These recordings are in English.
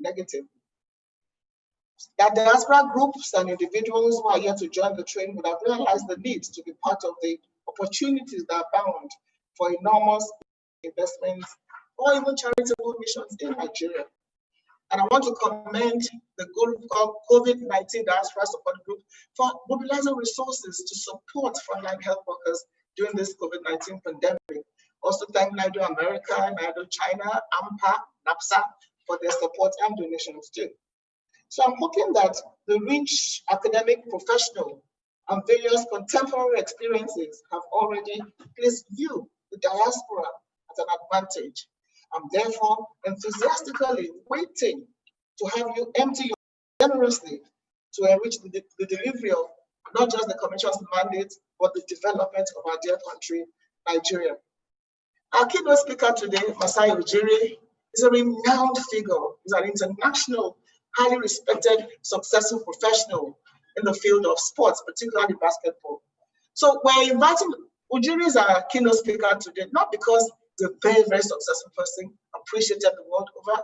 negative. That diaspora groups and individuals who are here to join the train would have realized the need to be part of the opportunities that abound for enormous investments or even charitable missions in Nigeria. And I want to commend the group called COVID-19 Diaspora Support Group for mobilizing resources to support frontline health workers during this COVID-19 pandemic. Also thank NIDO America, NIDO China, AMPA, NAPSA for their support and donations too. So I'm hoping that the rich academic, professional, and various contemporary experiences have already placed you, the diaspora, at an advantage. I'm therefore enthusiastically waiting to have you empty your generously to enrich the delivery of not just the Commission's mandate, but the development of our dear country, Nigeria. Our keynote speaker today, Masai Ujiri, is a renowned figure. He's an international, highly respected, successful professional in the field of sports, particularly basketball. So we're inviting Ujiri as our keynote speaker today, not because he's a very, very successful person, appreciated the world over,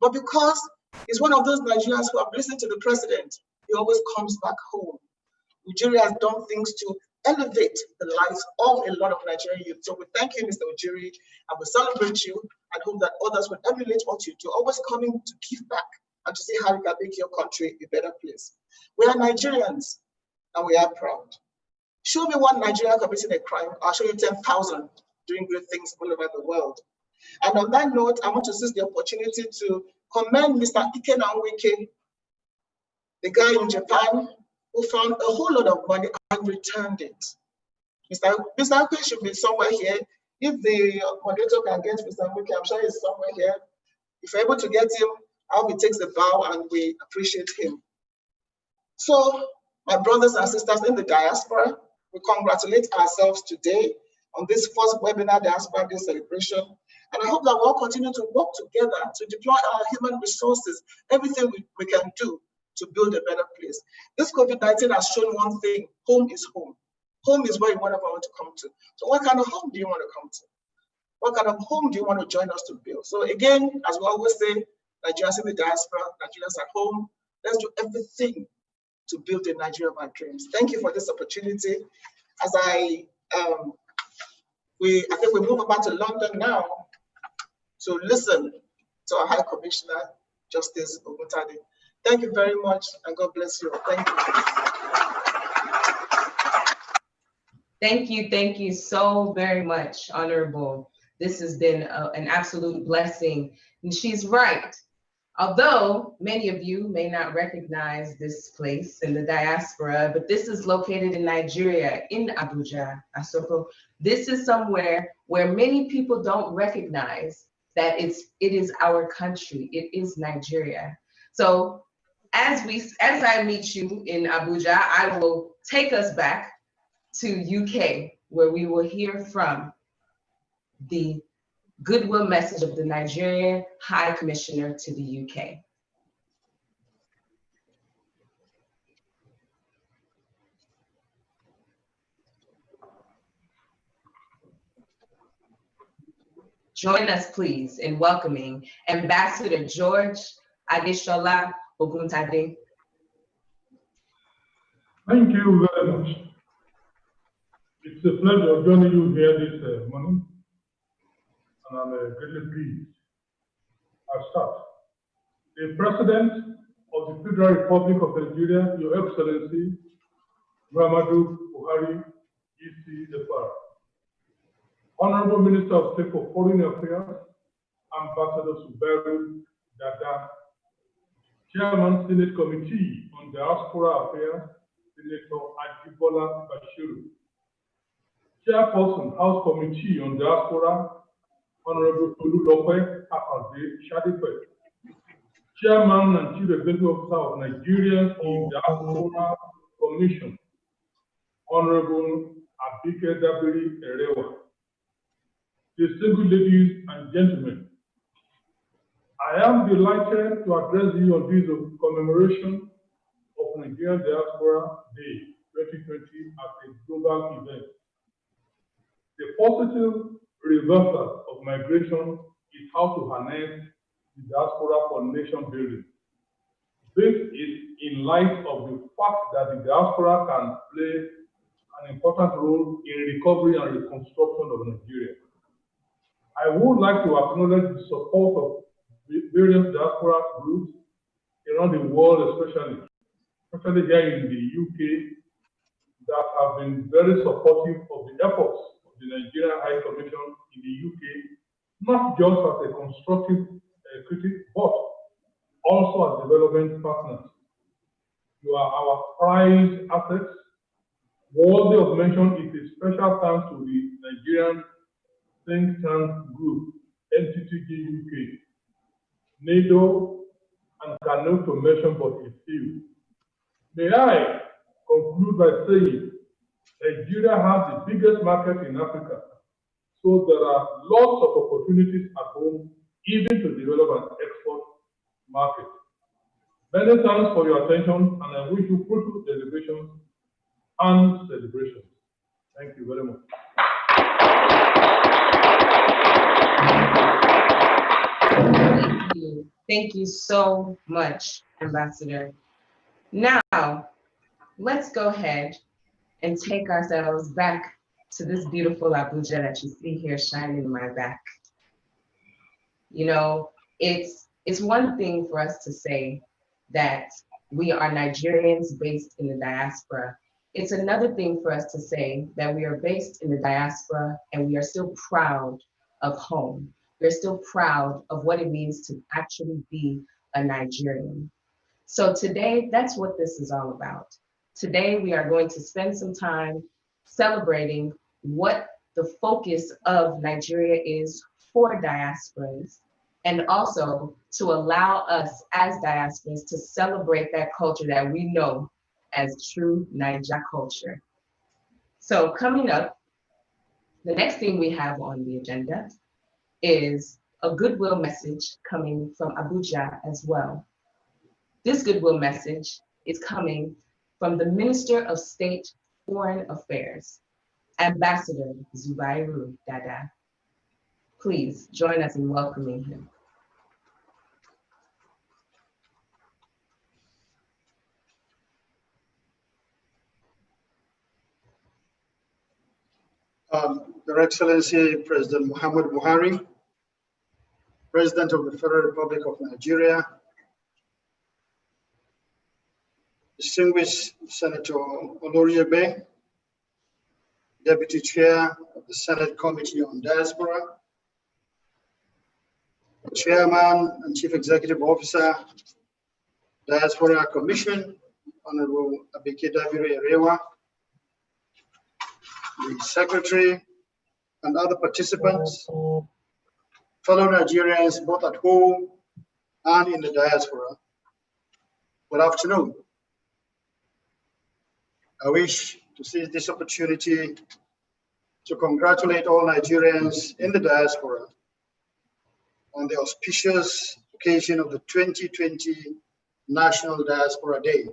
but because he's one of those Nigerians who have listened to the president. He always comes back home. Ujiri has done things to elevate the lives of a lot of Nigerian youth. So we thank you, Mr. Ujiri, and we celebrate you and hope that others will emulate what you do, always coming to give back and to see how you can make your country a better place. We are Nigerians and we are proud. Show me one Nigerian committing a crime, I'll show you 10,000 doing great things all over the world. And on that note, I want to seize the opportunity to commend Mr. Ike Nweke, the guy in Japan who found a whole lot of money and returned it. Mr. Ike should be somewhere here. If the moderator can get Mr. Nweke, I'm sure he's somewhere here. If you're able to get him, I hope he takes the bow and we appreciate him. So, my brothers and sisters in the diaspora, we congratulate ourselves today on this first webinar Diaspora Day celebration. And I hope that we'll continue to work together to deploy our human resources, everything we can do to build a better place. This COVID-19 has shown one thing: home is home. Home is where you want to come to. So what kind of home do you want to come to? What kind of home do you want to join us to build? So again, as we always say, Nigerians in the diaspora, Nigerians at home, let's do everything to build a Nigeria of our dreams. Thank you for this opportunity. As I think we move about to London now to listen to our High Commissioner, Justice Oguntade. Thank you very much, and God bless you. Thank you. Thank you so very much, Honorable. This has been an absolute blessing. And she's right. Although many of you may not recognize this place in the diaspora, but this is located in Nigeria, in Abuja, Asoko. This is somewhere where many people don't recognize that it is our country. It is Nigeria. So as I meet you in Abuja, I will take us back to UK, where we will hear from the goodwill message of the Nigerian High Commissioner to the UK. Join us, please, in welcoming Ambassador George Adeshola Oguntade. Thank you very much. It's a pleasure joining you here this morning, and I'm greatly pleased. I'll start. The President of the Federal Republic of Nigeria, Your Excellency, Muhammadu Buhari, GCFR. Honorable Minister of State for Foreign Affairs, Ambassador Subaru Dada, Chairman Senate Committee on Diaspora Affairs, Senator Ajibola Bashiru, Chairperson House Committee on Diaspora, Honorable Tolulope Akande Shadipe, Chairman and Chief Executive Officer of Nigerians in Diaspora Commission, Honorable Abike Dabiri Erewa. Distinguished ladies and gentlemen, I am delighted to address you on this commemoration of Nigerian Diaspora Day 2020 as a global event. The positive reversal of migration is how to harness the diaspora for nation building. This is in light of the fact that the diaspora can play an important role in recovery and reconstruction of Nigeria. I would like to acknowledge the support of various diaspora groups around the world, especially here in the UK, that have been very supportive of the efforts of the Nigerian High Commission in the UK, not just as a constructive critic, but also as development partners. You are our prized assets. Worthy of mention is a special thanks to the Nigerian think tank group, NTTG UK, NADO, and cannot to mention but a few. May I conclude by saying Nigeria has the biggest market in Africa, so there are lots of opportunities at home, even to develop an export market. Many thanks for your attention, and I wish you fruitful deliberations and celebrations. Thank you very much. Thank you so much, Ambassador. Now, let's go ahead and take ourselves back to this beautiful Abuja that you see here shining in my back. You know, it's one thing for us to say that we are Nigerians based in the diaspora. It's another thing for us to say that we are based in the diaspora and we are still proud of home. We're still proud of what it means to actually be a Nigerian. So today, that's what this is all about. Today, we are going to spend some time celebrating what the focus of Nigeria is for diasporas, and also to allow us as diasporas to celebrate that culture that we know as true Naija culture. So coming up, the next thing we have on the agenda is a goodwill message coming from Abuja as well. This goodwill message is coming from the Minister of State Foreign Affairs, Ambassador Zubairu Dada. Please join us in welcoming him. Your Excellency, President Muhammad Buhari, President of the Federal Republic of Nigeria, distinguished Senator Oloriebe, Deputy Chair of the Senate Committee on Diaspora, Chairman and Chief Executive Officer, Diaspora Commission, Honorable Abike Daviri Erewa, the Secretary, and other participants, fellow Nigerians both at home and in the diaspora. Good afternoon. I wish to seize this opportunity to congratulate all Nigerians in the diaspora on the auspicious occasion of the 2020 National Diaspora Day.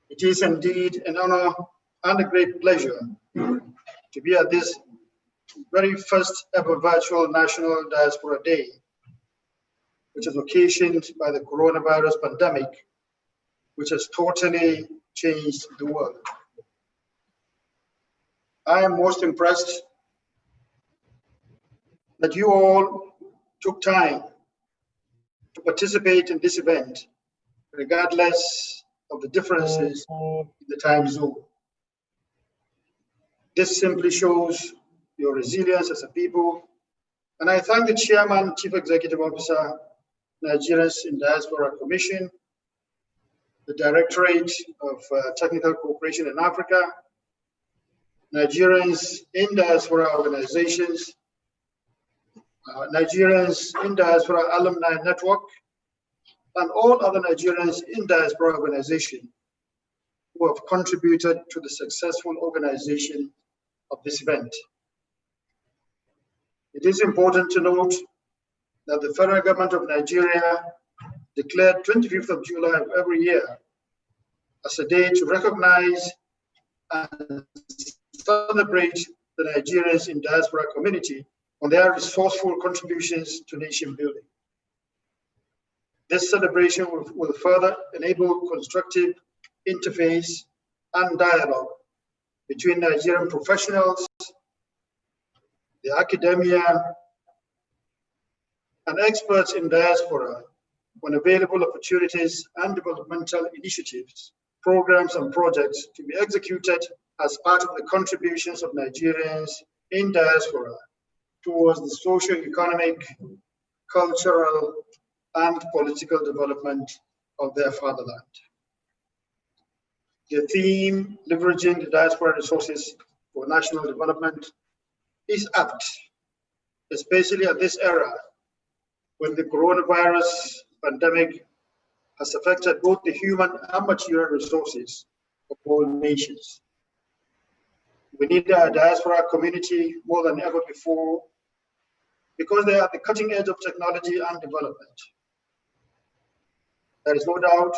It is indeed an honor and a great pleasure to be at this very first ever virtual National Diaspora Day, which is occasioned by the coronavirus pandemic, which has totally changed the world. I am most impressed that you all took time to participate in this event, regardless of the differences in the time zone. This simply shows your resilience as a people, and I thank the Chairman, Chief Executive Officer, Nigerians in Diaspora Commission, the Directorate of Technical Cooperation in Africa, Nigerians in Diaspora organizations, Nigerians in Diaspora Alumni Network, and all other Nigerians in Diaspora organizations who have contributed to the successful organization of this event. It is important to note that the federal government of Nigeria declared 25th of July of every year as a day to recognize and celebrate the Nigerians in diaspora community on their resourceful contributions to nation building. This celebration will further enable constructive interface and dialogue between Nigerian professionals, the academia, and experts in diaspora on available opportunities and developmental initiatives, programs, and projects to be executed as part of the contributions of Nigerians in diaspora towards the socio-economic, cultural, and political development of their fatherland. The theme, leveraging the diaspora resources for national development, is apt, especially at this era when the coronavirus pandemic has affected both the human and material resources of all nations. We need our diaspora community more than ever before because they are at the cutting edge of technology and development. There is no doubt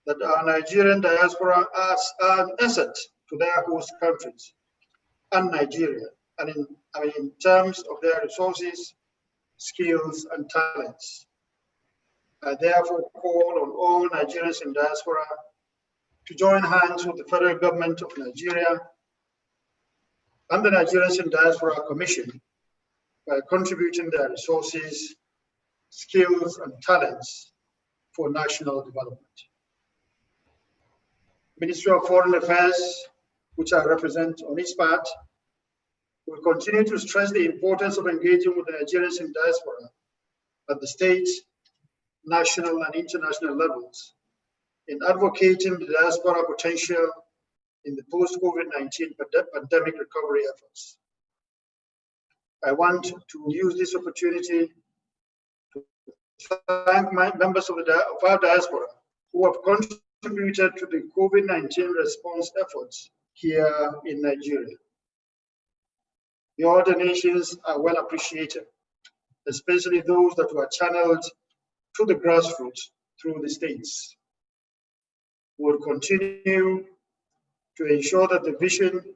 that our Nigerian diaspora are an asset to their host countries and Nigeria, and in terms of their resources, skills, and talents. I therefore call on all Nigerians in diaspora to join hands with the federal government of Nigeria and the Nigerians in Diaspora Commission by contributing their resources, skills, and talents for national development. Ministry of Foreign Affairs, which I represent on its part, will continue to stress the importance of engaging with the Nigerians in diaspora at the state, national, and international levels in advocating the diaspora potential in the post-COVID-19 pandemic recovery efforts. I want to use this opportunity to thank my members of our diaspora who have contributed to the COVID-19 response efforts here in Nigeria. Your donations are well appreciated, especially those that were channeled to the grassroots through the states. We will continue to ensure that the vision,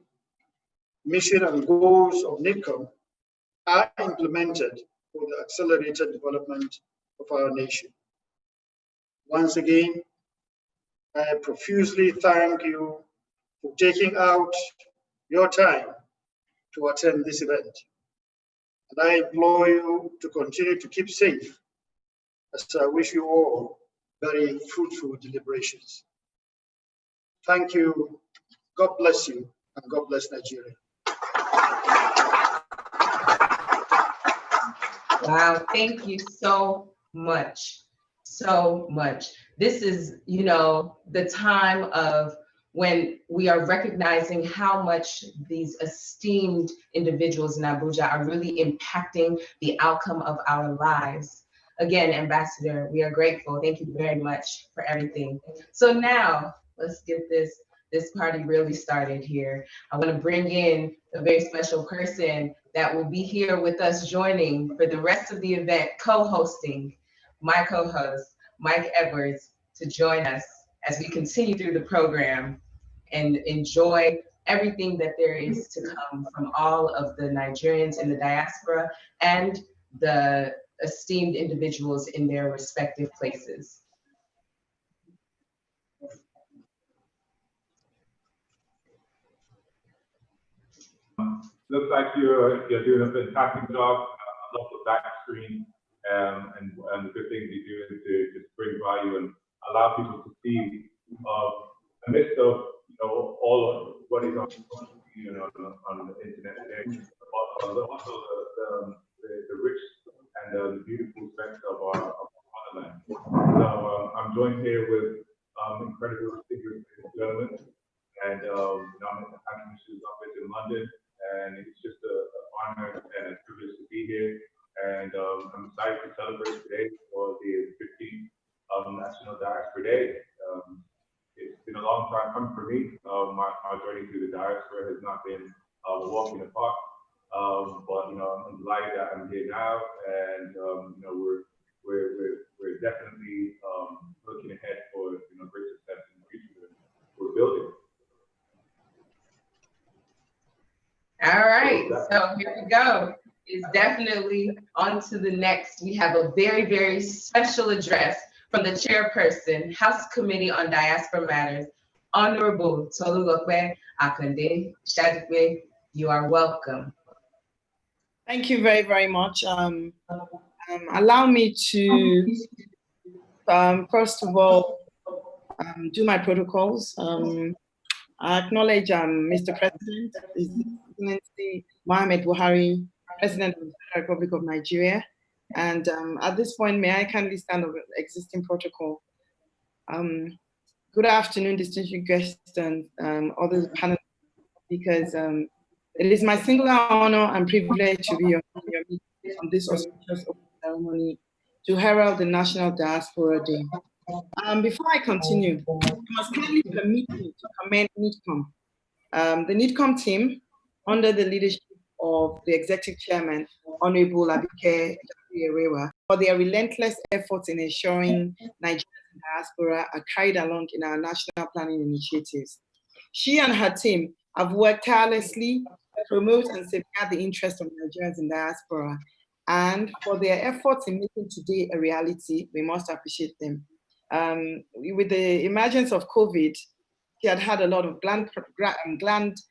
mission, and goals of NIDCOM are implemented for the accelerated development of our nation. Once again, I profusely thank you for taking out your time to attend this event. And I implore you to continue to keep safe as I wish you all very fruitful deliberations. Thank you. God bless you, and God bless Nigeria. Wow, thank you so much, so much. This is, the time of when we are recognizing how much these esteemed individuals in Abuja are really impacting the outcome of our lives. Again, Ambassador, we are grateful. Thank you very much for everything. So now, let's get this party really started here. I want to bring in a very special person that will be here with us joining for the rest of the event, co-hosting, my co-host, Mike Edwards, to join us as we continue through the program and enjoy everything that there is to come from all of the Nigerians in the diaspora and the esteemed individuals in their respective places. Looks like you're doing a fantastic job. I love the back screen and the good things you're doing to just bring value and allow people to see amidst of all of what is on the internet today, also the rich and the beautiful strength of our motherland. So I'm joined here with incredible distinguished gentlemen, and I'm at the High Commissioner's office in London. And it's just an honor and a privilege to be here. And I'm excited to celebrate today for the 15th National Diaspora Day. It's been a long time coming for me. My journey through the diaspora has not been a walk in the park, but I'm delighted that I'm here now, and we're definitely looking ahead for great success in the future that we're building. All right, so here we go. is definitely on to the next. We have a very, very special address from the chairperson, House Committee on Diaspora Matters, Honorable Tolulope Akande Shadikwe. You are welcome. Thank you very, very much. Allow me to, first of all, do my protocols. I acknowledge Mr. President, His Excellency Mohamed Buhari, President of the Federal Republic of Nigeria. And at this point, may I kindly stand on the existing protocol. Good afternoon, distinguished guests and other panel speakers. It is my singular honor and privilege to be on this auspicious ceremony to herald the National Diaspora Day. Before I continue, you must kindly permit me to commend NIDCOM. The NIDCOM team, under the leadership of the Executive Chairman, Honorable Abike Erewa, for their relentless efforts in ensuring Nigerian diaspora are carried along in our national planning initiatives. She and her team have worked tirelessly to promote and safeguard the interests of Nigerians in diaspora. And for their efforts in making today a reality, we must appreciate them. With the emergence of COVID, she had a lot of grand plans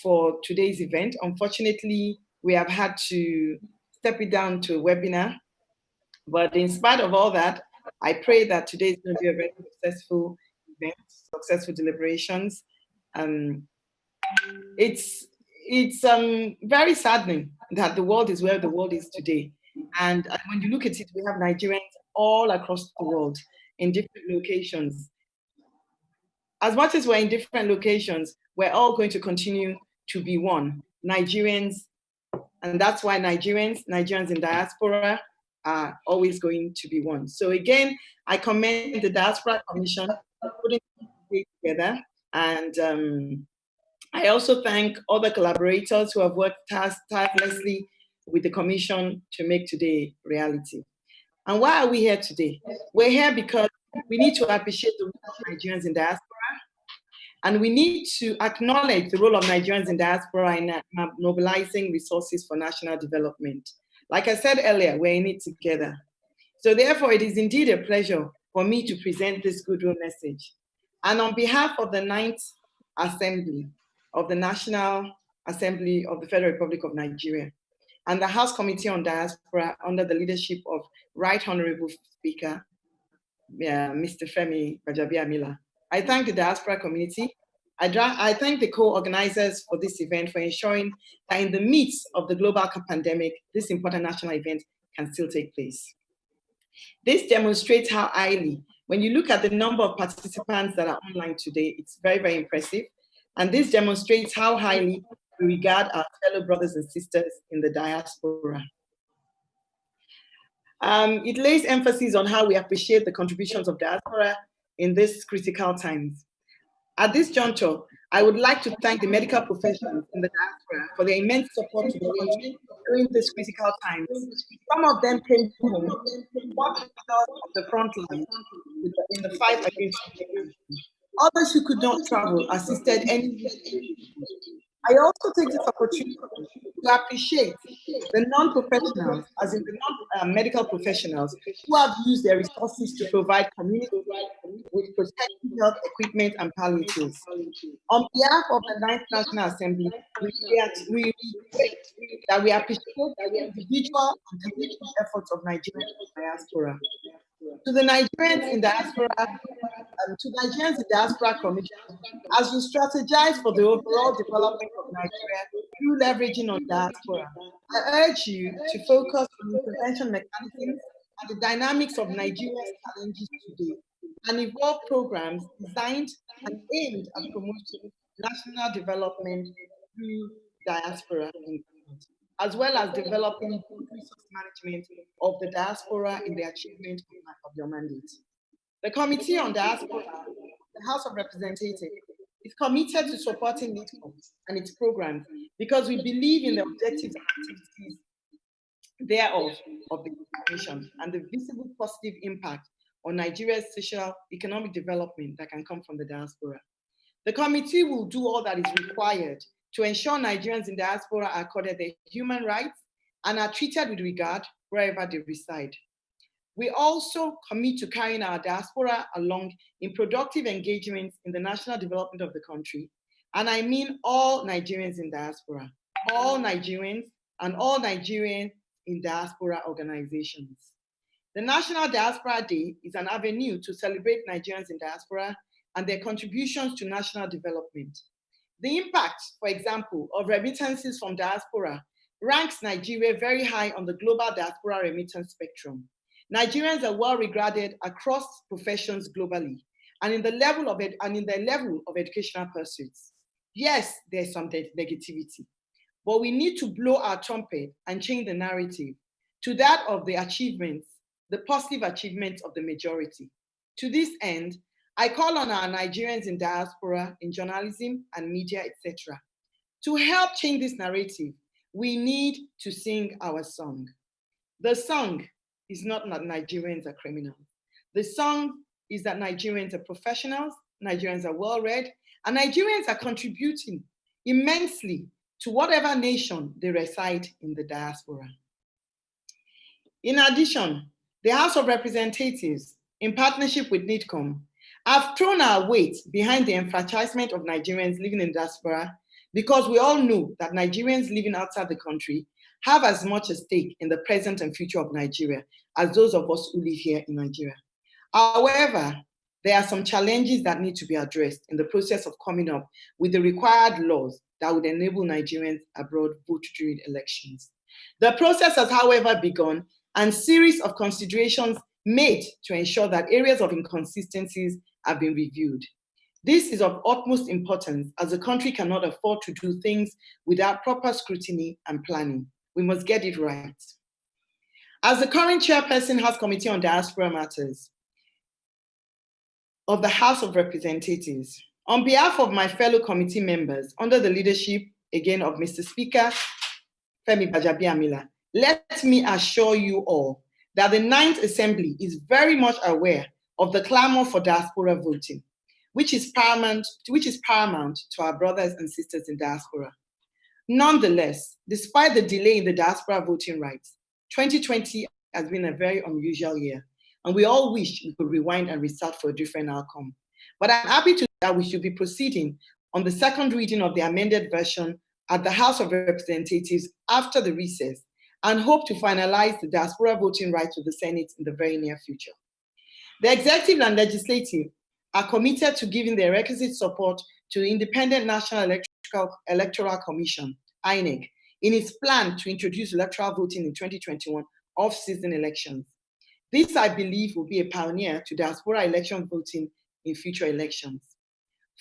for today's event. Unfortunately, we have had to step it down to a webinar. But in spite of all that, I pray that today is going to be a very successful event, successful deliberations. It's very saddening that the world is where the world is today. And when you look at it, we have Nigerians all across the world in different locations. As much as we're in different locations, we're all going to continue to be one, Nigerians. And that's why Nigerians in diaspora are always going to be one. So again, I commend the Diaspora Commission for putting it together. And I also thank other collaborators who have worked tirelessly with the Commission to make today reality. And why are we here today? We're here because we need to appreciate the role of Nigerians in diaspora, and we need to acknowledge the role of Nigerians in diaspora in mobilizing resources for national development. Like I said earlier, we're in it together. So therefore, it is indeed a pleasure for me to present this goodwill message. And on behalf of the 9th Assembly of the National Assembly of the Federal Republic of Nigeria and the House Committee on Diaspora under the leadership of Right Honorable Speaker, Mr. Femi Gbajabiamila, I thank the diaspora community. I thank the co-organizers for this event for ensuring that in the midst of the global pandemic, this important national event can still take place. This demonstrates how highly, when you look at the number of participants that are online today, it's very, very impressive. And this demonstrates how highly we regard our fellow brothers and sisters in the diaspora. It lays emphasis on how we appreciate the contributions of diaspora in these critical times. At this juncture, I would like to thank the medical professionals in the diaspora for their immense support to the country during these critical times. Some of them came home, worked on the front line in the fight against COVID. Others who could not travel assisted any. I also take this opportunity to appreciate the non-professionals, as in the non-medical professionals, who have used their resources to provide community with protective health equipment and palliatives. On behalf of the 9th National Assembly, we appreciate the individual and collective efforts of Nigerians in diaspora. To the Nigerians in diaspora, to Nigerians in diaspora commission, as you strategize for the overall development of Nigeria through leveraging on diaspora, I urge you to focus on intervention mechanisms and the dynamics of Nigeria's challenges today, and evolve programs designed and aimed at promoting national development through diaspora engagement, as well as developing resource management of the diaspora in the achievement of your mandate. The Committee on Diaspora, the House of Representatives, is committed to supporting NIDCOM and its programs because we believe in the objectives and activities thereof of the Commission and the visible positive impact on Nigeria's social economic development that can come from the diaspora. The committee will do all that is required to ensure Nigerians in diaspora are accorded their human rights and are treated with regard wherever they reside. We also commit to carrying our diaspora along in productive engagements in the national development of the country. And I mean all Nigerians in diaspora, all Nigerians and all Nigerians in diaspora organizations. The National Diaspora Day is an avenue to celebrate Nigerians in diaspora and their contributions to national development. The impact, for example, of remittances from diaspora ranks Nigeria very high on the global diaspora remittance spectrum. Nigerians are well regarded across professions globally and in the level of educational pursuits. Yes, there's some negativity, but we need to blow our trumpet and change the narrative to that of the achievements, the positive achievements of the majority. To this end, I call on our Nigerians in diaspora, in journalism and media, etc. To help change this narrative, we need to sing our song. The song is not that Nigerians are criminals. The song is that Nigerians are professionals, Nigerians are well-read, and Nigerians are contributing immensely to whatever nation they reside in the diaspora. In addition, the House of Representatives, in partnership with NIDCOM, have thrown our weight behind the enfranchisement of Nigerians living in diaspora because we all know that Nigerians living outside the country have as much a stake in the present and future of Nigeria as those of us who live here in Nigeria. However, there are some challenges that need to be addressed in the process of coming up with the required laws that would enable Nigerians abroad vote during elections. The process has, however, begun, and series of considerations made to ensure that areas of inconsistencies have been reviewed. This is of utmost importance as the country cannot afford to do things without proper scrutiny and planning. We must get it right. As the current chairperson, House Committee on Diaspora Matters of the House of Representatives, on behalf of my fellow committee members, under the leadership, again, of Mr. Speaker, Femi Gbajabiamila, let me assure you all that the 9th Assembly is very much aware of the clamor for diaspora voting, which is paramount to our brothers and sisters in diaspora. Nonetheless, despite the delay in the diaspora voting rights, 2020 has been a very unusual year, and we all wish we could rewind and restart for a different outcome. But I'm happy to say that we should be proceeding on the second reading of the amended version at the House of Representatives after the recess, and hope to finalize the diaspora voting rights with the Senate in the very near future. The executive and legislative are committed to giving their requisite support to the Independent National Electoral Commission, INEC, in its plan to introduce electoral voting in 2021 off-season elections. This, I believe, will be a pioneer to diaspora election voting in future elections.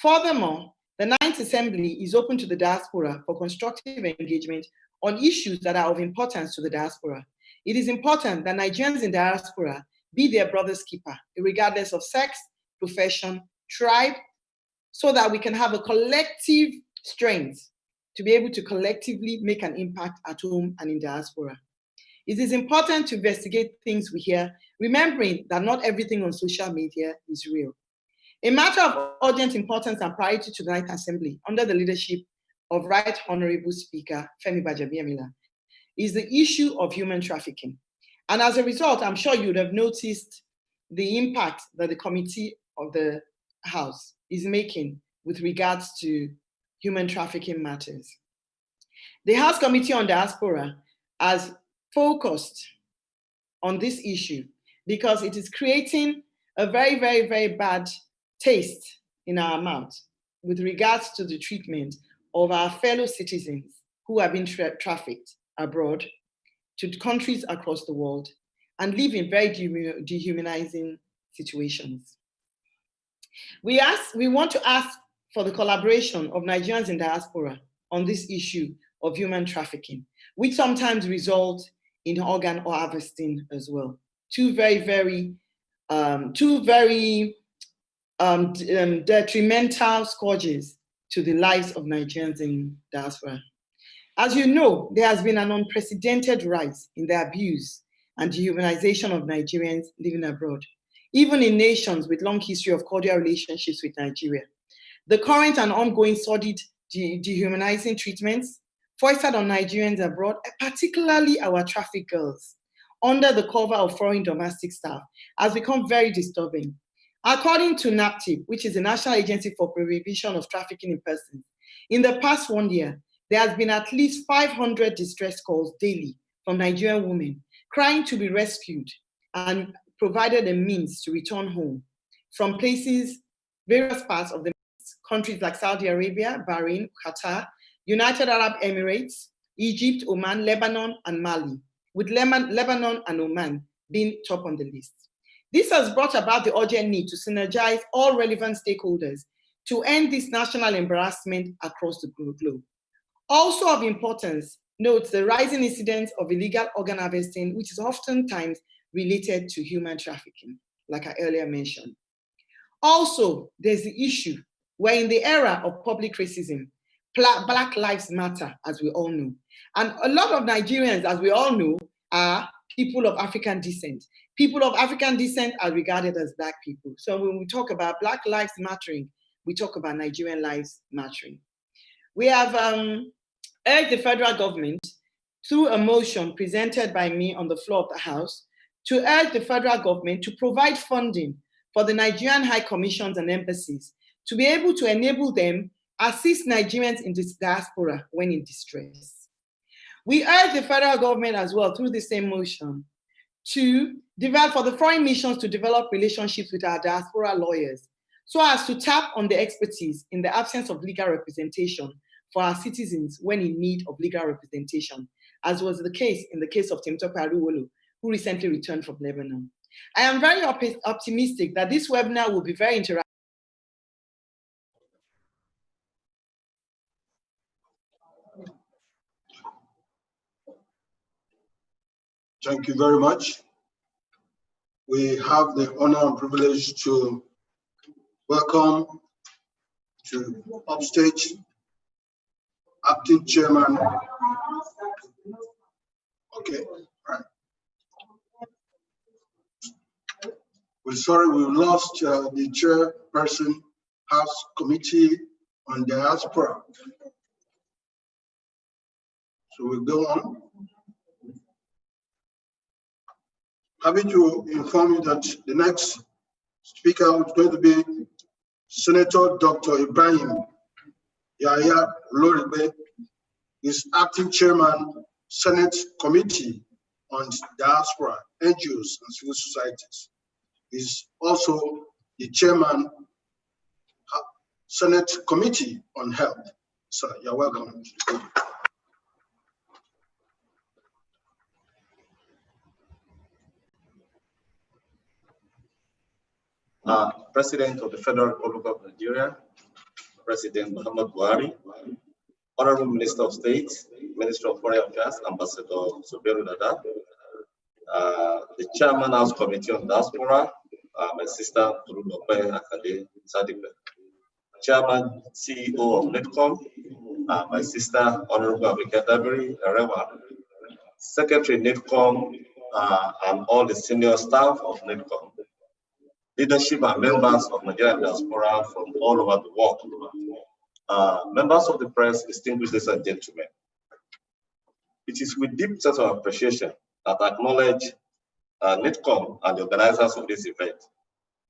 Furthermore, the 9th Assembly is open to the diaspora for constructive engagement on issues that are of importance to the diaspora. It is important that Nigerians in diaspora be their brother's keeper, regardless of sex, profession, tribe, so that we can have a collective strength to be able to collectively make an impact at home and in diaspora. It is important to investigate things we hear, remembering that not everything on social media is real. A matter of urgent importance and priority to the 9th Assembly, under the leadership of Right Honorable Speaker Femi Gbajabiamila, is the issue of human trafficking. And as a result, I'm sure you would have noticed the impact that the Committee of the House is making with regards to human trafficking matters. The House Committee on Diaspora has focused on this issue because it is creating a very, very, very bad taste in our mouth with regards to the treatment of our fellow citizens who have been trafficked abroad to countries across the world and live in very dehumanizing situations. We want to ask for the collaboration of Nigerians in diaspora on this issue of human trafficking, which sometimes results in organ or harvesting as well. Two very detrimental scourges to the lives of Nigerians in diaspora. As you know, there has been an unprecedented rise in the abuse and dehumanization of Nigerians living abroad, even in nations with long history of cordial relationships with Nigeria. The current and ongoing sordid dehumanizing treatments foisted on Nigerians abroad, particularly our trafficked girls, under the cover of foreign domestic staff, has become very disturbing. According to NAPTIP, which is the National Agency for Prohibition of Trafficking in Persons, in the past 1 year, there has been at least 500 distress calls daily from Nigerian women crying to be rescued and provided a means to return home from various parts of the countries like Saudi Arabia, Bahrain, Qatar, United Arab Emirates, Egypt, Oman, Lebanon, and Mali, with Lebanon and Oman being top on the list. This has brought about the urgent need to synergize all relevant stakeholders to end this national embarrassment across the globe. Also of importance, note the rising incidence of illegal organ harvesting, which is oftentimes related to human trafficking, like I earlier mentioned. Also, there's the issue where in the era of public racism, Black Lives Matter, as we all know. And a lot of Nigerians, as we all know, are people of African descent. People of African descent are regarded as Black people. So when we talk about Black Lives Mattering, we talk about Nigerian lives mattering. We have urged the federal government through a motion presented by me on the floor of the House to urge the federal government to provide funding for the Nigerian high commissions and embassies to be able to enable them assist Nigerians in this diaspora when in distress. We urge the federal government as well through the same motion to develop for the foreign missions to develop relationships with our diaspora lawyers so as to tap on the expertise in the absence of legal representation for our citizens when in need of legal representation, as was the case in the case of Temitope Aruwolo, who recently returned from Lebanon. I am very optimistic that this webinar will be very interactive. Thank you very much. We have the honor and privilege to welcome to upstage Acting Chairman. Okay, all right. We're sorry we lost the chairperson, House Committee on Diaspora. So we'll go on. Happy to inform you that the next speaker is going to be Senator Dr. Ibrahim Yahya Oloripe, is acting chairman, Senate Committee on Diaspora, NGOs, and Civil Societies. He's also the chairman, Senate Committee on Health. So you're welcome. President of the Federal Republic of Nigeria, President Muhammad Buhari, Honorable Minister of State, Minister of Foreign Affairs, Ambassador Zubairu Dada, the Chairman House Committee on Diaspora, my sister Turulope Akade Sadipe, Chairman CEO of NETCOM, my sister Honorable Abike Dabiri Arewa, Secretary NETCOM, and all the senior staff of NETCOM, leadership and members of Nigerian diaspora from all over the world, members of the press, distinguished ladies and gentlemen. It is with deep sense of appreciation that I acknowledge NETCOM and the organizers of this event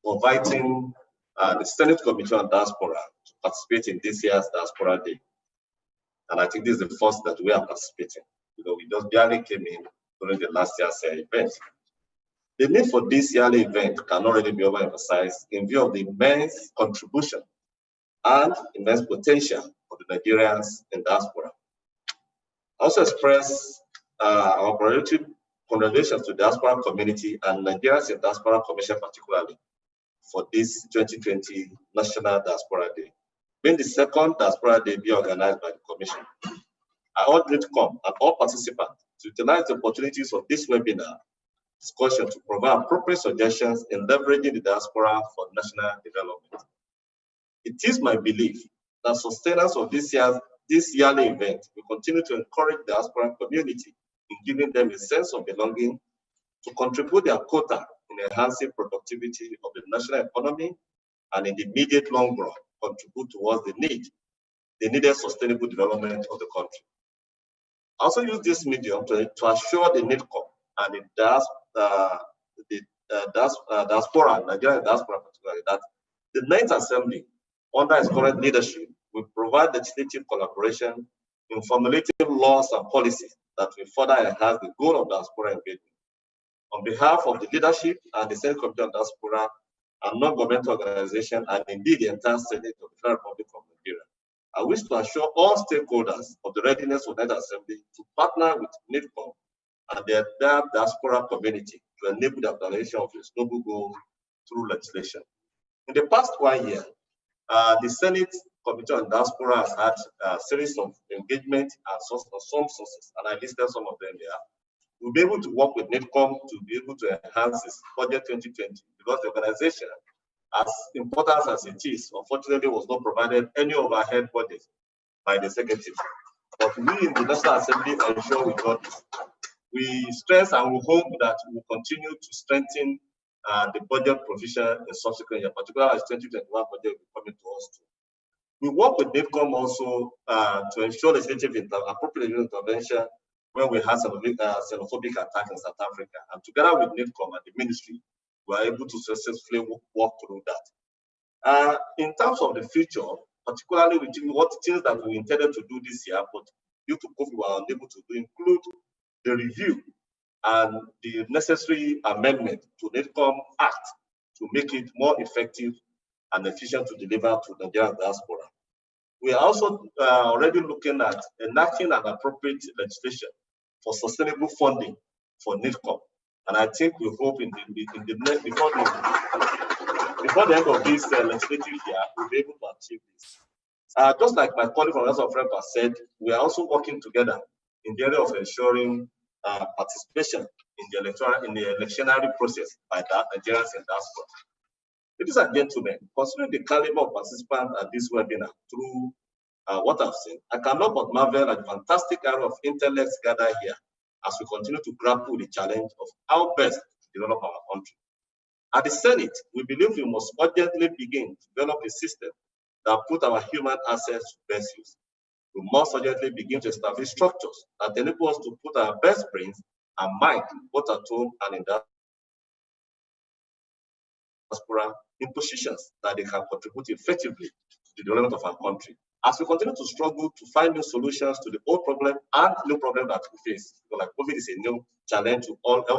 for inviting the Senate Committee on Diaspora to participate in this year's Diaspora Day. And I think this is the first that we are participating, because we just barely came in during the last year's event. The need for this yearly event can already be overemphasized in view of the immense contribution and immense potential of the Nigerians in diaspora. I also express our priority congratulations to the diaspora community and Nigerians in Diaspora Commission particularly for this 2020 National Diaspora Day, being the second Diaspora Day be organized by the Commission. I urge NETCOM and all participants to utilize the opportunities of this webinar discussion to provide appropriate suggestions in leveraging the diaspora for national development. It is my belief that sustenance of this yearly event will continue to encourage the diaspora community in giving them a sense of belonging to contribute their quota in enhancing productivity of the national economy and in the immediate long run contribute towards the need the needed sustainable development of the country. I also use this medium to assure the NIDCOM and the diaspora, Nigerian diaspora particularly, that the Ninth Assembly, under its current leadership, will provide legislative collaboration in formulating laws and policies that will further enhance the goal of diaspora engagement. On behalf of the leadership and the Senate Committee on Diaspora and non-governmental organizations, and indeed the entire Senate of the Federal Republic of Nigeria, I wish to assure all stakeholders of the readiness of the Assembly to partner with NIDCOM and the entire diaspora community to enable the realization of this noble goal through legislation. In the past 1 year, the Senate Committee on Diaspora has had a series of engagement and some sources, and I listed some of them there. We'll be able to work with NIDCOM to be able to enhance its budget 2020, because the organization, as important as it is, unfortunately was not provided any overhead budget by the executive. But we in the National Assembly ensure we got this. We stress and we hope that we will continue to strengthen the budget provision in subsequent years, particularly as 2021 budget will be coming to us too. We work with NIDCOM also to ensure legislative appropriate intervention when we had xenophobic attack in South Africa. And together with NIDCOM and the ministry, we are able to successfully work through that. In terms of the future, particularly with what things that we intended to do this year, but due to COVID, we were unable to do, include the review and the necessary amendment to NIDCOM Act to make it more effective and efficient to deliver to the Nigerian diaspora. We are also already looking at enacting an appropriate legislation for sustainable funding for NIDCOM. And I think we hope before the end of this legislative year, we'll be able to achieve this. Just like my colleague from the House of Reps said, we are also working together in the area of ensuring participation in the electionary process by the Nigerians in diaspora. Ladies and gentlemen, considering the caliber of participants at this webinar through what I've seen, I cannot but marvel at the fantastic area of intellects gathered here as we continue to grapple with the challenge of how best to develop our country. At the Senate, we believe we must urgently begin to develop a system that put our human assets to best use. We must urgently begin to establish structures that enable us to put our best brains and mind, both at home and in diaspora, in positions that they can contribute effectively to the development of our country. As we continue to struggle to find new solutions to the old problem and new problem that we face, like COVID is a new challenge to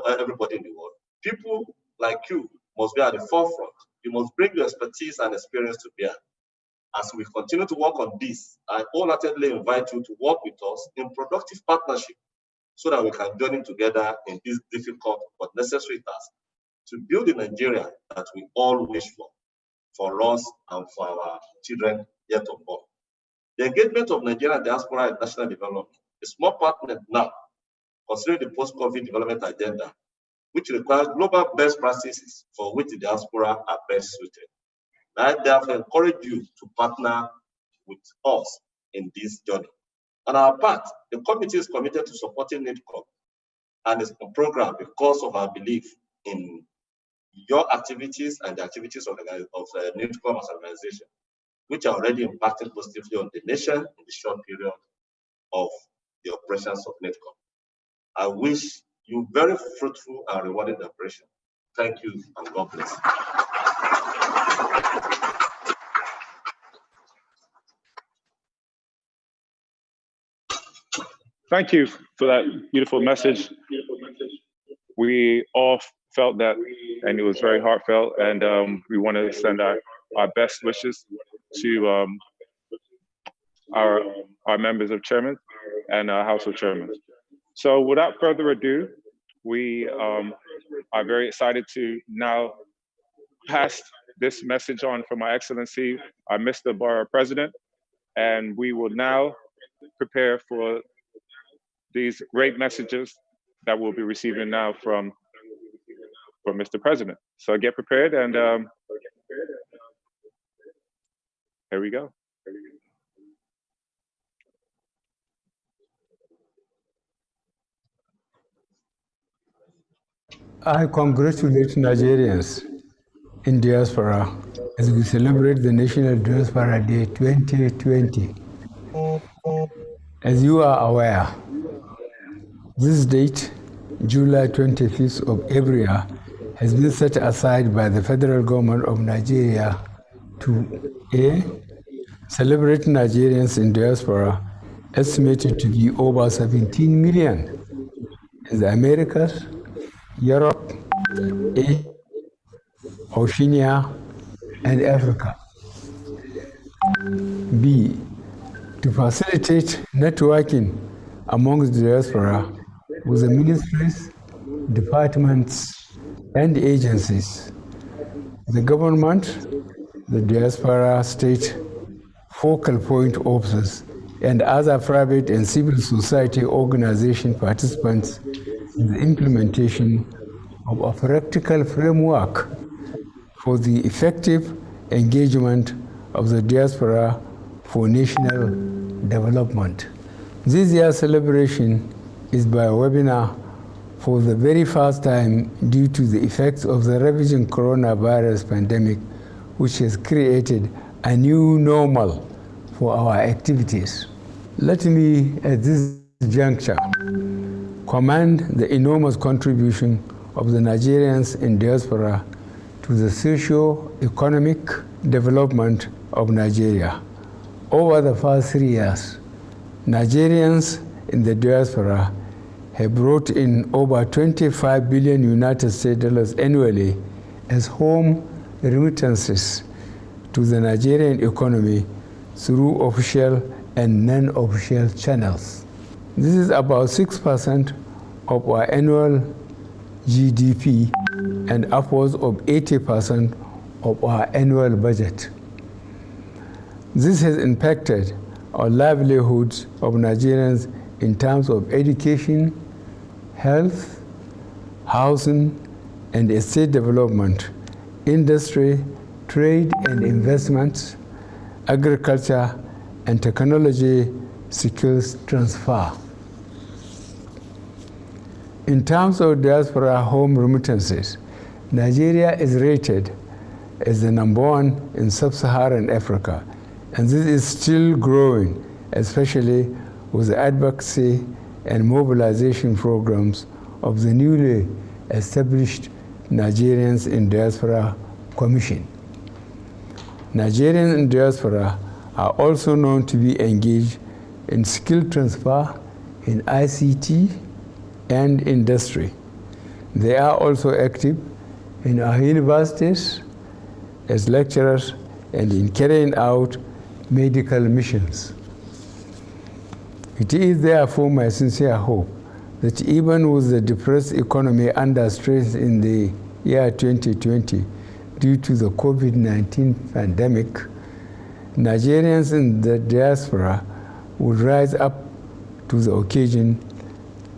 everybody in the world. People like you must be at the forefront. You must bring your expertise and experience to bear. As we continue to work on this, I wholeheartedly invite you to work with us in productive partnership so that we can journey together in this difficult but necessary task to build the Nigeria that we all wish for us and for our children yet unborn. The engagement of Nigerian diaspora in national development is more pertinent now, considering the post-COVID development agenda, which requires global best practices for which the diaspora are best suited. I therefore encourage you to partner with us in this journey. On our part, the committee is committed to supporting NIDCOM and its program because of our belief in your activities and the activities of NIDCOM as an organization, which are already impacting positively on the nation in the short period of the operations of NIDCOM. I wish you very fruitful and rewarding operation. Thank you and God bless. Thank you for that beautiful message. We all felt that, and it was very heartfelt, and we want to send our best wishes to our members of chairman and our House of Chairmen. So without further ado, we are very excited to now pass this message on from Our Excellency, our Mr. Borough President, and we will now prepare for these great messages that we'll be receiving now from Mr. President. So get prepared, and here we go. I congratulate Nigerians in diaspora as we celebrate the National Diaspora Day 2020 As you are aware, this date, July 25th of every year, has been set aside by the federal government of Nigeria to A, celebrate Nigerians in diaspora, estimated to be over 17 million in the Americas, Europe, Asia, Oceania, and Africa. B, to facilitate networking amongst the diaspora with the ministries, departments, and agencies, the government, the diaspora state focal point officers, and other private and civil society organization participants in the implementation of a practical framework for the effective engagement of the diaspora for national development. This year's celebration is by webinar for the very first time due to the effects of the ravaging coronavirus pandemic, which has created a new normal for our activities. Let me, at this juncture, commend the enormous contribution of the Nigerians in diaspora to the socio-economic development of Nigeria. Over the past 3 years, Nigerians in the diaspora have brought in over 25 billion United States dollars annually as home remittances to the Nigerian economy through official and non-official channels. This is about 6% of our annual GDP and upwards of 80% of our annual budget. This has impacted our livelihoods of Nigerians in terms of education, health, housing, and estate development, industry, trade and investments, agriculture, and technology skills transfer. In terms of diaspora home remittances, Nigeria is rated as the #1 in sub-Saharan Africa, and this is still growing, especially with the advocacy and mobilization programs of the newly established Nigerians in Diaspora Commission. Nigerians in diaspora are also known to be engaged in skill transfer in ICT and industry. They are also active in our universities as lecturers and in carrying out medical missions. It is therefore my sincere hope that even with the depressed economy under stress in the year 2020 due to the COVID-19 pandemic, Nigerians in the diaspora would rise up to the occasion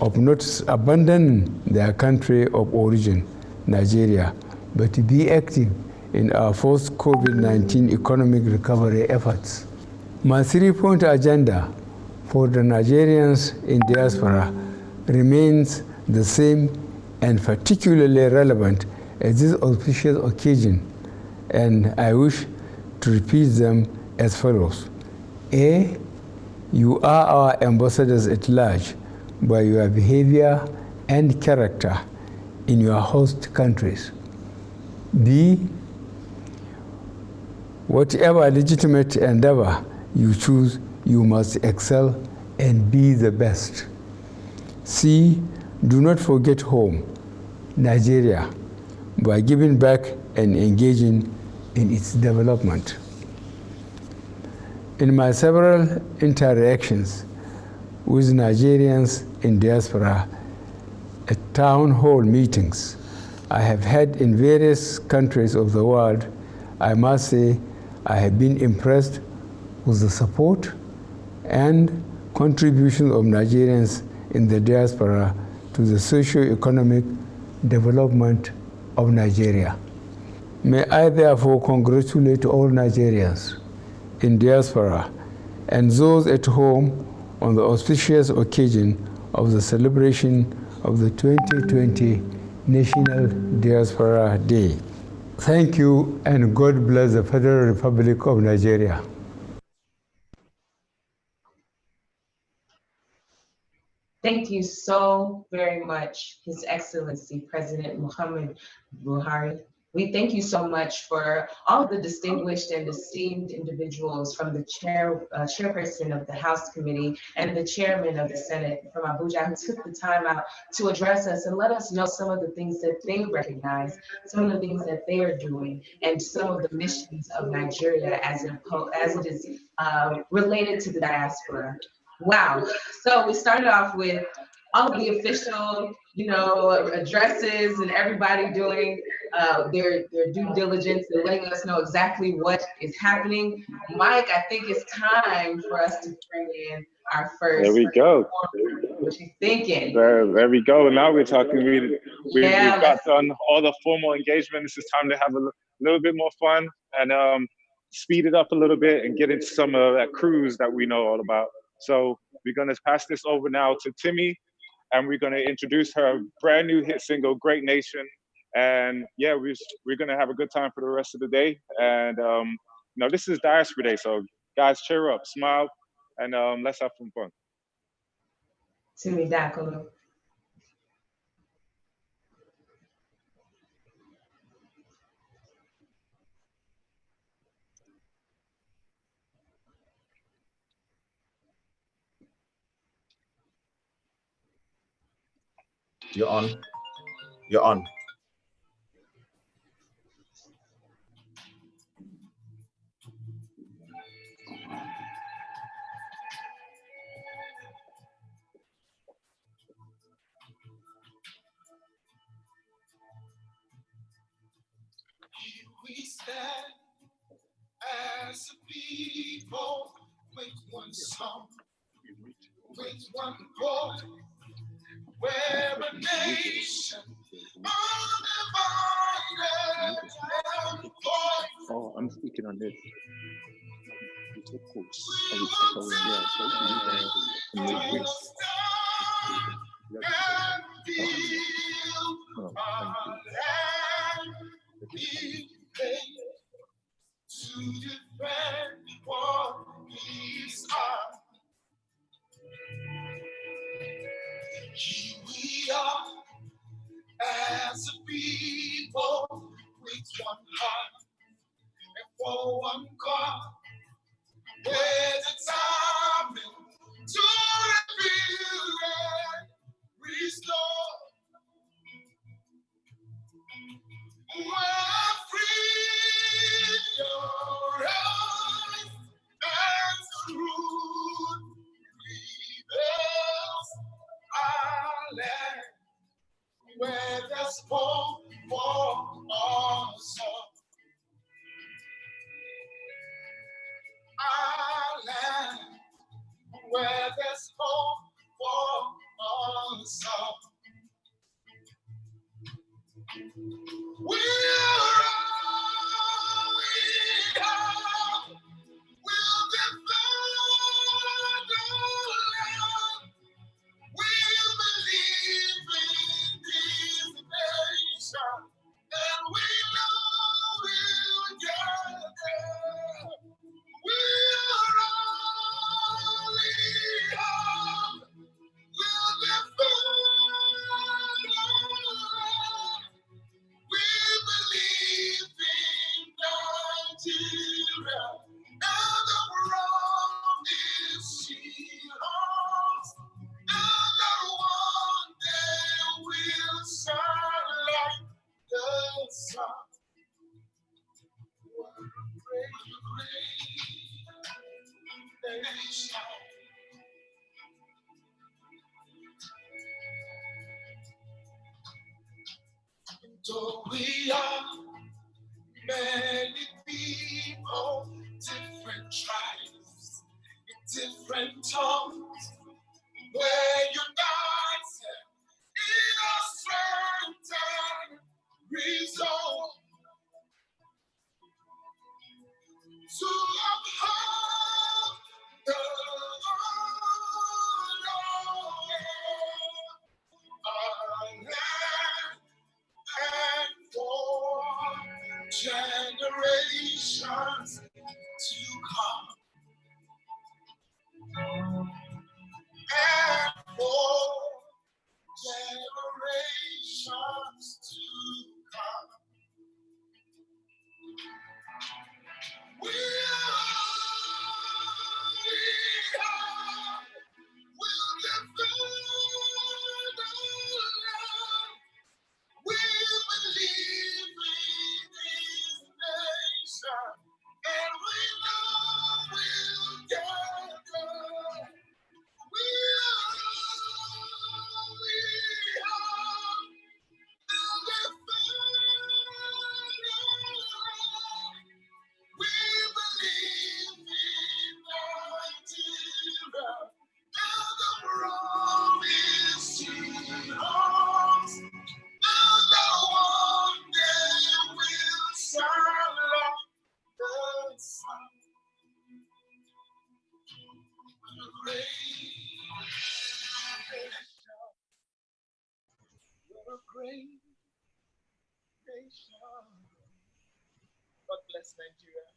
of not abandoning their country of origin, Nigeria, but to be active in our post-COVID-19 economic recovery efforts. My three-point agenda for the Nigerians in diaspora remains the same and particularly relevant at this auspicious occasion, and I wish to repeat them as follows. A, you are our ambassadors at large by your behavior and character in your host countries. B, whatever legitimate endeavor you choose, you must excel and be the best. C, do not forget home, Nigeria, by giving back and engaging in its development. In my several interactions with Nigerians in diaspora at town hall meetings I have had in various countries of the world, I must say I have been impressed with the support and contribution of Nigerians in the diaspora to the socio-economic development of Nigeria. May I therefore congratulate all Nigerians in diaspora and those at home on the auspicious occasion of the celebration of the 2020 National Diaspora Day. Thank you, and God bless the Federal Republic of Nigeria. Thank you so very much, His Excellency President Muhammad Buhari. We thank you so much for all the distinguished and esteemed individuals from the chairperson of the House Committee and the chairman of the Senate from Abuja who took the time out to address us and let us know some of the things that they recognize, some of the things that they are doing, and some of the missions of Nigeria as it is related to the diaspora. Wow. So we started off with all of the official, addresses and everybody doing their due diligence and letting us know exactly what is happening. Mike, I think it's time for us to bring in our first. There we go. What you thinking? There we go. Now we're talking. We've got done all the formal engagement. This is time to have a little bit more fun and speed it up a little bit and get into some of that cruise that we know all about. So we're going to pass this over now to Timmy, and we're going to introduce her brand new hit single, Great Nation. And yeah, we're going to have a good time for the rest of the day. And this is Diaspora Day, so guys, cheer up, smile, and let's have some fun. Timmy Dakolo. You're on. You're on. We stand as a people with one song, with one voice. We're a nation undivided. Oh, I'm speaking on this. Of course. To defend what is ours. Here we are as a people with one heart and for one God. Where's the time to rebuild and restore? We're free, your eyes and the root rebuilds our land. Where there's hope for us all. Our land, where there's hope for us all. We're all we have. We'll defend our land. We'll believe in this nation, and we know we'll get there. We're all we have. We'll defend our land. We believe in Nigeria, and the promise she holds, and that one day we'll shine like the sun. What a great, great nation. Though we are many people, different tribes, different tongues, we're united in our strength and resolve to uphold the law, our land, and for generations to come, and for great nation. God bless Nigeria.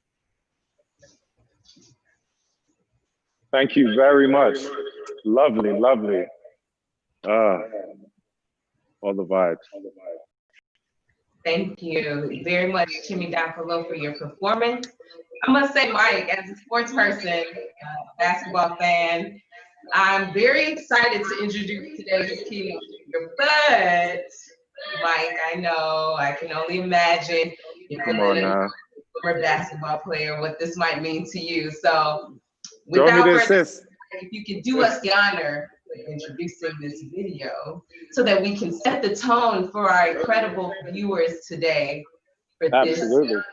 Thank you very much. Lovely, lovely. All the vibes. Thank you very much, Chimmy Dakolo, for your performance. I must say, Mike, as a sports person, basketball fan, I'm very excited to introduce today's keynote speaker, but Mike, I know, I can only imagine Come on now. former basketball player, what this might mean to you. So Show me without the further assist. if you could do us the honor of introducing this video so that we can set the tone for our incredible viewers today for Absolutely. this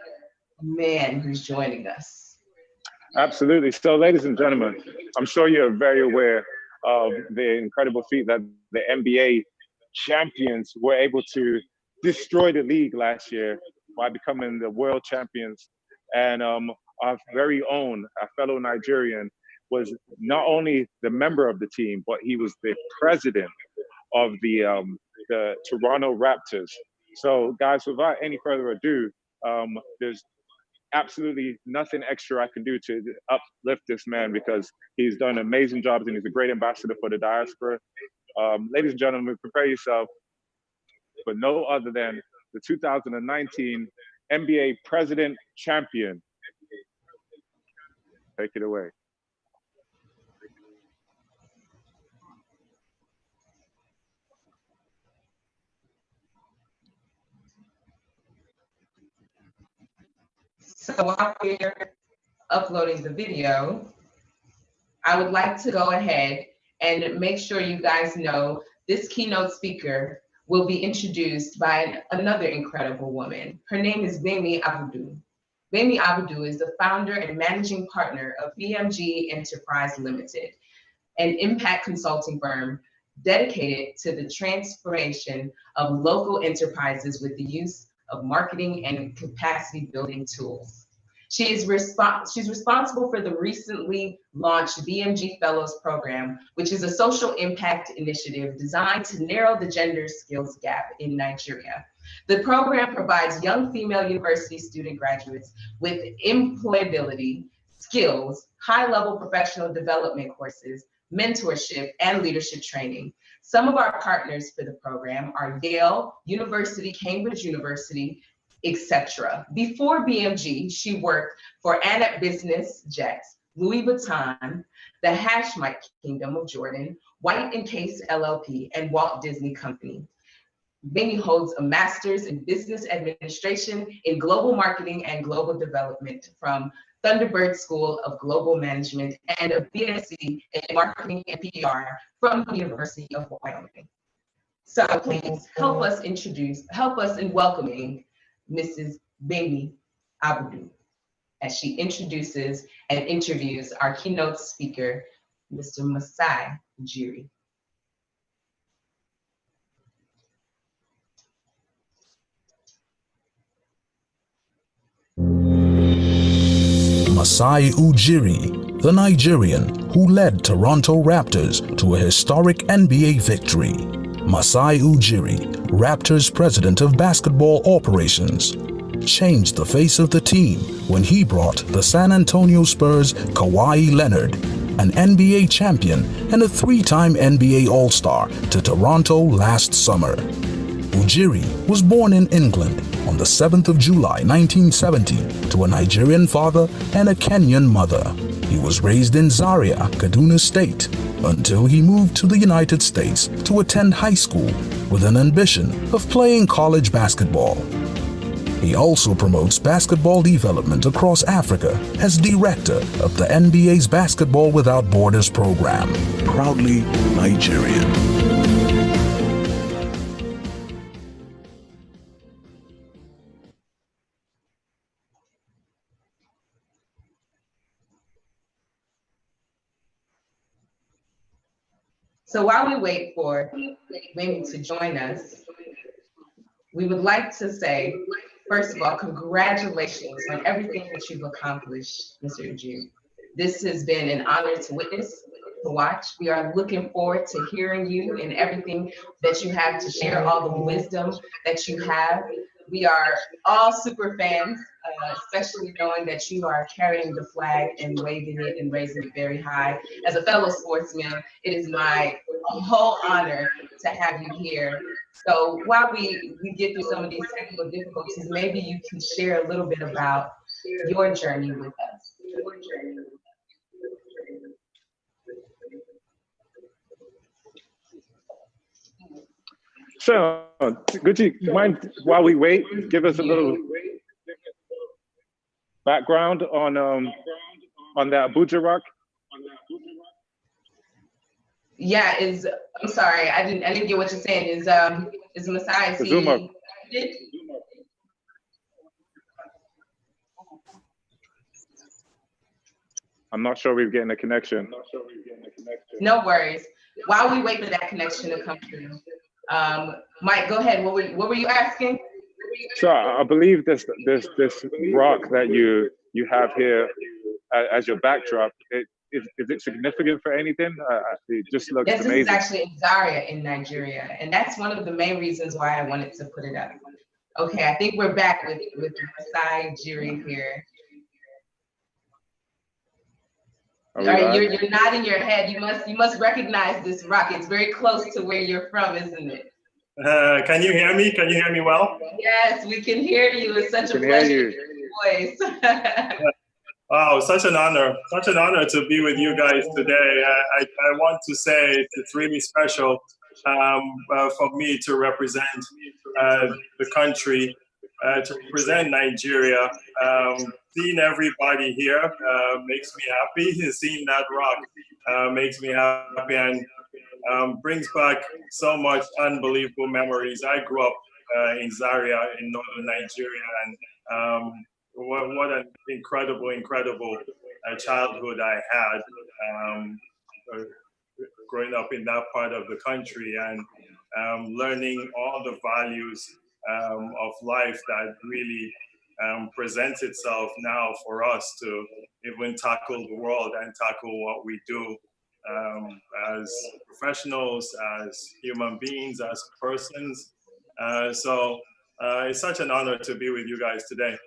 man who's joining us. Absolutely. So, ladies and gentlemen, I'm sure you're very aware of the incredible feat that the NBA champions were able to destroy the league last year by becoming the world champions. And our very own, our fellow Nigerian, was not only the member of the team, but he was the president of the Toronto Raptors. So, guys, without any further ado, there's absolutely nothing extra I can do to uplift this man because he's done amazing jobs and he's a great ambassador for the diaspora. Ladies and gentlemen, prepare yourself for no other than the 2019 NBA President Champion. Take it away. So while we're uploading the video, I would like to go ahead and make sure you guys know this keynote speaker will be introduced by another incredible woman. Her name is Bemi Abudu. Bemi Abudu is the founder and managing partner of BMG Enterprise Limited, an impact consulting firm dedicated to the transformation of local enterprises with the use of marketing and capacity building tools. She's responsible for the recently launched BMG Fellows Program, which is a social impact initiative designed to narrow the gender skills gap in Nigeria. The program provides young female university student graduates with employability, skills, high-level professional development courses, mentorship, and leadership training. Some of our partners for the program are Yale University, Cambridge University, etc. Before BMG, she worked for Anet Business Jets, Louis Vuitton, the Hashmite Kingdom of Jordan, White & Case LLP, and Walt Disney Company. Bemi holds a master's in business administration in global marketing and global development from Thunderbird School of Global Management and a BSc in marketing and PR from the University of Wyoming. So please help us in welcoming Mrs. Bemi Abudu as she introduces and interviews our keynote speaker, Mr. Masai Ujiri. Masai Ujiri, the Nigerian who led Toronto Raptors to a historic NBA victory. Masai Ujiri, Raptors president of basketball operations, changed the face of the team when he brought the San Antonio Spurs' Kawhi Leonard, an NBA champion and a three-time NBA All-Star, to Toronto last summer. Ujiri was born in England on the 7th of July 1970 to a Nigerian father and a Kenyan mother. He was raised in Zaria, Kaduna State, until he moved to the United States to attend high school with an ambition of playing college basketball. He also promotes basketball development across Africa as director of the NBA's Basketball Without Borders program. Proudly Nigerian. So while we wait for Bemi to join us, we would like to say, first of all, congratulations on everything that you've accomplished, Mr. Ujiri. This has been an honor to witness, to watch. We are looking forward to hearing you and everything that you have to share, all the wisdom that you have. We are all super fans, especially knowing that you are carrying the flag and waving it and raising it very high. As a fellow sportsman, it is my whole honor to have you here. So while we get through some of these technical difficulties, maybe you can share a little bit about your journey with us. So, Gucci, mind while we wait, give us a little background on the Abuja Rock? Yeah, I'm sorry, I didn't get what you're saying. Is Masai Zuma. I'm not sure we're getting a connection. No worries. While we wait for that connection to come through, Mike, go ahead. What were you asking? So I believe this rock that you have here as your backdrop. Is it significant for anything? It just looks yes, amazing. This is actually in Zaria in Nigeria, and that's one of the main reasons why I wanted to put it up. Okay, I think we're back with Masai Ujiri here. All right, you're nodding your head. You must recognize this rock. It's very close to where you're from, isn't it? Can you hear me? Can you hear me well? Yes, we can hear you. It's such a pleasure to hear your voice. Wow, such an honor to be with you guys today. I want to say it's really special for me to represent the country, to represent Nigeria. Seeing everybody here makes me happy. Seeing that rock makes me happy and brings back so much unbelievable memories. I grew up in Zaria in northern Nigeria, and what an incredible childhood I had growing up in that part of the country, and learning all the values of life that really presents itself now for us to even tackle the world and tackle what we do as professionals, as human beings, as persons. So it's such an honor to be with you guys today.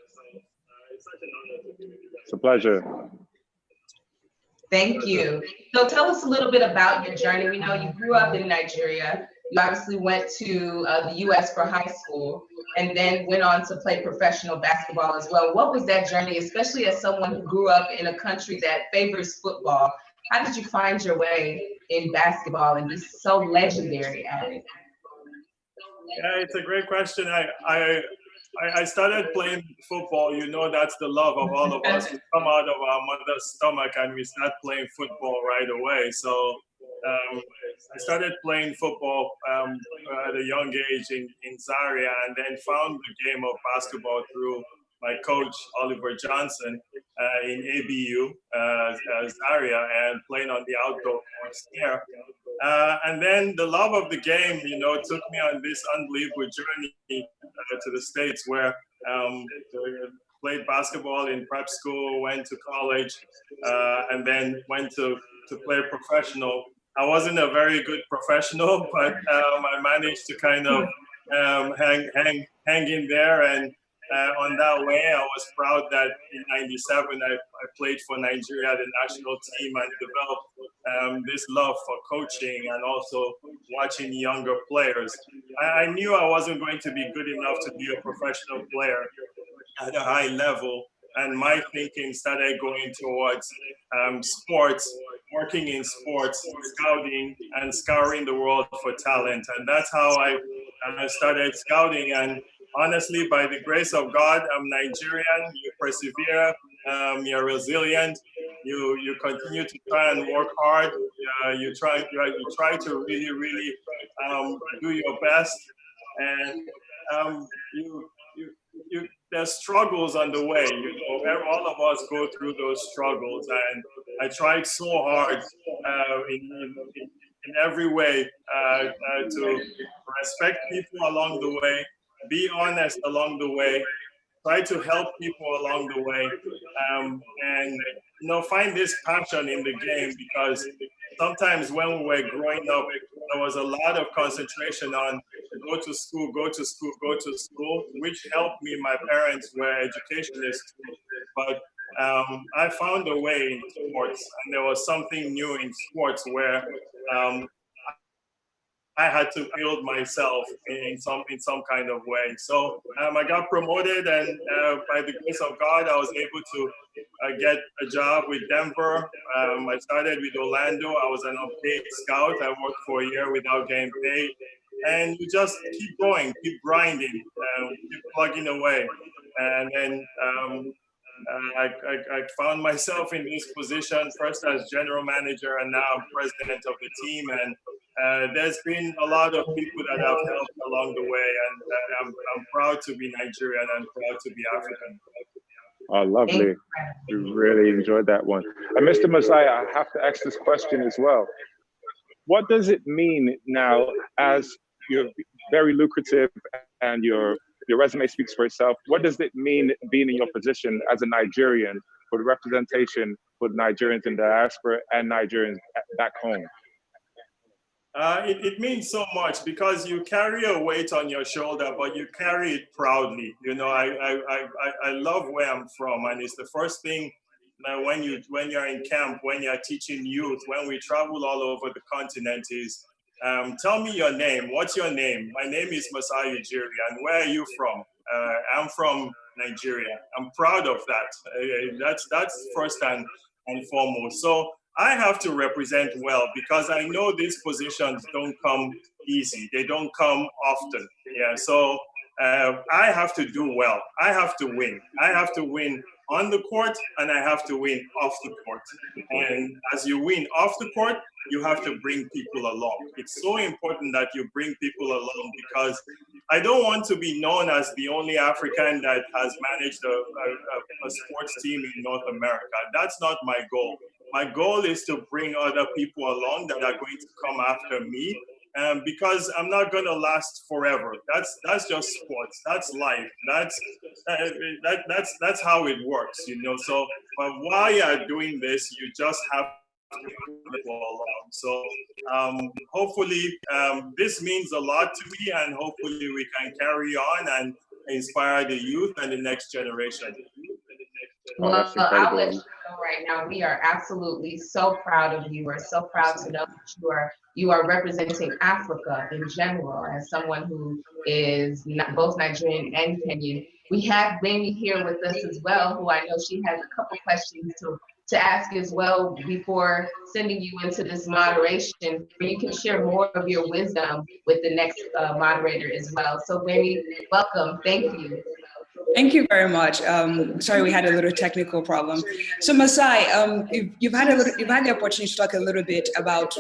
It's a pleasure. Thank you. So tell us a little bit about your journey. We know you grew up in Nigeria. You obviously went to the US for high school and then went on to play professional basketball as well. What was that journey, especially as someone who grew up in a country that favors football? How did you find your way in basketball and be so legendary at it? Yeah, it's a great question. I started playing football. You know, that's the love of all of us. We come out of our mother's stomach and we start playing football right away. So I started playing football at a young age in Zaria, and then found the game of basketball through my coach, Oliver Johnson, in ABU, Zaria, and playing on the outdoor courts there. And then the love of the game, you know, took me on this unbelievable journey to the States, where played basketball in prep school, went to college, and then went to play professional. I wasn't a very good professional, but I managed to kind of hang in there, and on that way, I was proud that in '97 I played for Nigeria, the national team, and developed this love for coaching and also watching younger players. I knew I wasn't going to be good enough to be a professional player at a high level, and my thinking started going towards sports, working in sports, scouting, and scouring the world for talent. And that's how I started scouting. And honestly, by the grace of God, I'm Nigerian. You persevere, you're resilient. You continue to try and work hard. You try to really do your best, and there's struggles on the way. You know, all of us go through those struggles, and I tried so hard in every way to respect people along the way, be honest along the way, try to help people along the way, and find this passion in the game, because sometimes when we were growing up, there was a lot of concentration on go to school, go to school, go to school, which helped me. My parents were educationists, but I found a way in sports, and there was something new in sports where I had to build myself in some kind of way. So I got promoted, and by the grace of God, I was able to get a job with Denver. I started with Orlando. I was an unpaid scout. I worked for a year without getting paid. And you just keep going, keep grinding, keep plugging away. And then I found myself in this position, first as general manager and now president of the team. And there's been a lot of people that have helped along the way. And I'm proud to be Nigerian and proud to be African. Oh, lovely. We really enjoyed that one. And Mr. Mosiah, I have to ask this question as well. What does it mean now, as you're very lucrative and your resume speaks for itself, what does it mean being in your position as a Nigerian for the representation for the Nigerians in the diaspora and Nigerians back home? It means so much, because you carry a weight on your shoulder, but you carry it proudly. I love where I'm from, and it's the first thing when you're in camp, when you're teaching youth, when we travel all over the continent is, tell me your name. What's your name? My name is Masai Ujiri, and where are you from? I'm from Nigeria. I'm proud of that. That's first and foremost. So I have to represent well, because I know these positions don't come easy. They don't come often. Yeah. So I have to do well. I have to win. I have to win on the court, and I have to win off the court. And as you win off the court, you have to bring people along. It's so important that you bring people along, because I don't want to be known as the only African that has managed a sports team in North America. That's not my goal. My goal is to bring other people along that are going to come after me, because I'm not going to last forever. That's just sports. That's life. That's how it works, So, but while you're doing this, you just have to bring people along. So, hopefully, this means a lot to me, and hopefully, we can carry on and inspire the youth and the next generation. Well, I'll let you know right now, we are absolutely so proud of you. We're so proud to know that you are representing Africa in general, as someone who is both Nigerian and Kenyan. We have Bemi here with us as well, who I know she has a couple questions to ask as well before sending you into this moderation, where you can share more of your wisdom with the next moderator as well. So Bemi, welcome. Thank you. Thank you very much. Sorry, we had a little technical problem. So Masai, you've had the opportunity to talk a little bit about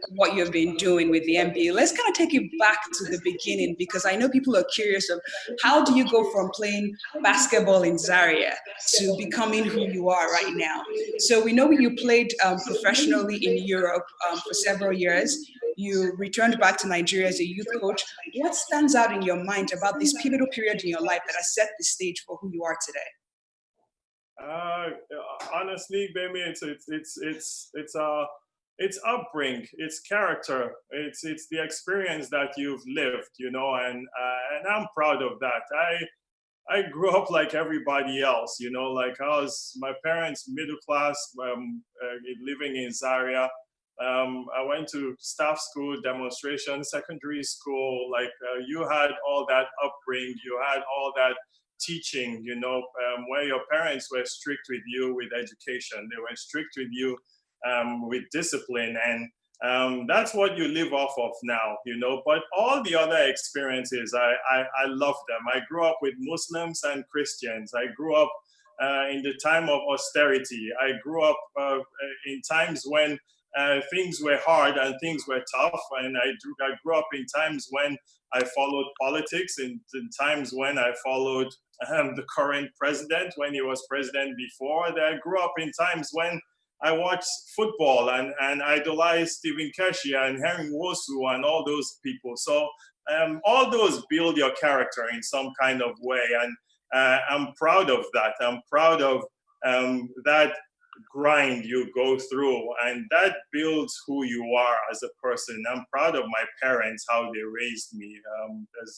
what you've been doing with the NBA. Let's kind of take it back to the beginning, because I know people are curious of how do you go from playing basketball in Zaria to becoming who you are right now. So we know you played professionally in Europe for several years. You returned back to Nigeria as a youth coach. What stands out in your mind about this pivotal period in your life that has set the stage for who you are today? Honestly, baby, it's upbringing, it's character, it's the experience that you've lived, and I'm proud of that. I grew up like everybody else, like my parents middle class, living in Zaria. I went to staff school, demonstration, secondary school. You had all that upbringing, you had all that teaching, where your parents were strict with you with education. They were strict with you with discipline. And that's what you live off of now, But all the other experiences, I love them. I grew up with Muslims and Christians. I grew up in the time of austerity. I grew up in times when things were hard and things were tough, and I grew up in times when I followed politics, in times when I followed the current president when he was president before. I grew up in times when I watched football and idolized Stephen Keshi and Henry Wosu and all those people. So all those build your character in some kind of way. I'm proud of that. I'm proud of that grind you go through, and that builds who you are as a person. I'm proud of my parents, how they raised me.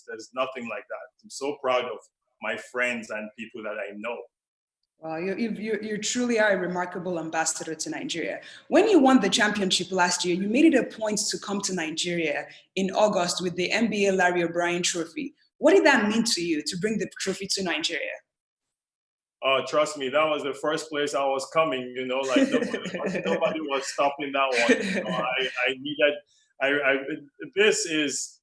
There's nothing like that. I'm so proud of my friends and people that I know. Well, you truly are a remarkable ambassador to Nigeria. When you won the championship last year, you made it a point to come to Nigeria in August with the NBA Larry O'Brien Trophy. What did that mean to you to bring the trophy to Nigeria? Oh, trust me, that was the first place I was coming. You know, like nobody was stopping that one. You know, this is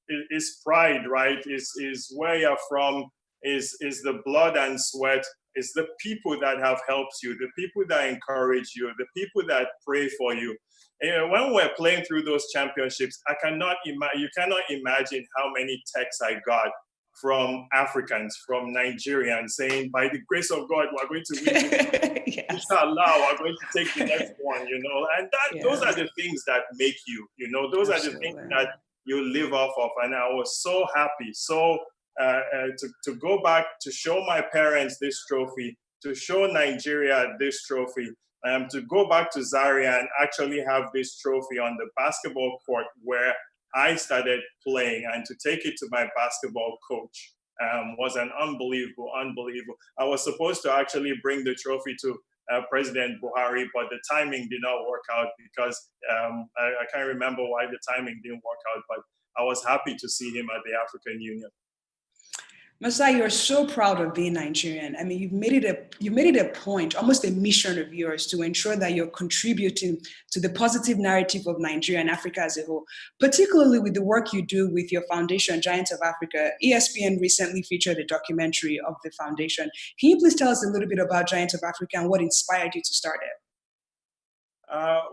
pride, right? Is where you're from. Is the blood and sweat. It's the people that have helped you, the people that encourage you, the people that pray for you. And when we're playing through those championships, you cannot imagine how many texts I got from Africans, from Nigerians saying, by the grace of God, we're going to win. Inshallah, we're going to take the next one, you know. And those are the things that make you, you know, those are the things that you live off of. And I was so happy, to go back to show my parents this trophy, to show Nigeria this trophy, to go back to Zaria and actually have this trophy on the basketball court where I started playing, and to take it to my basketball coach was an unbelievable. I was supposed to actually bring the trophy to President Buhari, but the timing did not work out because I can't remember why the timing didn't work out, but I was happy to see him at the African Union. Masai, you're so proud of being Nigerian. I mean, you've made it a point, almost a mission of yours, to ensure that you're contributing to the positive narrative of Nigeria and Africa as a whole, particularly with the work you do with your foundation, Giants of Africa. ESPN recently featured a documentary of the foundation. Can you please tell us a little bit about Giants of Africa and what inspired you to start it?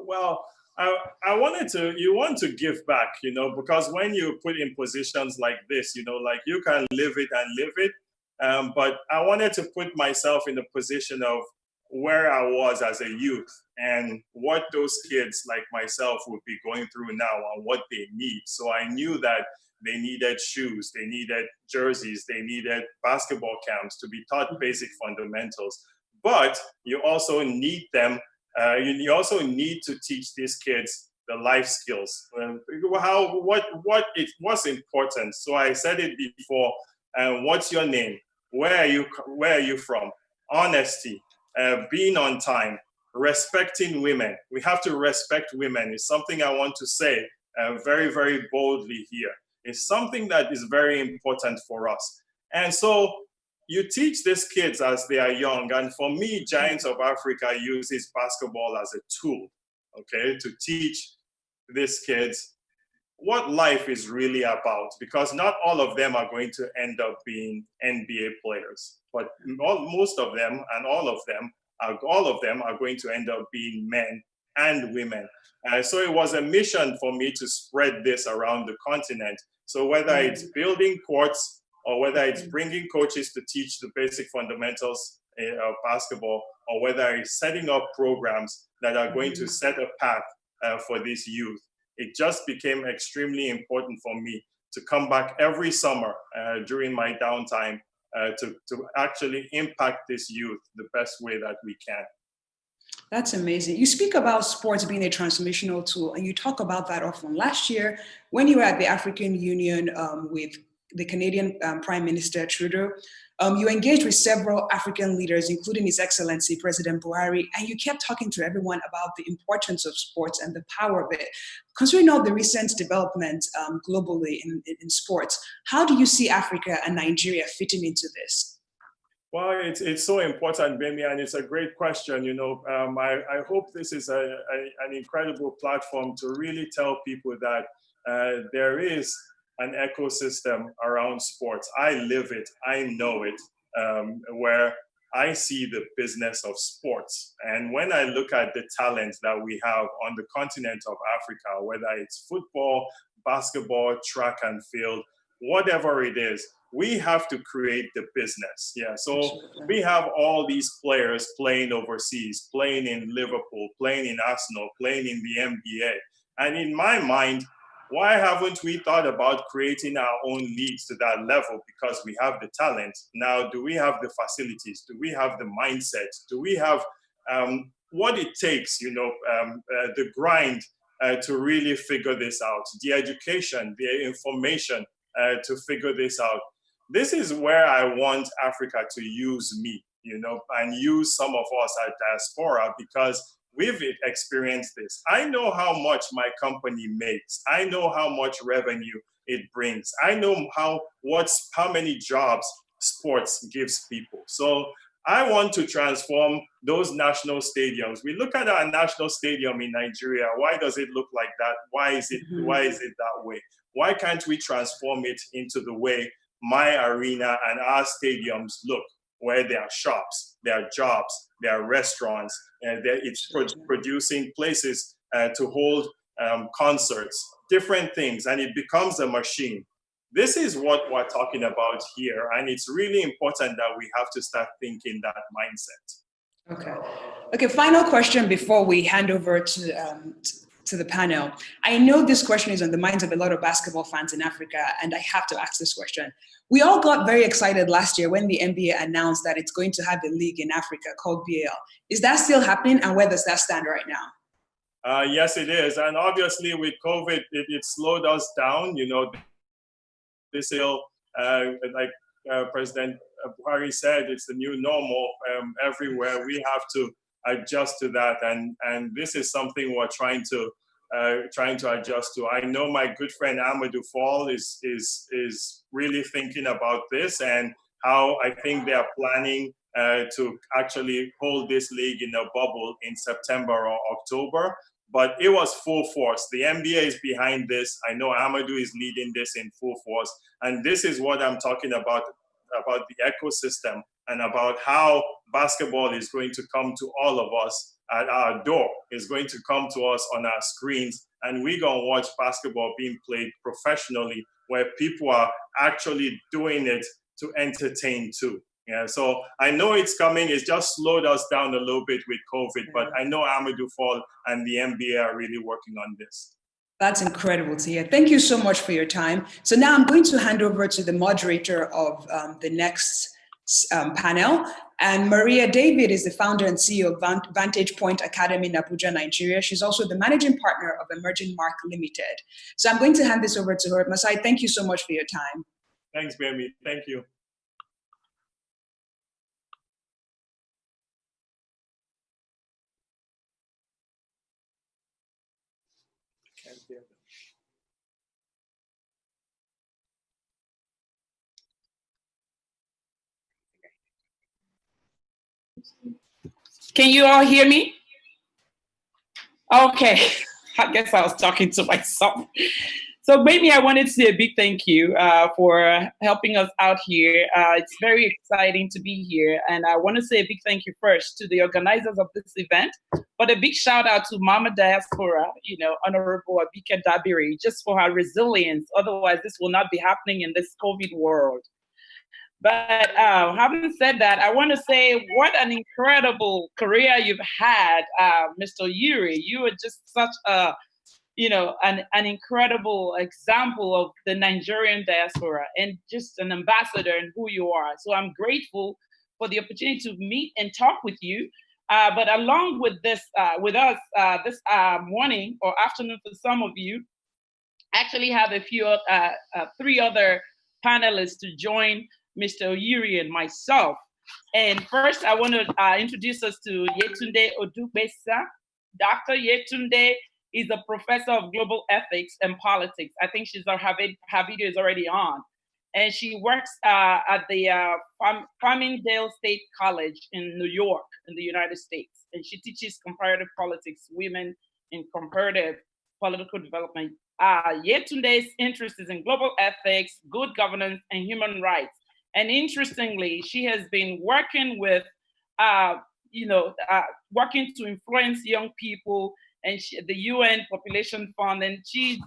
Well, I wanted you want to give back, you know, because when you put in positions like this, you know, like you can live it, but I wanted to put myself in the position of where I was as a youth and what those kids like myself would be going through now and what they need. So I knew that they needed shoes, they needed jerseys, they needed basketball camps to be taught basic fundamentals, but you also need them. You also need to teach these kids the life skills. What's important? So I said it before. What's your name? Where are you from? Honesty, being on time, respecting women. We have to respect women. It's something I want to say very, very boldly here. It's something that is very important for us. And so you teach these kids as they are young. And for me, Giants of Africa uses basketball as a tool, okay, to teach these kids what life is really about, because not all of them are going to end up being NBA players, but most of them and all of them are going to end up being men and women. So it was a mission for me to spread this around the continent. So whether it's building courts, or whether it's bringing coaches to teach the basic fundamentals of basketball, or whether it's setting up programs that are going to set a path for this youth. It just became extremely important for me to come back every summer during my downtime to actually impact this youth the best way that we can. That's amazing. You speak about sports being a transformational tool, and you talk about that often. Last year, when you were at the African Union with the Canadian Prime Minister Trudeau, you engaged with several African leaders, including His Excellency President Buhari, and you kept talking to everyone about the importance of sports and the power of it. Considering all the recent development globally in sports, how do you see Africa and Nigeria fitting into this? Well, it's so important, Bemi, and it's a great question. You know, I hope this is an incredible platform to really tell people that there is an ecosystem around sports. I live it, I know it, where I see the business of sports. And when I look at the talents that we have on the continent of Africa, whether it's football, basketball, track and field, whatever it is, we have to create the business. Yeah, so we have all these players playing overseas, playing in Liverpool, playing in Arsenal, playing in the NBA. And in my mind, Why haven't we thought about creating our own leagues to that level? Because we have the talent. Now, do we have the facilities? Do we have the mindset? Do we have what it takes, the grind to really figure this out, the education, the information to figure this out? This is where I want Africa to use me, and use some of us at diaspora, because we've experienced this. I know how much my company makes. I know how much revenue it brings. I know how many jobs sports gives people. So I want to transform those national stadiums. We look at our national stadium in Nigeria. Why does it look like that? Why is it that way? Why can't we transform it into the way my arena and our stadiums look, where there are shops, there are jobs, there are restaurants, and it's producing places to hold concerts, different things, and it becomes a machine. This is what we're talking about here, and it's really important that we have to start thinking that mindset. Okay. Final question before we hand over to the panel. I know this question is on the minds of a lot of basketball fans in Africa, and I have to ask this question. We all got very excited last year when the NBA announced that it's going to have a league in Africa called BAL. Is that still happening, and where does that stand right now? Yes, it is. And obviously with COVID, it slowed us down. This ill, like President Buhari said, it's the new normal everywhere. We have to adjust to that, and this is something we're trying to adjust to. I know my good friend Amadou Fall is really thinking about this, and how I think they are planning to actually hold this league in a bubble in September or October. But it was full force. The NBA is behind this. I know Amadou is leading this in full force. And this is what I'm talking about the ecosystem, and about how basketball is going to come to all of us at our door. It's going to come to us on our screens, and we're going to watch basketball being played professionally, where people are actually doing it to entertain too. Yeah, so I know it's coming. It's just slowed us down a little bit with COVID, but I know Amadou Fall and the NBA are really working on this. That's incredible to hear. Thank you so much for your time. So now I'm going to hand over to the moderator of the next panel. And Maria David is the founder and CEO of Vantage Point Academy in Abuja, Nigeria. She's also the managing partner of Emerging Mark Limited. So I'm going to hand this over to her. Masai, thank you so much for your time. Thanks, Bemi. Thank you. Can you all hear me? Okay, I guess I was talking to myself. So maybe I wanted to say a big thank you for helping us out here. It's very exciting to be here. And I want to say a big thank you first to the organizers of this event, but a big shout out to Mama Diaspora, Honorable Abike Dabiri, just for her resilience. Otherwise, this will not be happening in this COVID world. But having said that, I want to say what an incredible career you've had, Mr. Yuri. You are just such a, an incredible example of the Nigerian diaspora, and just an ambassador in who you are. So I'm grateful for the opportunity to meet and talk with you. But along with this, with us this morning or afternoon for some of you, I actually have a few, 3 other panelists to join Mr. Yuri and myself. And first, I want to introduce us to Yetunde Odubesa. Dr. Yetunde is a professor of global ethics and politics. I think her video is already on. And she works at the Farmingdale State College in New York, in the United States. And she teaches comparative politics, women in comparative political development. Yetunde's interest is in global ethics, good governance, and human rights. And interestingly, she has been working with, working to influence young people, and the UN Population Fund, and she's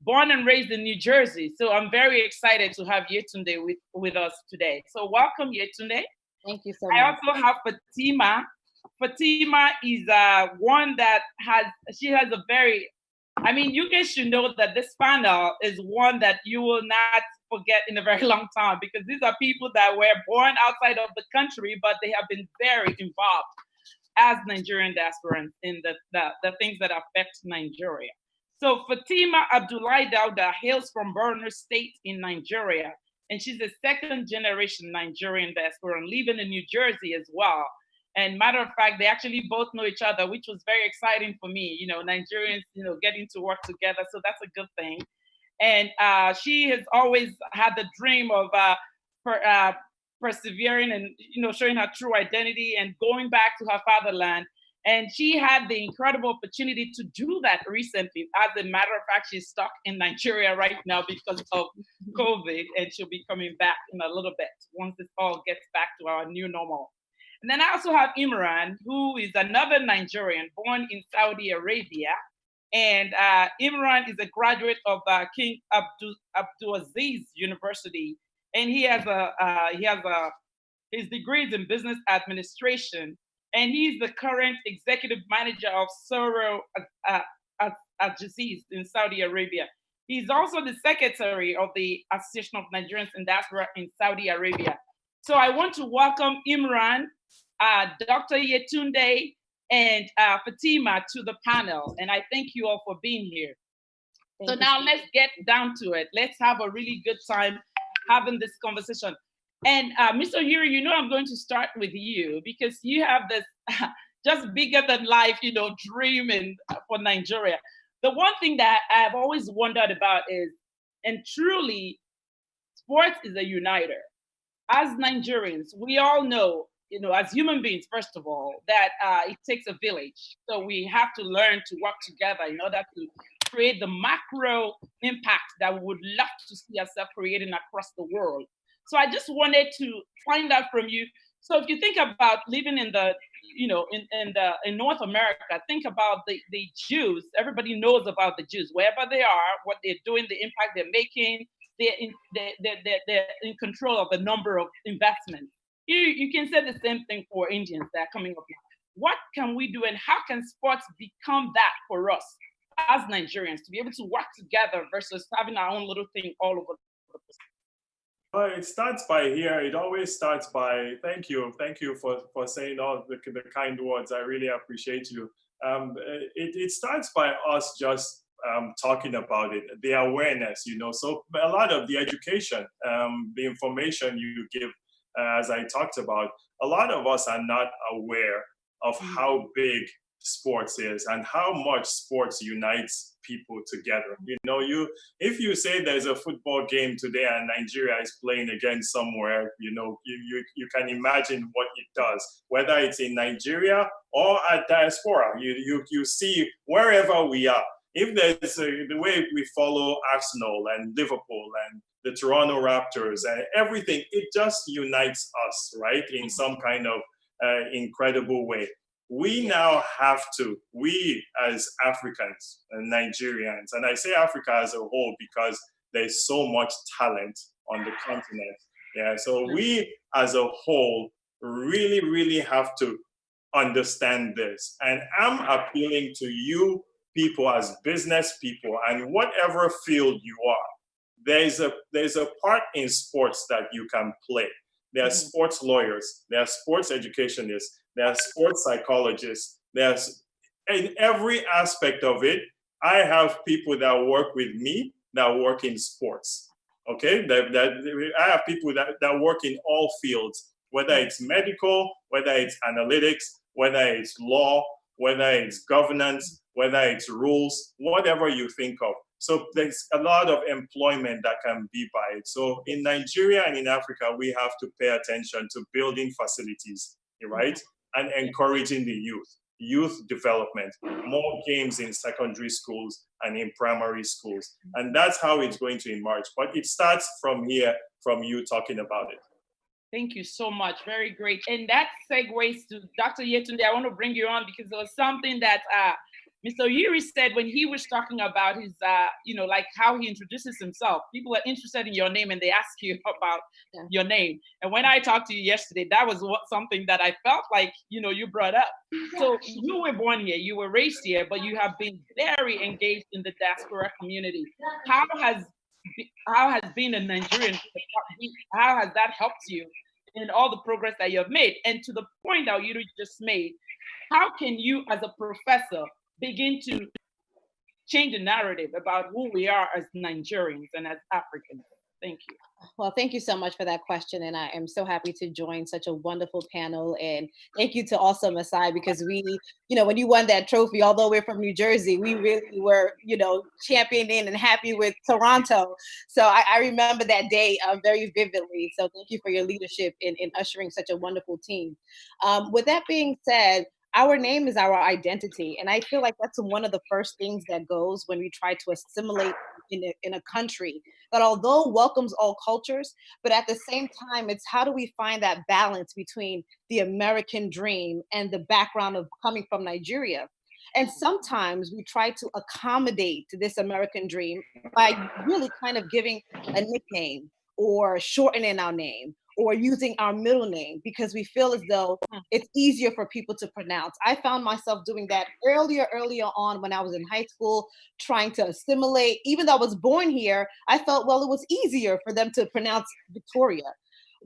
born and raised in New Jersey. So I'm very excited to have Yetunde with us today. So welcome, Yetunde. Thank you so much. I also have Fatima. Fatima is one that has a very I mean, you guys should know that this panel is one that you will not forget in a very long time, because these are people that were born outside of the country, but they have been very involved as Nigerian diasporans in the things that affect Nigeria. So Fatima Abdullahi Dauda hails from Borno State in Nigeria, and she's a second generation Nigerian diasporan living in New Jersey as well. And matter of fact, they actually both know each other, which was very exciting for me, Nigerians, getting to work together. So that's a good thing. And she has always had the dream of persevering and, showing her true identity and going back to her fatherland. And she had the incredible opportunity to do that recently. As a matter of fact, she's stuck in Nigeria right now because of COVID, and she'll be coming back in a little bit once this all gets back to our new normal. And then I also have Imran, who is another Nigerian born in Saudi Arabia. And Imran is a graduate of King Abdulaziz University, and he has his degrees in business administration, and he's the current executive manager of Soro Aziz in Saudi Arabia. He's also the secretary of the Association of Nigerians in Diaspora in Saudi Arabia. So I want to welcome Imran, Dr. Yetunde, and Fatima to the panel. And I thank you all for being here. So now let's get down to it. Let's have a really good time having this conversation. And Mr. Yuri, I'm going to start with you because you have this just bigger than life, dream for Nigeria. The one thing that I've always wondered about is, and truly, sports is a uniter. As Nigerians, we all know, as human beings, first of all, that it takes a village. So we have to learn to work together in order to create the macro impact that we would love to see ourselves creating across the world. So I just wanted to find out from you. So if you think about living in the, in North America, think about the Jews. Everybody knows about the Jews, wherever they are, what they're doing, the impact they're making. They're in control of the number of investments. You can say the same thing for Indians that are coming up now. What can we do, and how can sports become that for us as Nigerians to be able to work together versus having our own little thing all over the place? Well, it starts by here. It always starts by thank you for saying all the kind words. I really appreciate you. It starts by us just talking about it, the awareness, So a lot of the education, the information you give, as I talked about, a lot of us are not aware of how big sports is and how much sports unites people together. If you say there's a football game today and Nigeria is playing against somewhere, you can imagine what it does, whether it's in Nigeria or at diaspora. You see wherever we are. If there's the way we follow Arsenal and Liverpool and the Toronto Raptors and everything, it just unites us, right? In some kind of incredible way. We now have to, we as Africans and Nigerians, and I say Africa as a whole because there's so much talent on the continent. Yeah, so we as a whole really, really have to understand this. And I'm appealing to you people as business people and whatever field you are. There's a part in sports that you can play. There are sports lawyers, there are sports educationists, there are sports psychologists. There's in every aspect of it. I have people that work with me that work in sports. Okay, I have people that work in all fields, whether it's medical, whether it's analytics, whether it's law, whether it's governance, whether it's rules, whatever you think of. So there's a lot of employment that can be by it. So in Nigeria and in Africa, we have to pay attention to building facilities, right? And encouraging the youth development, more games in secondary schools and in primary schools. And that's how it's going to emerge. But it starts from here, from you talking about it. Thank you so much. Very great. And that segues to Dr. Yetunde. I want to bring you on because there was something that Mr. Yuri said when he was talking about his, like how he introduces himself, people are interested in your name and they ask you about your name. And when I talked to you yesterday, that was something that I felt like, you brought up. So you were born here, you were raised here, but you have been very engaged in the diaspora community. How has being a Nigerian, how has that helped you in all the progress that you have made? And to the point that you just made, how can you as a professor begin to change the narrative about who we are as Nigerians and as Africans? Thank you. Well, thank you so much for that question. And I am so happy to join such a wonderful panel. And thank you to also Masai, because we, when you won that trophy, although we're from New Jersey, we really were, championing and happy with Toronto. So I remember that day very vividly. So thank you for your leadership in ushering such a wonderful team. With that being said, our name is our identity. And I feel like that's one of the first things that goes when we try to assimilate in a country that although welcomes all cultures, but at the same time, it's how do we find that balance between the American dream and the background of coming from Nigeria? And sometimes we try to accommodate this American dream by really kind of giving a nickname or shortening our name or using our middle name because we feel as though it's easier for people to pronounce. I found myself doing that earlier on when I was in high school, trying to assimilate. Even though I was born here, I felt, well, it was easier for them to pronounce Victoria.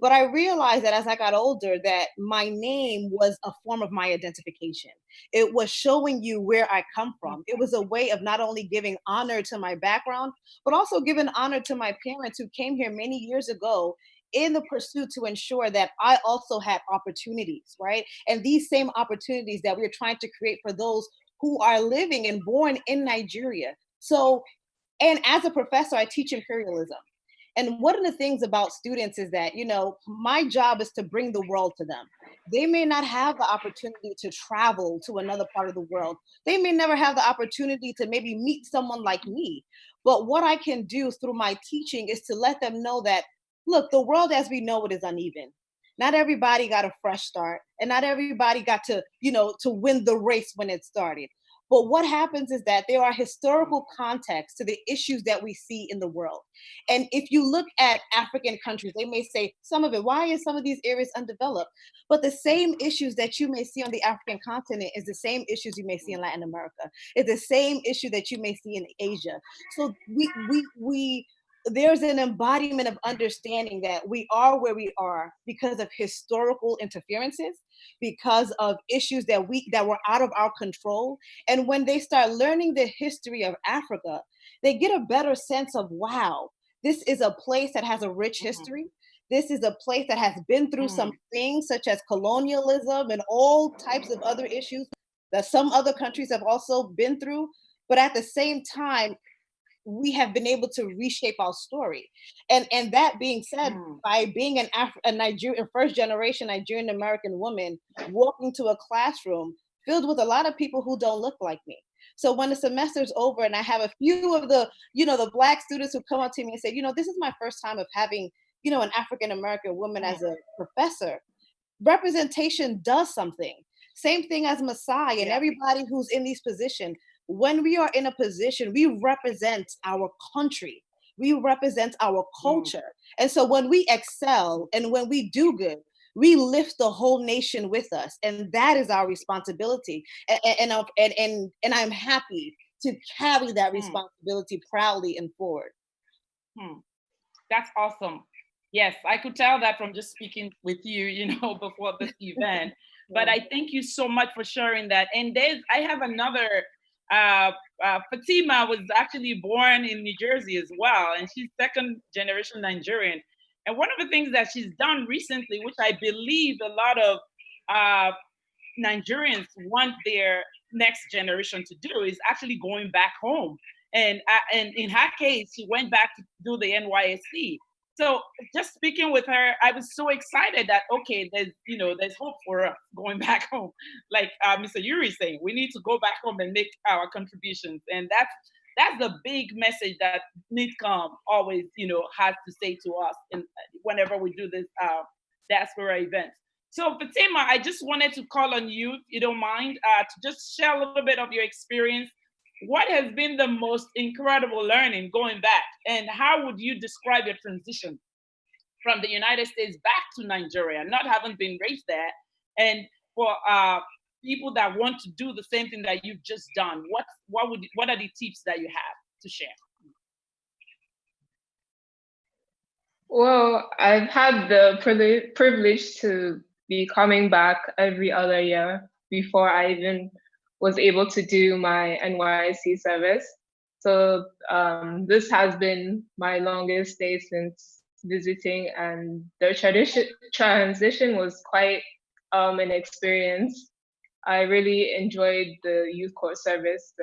But I realized that as I got older, that my name was a form of my identification. It was showing you where I come from. It was a way of not only giving honor to my background, but also giving honor to my parents who came here many years ago in the pursuit to ensure that I also had opportunities, right? And these same opportunities that we're trying to create for those who are living and born in Nigeria. So, and as a professor, I teach imperialism. And one of the things about students is that, my job is to bring the world to them. They may not have the opportunity to travel to another part of the world. They may never have the opportunity to maybe meet someone like me. But what I can do through my teaching is to let them know that, look, the world as we know it is uneven. Not everybody got a fresh start, and not everybody got to, to win the race when it started. But what happens is that there are historical contexts to the issues that we see in the world. And if you look at African countries, they may say some of it, why is some of these areas undeveloped? But the same issues that you may see on the African continent is the same issues you may see in Latin America. It's the same issue that you may see in Asia. So there's an embodiment of understanding that we are where we are because of historical interferences, because of issues that were out of our control. And when they start learning the history of Africa, they get a better sense of, wow, this is a place that has a rich history. This is a place that has been through some things such as colonialism and all types of other issues that some other countries have also been through. But at the same time, we have been able to reshape our story. And that being said, by being a Nigerian, first generation Nigerian American woman walking to a classroom filled with a lot of people who don't look like me. So when the semester's over and I have a few of the, the Black students who come up to me and say, this is my first time of having, an African American woman as a professor, representation does something. Same thing as Masai and everybody who's in these positions. When we are in a position, we represent our country. We represent our culture. And so when we excel and when we do good, we lift the whole nation with us. And that is our responsibility. And I'm happy to carry that responsibility proudly and forward. That's awesome. Yes, I could tell that from just speaking with you, before this event. But I thank you so much for sharing that. And I have another Fatima was actually born in New Jersey as well, and she's second generation Nigerian. And one of the things that she's done recently, which I believe a lot of Nigerians want their next generation to do, is actually going back home. And in her case, she went back to do the NYSC. So just speaking with her, I was so excited that, okay, there's hope for us going back home. Like Mr. Yuri is saying, we need to go back home and make our contributions. And that's the big message that NITCOM always, has to say to us whenever we do this diaspora event. So Fatima, I just wanted to call on you, if you don't mind, to just share a little bit of your experience. What has been the most incredible learning going back, and how would you describe your transition from the United States back to Nigeria, not having been raised there, and for people that want to do the same thing that you've just done, what are the tips that you have to share? Well, I've had the privilege to be coming back every other year before I even was able to do my NYSC service. So this has been my longest stay since visiting, and the transition was quite an experience. I really enjoyed the youth corps service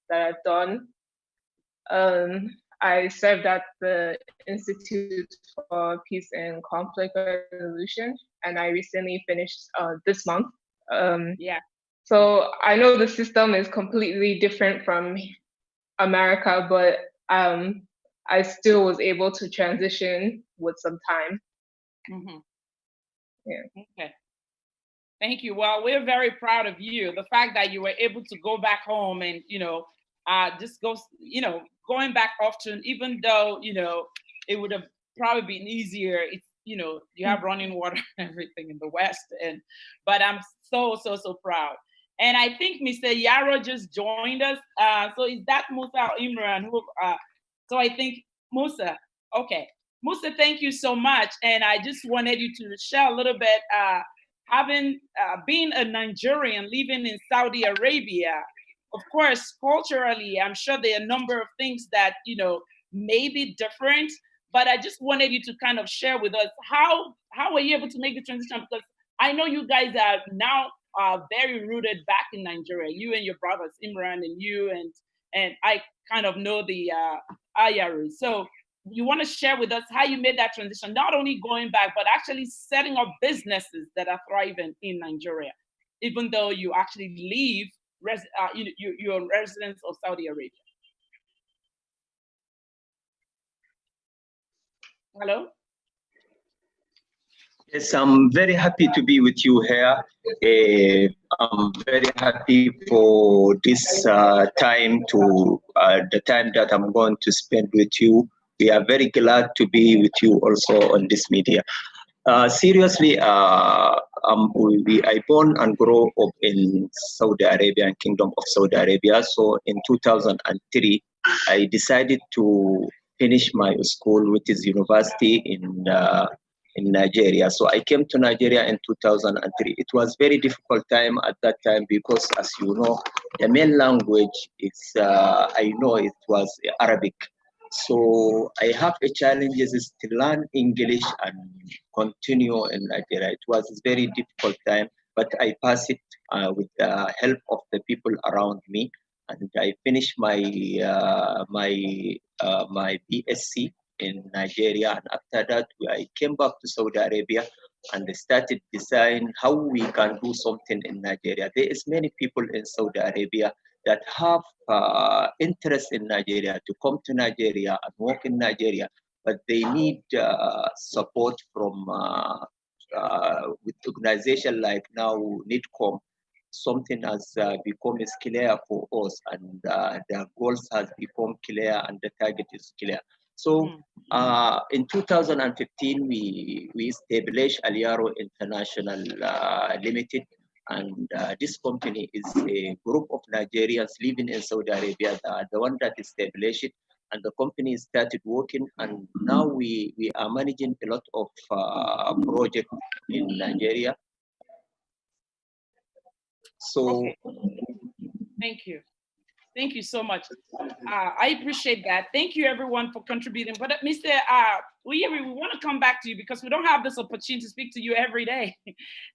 that I've done. I served at the Institute for Peace and Conflict Resolution, and I recently finished this month. So I know the system is completely different from America, but I still was able to transition with some time. Mm-hmm. Yeah. Okay. Thank you. Well, we're very proud of you. The fact that you were able to go back home and, just go, going back often, even though, it would have probably been easier. It's, you have running water and everything in the West. But I'm so proud. And I think Mr. Yaro just joined us. So is that Musa or Imran? So I think Musa. Okay. Musa, thank you so much. And I just wanted you to share a little bit, having been a Nigerian living in Saudi Arabia. Of course, culturally, I'm sure there are a number of things that, may be different, but I just wanted you to kind of share with us how were you able to make the transition? Because I know you guys are now very rooted back in Nigeria, you and your brothers, Imran and you, and I kind of know the Ayaru. So you want to share with us how you made that transition, not only going back, but actually setting up businesses that are thriving in Nigeria, even though you actually leave you're residents of Saudi Arabia. Hello? Yes, I'm very happy to be with you here. I'm very happy for this time, the time that I'm going to spend with you. We are very glad to be with you also on this media. Seriously, I born and grow up in Saudi Arabia and Kingdom of Saudi Arabia. So in 2003, I decided to finish my school, which is university in Nigeria. So I came to Nigeria in 2003. It was very difficult time at that time because, as you know, the main language is, I know it was Arabic. So I have a challenge is to learn English and continue in Nigeria. It was a very difficult time, but I passed it with the help of the people around me, and I finished my my BSc in Nigeria. And after that, I came back to Saudi Arabia and started design how we can do something in Nigeria. There is many people in Saudi Arabia that have interest in Nigeria to come to Nigeria and work in Nigeria, but they need support from with organization like now NIDCOM. Something has become clear for us, and their goals has become clear and the target is clear. So in 2015, we established Aliaro International Limited. And this company is a group of Nigerians living in Saudi Arabia, the one that established it. And the company started working, and now we are managing a lot of projects in Nigeria. So, okay. Thank you. Thank you so much. I appreciate that. Thank you, everyone, for contributing. But Mr. We want to come back to you because we don't have this opportunity to speak to you every day.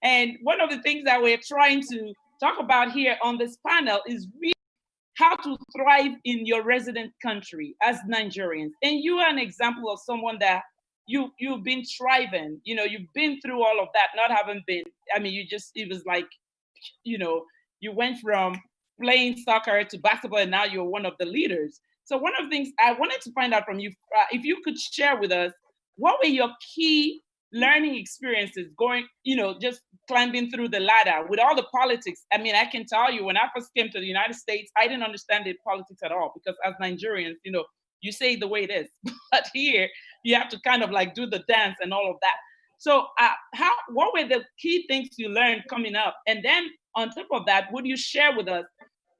And one of the things that we're trying to talk about here on this panel is really how to thrive in your resident country as Nigerians. And you are an example of someone that you've been thriving. You've been through all of that, not having been. I mean, it was like, you went from playing soccer to basketball, and now you're one of the leaders. So one of the things I wanted to find out from you, if you could share with us, what were your key learning experiences, going, just climbing through the ladder with all the politics. I mean, I can tell you, when I first came to the United States, I didn't understand the politics at all, because as Nigerians, you say it the way it is. But here, you have to kind of like do the dance and all of that. So what were the key things you learned coming up? And then on top of that, would you share with us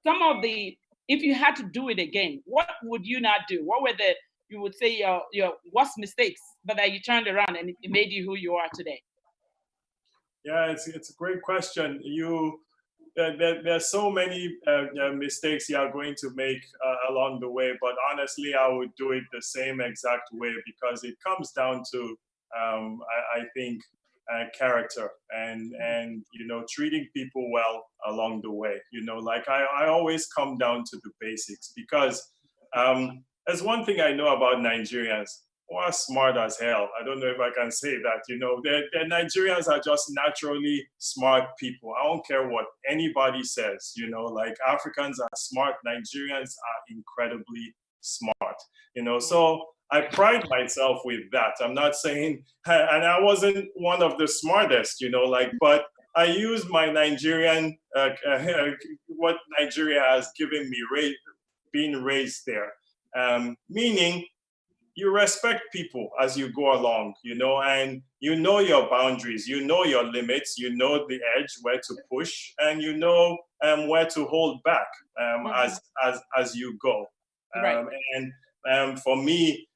some of if you had to do it again, what would you not do? What were you would say your worst mistakes, but that you turned around and it made you who you are today? Yeah, it's a great question. There's so many mistakes you are going to make along the way, but honestly, I would do it the same exact way, because it comes down to, I think, character and treating people well along the way. Like I always come down to the basics, because there's one thing I know about Nigerians. We're smart as hell. I don't know if I can say that. The Nigerians are just naturally smart people. I don't care what anybody says. Like Africans are smart. Nigerians are incredibly smart. So I pride myself with that. I'm not saying, and I wasn't one of the smartest, but I use my Nigerian, what Nigeria has given me, being raised there. Meaning, you respect people as you go along, and you know your boundaries, you know your limits, you know the edge, where to push, and you know where to hold back as you go. Right. And for me,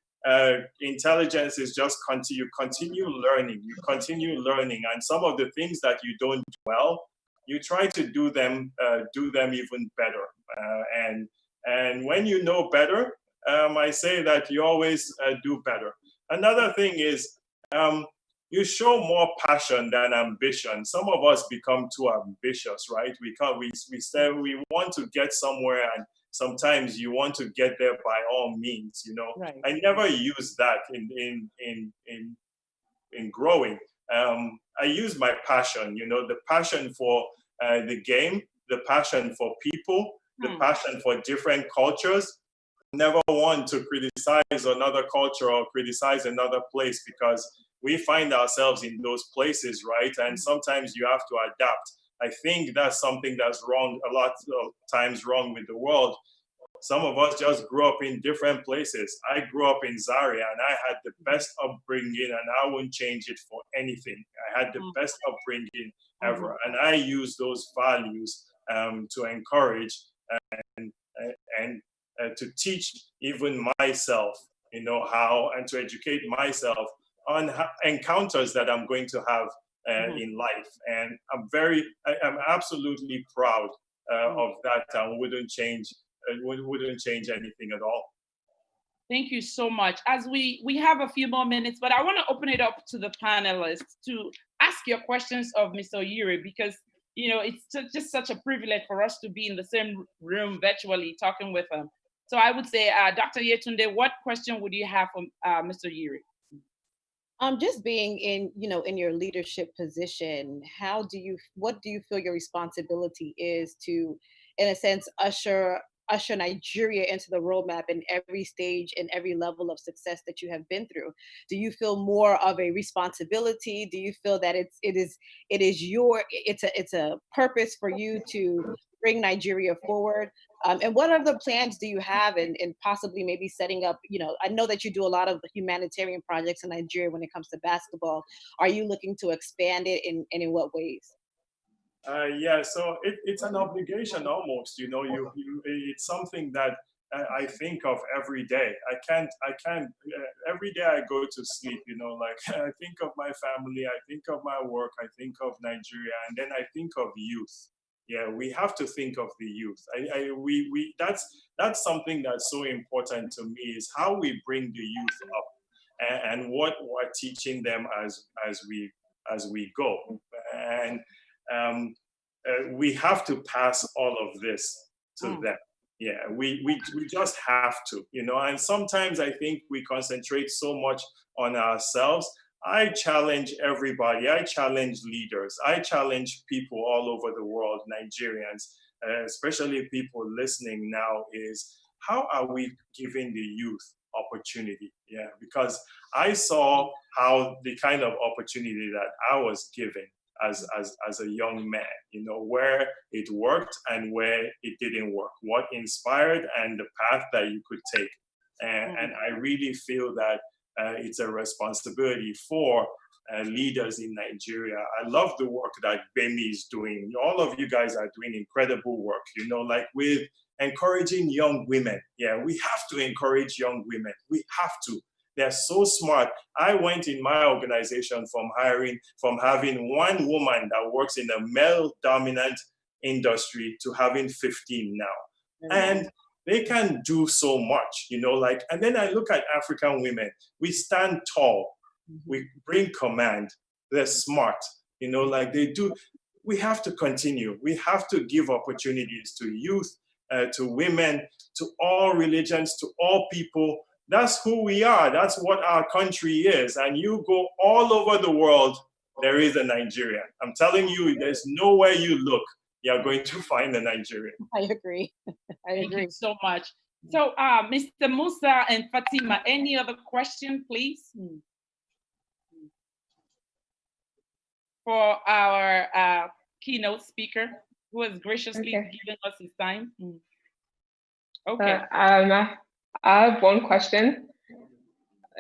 intelligence is just you continue learning, and some of the things that you don't do well, you try to do them even better. And when you know better, I say that you always do better. Another thing is you show more passion than ambition. Some of us become too ambitious, right? We say we want to get somewhere, and sometimes you want to get there by all means. Right. I never use that in growing. I use my passion. The passion for the game, the passion for people, the passion for different cultures. Never want to criticize another culture or criticize another place, because we find ourselves in those places, right? And sometimes you have to adapt. I think that's something that's wrong, a lot of times wrong with the world. Some of us just grew up in different places. I grew up in Zaria, and I had the best upbringing, and I wouldn't change it for anything. I had the best upbringing ever. And I use those values to encourage and to teach even myself, how, and to educate myself on encounters that I'm going to have in life. And I'm absolutely proud of that, and wouldn't change anything at all. Thank you so much. As we have a few more minutes, but I want to open it up to the panelists to ask your questions of Mr. Oyiri, because it's just such a privilege for us to be in the same room virtually talking with him. So I would say, Dr. Yetunde, what question would you have from Mr. Oyiri? Just being in your leadership position, what do you feel your responsibility is to, in a sense, usher Nigeria into the roadmap in every stage and every level of success that you have been through? Do you feel more of a responsibility? Do you feel that it's a purpose for you to bring Nigeria forward? And what other plans do you have in possibly maybe setting up, I know that you do a lot of humanitarian projects in Nigeria when it comes to basketball. Are you looking to expand it, and in what ways? Yeah, so it's an obligation almost, it's something that I think of every day. I can't, every day I go to sleep, I think of my family, I think of my work, I think of Nigeria, and then I think of youth. Yeah, we have to think of the youth. That's something that's so important to me, is how we bring the youth up and what we're teaching them as we go. And we have to pass all of this to them. Yeah, we just have to, and sometimes I think we concentrate so much on ourselves. I challenge everybody. I challenge leaders. I challenge people all over the world, Nigerians, especially people listening now, is how are we giving the youth opportunity. Yeah, because I saw how the kind of opportunity that I was given as a young man, you know, where it worked and where it didn't work, what inspired and the path that you could take. And I really feel that it's a responsibility for leaders in Nigeria. I love the work that Bemi is doing. All of you guys are doing incredible work, you know, like with encouraging young women. Yeah, we have to encourage young women. We have to. They're so smart. I went in my organization from having one woman that works in a male-dominant industry to having 15 now. And they can do so much, you know, like, and then I look at African women, we stand tall, we bring command, they're smart, you know, like they do. We have to continue. We have to give opportunities to youth, to women, to all religions, to all people. That's who we are. That's what our country is. And you go all over the world, there is a Nigeria. I'm telling you, there's nowhere you look, you're going to find a Nigerian. I agree. Thank you so much. So, Mr. Musa and Fatima, any other question, please? For our keynote speaker, who has graciously given us his time. Okay. I have one question.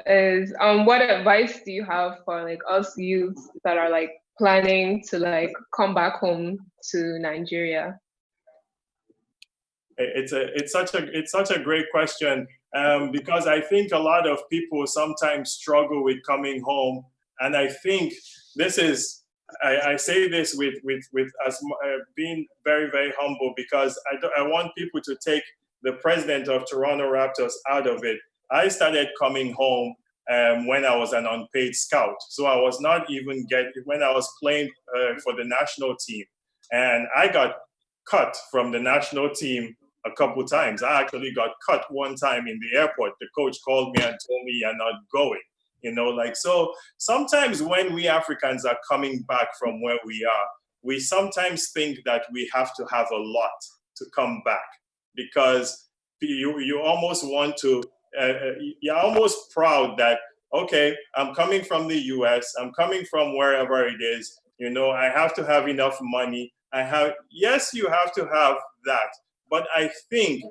Is what advice do you have for like us youths that are like planning to like come back home to Nigeria? It's such a great question, because I think a lot of people sometimes struggle with coming home, and I think this is I say this with as being very, very humble, because I want people to take the president of Toronto Raptors out of it. I started coming home when I was an unpaid scout. So I was not even when I was playing for the national team. And I got cut from the national team a couple times. I actually got cut one time in the airport. The coach called me and told me, "You're not going." You know, like, so sometimes when we Africans are coming back from where we are, we sometimes think that we have to have a lot to come back, because you almost want to, you're almost proud that, okay, I'm coming from the US, I'm coming from wherever it is, you know, I have to have enough money. Yes, you have to have that. But I think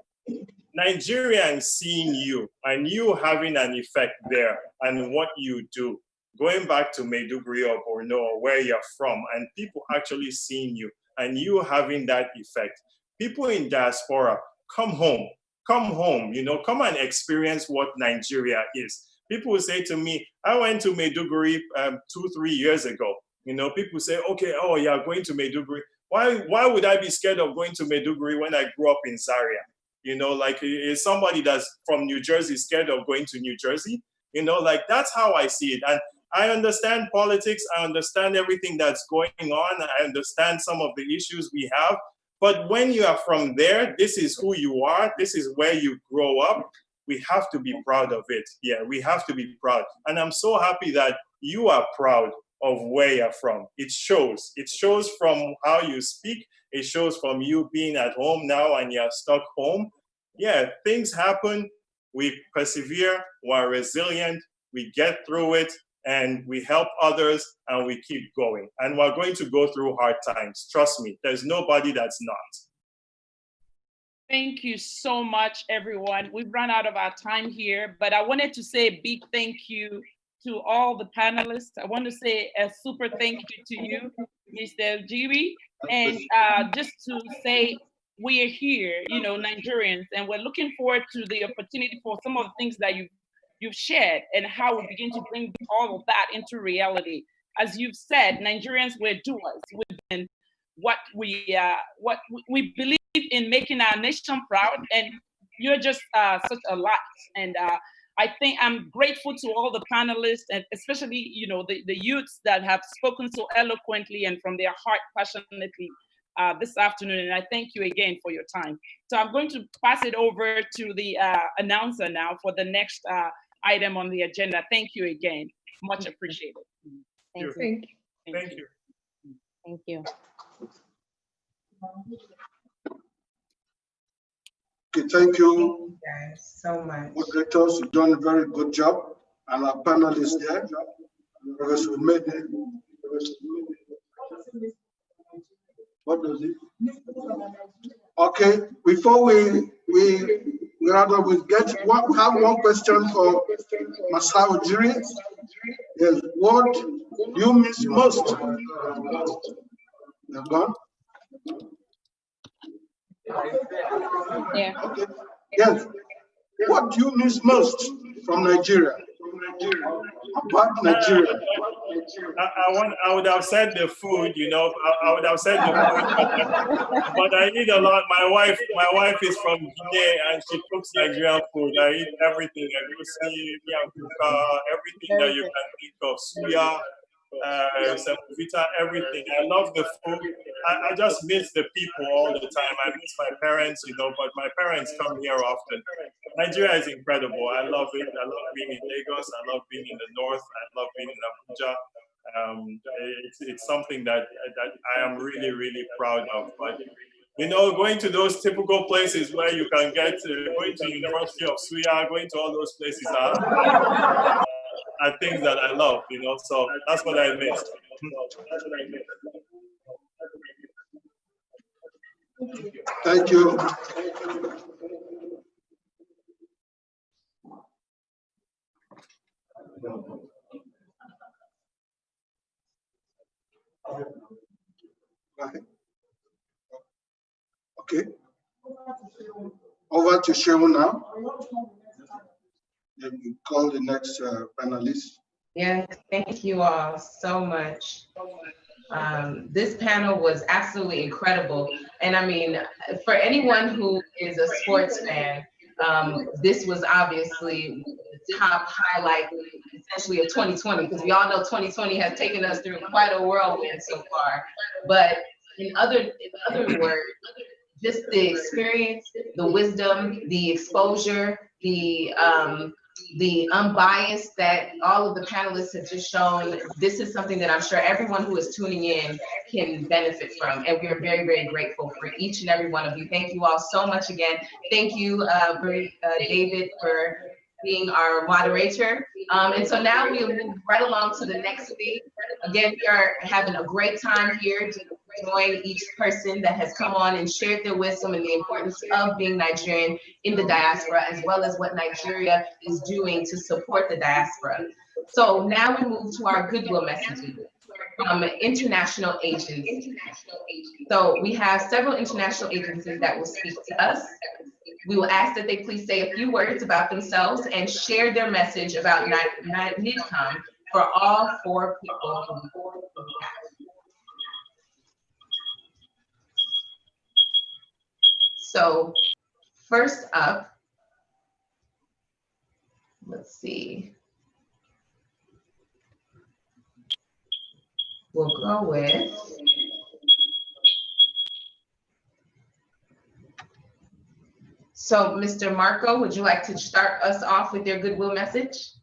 Nigerians seeing you and you having an effect there and what you do, going back to Maiduguri or Borno or where you're from, and people actually seeing you and you having that effect. People in diaspora, come home, you know, come and experience what Nigeria is. People will say to me, I went to Maiduguri 2-3 years ago. You know, people say, okay, oh, you're going to Maiduguri. Why would I be scared of going to Maiduguri when I grew up in Zaria? You know, like, is somebody that's from New Jersey scared of going to New Jersey? You know, like, that's how I see it. And I understand politics. I understand everything that's going on. I understand some of the issues we have. But when you are from there, this is who you are. This is where you grow up. We have to be proud of it. Yeah, we have to be proud. And I'm so happy that you are proud of where you're from. It shows. It shows from how you speak. It shows from you being at home now and you're stuck home. Yeah, things happen. We persevere. We're resilient. We get through it and we help others and we keep going. And we're going to go through hard times. Trust me, there's nobody that's not. Thank you so much, everyone. We've run out of our time here, but I wanted to say a big thank you to all the panelists. I want to say a super thank you to you, Mr. Ujiri, and just to say we are here, you know, Nigerians, and we're looking forward to the opportunity for some of the things that you've shared and how we begin to bring all of that into reality. As you've said, Nigerians, we're doers. We've been what we believe in making our nation proud, and you're just such a lot. And I think I'm grateful to all the panelists, and especially, you know, the youths that have spoken so eloquently and from their heart passionately this afternoon. And I thank you again for your time. So I'm going to pass it over to the announcer now for the next item on the agenda. Thank you again. Much appreciated. Thank you. Thank you. Thank you. Okay, thank you. Guys, so much. Moderators, you've done a very good job. And our panelists there, Professor Mede. What does it? Okay, before we round up, we have one question for Masai Ujiri. Yes, what do you miss most? You're gone? Yeah. Okay. Yes. What do you miss most from Nigeria? About Nigeria. I would have said the food, you know. I would have said the food, but I eat a lot. My wife is from Guinea and she cooks Nigerian food. I eat everything. Everything that you can think of. Suya, semovita, everything. I love the food. I just miss the people all the time. I miss my parents, you know, but my parents come here often. Nigeria is incredible. I love it. I love being in Lagos. I love being in the north. I love being in Abuja. It's something that I am really, really proud of. But you know, going to those typical places where you can get going to University of Suya, going to all those places are things that I love. You know, so that's what I miss. Thank you. Okay. Over to Shehu now. Then we call the next panelist. Yes, thank you all so much. This panel was absolutely incredible. And I mean, for anyone who is a sports fan, this was obviously the top highlight essentially of 2020, because we all know 2020 has taken us through quite a whirlwind so far. But in other words, just the experience, the wisdom, the exposure, the unbiased that all of the panelists have just shown, this is something that I'm sure everyone who is tuning in can benefit from. And we're very, very grateful for each and every one of you. Thank you all so much again. Thank you, David, for being our moderator. And so now we'll move right along to the next thing. Again, we are having a great time here to join each person that has come on and shared their wisdom and the importance of being Nigerian in the diaspora, as well as what Nigeria is doing to support the diaspora. So now we move to our goodwill messaging from international agencies. So we have several international agencies that will speak to us. We will ask that they please say a few words about themselves and share their message about NIDCOM for all 4 people. So first up, let's see. We'll go with so Mr. Marco, would you like to start us off with your goodwill message?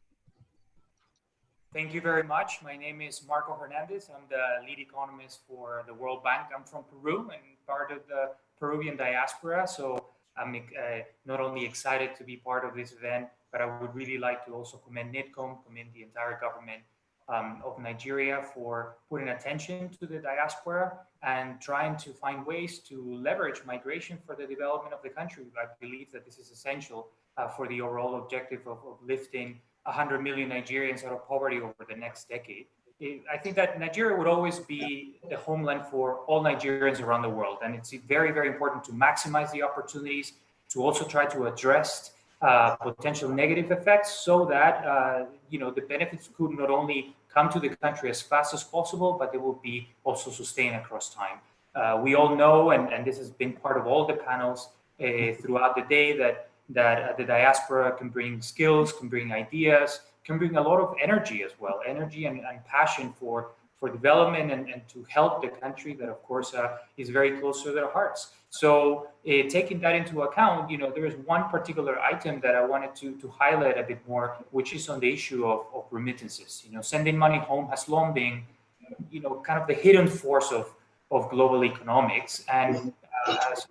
Thank you very much. My name is Marco Hernandez. I'm the lead economist for the World Bank. I'm from Peru and part of the Peruvian diaspora. So I'm not only excited to be part of this event, but I would really like to also commend NIDCOM, commend the entire government of Nigeria for putting attention to the diaspora and trying to find ways to leverage migration for the development of the country. I believe that this is essential for the overall objective of lifting 100 million Nigerians out of poverty over the next decade. I think that Nigeria would always be the homeland for all Nigerians around the world. And it's very, very important to maximize the opportunities, to also try to address potential negative effects so that the benefits could not only come to the country as fast as possible, but they will be also sustained across time. We all know, and this has been part of all the panels throughout the day, that the diaspora can bring skills, can bring ideas, can bring a lot of energy as well, energy and passion for development and to help the country that, of course, is very close to their hearts. So taking that into account, there is one particular item that I wanted to highlight a bit more, which is on the issue of remittances. Sending money home has long been, kind of the hidden force of global economics. And as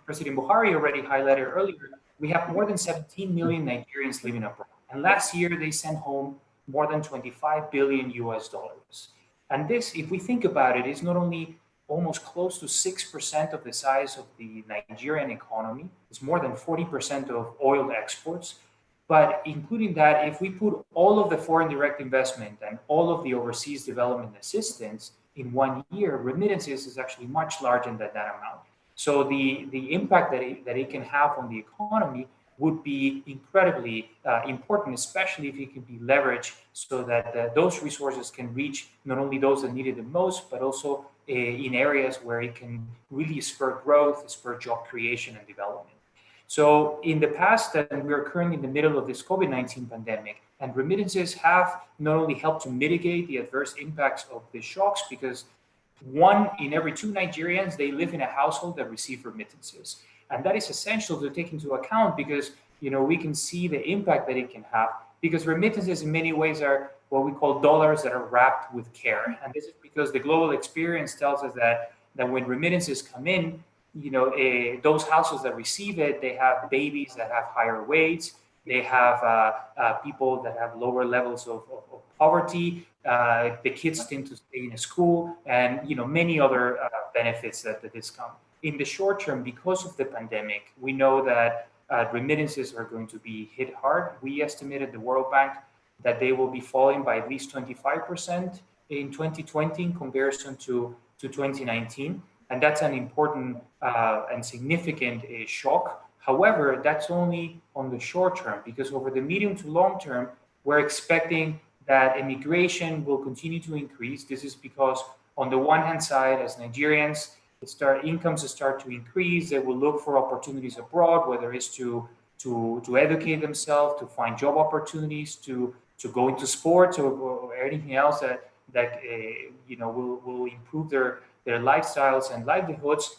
President Buhari already highlighted earlier, we have more than 17 million Nigerians living abroad. And last year they sent home more than 25 billion US dollars. And this, if we think about it, is not only almost close to 6% of the size of the Nigerian economy, it's more than 40% of oil exports. But including that, if we put all of the foreign direct investment and all of the overseas development assistance in 1 year, remittances is actually much larger than that amount. So the impact that it can have on the economy would be incredibly important, especially if it can be leveraged so that those resources can reach not only those that need it the most, but also in areas where it can really spur growth, spur job creation and development. So in the past, and we are currently in the middle of this COVID-19 pandemic, and remittances have not only helped to mitigate the adverse impacts of the shocks, because 1 in every 2 Nigerians, they live in a household that receive remittances. And that is essential to take into account because, you know, we can see the impact that it can have, because remittances in many ways are what we call dollars that are wrapped with care. And this is because the global experience tells us that when remittances come in, you know, those households that receive it, they have babies that have higher weights, they have people that have lower levels of poverty, the kids tend to stay in a school, and, you know, many other benefits that this come. In the short term, because of the pandemic, we know that remittances are going to be hit hard. We estimated the World Bank that they will be falling by at least 25% in 2020 in comparison to 2019. And that's an important and significant shock. However, that's only on the short term, because over the medium to long term, we're expecting that immigration will continue to increase. This is because on the one hand side, as Nigerians, incomes start to increase, they will look for opportunities abroad, whether it's to educate themselves, to find job opportunities, to go into sports or anything else that you know will improve their lifestyles and livelihoods.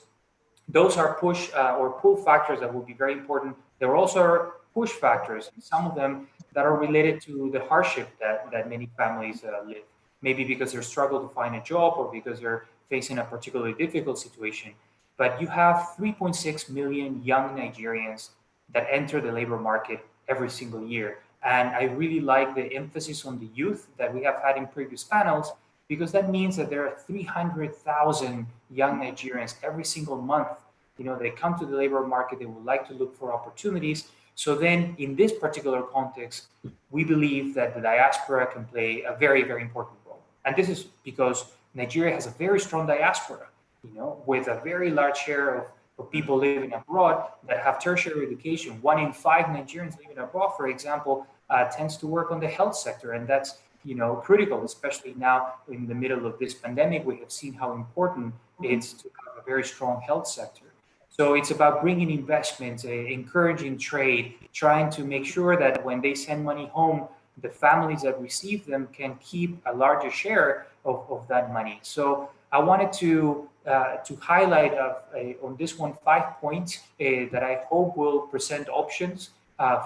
Those are push or pull factors that will be very important. There are also push factors, some of them that are related to the hardship that many families live. Maybe because they struggle to find a job or because they're facing a particularly difficult situation. But you have 3.6 million young Nigerians that enter the labor market every single year. And I really like the emphasis on the youth that we have had in previous panels, because that means that there are 300,000 young Nigerians every single month. You know, they come to the labor market, they would like to look for opportunities. So then in this particular context, we believe that the diaspora can play a very, very important role. And this is because Nigeria has a very strong diaspora, you know, with a very large share of people living abroad that have tertiary education. 1 in 5 Nigerians living abroad, for example, tends to work on the health sector. And that's, you know, critical, especially now in the middle of this pandemic. We have seen how important it is to have a very strong health sector. So it's about bringing investments, encouraging trade, trying to make sure that when they send money home, the families that receive them can keep a larger share of that money. So I wanted to highlight on this one 5 points that I hope will present options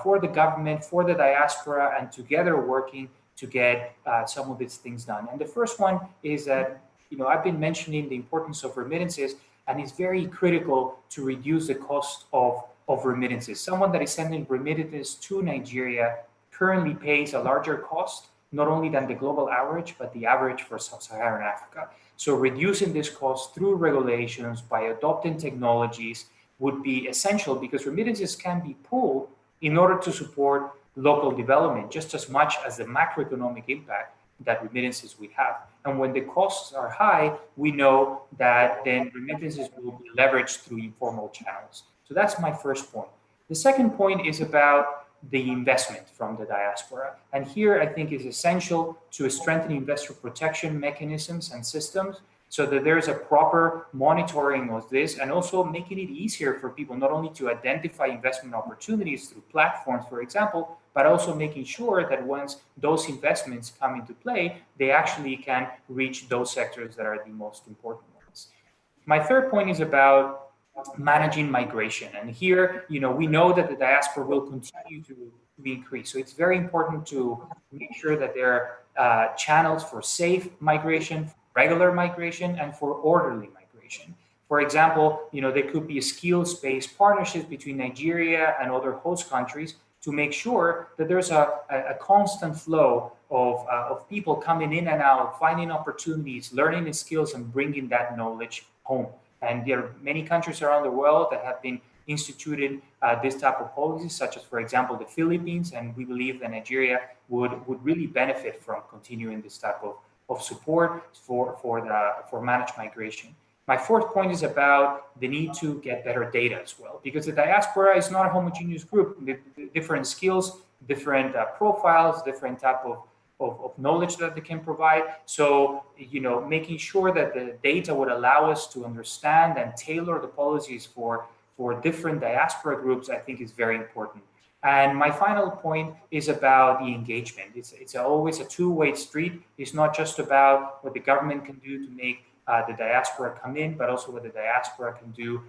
for the government, for the diaspora, and together working to get some of these things done. And the first one is that, you know, I've been mentioning the importance of remittances, and it's very critical to reduce the cost of remittances. Someone that is sending remittances to Nigeria currently pays a larger cost, not only than the global average, but the average for sub-Saharan Africa. So reducing this cost through regulations, by adopting technologies, would be essential, because remittances can be pooled in order to support local development just as much as the macroeconomic impact that remittances we have. And when the costs are high, we know that then remittances will be leveraged through informal channels. So that's my first point. The second point is about the investment from the diaspora. And here I think is essential to strengthen investor protection mechanisms and systems so that there's a proper monitoring of this, and also making it easier for people not only to identify investment opportunities through platforms, for example, but also making sure that once those investments come into play, they actually can reach those sectors that are the most important ones. My third point is about managing migration. And here, you know, we know that the diaspora will continue to increase. So it's very important to make sure that there are channels for safe migration, regular migration, and for orderly migration. For example, there could be a skills-based partnerships between Nigeria and other host countries to make sure that there's a constant flow of people coming in and out, finding opportunities, learning the skills, and bringing that knowledge home. And there are many countries around the world that have been instituted this type of policies, such as, for example, the Philippines, and we believe that Nigeria would really benefit from continuing this type of support for managed migration. My fourth point is about the need to get better data as well, because the diaspora is not a homogeneous group. Different skills, different profiles, different type of knowledge that they can provide. So, making sure that the data would allow us to understand and tailor the policies for different diaspora groups, I think is very important. And my final point is about the engagement. It's always a two-way street. It's not just about what the government can do to make the diaspora come in, but also what the diaspora can do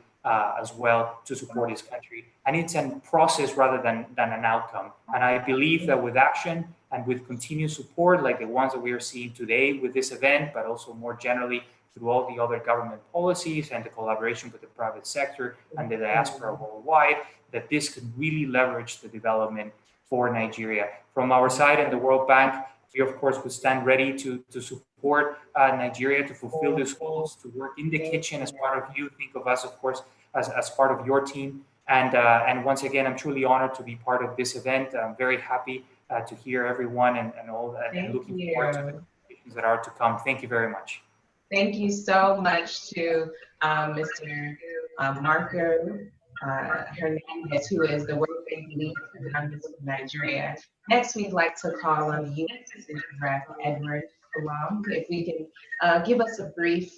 as well to support this country. And it's a process rather than an outcome. And I believe that with action and with continued support, like the ones that we are seeing today with this event, but also more generally through all the other government policies and the collaboration with the private sector and the diaspora worldwide, that this could really leverage the development for Nigeria. From our side and the World Bank, we of course would stand ready to support Nigeria to fulfill these goals, to work in the kitchen as part of you. Think of us, of course, as part of your team. And once again, I'm truly honored to be part of this event. I'm very happy to hear everyone and all that, and looking forward to the conversations that are to come. Thank you very much. Thank you so much to Mr. Marco Hernandez, who is the World Bank lead for Congress of Nigeria. Next, we'd like to call on the U.S. Assistant Director Edward Kalam. If we can give us a brief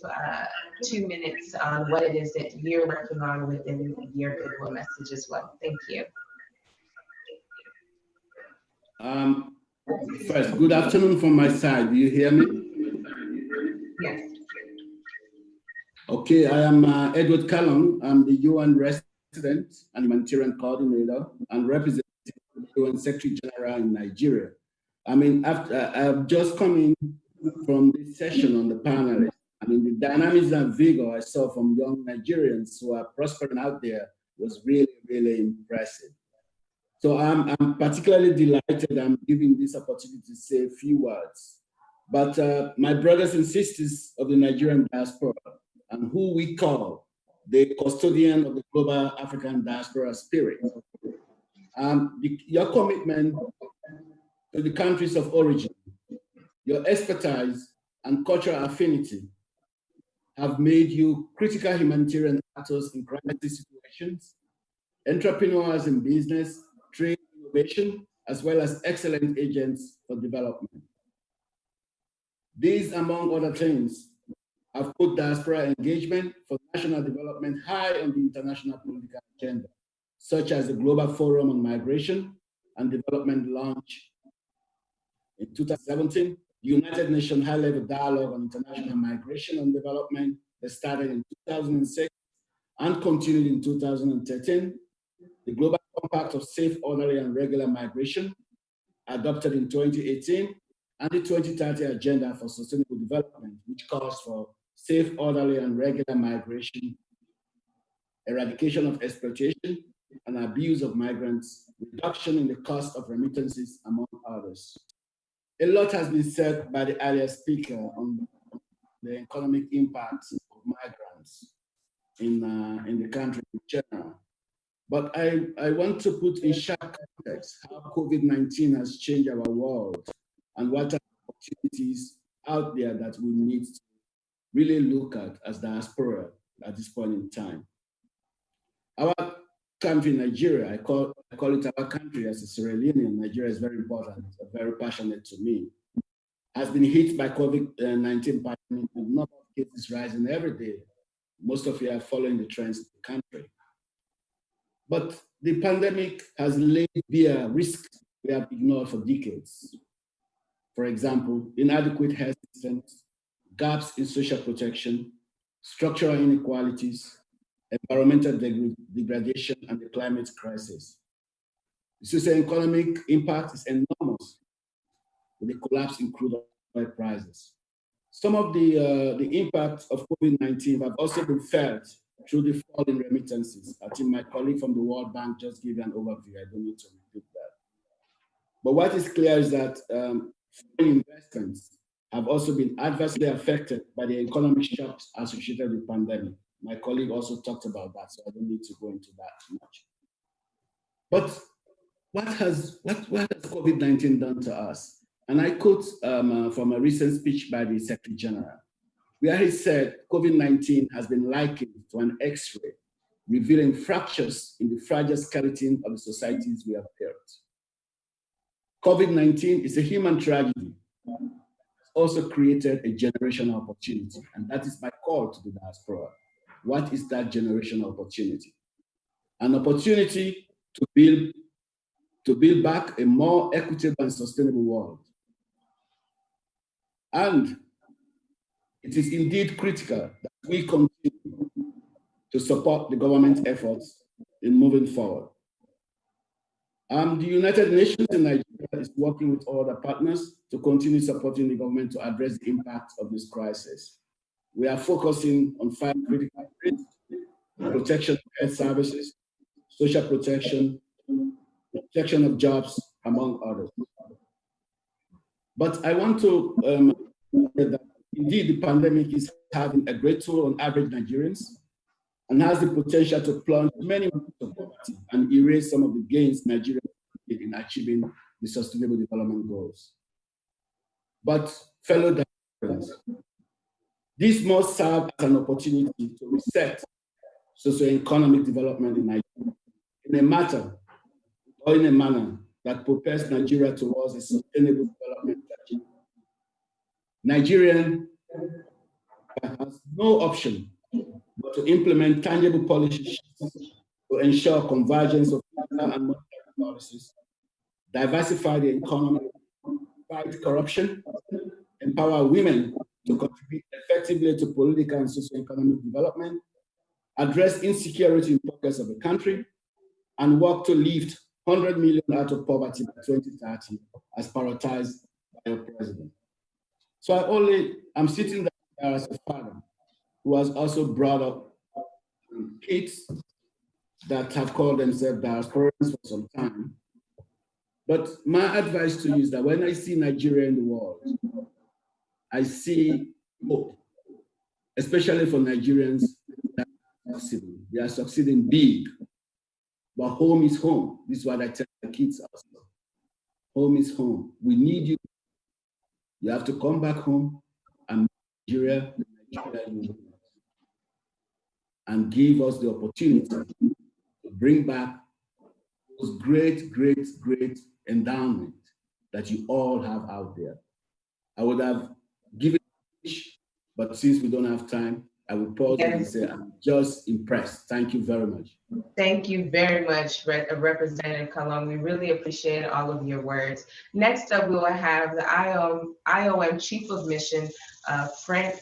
2 minutes on what it is that you're working on within your goodwill message as well. Thank you. First, good afternoon from my side. Do you hear me? Yes. Okay, I am Edward Kalam. I'm the UN resident and humanitarian coordinator and representative of the UN Secretary General in Nigeria. I've just come in from this session on the panel. The dynamism and vigor I saw from young Nigerians who are prospering out there was really, really impressive. So I'm particularly delighted I'm giving this opportunity to say a few words. But my brothers and sisters of the Nigerian diaspora, and who we call the custodian of the global African diaspora spirit, your commitment to the countries of origin, your expertise and cultural affinity have made you critical humanitarian actors in crisis situations, entrepreneurs in business, trade, innovation, as well as excellent agents for development. These, among other things, have put diaspora engagement for national development high on the international political agenda, such as the Global Forum on Migration and Development launch in 2017, the United Nations High-Level Dialogue on International Migration and Development that started in 2006 and continued in 2013, the Global Compact of Safe, Orderly, and Regular Migration, adopted in 2018, and the 2030 Agenda for Sustainable Development, which calls for safe, orderly, and regular migration, eradication of exploitation and abuse of migrants, reduction in the cost of remittances, among others. A lot has been said by the earlier speaker on the economic impacts of migrants in the country in general. But I want to put in sharp context how COVID-19 has changed our world and what are the opportunities out there that we need to really look at as diaspora at this point in time. Our country, Nigeria, I call it our country as a Sierra Leonean. Nigeria is very important, very passionate to me, has been hit by COVID-19 pandemic with number of cases rising every day. Most of you are following the trends in the country. But the pandemic has laid bare risks we have ignored for decades. For example, inadequate health systems, gaps in social protection, structural inequalities, environmental degradation, and the climate crisis. The socioeconomic impact is enormous with the collapse in crude oil prices. Some of the impacts of COVID-19 have also been felt through the fall in remittances. I think my colleague from the World Bank just gave an overview. I don't need to repeat that. But what is clear is that foreign investments have also been adversely affected by the economic shocks associated with the pandemic. My colleague also talked about that, so I don't need to go into that much. But what has COVID-19 done to us? And I quote from a recent speech by the Secretary General, where he said COVID-19 has been likened to an X-ray, revealing fractures in the fragile skeleton of the societies we have built. COVID-19 is a human tragedy. It's also created a generational opportunity, and that is my call to the diaspora. What is that generational opportunity? An opportunity to build back a more equitable and sustainable world. And it is indeed critical that we continue to support the government's efforts in moving forward. The United Nations in Nigeria is working with all other partners to continue supporting the government to address the impact of this crisis. We are focusing on 5 critical areas: protection of health services, social protection, protection of jobs, among others. But I want to say that indeed the pandemic is having a great toll on average Nigerians and has the potential to plunge many into poverty and erase some of the gains Nigeria made in achieving the Sustainable Development Goals. But fellow Nigerians, this must serve as an opportunity to reset socio-economic development in Nigeria in a manner that propels Nigeria towards a sustainable development strategy. Nigeria has no option but to implement tangible policies to ensure convergence of fiscal and monetary policies, diversify the economy, fight corruption, empower women to contribute effectively to political and socio-economic development, address insecurity in pockets of the country, and work to lift 100 million out of poverty by 2030 as prioritized by your president. So I'm sitting there as a father who has also brought up kids that have called themselves diasporans for some time. But my advice to you is that when I see Nigeria in the world, I see hope, especially for Nigerians that are succeeding. They are succeeding big, but home is home. This is what I tell the kids also. Home is home. We need you. You have to come back home and Nigeria and give us the opportunity to bring back those great, great, great endowment that you all have out there. I would have given each, but since we don't have time, I will pause and say I'm just impressed. Thank you very much. Thank you very much, Representative Kalong. We really appreciate all of your words. Next up, we will have the IOM Chief of Mission, Frank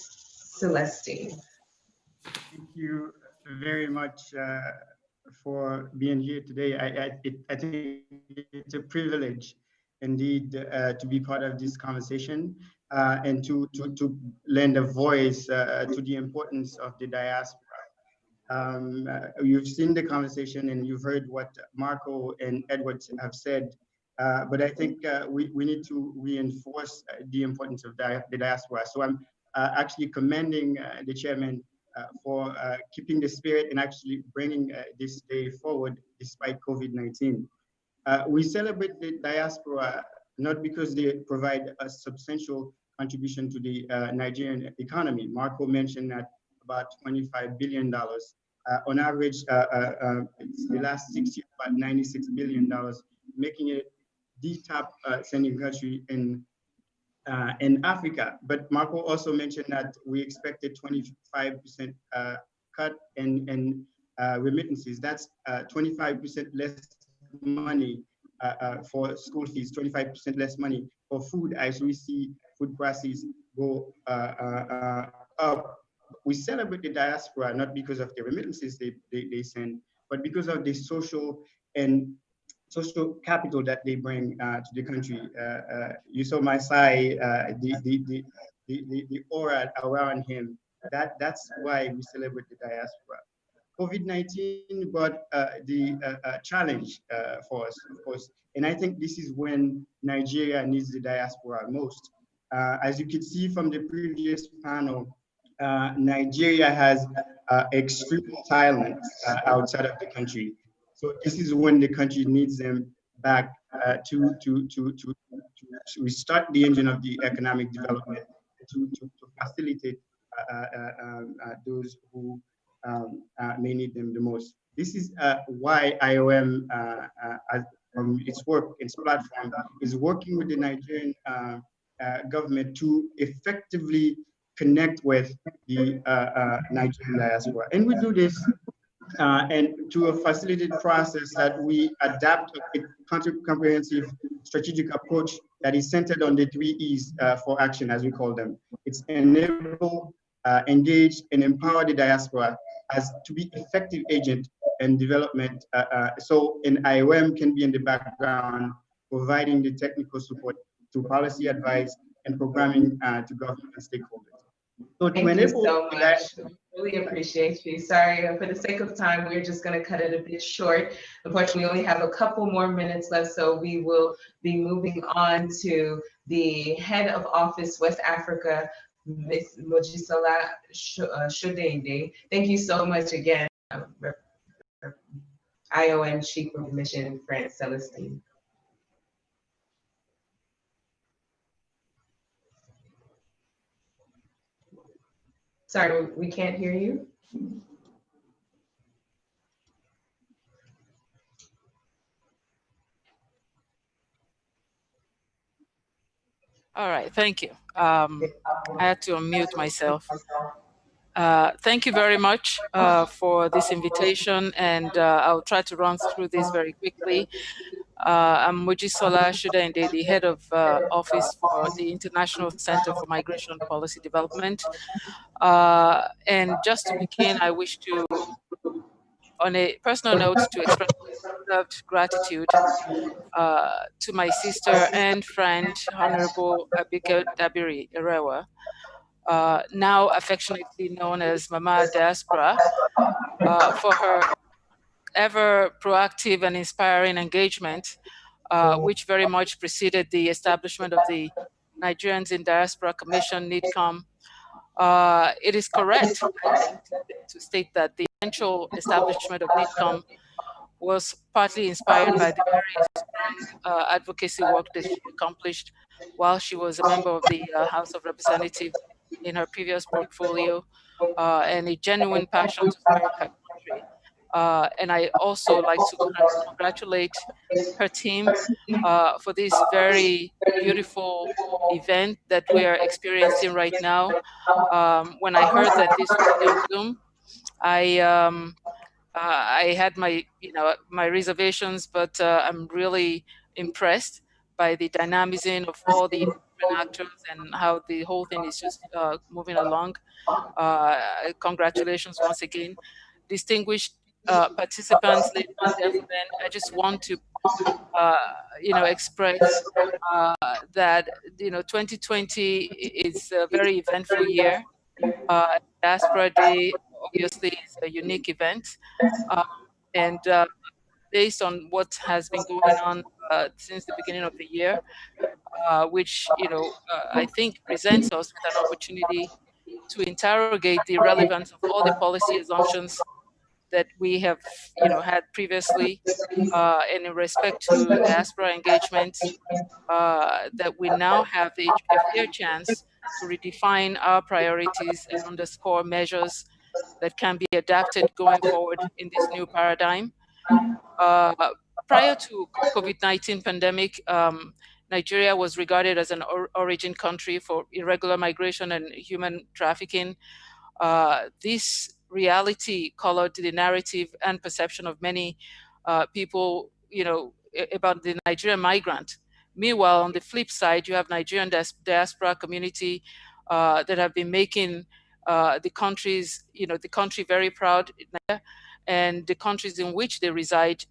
Celestine. Thank you very much for being here today. I think it's a privilege indeed to be part of this conversation and to lend a voice to the importance of the diaspora. You've seen the conversation and you've heard what Marco and Edward have said, but I think we need to reinforce the importance of the diaspora. So I'm actually commending the chairman for keeping the spirit and actually bringing this day forward despite COVID-19. We celebrate the diaspora not because they provide a substantial contribution to the Nigerian economy. Marco mentioned that about $25 billion. On average, the last 6 years, about $96 billion, making it the top sending country in Africa. But Marco also mentioned that we expected 25% cut in remittances. That's 25% less money for school fees, 25% less money for food as we see food prices go up. We celebrate the diaspora not because of the remittances they send, but because of the social capital that they bring to the country. You saw Masai, the aura around him. That's why we celebrate the diaspora. COVID-19 brought the challenge for us, of course, and I think this is when Nigeria needs the diaspora most. As you can see from the previous panel, Nigeria has extreme silence outside of the country. So this is when the country needs them back to restart the engine of the economic development, to facilitate those who may need them the most. This is why IOM, from its work, its platform, is working with the Nigerian government to effectively connect with the Nigerian diaspora. And we do this and to a facilitated process that we adapt a comprehensive strategic approach that is centered on the 3 E's for action, as we call them. It's enable, engage, and empower the diaspora as to be effective agent in development. So an IOM can be in the background, providing the technical support to policy advice and programming to government and stakeholders. So Thank you so much. Really appreciate you. Sorry, for the sake of time, we're just going to cut it a bit short. Unfortunately, we only have a couple more minutes left, so we will be moving on to the head of office, West Africa, Ms. Mojisola Shodende. Thank you so much again, IOM Chief of Mission, France Celestine. Sorry, we can't hear you. All right, thank you. I had to unmute myself. Thank you very much for this invitation, and I'll try to run through this very quickly. I'm Mojisola Shodende, the head of office for the International Center for Migration Policy Development. And just to begin, I wish to, on a personal note, to express deserved gratitude to my sister and friend, Honorable Abike Dabiri Erewa, now affectionately known as Mama Diaspora, for her ever proactive and inspiring engagement, which very much preceded the establishment of the Nigerians in Diaspora Commission, NIDCOM. It is correct to state that the eventual establishment of NIDCOM was partly inspired by the very strong advocacy work that she accomplished while she was a member of the House of Representatives in her previous portfolio, and a genuine passion to serve her country. And I also like to congratulate her team for this very beautiful event that we are experiencing right now. When I heard that this was on Zoom, I had my, my reservations, but I'm really impressed by the dynamism of all the different actors and how the whole thing is just moving along. Congratulations once again. Distinguished participants, ladies and gentlemen, I just want to, express that, 2020 is a very eventful year. Diaspora Day, obviously, is a unique event. And based on what has been going on since the beginning of the year, which, I think presents us with an opportunity to interrogate the relevance of all the policy assumptions that we have, had previously, and in respect to diaspora engagement, that we now have a fair chance to redefine our priorities and underscore measures that can be adapted going forward in this new paradigm. Prior to COVID-19 pandemic, Nigeria was regarded as an origin country for irregular migration and human trafficking. This reality colored the narrative and perception of many people, about the Nigerian migrant. Meanwhile, on the flip side, you have Nigerian diaspora community that have been making the country very proud, and the countries in which they reside,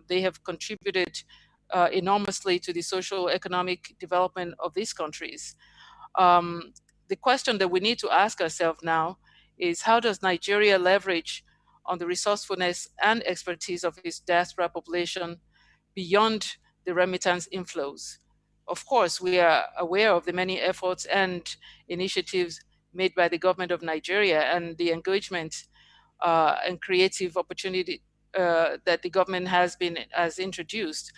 they have contributed enormously to the social economic development of these countries. the question that we need to ask ourselves now is, how does Nigeria leverage on the resourcefulness and expertise of its diaspora population beyond the remittance inflows? Of course, we are aware of the many efforts and initiatives made by the government of Nigeria and the engagement and creative opportunity that the government has introduced.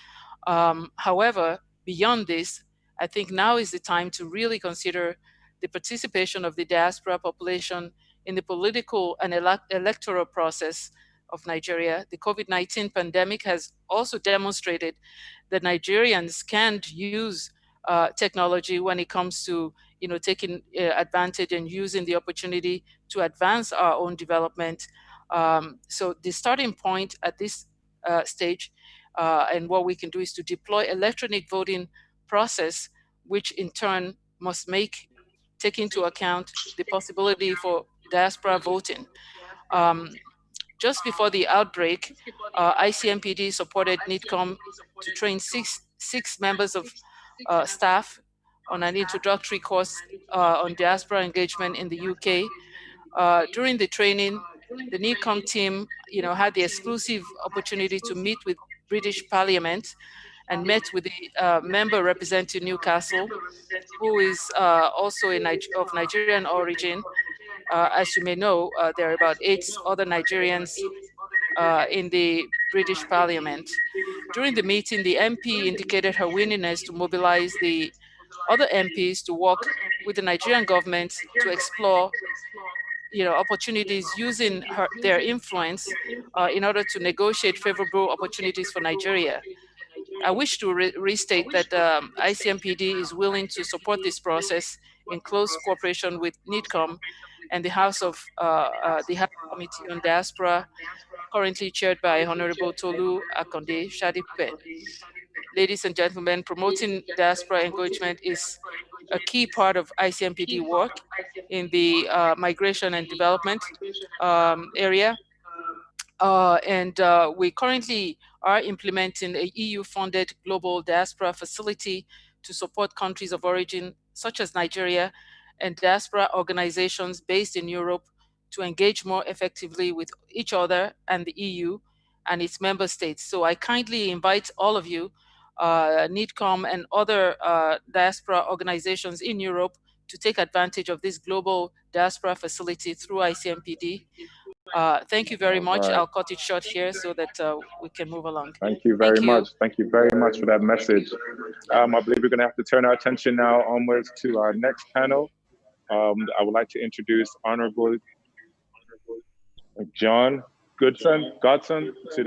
However, beyond this, I think now is the time to really consider the participation of the diaspora population in the political and electoral process of Nigeria. The COVID-19 pandemic has also demonstrated that Nigerians can use technology when it comes to taking advantage and using the opportunity to advance our own development. So the starting point at this stage and what we can do is to deploy electronic voting process, which in turn must take into account the possibility for diaspora voting. Just before the outbreak, ICMPD supported NIDCOM to train six members of staff on an introductory course on diaspora engagement in the UK. During the training, the NIDCOM team, had the exclusive opportunity to meet with British Parliament and met with the member representing Newcastle, who is also of Nigerian origin. As you may know, there are about 8 other Nigerians in the British Parliament. During the meeting, the MP indicated her willingness to mobilize the other MPs to work with the Nigerian government to explore opportunities using their influence in order to negotiate favorable opportunities for Nigeria. I wish to restate that ICMPD is willing to support this process in close cooperation with NIDCOM and the House Committee on Diaspora, currently chaired by Honorable Tolu Akonde Shadipe. Ladies and gentlemen, promoting diaspora engagement is a key part of ICMPD work in the migration and development area. We currently are implementing a EU-funded global diaspora facility to support countries of origin, such as Nigeria, and diaspora organizations based in Europe to engage more effectively with each other and the EU and its member states. So I kindly invite all of you, NIDCOM and other diaspora organizations in Europe, to take advantage of this global diaspora facility through ICMPD. Thank you very much. Right. I'll cut it short here so that we can move along. Thank you very much. Thank you very much for that message. I believe we're going to have to turn our attention now onwards to our next panel. I would like to introduce Honorable John Godson to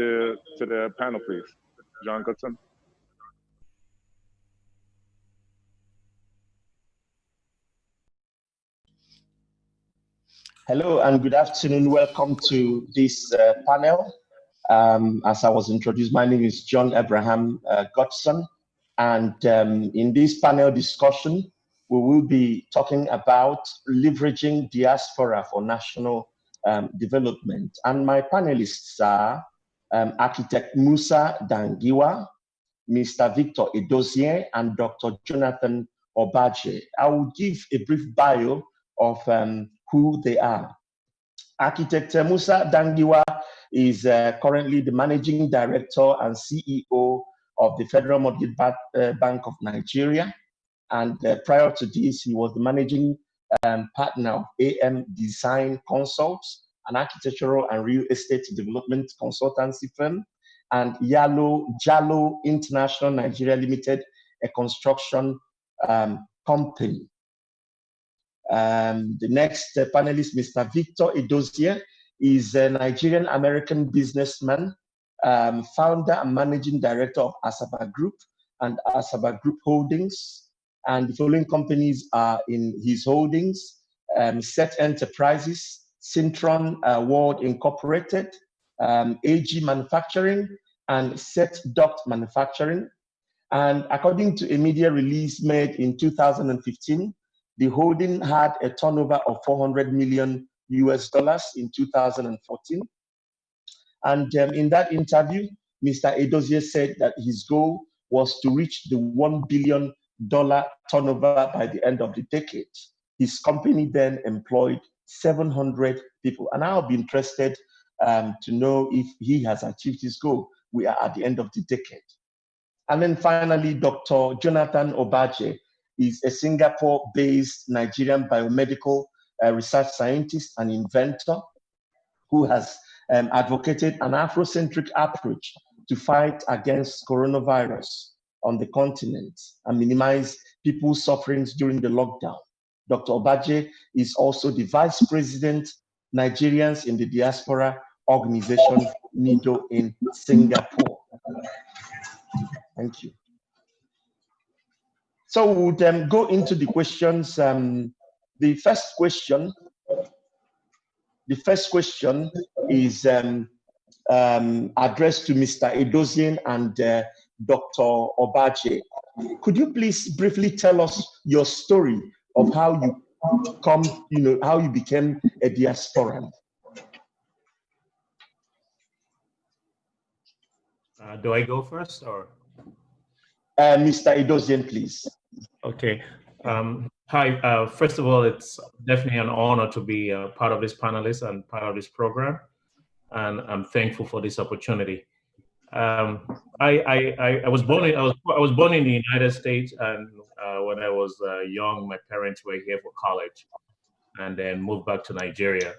the panel, please. John Godson. Hello and good afternoon. Welcome to this panel. As I was introduced, my name is John Abraham Godson, and in this panel discussion, we will be talking about leveraging diaspora for national development. And my panelists are Architect Musa Dangiwa, Mr. Victor Edozie, and Dr. Jonathan Obaje. I will give a brief bio of who they are. Architect Musa Dangiwa is currently the Managing Director and CEO of the Federal Mortgage Bank of Nigeria. And prior to this, he was the Managing Partner of AM Design Consults, an architectural and real estate development consultancy firm, and Jallo International Nigeria Limited, a construction company. The next panelist, Mr. Victor Edozie, is a Nigerian-American businessman, founder and managing director of Asaba Group and Asaba Group Holdings. And the following companies are in his holdings: Set Enterprises, Syntron World Incorporated, AG Manufacturing, and Set Duct Manufacturing. And according to a media release made in 2015, the holding had a turnover of $400 million in 2014. And in that interview, Mr. Edozie said that his goal was to reach the $1 billion turnover by the end of the decade. His company then employed 700 people. And I'll be interested to know if he has achieved his goal. We are at the end of the decade. And then finally, Dr. Jonathan Obaje is a Singapore-based Nigerian biomedical research scientist and inventor who has advocated an Afrocentric approach to fight against coronavirus on the continent and minimize people's sufferings during the lockdown. Dr. Obaje is also the Vice President, Nigerians in the Diaspora Organization, NIDO, in Singapore. Thank you. So we'll go into the questions. The first question is addressed to Mr. Edozian and Dr. Obaje. Could you please briefly tell us your story of how you how you became a diasporan? Do I go first or? Mr. Edozian, please. Okay. Hi. First of all, it's definitely an honor to be part of this panelist and part of this program, and I'm thankful for this opportunity. I was born in the United States, and when I was young, my parents were here for college, and then moved back to Nigeria,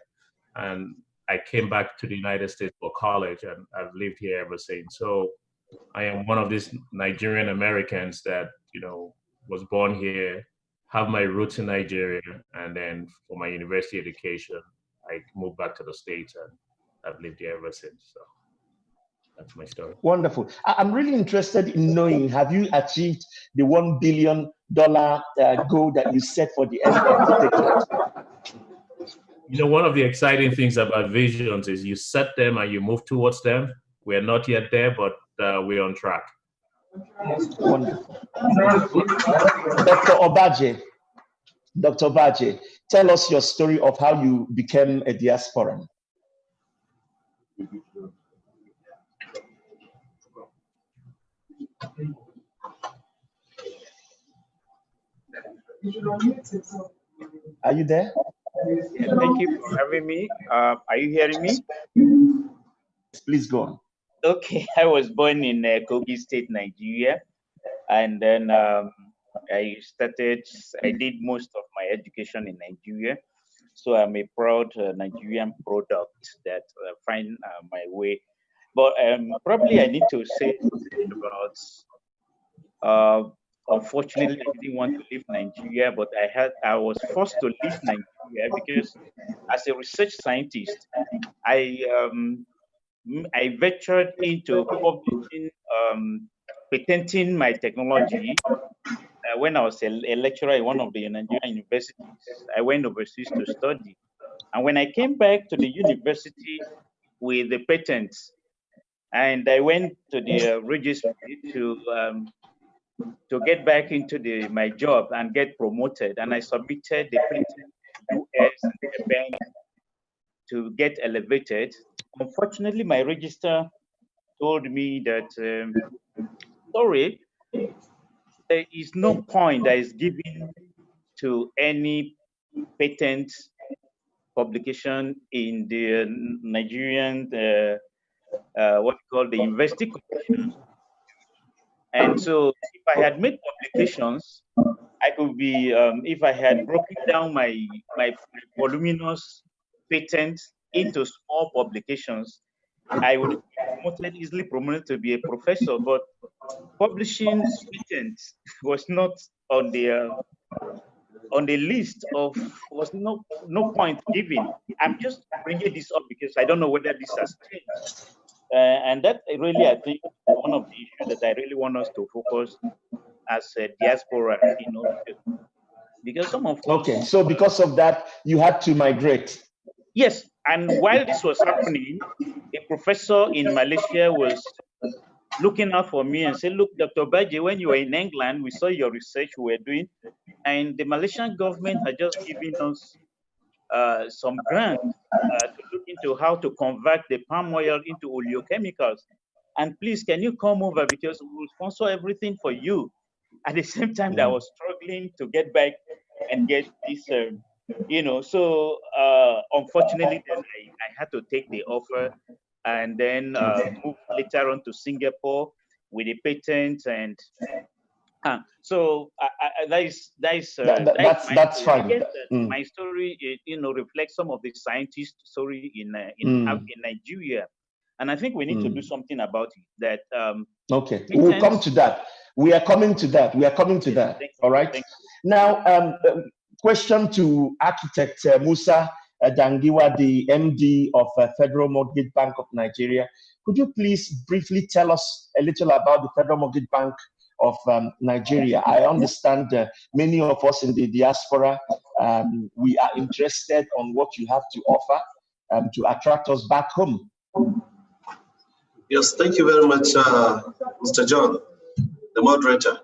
and I came back to the United States for college, and I've lived here ever since. So I am one of these Nigerian Americans that was born here, have my roots in Nigeria, and then for my university education, I moved back to the States, and I've lived here ever since. So that's my story. Wonderful. I'm really interested in knowing, have you achieved the $1 billion goal that you set for the end of the decade? One of the exciting things about visions is you set them and you move towards them. We're not yet there, but we're on track. Wonderful. Dr. Obaje, tell us your story of how you became a diasporan. Are you there? Yeah, thank you for having me. Are you hearing me? Please go on. Okay, I was born in Kogi State, Nigeria, and then I did most of my education in Nigeria. So I'm a proud Nigerian product that find my way. But probably I need to say something about, unfortunately, I didn't want to leave Nigeria, but I was forced to leave Nigeria because as a research scientist, I ventured into publishing, patenting my technology. When I was a lecturer in one of the Nigerian universities, I went overseas to study. And when I came back to the university with the patents, and I went to the registry to get back into my job and get promoted, and I submitted the patent to US and Japan to get elevated. Unfortunately, my registrar told me that, sorry, there is no point that is given to any patent publication in the Nigerian, what we call the University Commission. And so if I had made publications, I could be, if I had broken down my voluminous patents into small publications, I would be easily promoted to be a professor. But publishing patents was not on the list of, was no point given. I'm just bringing this up because I don't know whether this has changed. And that really, I think, one of the issues that I really want us to focus as a diaspora, because some of Okay, so because of that, you had to migrate. Yes, and while this was happening, a professor in Malaysia was looking out for me and said, look, Dr. Obaje, when you were in England, we saw your research we were doing, and the Malaysian government had just given us some grant to look into how to convert the palm oil into oleochemicals. And please, can you come over because we will sponsor everything for you. At the same time that I was struggling to get back and get this, so unfortunately, then I had to take the offer and then move later on to Singapore with a patent and so that's fine. I guess that my story, reflects some of the scientist story in Nigeria, and I think we need to do something about it. That okay, we'll come to that. We are coming to that. All right. Now, question to Architect Musa Dangiwa, the MD of Federal Mortgage Bank of Nigeria. Could you please briefly tell us a little about the Federal Mortgage Bank of Nigeria? I understand many of us in the diaspora, we are interested on what you have to offer to attract us back home. Yes, thank you very much, Mr. John, the moderator.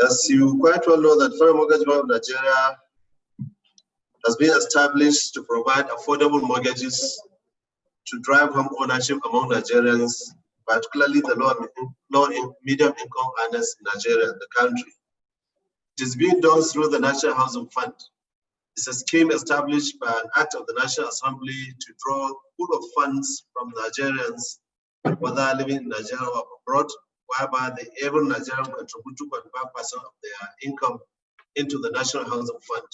As you quite well know, that Federal Mortgage Bank of Nigeria has been established to provide affordable mortgages to drive home ownership among Nigerians, particularly the low and medium income earners in Nigeria, the country. It is being done through the National Housing Fund. It's a scheme established by an act of the National Assembly to draw pool of funds from Nigerians, whether living in Nigeria or abroad, whereby every Nigerian contribute 2.5% of their income into the National Housing Fund.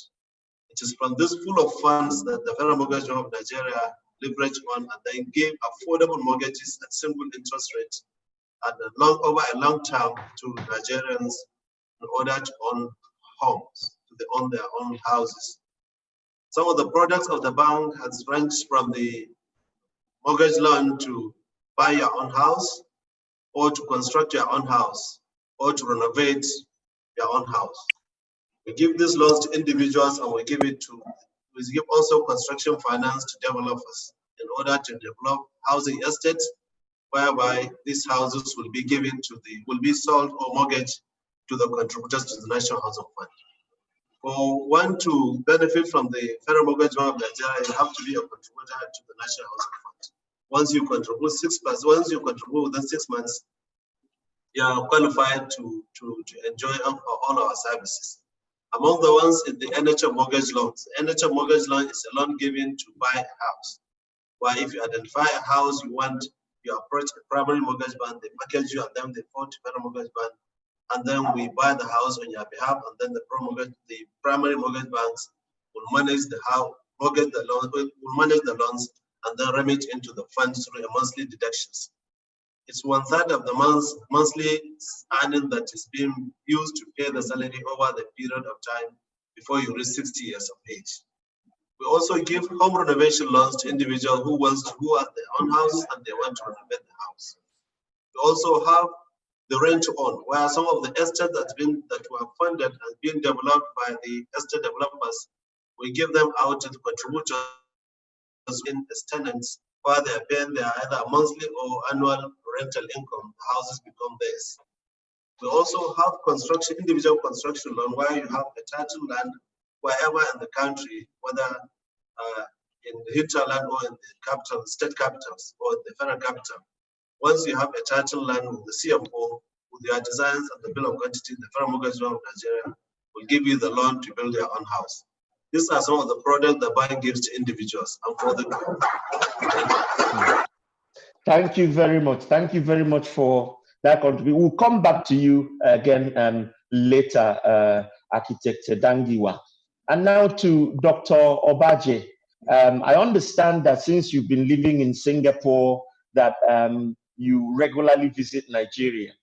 It is from this pool of funds that the Federal Mortgage Bank of Nigeria leverage on and then give affordable mortgages at simple interest rates and over a long term to Nigerians in order to own homes, to own their own houses. Some of the products of the bank has ranged from the mortgage loan to buy your own house, or to construct your own house, or to renovate your own house. We give these loans to individuals, and we give also construction finance to developers in order to develop housing estates, whereby these houses will be sold or mortgaged to the contributors to the National Housing Fund. For one to benefit from the Federal Mortgage Bank of Nigeria, you have to be a contributor to the National Housing Fund. Once you contribute within 6 months, you are qualified to enjoy all our services. Among the ones in the NHF mortgage loans. The NHF mortgage loan is a loan given to buy a house. Where if you identify a house you want, you approach a primary mortgage bank, they package you and then they forward to Federal Mortgage Bank, and then we buy the house on your behalf, and then the primary mortgage banks will manage the house, will manage the loans, and then remit into the funds through a monthly deductions. It's 1/3 of the monthly earning that is being used to pay the salary over the period of time before you reach 60 years of age. We also give home renovation loans to individuals who have their own house and they want to renovate the house. We also have the rent to own, where some of the estates that were funded and being developed by the estate developers, we give them out to the contributors as tenants, where they are paying their either monthly or annual rental income. The houses become theirs. We also have individual construction loan, where you have a title land wherever in the country, whether in the hinterland or in the state capitals or in the federal capital. Once you have a title land with the CFO, with your designs and the bill of quantity, the Federal Mortgage Bank of Nigeria will give you the loan to build your own house. These are some of the products the bank gives to individuals and for the group. Thank you very much. Thank you very much for that contribution. We'll come back to you again later, Architect Dangiwa. And now to Dr. Obaje. I understand that since you've been living in Singapore, that you regularly visit Nigeria.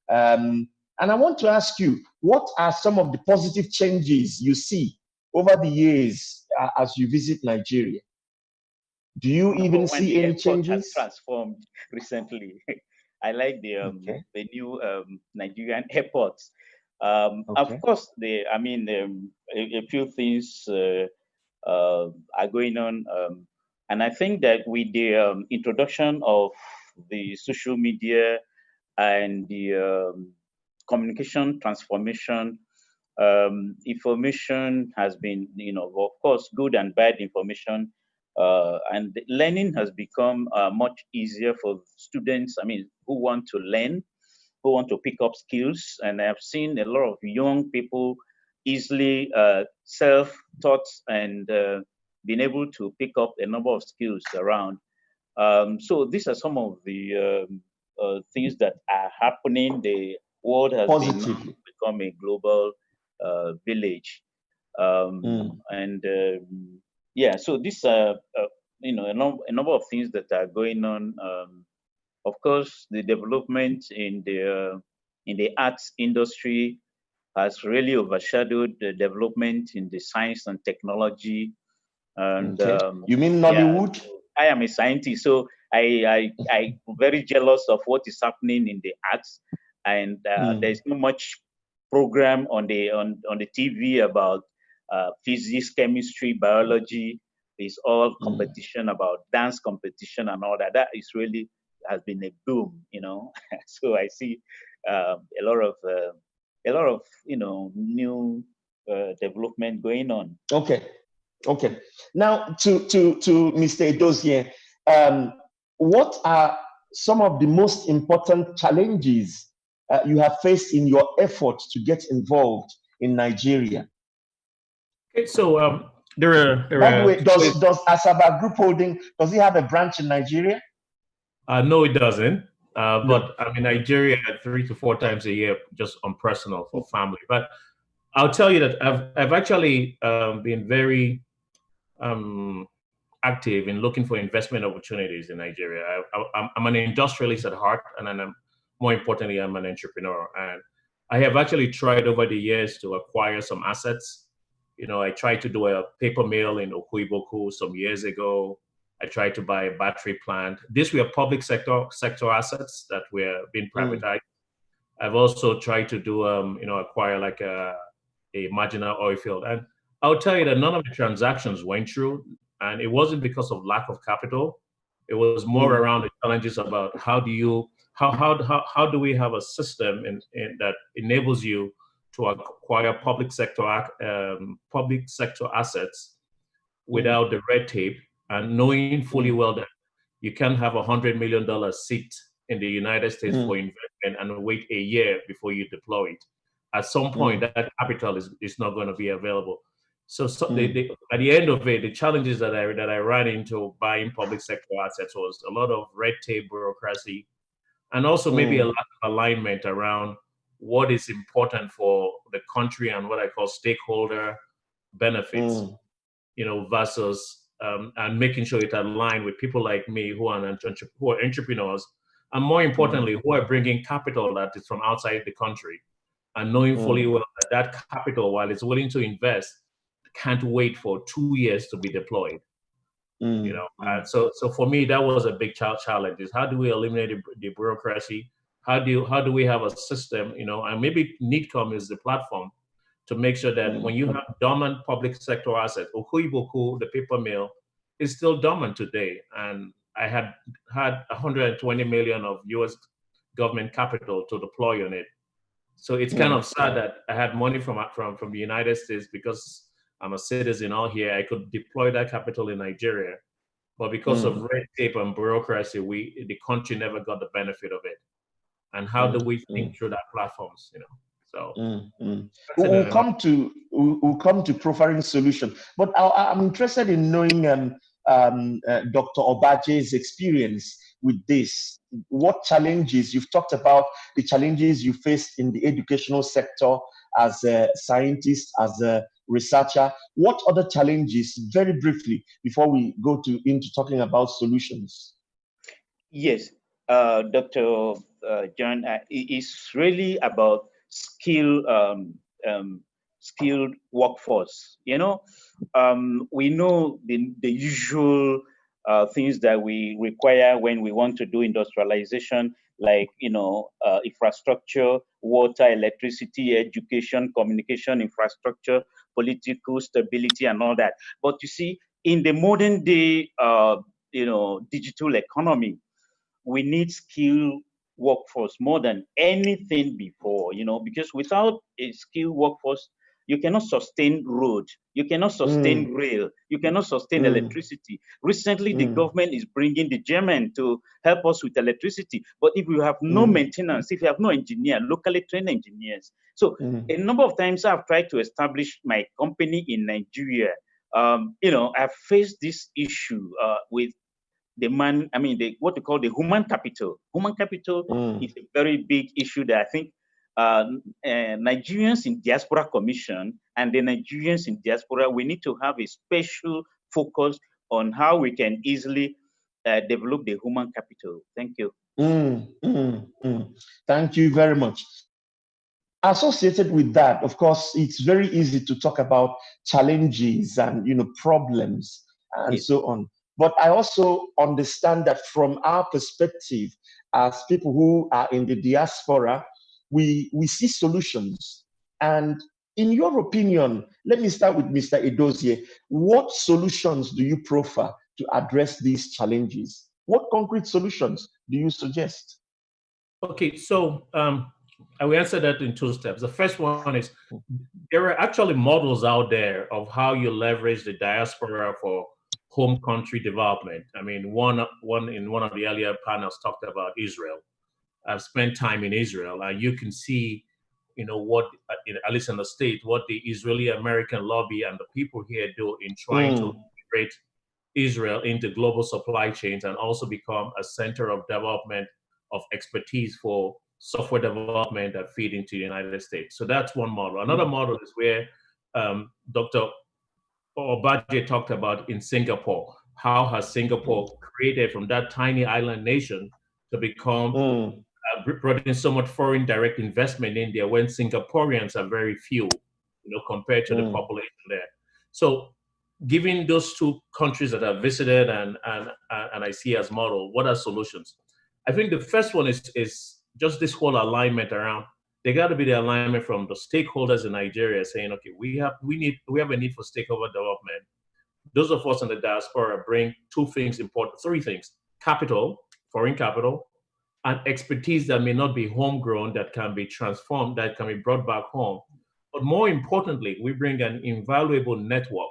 And I want to ask you, what are some of the positive changes you see over the years as you visit Nigeria? Do you even see any changes? Has transformed recently. I like the new Nigerian airports. Of course, a few things are going on, and I think that with the introduction of the social media and the communication transformation, information has been, of course, good and bad information, and learning has become much easier for students, who want to learn, who want to pick up skills. And I've seen a lot of young people, easily self-taught and been able to pick up a number of skills around. So these are some of the things that are happening. The world has been become a global village, and yeah. So these are you know, a number of things that are going on. Of course, the development in the arts industry has really overshadowed the development in the science and technology. And you mean yeah, Nollywood? I am a scientist, so I'm very jealous of what is happening in the arts, and there's not much program on the TV about physics, chemistry, biology. It's all competition about dance competition and all that. That is really has been a boom, you know. So I see a lot of you know, new development going on. Okay. Now to Mr. Edozie, what are some of the most important challenges you have faced in your efforts to get involved in Nigeria? Okay, so there are. By the way, does Asaba Group Holding, does it have a branch in Nigeria? No, it doesn't. But I'm in Nigeria 3 to 4 times a year, just on personal for family. But I'll tell you that I've actually been very active in looking for investment opportunities in Nigeria. I'm an industrialist at heart, and then more importantly, I'm an entrepreneur. And I have actually tried over the years to acquire some assets. You know, I tried to do a paper mill in Okuiboku some years ago. I tried to buy a battery plant. These were public sector assets that were being privatized. I've also tried to do, you know, acquire like a marginal oil field. And I'll tell you that none of the transactions went through, and it wasn't because of lack of capital. It was more around the challenges about how do we have a system that enables you to acquire public sector assets without the red tape, and knowing fully well that you can't have $100 million seat in the United States for investment and wait a year before you deploy it. At some point, that capital is not going to be available. So at the end of it, the challenges that I ran into buying public sector assets was a lot of red tape, bureaucracy, and also maybe a lack of alignment around what is important for the country and what I call stakeholder benefits, you know, versus and making sure it aligned with people like me who are entrepreneurs, and more importantly, who are bringing capital that is from outside the country, and knowing fully well that capital, while it's willing to invest, can't wait for 2 years to be deployed. You know, so for me, that was a big challenge: is how do we eliminate the bureaucracy? How do we have a system? You know, and maybe NITCOM is the platform to make sure that when you have dormant public sector assets, Okuiboku, the paper mill, is still dormant today, and I had 120 million of U.S. government capital to deploy on it. So it's kind of sad that I had money from the United States because I'm a citizen out here. I could deploy that capital in Nigeria, but because of red tape and bureaucracy, the country never got the benefit of it. And how do we think through that platforms? You know, so we'll come to profiling solution. But I'm interested in knowing Dr. Obaje's experience with this. What challenges you've talked about, the challenges you faced in the educational sector as a scientist, as a researcher. What other challenges, very briefly, before we go into talking about solutions? Yes, Dr. John, it's really about skilled workforce. You know, we know the usual things that we require when we want to do industrialization, like, you know, infrastructure, water, electricity, education, communication infrastructure, political stability, and all that. But you see, in the modern day, you know, digital economy, we need skilled workforce more than anything before, you know, because without a skilled workforce, You cannot sustain road. You cannot sustain rail. You cannot sustain electricity. Recently, the government is bringing the German to help us with electricity. But if you have no maintenance, if you have no engineer, locally trained engineers. So a number of times I've tried to establish my company in Nigeria. You know, I've faced this issue with the what they call the human capital. Human capital is a very big issue that I think Nigerians in Diaspora Commission and the Nigerians in diaspora, we need to have a special focus on how we can easily develop the human capital. Thank you. Thank you very much. Associated with that, of course, it's very easy to talk about challenges and problems and so on. But I also understand that from our perspective, as people who are in the diaspora, we see solutions. And in your opinion, let me start with Mr. Edozie. What solutions do you proffer to address these challenges? What concrete solutions do you suggest? Okay, so I will answer that in two steps. The first one is there are actually models out there of how you leverage the diaspora for home country development. I mean, one in one of the earlier panels talked about Israel. I've spent time in Israel, and you can see, what, at least in the state, what the Israeli-American lobby and the people here do in trying to integrate Israel into global supply chains and also become a center of development of expertise for software development that feed into the United States. So that's one model. Another model is where Dr. Obadje talked about in Singapore. How has Singapore created from that tiny island nation to become brought in so much foreign direct investment in there when Singaporeans are very few, compared to the population there. So given those two countries that I've visited and I see as model, what are solutions? I think the first one is just this whole alignment around, there got to be the alignment from the stakeholders in Nigeria saying, okay, we have a need for stakeholder development. Those of us in the diaspora bring three things: capital, foreign capital, and expertise that may not be homegrown, that can be transformed, that can be brought back home. But more importantly, we bring an invaluable network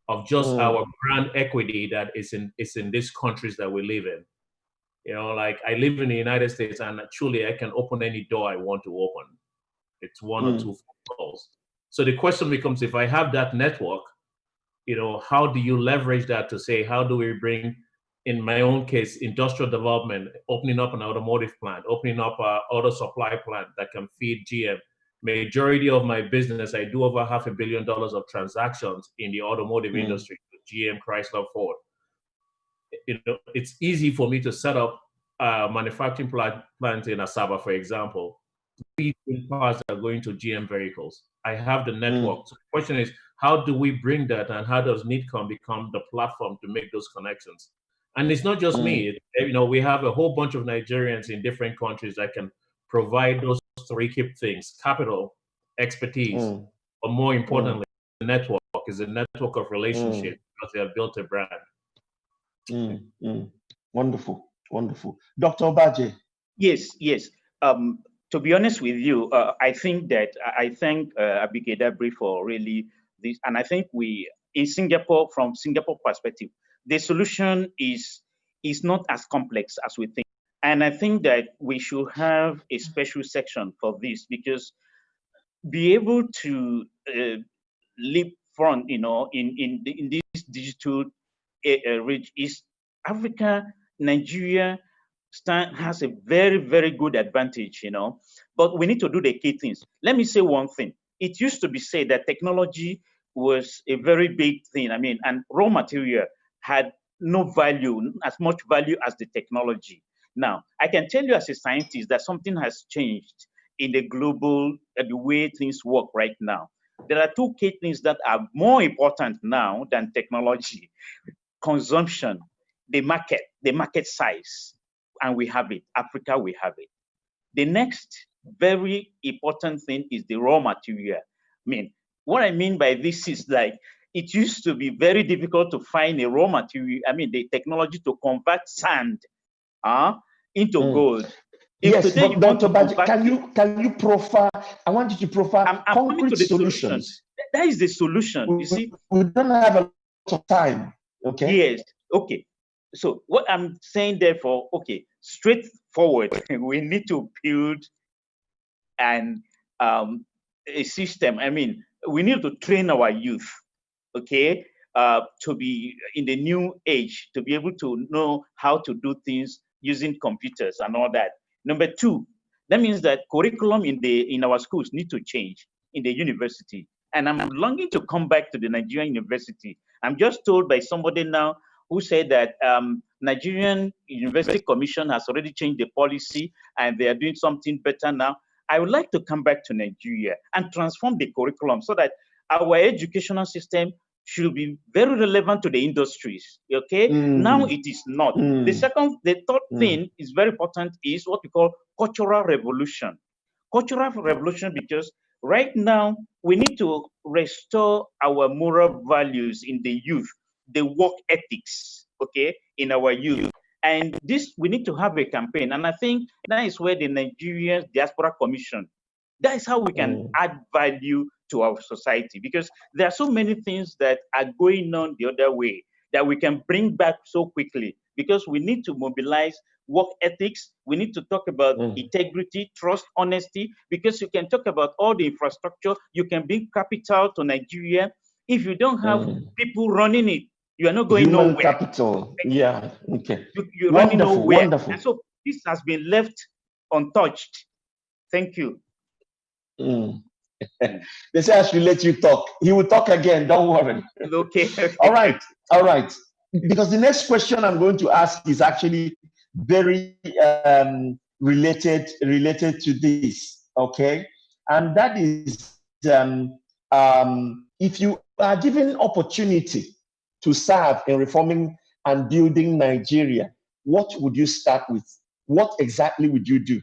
of just our brand equity that is in these countries that we live in. Like I live in the United States, and truly I can open any door I want to open. It's one or two phone calls. So the question becomes, if I have that network, how do you leverage that to say, how do we bring, in my own case, industrial development, opening up an automotive plant, opening up an auto supply plant that can feed GM. Majority of my business, I do over $500 million of transactions in the automotive industry, GM, Chrysler, Ford. It's easy for me to set up a manufacturing plant in Asaba, for example. Feeding parts that are going to GM vehicles. I have the network. So the question is, how do we bring that, and how does NIDCOM become the platform to make those connections? And it's not just me. We have a whole bunch of Nigerians in different countries that can provide those three key things: capital, expertise, but more importantly, the network is a network of relationships because they have built a brand. Wonderful, wonderful. Dr. Obadje. Yes. To be honest with you, I think that I thank Abike Dabiri for really this, and I think in Singapore, from Singapore perspective, the solution is not as complex as we think. And I think that we should have a special section for this, because be able to leap front, in this digital reach is Africa, Nigeria has a very, very good advantage, but we need to do the key things. Let me say one thing. It used to be said that technology was a very big thing. And raw material had no value, as much value as the technology. Now, I can tell you as a scientist that something has changed in the global, the way things work right now. There are two key things that are more important now than technology: consumption, the market size, and we have it. Africa, we have it. The next very important thing is the raw material. What I mean by this is, like, it used to be very difficult to find a raw material, the technology to convert sand into gold. Yes, today but you want Dr. to Baji, go back can you profile? I want you to profile I'm coming to concrete the solution. solutions. That is the solution. You see, We don't have a lot of time. Okay. yes. Okay. So what I'm saying, therefore, okay, straightforward. We need to build a system. I mean, we need to train our youth, okay, to be in the new age, to be able to know how to do things using computers and all that. Number two, that means that curriculum in our schools need to change in the university. And I'm longing to come back to the Nigerian university. I'm just told by somebody now who said that Nigerian University Commission has already changed the policy and they are doing something better now. I would like to come back to Nigeria and transform the curriculum so that our educational system should be very relevant to the industries. Okay, now it is not. The third thing is very important is what we call cultural revolution. Cultural revolution, because right now we need to restore our moral values in the youth, the work ethics, okay, in our youth. And this, we need to have a campaign. And I think that is where the Nigerian Diaspora Commission, that is how we can add value to our society, because there are so many things that are going on the other way that we can bring back so quickly, because we need to mobilize work ethics. We need to talk about integrity, trust, honesty, because you can talk about all the infrastructure. You can bring capital to Nigeria. If you don't have people running it, you are not going Human nowhere. capital. Yeah. Okay. You're running Wonderful. nowhere. Wonderful. And so this has been left untouched. Thank you. They say I should let you talk. He will talk again. Don't worry. Okay. All right. All right. Because the next question I'm going to ask is actually very related to this. Okay. And that is if you are given opportunity to serve in reforming and building Nigeria, what would you start with? What exactly would you do?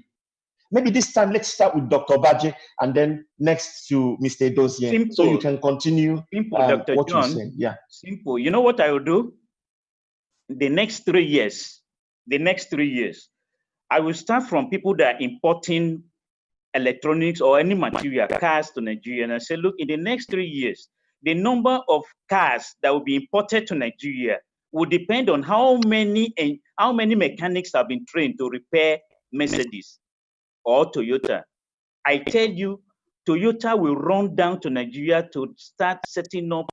Maybe this time, let's start with Dr. Baji and then next to Mr. Edozie. So you can continue Dr. what you're John, saying. Yeah. Simple. You know what I will do? The next 3 years, I will start from people that are importing electronics or any material, cars to Nigeria. And I say, look, in the next 3 years, the number of cars that will be imported to Nigeria will depend on how many mechanics have been trained to repair Mercedes or Toyota. I tell you, Toyota will run down to Nigeria to start setting up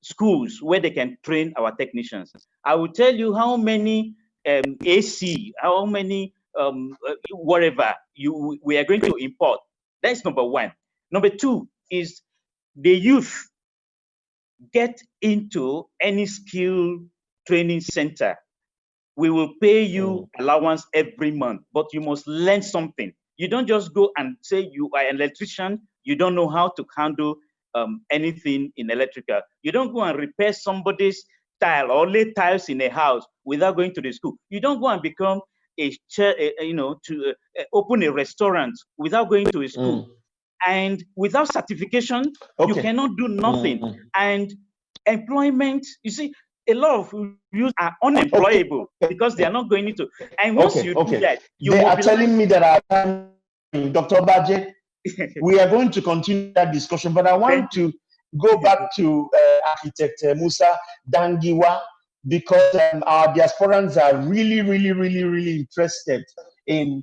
schools where they can train our technicians. I will tell you how many AC, how many whatever we are going to import. That's number one. Number two is the youth get into any skill training center. We will pay you allowance every month, but you must learn something. You don't just go and say you are an electrician, you don't know how to handle anything in electrical. You don't go and repair somebody's tile or lay tiles in a house without going to the school. You don't go and become open a restaurant without going to a school. And without certification, you cannot do nothing. And employment, you see, a lot of youth are unemployable because they are not going into. And once you do that, they are telling me that Dr. Baji, we are going to continue that discussion, but I want to go back to Architect Musa Dangiwa, because our diasporans are really interested in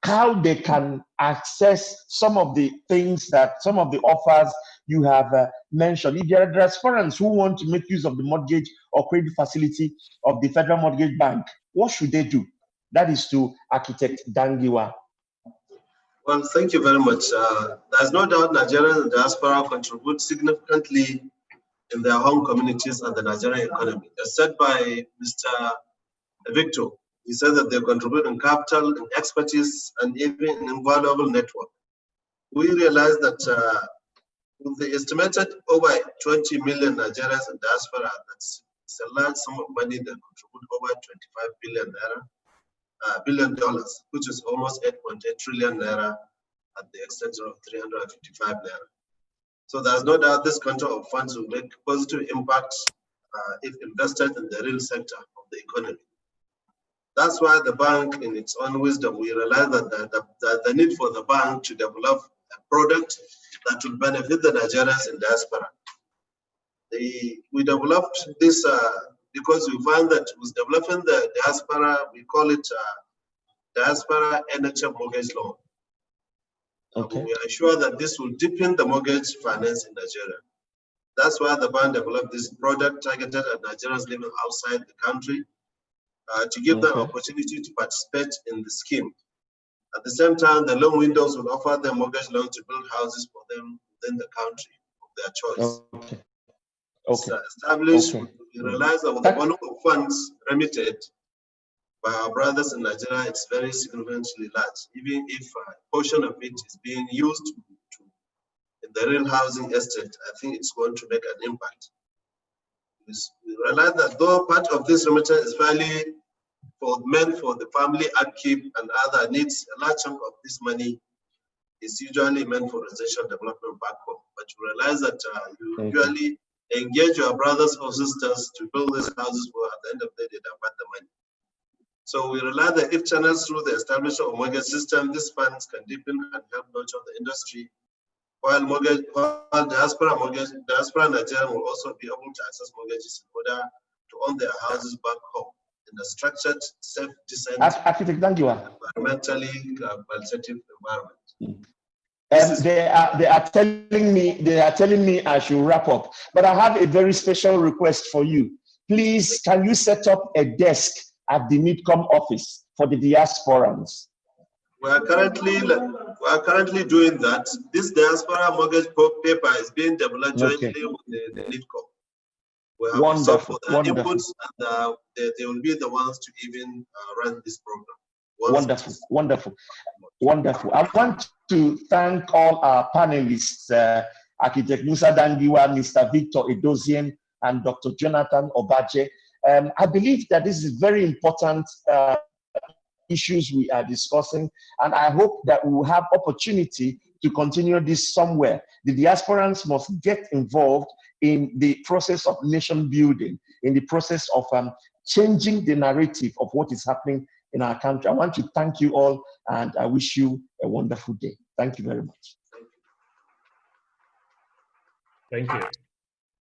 how they can access some of the things some of the offers you have mentioned. If there are diasporans who want to make use of the mortgage or credit facility of the Federal Mortgage Bank, what should they do? That is to Architect Dangiwa. Well, thank you very much. There's no doubt Nigerians and diaspora contribute significantly in their home communities and the Nigerian economy. As said by Mr. Victor, he said that they contribute in capital, in expertise, and even in invaluable network. We realize that with the estimated over 20 million Nigerians in diaspora, that's a large sum of money that contribute over 25 billion dollars, which is almost 8.8 trillion naira at the extent of 355 naira. So there's no doubt this quantum of funds will make positive impact if invested in the real sector of the economy. That's why the bank, in its own wisdom, we realized that the need for the bank to develop a product that will benefit the Nigerians in diaspora. We developed this because we found that with developing the diaspora, we call it diaspora NHF mortgage loan. Okay. We are sure that this will deepen the mortgage finance in Nigeria. That's why the bank developed this product targeted at Nigerians living outside the country to give them opportunity to participate in the scheme. At the same time, the loan windows will offer them mortgage loans to build houses for them within the country of their choice. Okay. Established, we realize that the volume of funds remitted by our brothers in Nigeria is very significantly large, even if a portion of it is being used in the real housing estate. I think it's going to make an impact. We realize that though part of this remittance is fairly meant for the family upkeep and other needs, a large chunk of this money is usually meant for residential development back home. But you realize that you usually engage your brothers or sisters to build these houses for at the end of the day, they don't want the money. So we realize that if channeled through the establishment of mortgage system, these funds can deepen and help nurture the industry, while diaspora Nigerians will also be able to access mortgages in order to own their houses back home in a structured, safe, decent, environmentally qualitative environment. They are telling me I should wrap up, but I have a very special request for you. Please, can you set up a desk at the MIDCOM office for the diasporans? We are currently doing that. This diaspora mortgage paper is being developed jointly with the MIDCOM. We have Wonderful, for their inputs, and they will be the ones to even run this program. Wonderful, wonderful, wonderful. I want to thank all our panelists, Architect Musa Dangiwa, Mr. Victor Edozien, and Dr. Jonathan Obaje. I believe that this is very important issues we are discussing, and I hope that we will have opportunity to continue this somewhere. The diasporans must get involved in the process of nation building, in the process of changing the narrative of what is happening in our country. I want to thank you all, and I wish you a wonderful day. Thank you very much. Thank you.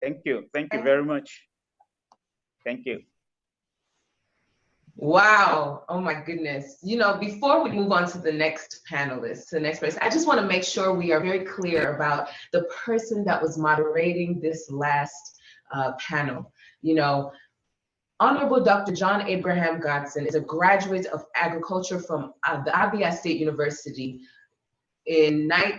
Thank you. Thank you very much. Thank you. Wow. Oh my goodness. You know, before we move on to the next panelist, the next person, I just want to make sure we are very clear about the person that was moderating this last panel. You know, Honorable Dr. John Abraham Godson is a graduate of agriculture from the Abia State University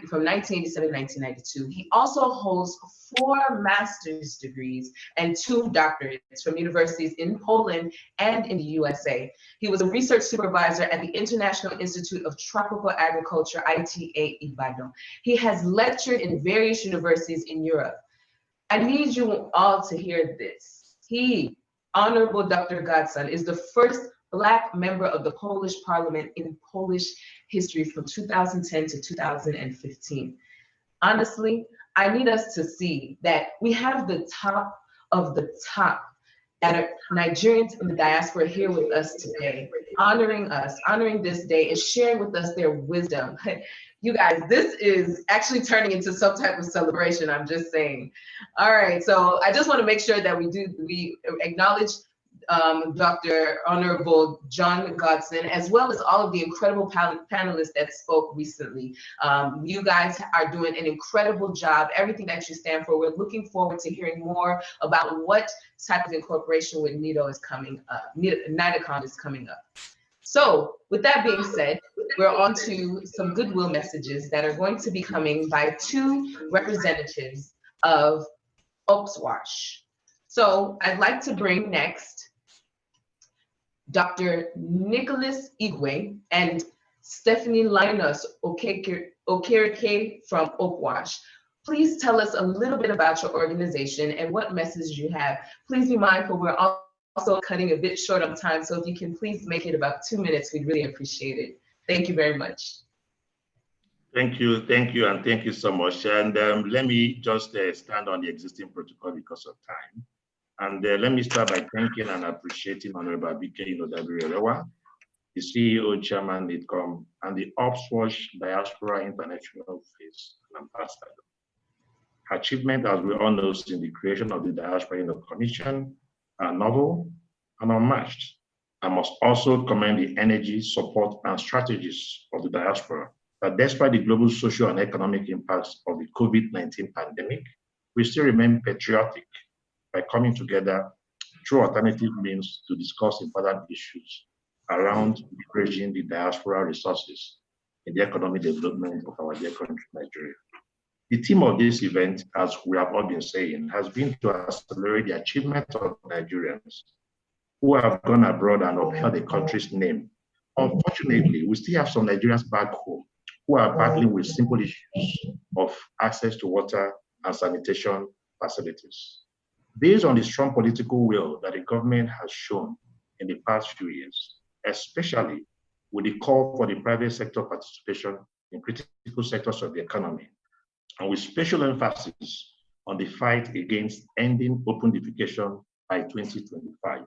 from 1987 to 1992. He also holds 4 master's degrees and 2 doctorates from universities in Poland and in the USA. He was a research supervisor at the International Institute of Tropical Agriculture, ITA Ibadan. He has lectured in various universities in Europe. I need you all to hear this. He, Honorable Dr. Godson, is the first Black member of the Polish Parliament in Polish history from 2010 to 2015. Honestly, I need us to see that we have the top of the top that are Nigerians in the diaspora here with us today, honoring us, honoring this day, and sharing with us their wisdom. You guys, this is actually turning into some type of celebration, I'm just saying. All right, so I just want to make sure that we acknowledge Dr. Honorable John Godson, as well as all of the incredible panelists that spoke recently. You guys are doing an incredible job, everything that you stand for. We're looking forward to hearing more about what type of incorporation with NIDO is coming up, NIDACON is coming up. So with that being said, we're on to some goodwill messages that are going to be coming by 2 representatives of OPSWASH. So I'd like to bring next Dr. Nicholas Igwe and Stephanie Linus Okereke from OPWASH. Please tell us a little bit about your organization and what message you have. Please be mindful, we're also cutting a bit short on time, so if you can please make it about 2 minutes, we'd really appreciate it. Thank you very much. Thank you, and thank you so much. And let me just stand on the existing protocol because of time. And let me start by thanking and appreciating Honorable Abike Inodabiri-Elewa, the CEO, Chairman, NIDCOM, and the Upswatch Diaspora International Face and Ambassador. Her achievement, as we all know, in the creation of the Diaspora Commission are novel and unmatched. I must also commend the energy, support, and strategies of the diaspora that despite the global social and economic impacts of the COVID-19 pandemic, we still remain patriotic by coming together through alternative means to discuss important issues around leveraging the diaspora resources in the economic development of our dear country, Nigeria. The theme of this event, as we have all been saying, has been to accelerate the achievement of Nigerians who have gone abroad and upheld the country's name. Unfortunately, we still have some Nigerians back home who are battling with simple issues of access to water and sanitation facilities. Based on the strong political will that the government has shown in the past few years, especially with the call for the private sector participation in critical sectors of the economy, and with special emphasis on the fight against ending open defecation by 2025.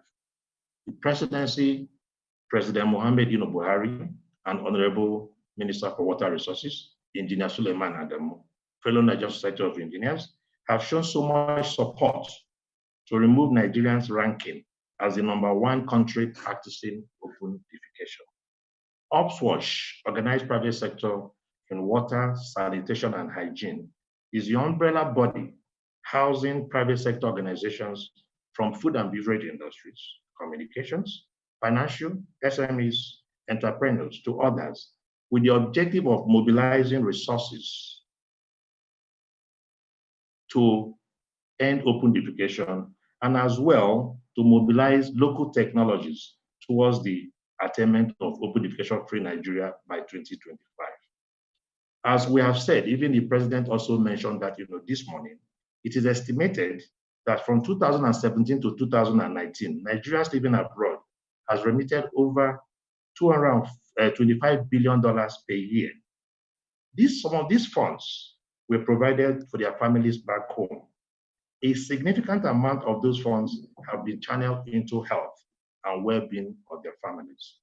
The presidency, President Mohamed Buhari, and Honorable Minister for Water Resources, Engineer Suleiman Adamu, fellow Nigerian Society of Engineers, have shown so much support to remove Nigerians' ranking as the #1 country practicing open defecation. Upswatch, organized private sector in water, sanitation, and hygiene, is the umbrella body housing private sector organizations from food and beverage industries, communications, financial, SMEs, entrepreneurs to others, with the objective of mobilizing resources to end open defecation, and as well to mobilize local technologies towards the attainment of open defecation-free Nigeria by 2025. As we have said, even the president also mentioned that this morning, it is estimated that from 2017 to 2019, Nigerians living abroad has remitted over $225 billion per year. Some of these funds were provided for their families back home. A significant amount of those funds have been channeled into health and well-being of their families.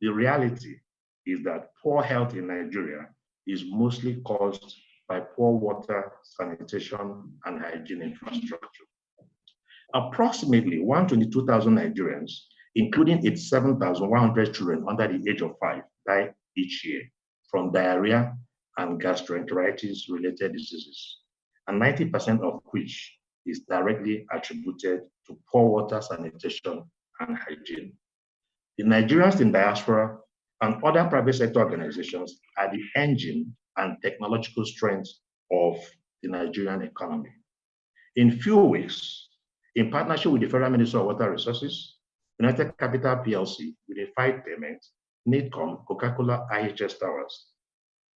The reality is that poor health in Nigeria is mostly caused by poor water, sanitation, and hygiene infrastructure. Approximately 122,000 Nigerians, including 87,100 children under the age of 5, die each year from diarrhea and gastroenteritis-related diseases, and 90% of which is directly attributed to poor water, sanitation, and hygiene. The Nigerians in diaspora and other private sector organizations are the engine and technological strength of the Nigerian economy. In few weeks, in partnership with the Federal Ministry of Water Resources, United Capital PLC, with a 5 payment, NIDCOM, Coca-Cola, IHS Towers,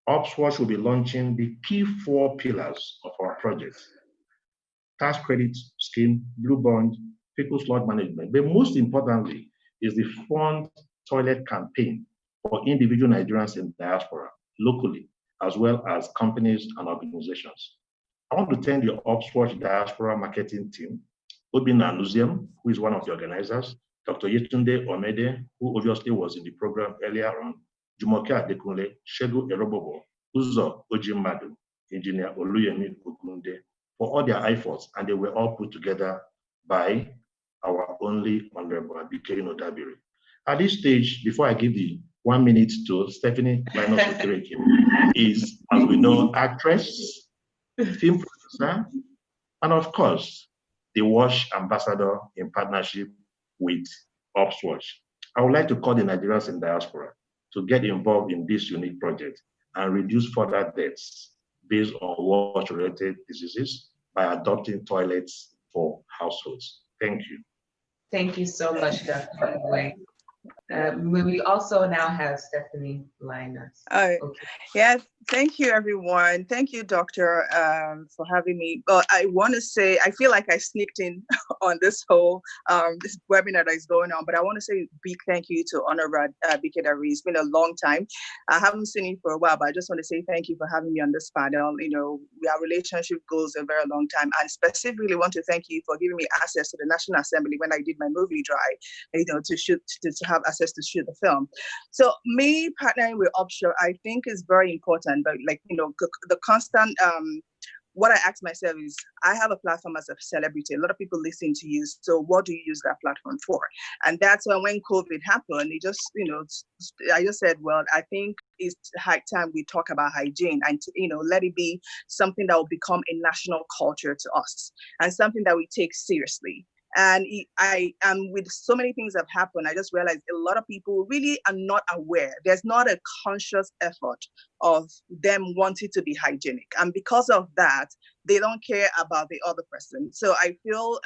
Upswatch will be launching the key 4 pillars of our project: tax credit scheme, blue bond, people's flood management, but most importantly is the fund toilet campaign for individual Nigerians in diaspora, locally, as well as companies and organizations. I want to thank the Upswatch Diaspora Marketing Team, Obinna Anuziam, who is one of the organizers, Dr. Yetunde Omede, who obviously was in the program earlier on, Jumoke Adekunle, Shegu Erobobo, Uzo Ojimadu, Engineer Oluyemi Ogunde, for all their efforts, and they were all put together by our only Honorable Abike Inodabiri. At this stage, before I give the 1 minute to Stephanie Linus Okereke, is, as we know, actress, film producer, and of course, the WASH ambassador in partnership with Upswatch. I would like to call the Nigerians in diaspora to get involved in this unique project and reduce further deaths based on water-related diseases by adopting toilets for households. Thank you. Thank you so much, Dr. Way. We also now have Stephanie Linus. Yeah, thank you, everyone. Thank you, Doctor, for having me. Well, I want to say, I feel like I sneaked in on this whole this webinar that is going on, but I want to say a big thank you to Honorable Bikedari. It's been a long time. I haven't seen you for a while, but I just want to say thank you for having me on this panel. You know, our relationship goes a very long time, and specifically want to thank you for giving me access to the National Assembly when I did my movie drive, you know, to have access to shoot the film. So me partnering with Offshore, I think is very important, but like, you know, the constant, what I ask myself is, I have a platform as a celebrity. A lot of people listen to you. So what do you use that platform for? And that's when COVID happened, it just, you know, I just said, well, I think it's high time we talk about hygiene and, you know, let it be something that will become a national culture to us and something that we take seriously. And I am with so many things that have happened, I just realized a lot of people really are not aware. There's not a conscious effort of them wanting to be hygienic. And because of that, they don't care about the other person. So I feel,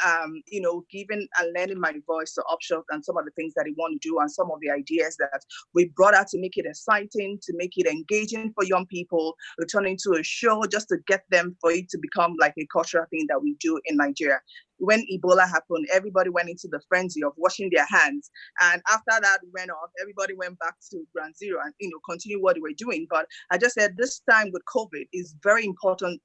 you know, giving and lending my voice to Offshore and some of the things that they want to do and some of the ideas that we brought out to make it exciting, to make it engaging for young people, to turn into a show just to get them, for it to become like a cultural thing that we do in Nigeria. When Ebola happened, everybody went into the frenzy of washing their hands. And after that went off, everybody went back to ground zero and, you know, continue what they were doing. But I just said this time with COVID is very important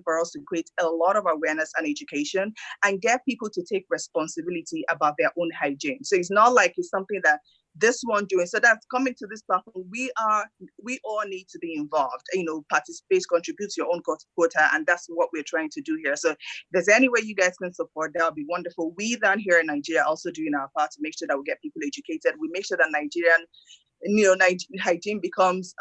for us to create a lot of awareness and education and get people to take responsibility about their own hygiene. So it's not like it's something that this one doing. So that's coming to this platform. We all need to be involved, you know, participate, contribute to your own quota. And that's what we're trying to do here. So if there's any way you guys can support, that would be wonderful. We down here in Nigeria also doing our part to make sure that we get people educated. We make sure that Nigerian, you know, hygiene becomes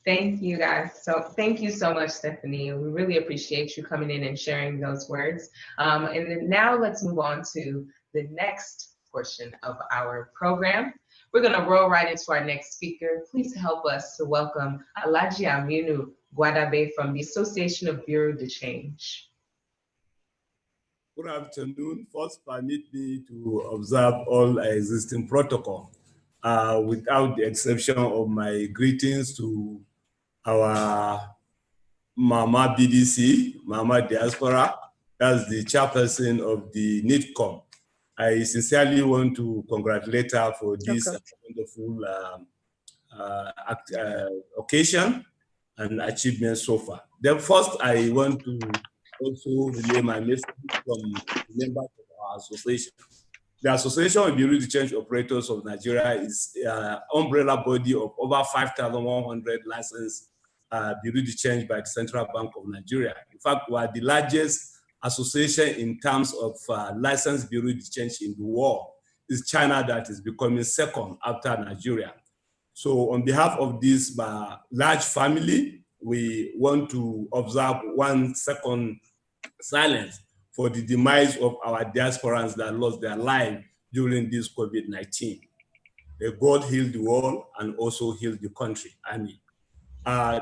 Thank you, guys. So thank you so much, Stephanie. We really appreciate you coming in and sharing those words. And then now let's move on to the next portion of our program. We're going to roll right into our next speaker. Please help us to welcome Alhaji Aminu Gwadabe from the Association of Bureau de Change. Good afternoon. First, permit me to observe all existing protocol without the exception of my greetings to our Mama BDC, Mama Diaspora, that's the chairperson of the NITCOM. I sincerely want to congratulate her for this wonderful occasion and achievement so far. Then first, I want to also relay my message from members of our association. The Association of Bureau de Change Operators of Nigeria is an umbrella body of over 5,100 licensed Bureau de Change by the Central Bank of Nigeria. In fact, we are the largest association in terms of licensed Bureau de Change in the world. It's China that is becoming second after Nigeria. So on behalf of this large family, we want to observe 1 second silence for the demise of our diasporans that lost their life during this COVID-19. May God heal the world and also heal the country. Amen.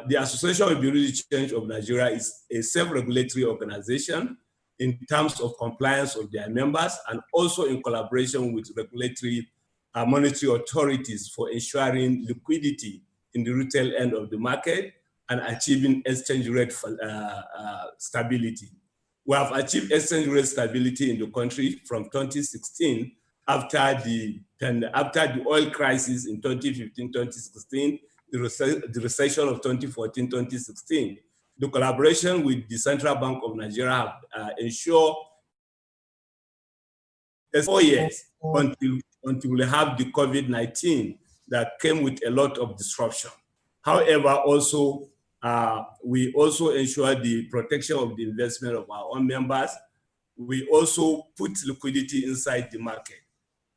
The Association of Bureau de Change of Nigeria is a self-regulatory organization in terms of compliance of their members and also in collaboration with regulatory monetary authorities for ensuring liquidity in the retail end of the market and achieving exchange rate stability. We have achieved exchange rate stability in the country from 2016 after the oil crisis in 2015-2016, the recession of 2014-2016. The collaboration with the Central Bank of Nigeria have ensured 4 years until we have the COVID-19 that came with a lot of disruption. However, also we also ensure the protection of the investment of our own members. We also put liquidity inside the market.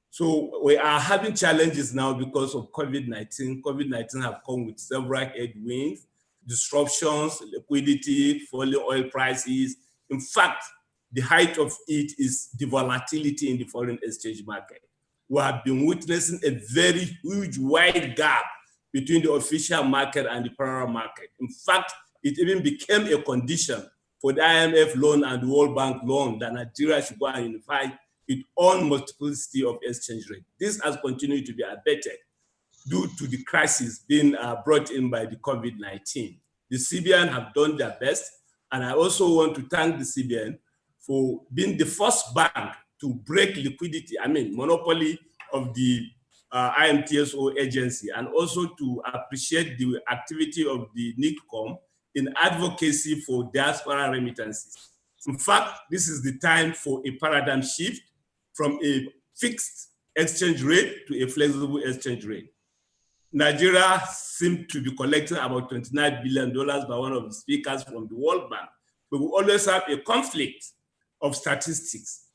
So we are having challenges now because of COVID-19. COVID-19 have come with several headwinds, disruptions, liquidity, falling oil prices. In fact, the height of it is the volatility in the foreign exchange market. We have been witnessing a very huge, wide gap between the official market and the parallel market. In fact, it even became a condition for the IMF loan and the World Bank loan that Nigeria should go and unify its own multiplicity of exchange rate. This has continued to be abated due to the crisis being brought in by the COVID-19. The CBN have done their best, and I also want to thank the CBN for being the first bank to break liquidity, monopoly of the IMTSO agency, and also to appreciate the activity of the NICCOM in advocacy for diaspora remittances. In fact, this is the time for a paradigm shift from a fixed exchange rate to a flexible exchange rate. Nigeria seemed to be collecting about $29 billion by one of the speakers from the World Bank, but we always have a conflict of statistics.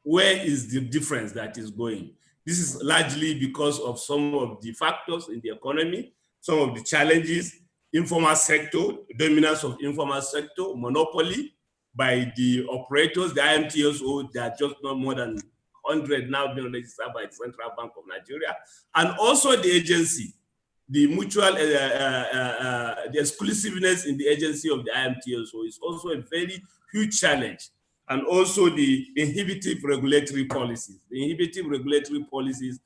Where is the difference that is going? This is largely because of some of the factors in the economy, some of the challenges, informal sector, dominance of informal sector, monopoly by the operators, the IMTSO, they are just not more than 100 now being registered by the Central Bank of Nigeria, and also the agency, the mutual, the exclusiveness in the agency of the IMTSO is also a very huge challenge, and also the inhibitive regulatory policies. The inhibitive regulatory policies,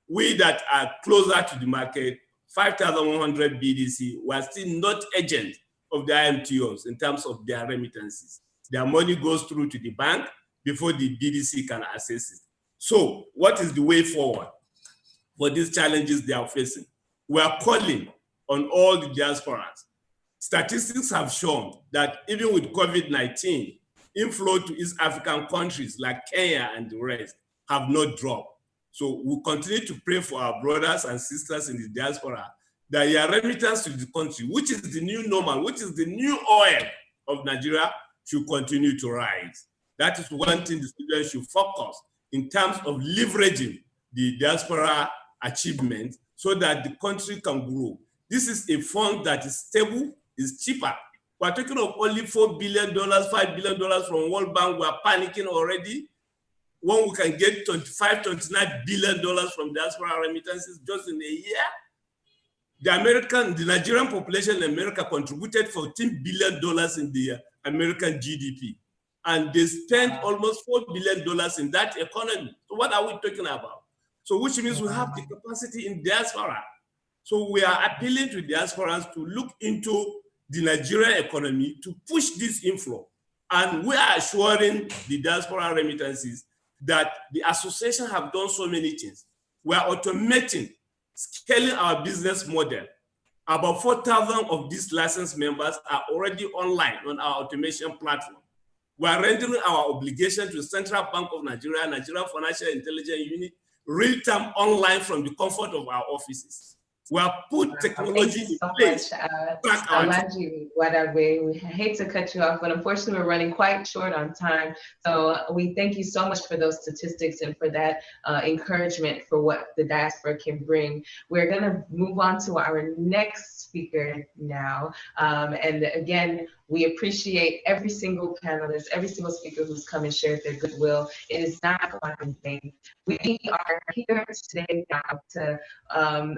we that are closer to the market, 5,100 BDC, were still not agents of the IMTOs in terms of their remittances. Their money goes through to the bank before the BDC can access it. So what is the way forward for these challenges they are facing? We are calling on all the diasporas. Statistics have shown that even with COVID-19, inflow to East African countries like Kenya and the rest have not dropped. So we continue to pray for our brothers and sisters in the diaspora that your remittance to the country, which is the new normal, which is the new oil of Nigeria, should continue to rise. That is one thing the students should focus in terms of leveraging the diaspora achievement so that the country can grow. This is a fund that is stable, is cheaper. We're talking of only $4 billion, $5 billion from World Bank. We're panicking already. When we can get $25, $29 billion from diaspora remittances just in a year. The Nigerian population in America contributed $14 billion in the American GDP. And they spent almost $4 billion in that economy. So what are we talking about? So which means we have the capacity in diaspora. So we are appealing to diasporans to look into the Nigerian economy to push this inflow. And we are assuring the diaspora remittances that the association have done so many things. We are automating, scaling our business model. About 4,000 of these licensed members are already online on our automation platform. We are rendering our obligation to the Central Bank of Nigeria, Nigerian Financial Intelligence Unit, real-time online from the comfort of our offices. We have put technology in place. Alhaji Wadagbe, we hate to cut you off, but unfortunately we're running quite short on time. So we thank you so much for those statistics and for that encouragement for what the diaspora can bring. We're gonna move on to our next speaker now. And again, we appreciate every single panelist, every single speaker who's come and shared their goodwill. It is not one thing. We are here today now to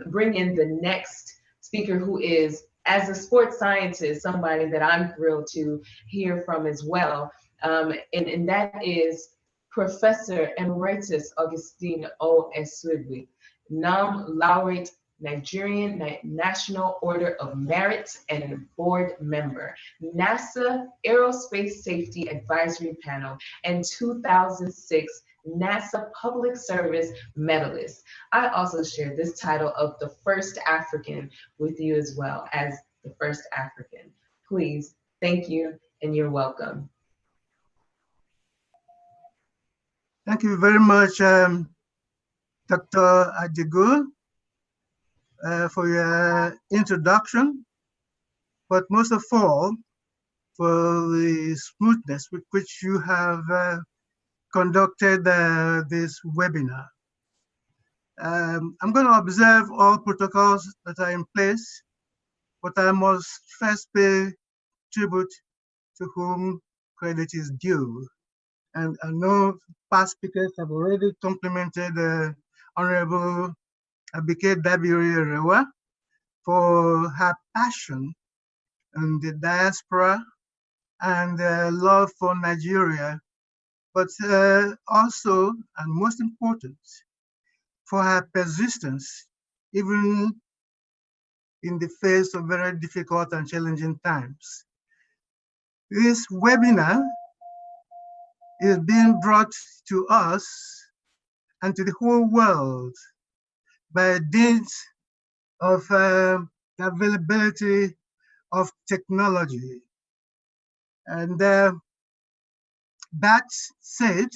bring in the next speaker who is, as a sports scientist, somebody that I'm thrilled to hear from as well. And that is Professor Emeritus Augustine O. Eswigwe, Laureate Nigerian National Order of Merit and board member, NASA Aerospace Safety Advisory Panel, and 2006 NASA Public Service Medalist. I also share this title of the first African with you as well as the first African. Please, thank you, and you're welcome. Thank you very much, Dr. Adjegu, for your introduction, but most of all, for the smoothness with which you have conducted this webinar. I'm going to observe all protocols that are in place, but I must first pay tribute to whom credit is due. And I know past speakers have already complimented Honorable Abike Dabiri-Erewa for her passion and the diaspora and love for Nigeria but also, and most important, for her persistence, even in the face of very difficult and challenging times. This webinar is being brought to us and to the whole world by dint of the availability of technology. And that said,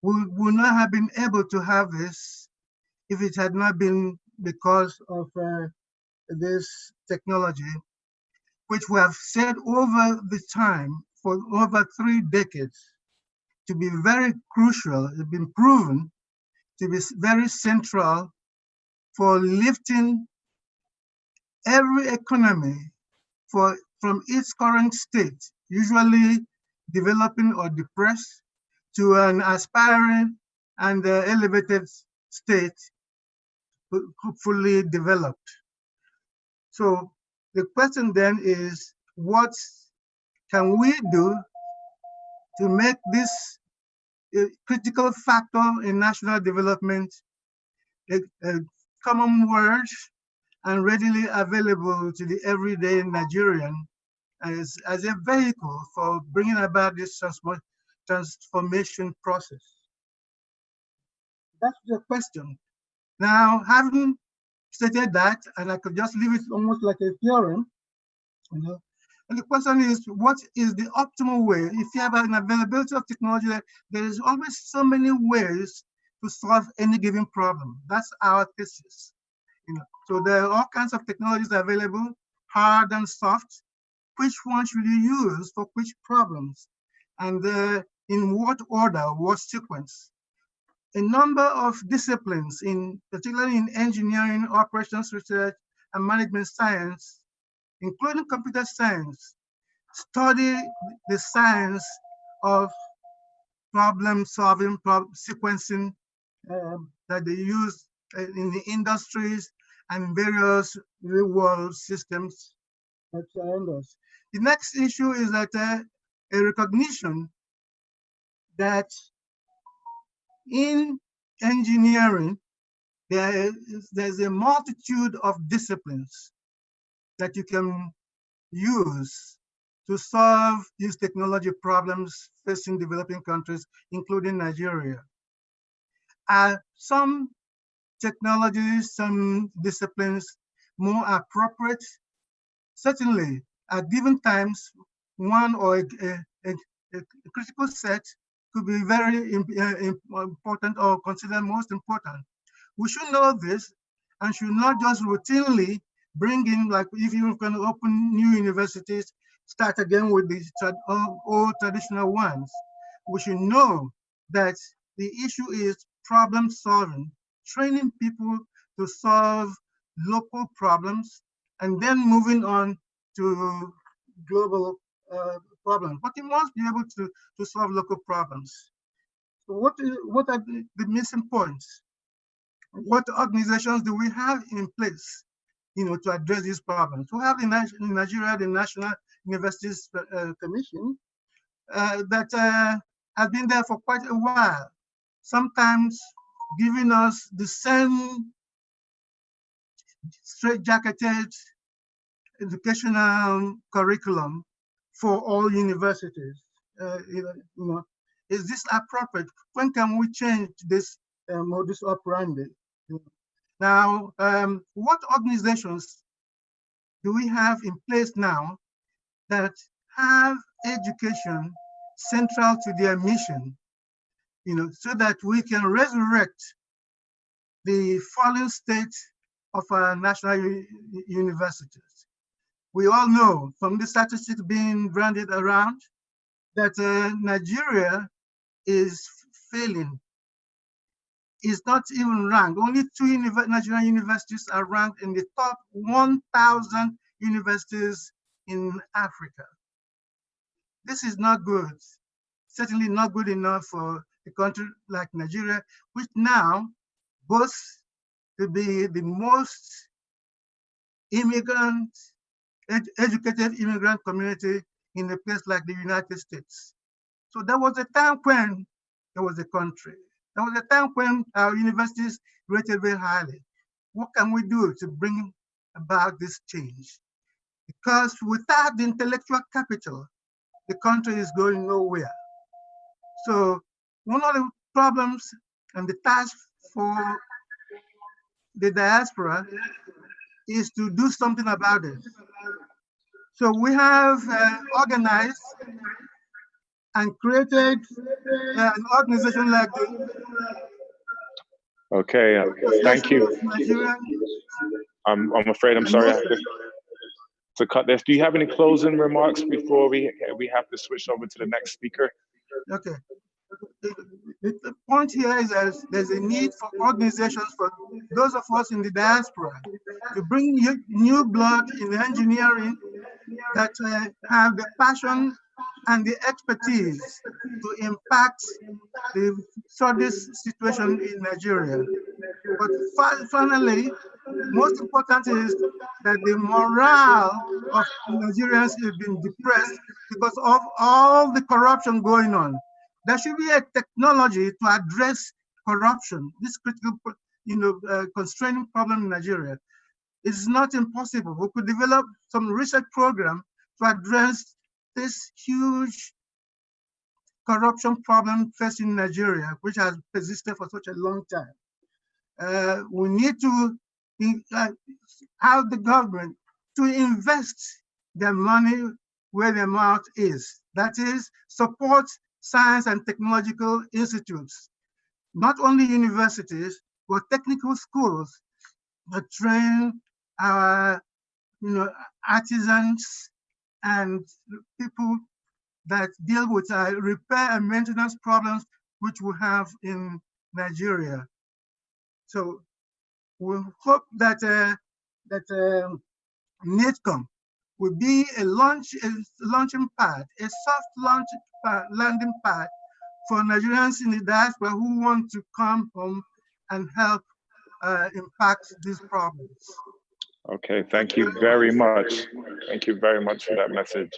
we would not have been able to have this if it had not been because of this technology, which we have said over the time for over 3 decades to be very crucial. It's been proven to be very central for lifting every economy from its current state, usually developing or depressed, to an aspiring and elevated state, hopefully developed. So the question then is, what can we do to make this a critical factor in national development a common word and readily available to the everyday Nigerian as a vehicle for bringing about this transformation process? That's the question. Now, having stated that, and I could just leave it almost like a theorem, you know, and the question is, what is the optimal way? If you have an availability of technology, there is always so many ways to solve any given problem. That's our thesis. You know, so there are all kinds of technologies available, hard and soft. Which one should you use for which problems? And in what order, what sequence? A number of disciplines, particularly in engineering, operations research, and management science, including computer science, study the science of problem solving, sequencing that they use in the industries and various real world systems that surround us. The next issue is that a recognition that in engineering, there's a multitude of disciplines that you can use to solve these technology problems facing developing countries, including Nigeria. Some technologies, some disciplines more appropriate? Certainly, at given times, one or a critical set could be very important or considered most important. We should know this and should not just routinely bring in, like if you're going to open new universities, start again with the old traditional ones. We should know that the issue is problem solving, training people to solve local problems, and then moving on to global problems. But you must be able to solve local problems. So what are the missing points? What organizations do we have in place, to address these problems? We have in Nigeria the National Universities Commission that has been there for quite a while, sometimes giving us the same straight-jacketed educational curriculum for all universities. Is this appropriate? When can we change this modus operandi? Now, what organizations do we have in place now that have education central to their mission, so that we can resurrect the fallen state of our national universities? We all know from the statistics being branded around that Nigeria is failing. It's not even ranked. Only 2 Nigerian universities are ranked in the top 1,000 universities in Africa. This is not good. Certainly not good enough for a country like Nigeria, which now boasts to be the most educated immigrant community in a place like the United States. So there was a time when there was a country. There was a time when our universities rated very highly. What can we do to bring about this change? Because without the intellectual capital, the country is going nowhere. So one of the problems and the task for the diaspora is to do something about it. So we have organized and created an organization like the Okay, thank you. I'm afraid I'm sorry I have to cut this. Do you have any closing remarks before we have to switch over to the next speaker? Okay. The point here is that there's a need for organizations, for those of us in the diaspora, to bring new blood in engineering that have the passion and the expertise to impact the this situation in Nigeria. But finally, most important is that the morale of Nigerians has been depressed because of all the corruption going on. There should be a technology to address corruption, this critical, constraining problem in Nigeria. It's not impossible. We could develop some research program to address this huge corruption problem facing Nigeria, which has persisted for such a long time. We need to have the government to invest their money where their mouth is. That is, support science and technological institutes, not only universities, but technical schools that train our artisans and people that deal with repair and maintenance problems which we have in Nigeria. So we hope that NITCOM will be a launching pad, a soft landing pad for Nigerians in the diaspora who want to come home and help impact these problems. Okay, thank you very much. Thank you very much for that message.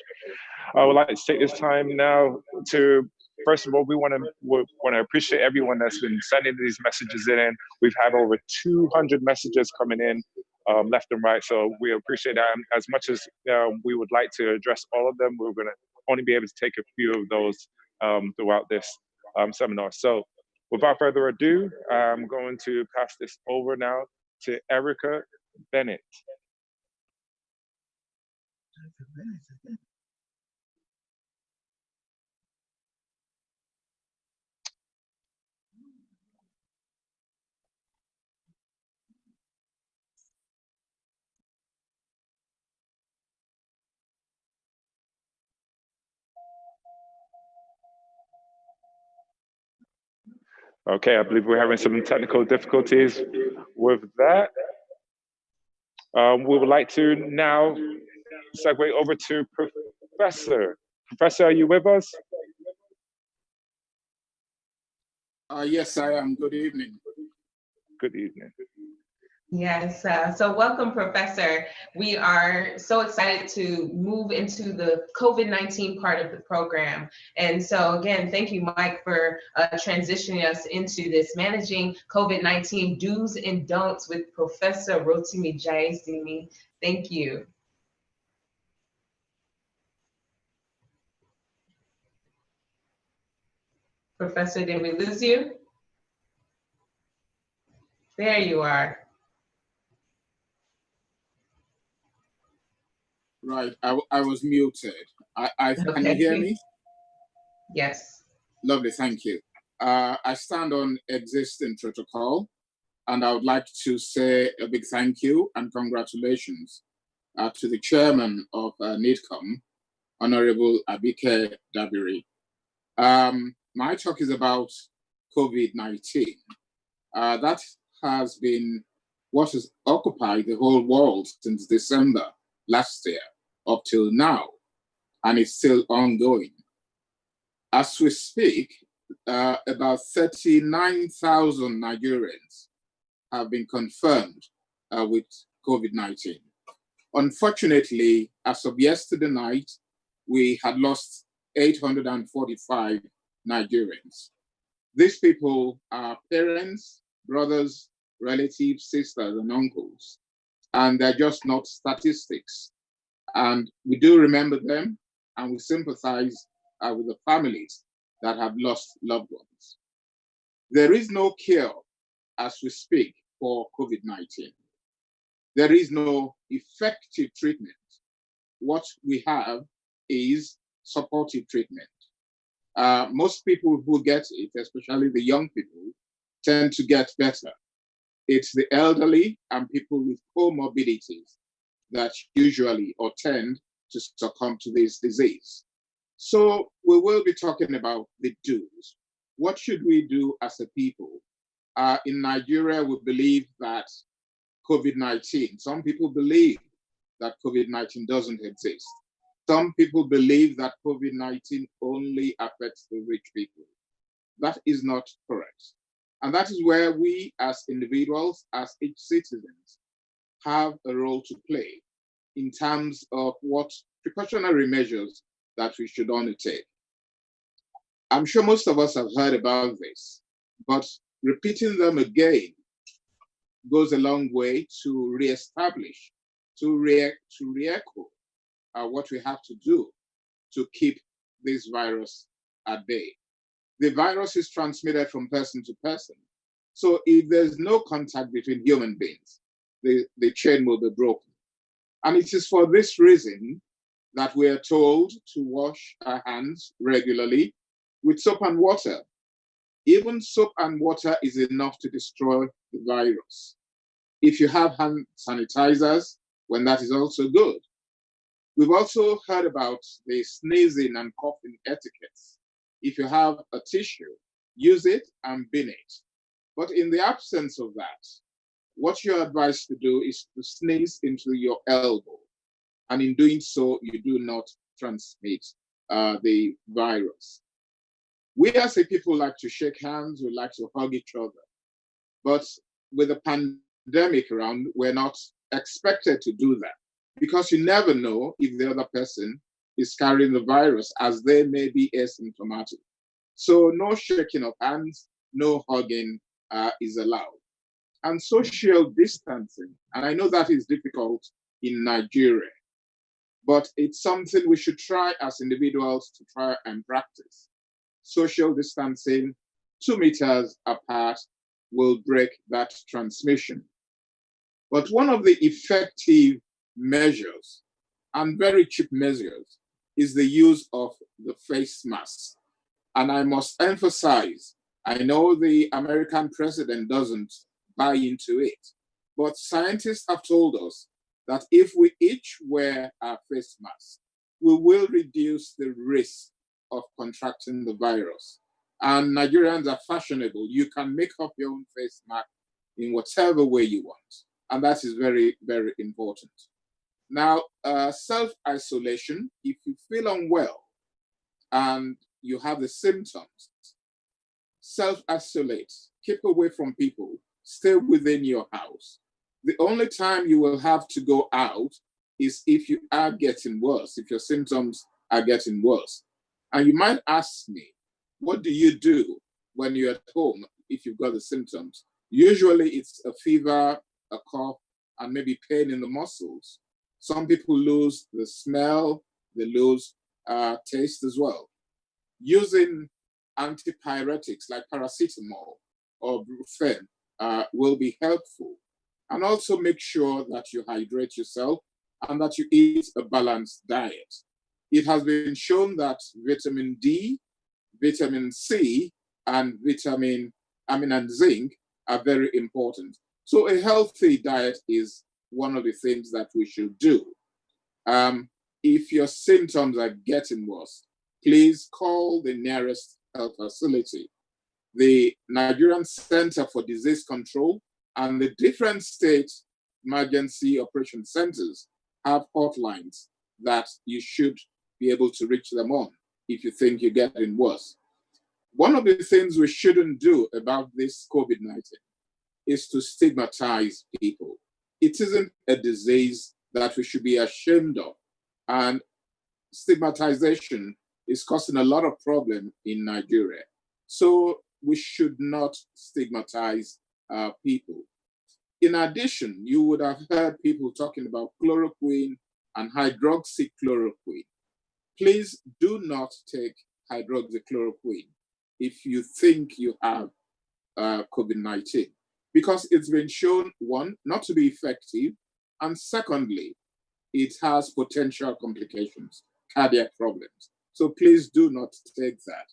I would like to take this time now to, first of all, we want to appreciate everyone that's been sending these messages in. We've had over 200 messages coming in left and right, so we appreciate that. As much as we would like to address all of them, we're going to only be able to take a few of those throughout this seminar. So without further ado, I'm going to pass this over now to Erica Bennett. Okay, I believe we're having some technical difficulties with that. We would like to now segue over to Professor. Professor, are you with us? Yes, I am. Good evening. Good evening. Yes, so welcome, Professor. We are so excited to move into the COVID-19 part of the program. And so again, thank you, Mike, for transitioning us into this Managing COVID-19 Do's and Don'ts with Professor Rotimi Jayasimi. Thank you. Professor, did we lose you? There you are. Right, I was muted. Can you hear me? Yes. Lovely, thank you. I stand on existing protocol, and I would like to say a big thank you and congratulations to the chairman of NITCOM, Honorable Abike Dabiri. My talk is about COVID-19. That has been what has occupied the whole world since December last year up till now, and it's still ongoing. As we speak, about 39,000 Nigerians have been confirmed with COVID-19. Unfortunately, as of yesterday night, we had lost 845 Nigerians. These people are parents, brothers, relatives, sisters, and uncles, and they're just not statistics. And we do remember them, and we sympathize with the families that have lost loved ones. There is no cure as we speak for COVID-19. There is no effective treatment. What we have is supportive treatment. Most people who get it, especially the young people, tend to get better. It's the elderly and people with comorbidities that usually or tend to succumb to this disease. So we will be talking about the do's. What should we do as a people? In Nigeria, we believe that COVID-19, some people believe that COVID-19 doesn't exist. Some people believe that COVID-19 only affects the rich people. That is not correct. And that is where we as individuals, as each citizens, have a role to play in terms of what precautionary measures that we should undertake. I'm sure most of us have heard about this, but repeating them again goes a long way to reestablish, to re-echo what we have to do to keep this virus at bay. The virus is transmitted from person to person. So if there's no contact between human beings, the chain will be broken. And it is for this reason that we are told to wash our hands regularly with soap and water. Even soap and water is enough to destroy the virus. If you have hand sanitizers, well, that is also good. We've also heard about the sneezing and coughing etiquettes. If you have a tissue, use it and bin it. But in the absence of that, what you're advised to do is to sneeze into your elbow. And in doing so, you do not transmit the virus. We as a people like to shake hands, we like to hug each other. But with the pandemic around, we're not expected to do that because you never know if the other person is carrying the virus as they may be asymptomatic. So no shaking of hands, no hugging is allowed. And social distancing, and I know that is difficult in Nigeria, but it's something we should try as individuals to try and practice. Social distancing, 2 meters apart, will break that transmission. But one of the effective measures and very cheap measures is the use of the face mask. And I must emphasize, I know the American president doesn't buy into it, but scientists have told us that if we each wear our face mask, we will reduce the risk of contracting the virus. And Nigerians are fashionable. You can make up your own face mask in whatever way you want. And that is very, very important. Now, self-isolation, if you feel unwell and you have the symptoms, self-isolate, keep away from people, stay within your house. The only time you will have to go out is if you are getting worse, if your symptoms are getting worse. And you might ask me, what do you do when you're at home if you've got the symptoms? Usually it's a fever, a cough, and maybe pain in the muscles. Some people lose the smell, they lose taste as well. Using antipyretics like paracetamol or brufen will be helpful. And also make sure that you hydrate yourself and that you eat a balanced diet. It has been shown that vitamin D, vitamin C, and vitamin and zinc are very important. So a healthy diet is one of the things that we should do. If your symptoms are getting worse, please call the nearest health facility. The Nigerian Center for Disease Control and the different state emergency operation centers have hotlines that you should be able to reach them on if you think you're getting worse. One of the things we shouldn't do about this COVID-19 is to stigmatize people. It isn't a disease that we should be ashamed of. And stigmatization is causing a lot of problem in Nigeria. So we should not stigmatize people. In addition, you would have heard people talking about chloroquine and hydroxychloroquine. Please do not take hydroxychloroquine if you think you have COVID-19, because it's been shown, one, not to be effective, and secondly, it has potential complications, cardiac problems. So please do not take that.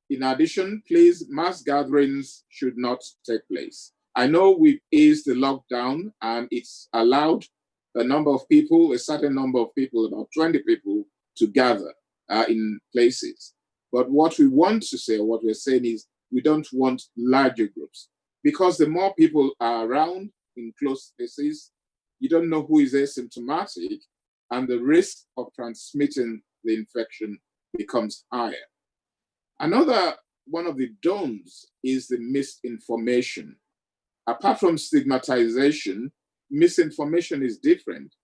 In addition, please, mass gatherings should not take place. I know we've eased the lockdown and it's allowed a number of people, a certain number of people, about 20 people, to gather in places. But what we want to say, what we're saying is, we don't want larger groups, because the more people are around in close spaces, you don't know who is asymptomatic, and the risk of transmitting the infection becomes higher. Another one of the don'ts is the misinformation. Apart from stigmatization, misinformation is different.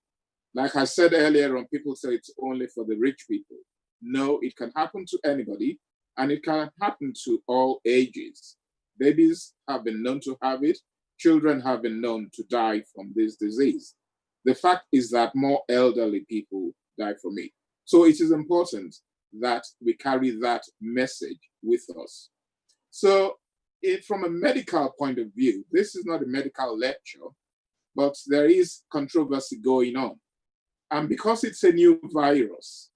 Like I said earlier on, people say it's only for the rich people. No, it can happen to anybody, and it can happen to all ages. Babies have been known to have it. Children have been known to die from this disease. The fact is that more elderly people die from it. So it is important that we carry that message with us. So from a medical point of view, this is not a medical lecture, but there is controversy going on. And because it's a new virus,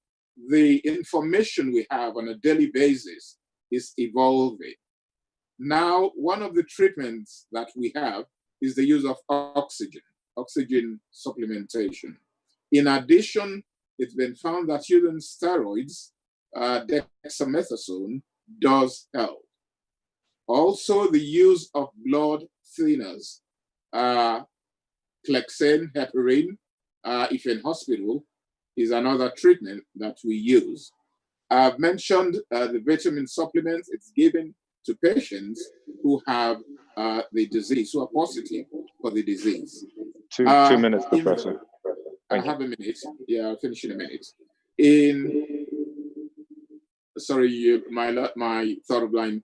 the information we have on a daily basis is evolving. Now, one of the treatments that we have is the use of oxygen supplementation. In addition, it's been found that using steroids, dexamethasone, does help. Also, the use of blood thinners, Clexane, heparin, if in hospital, is another treatment that we use. I've mentioned the vitamin supplements. It's given to patients who have the disease, who are positive for the disease. Two minutes, Professor. I have a minute. Yeah, I'll finish in a minute. Sorry, my thought of line.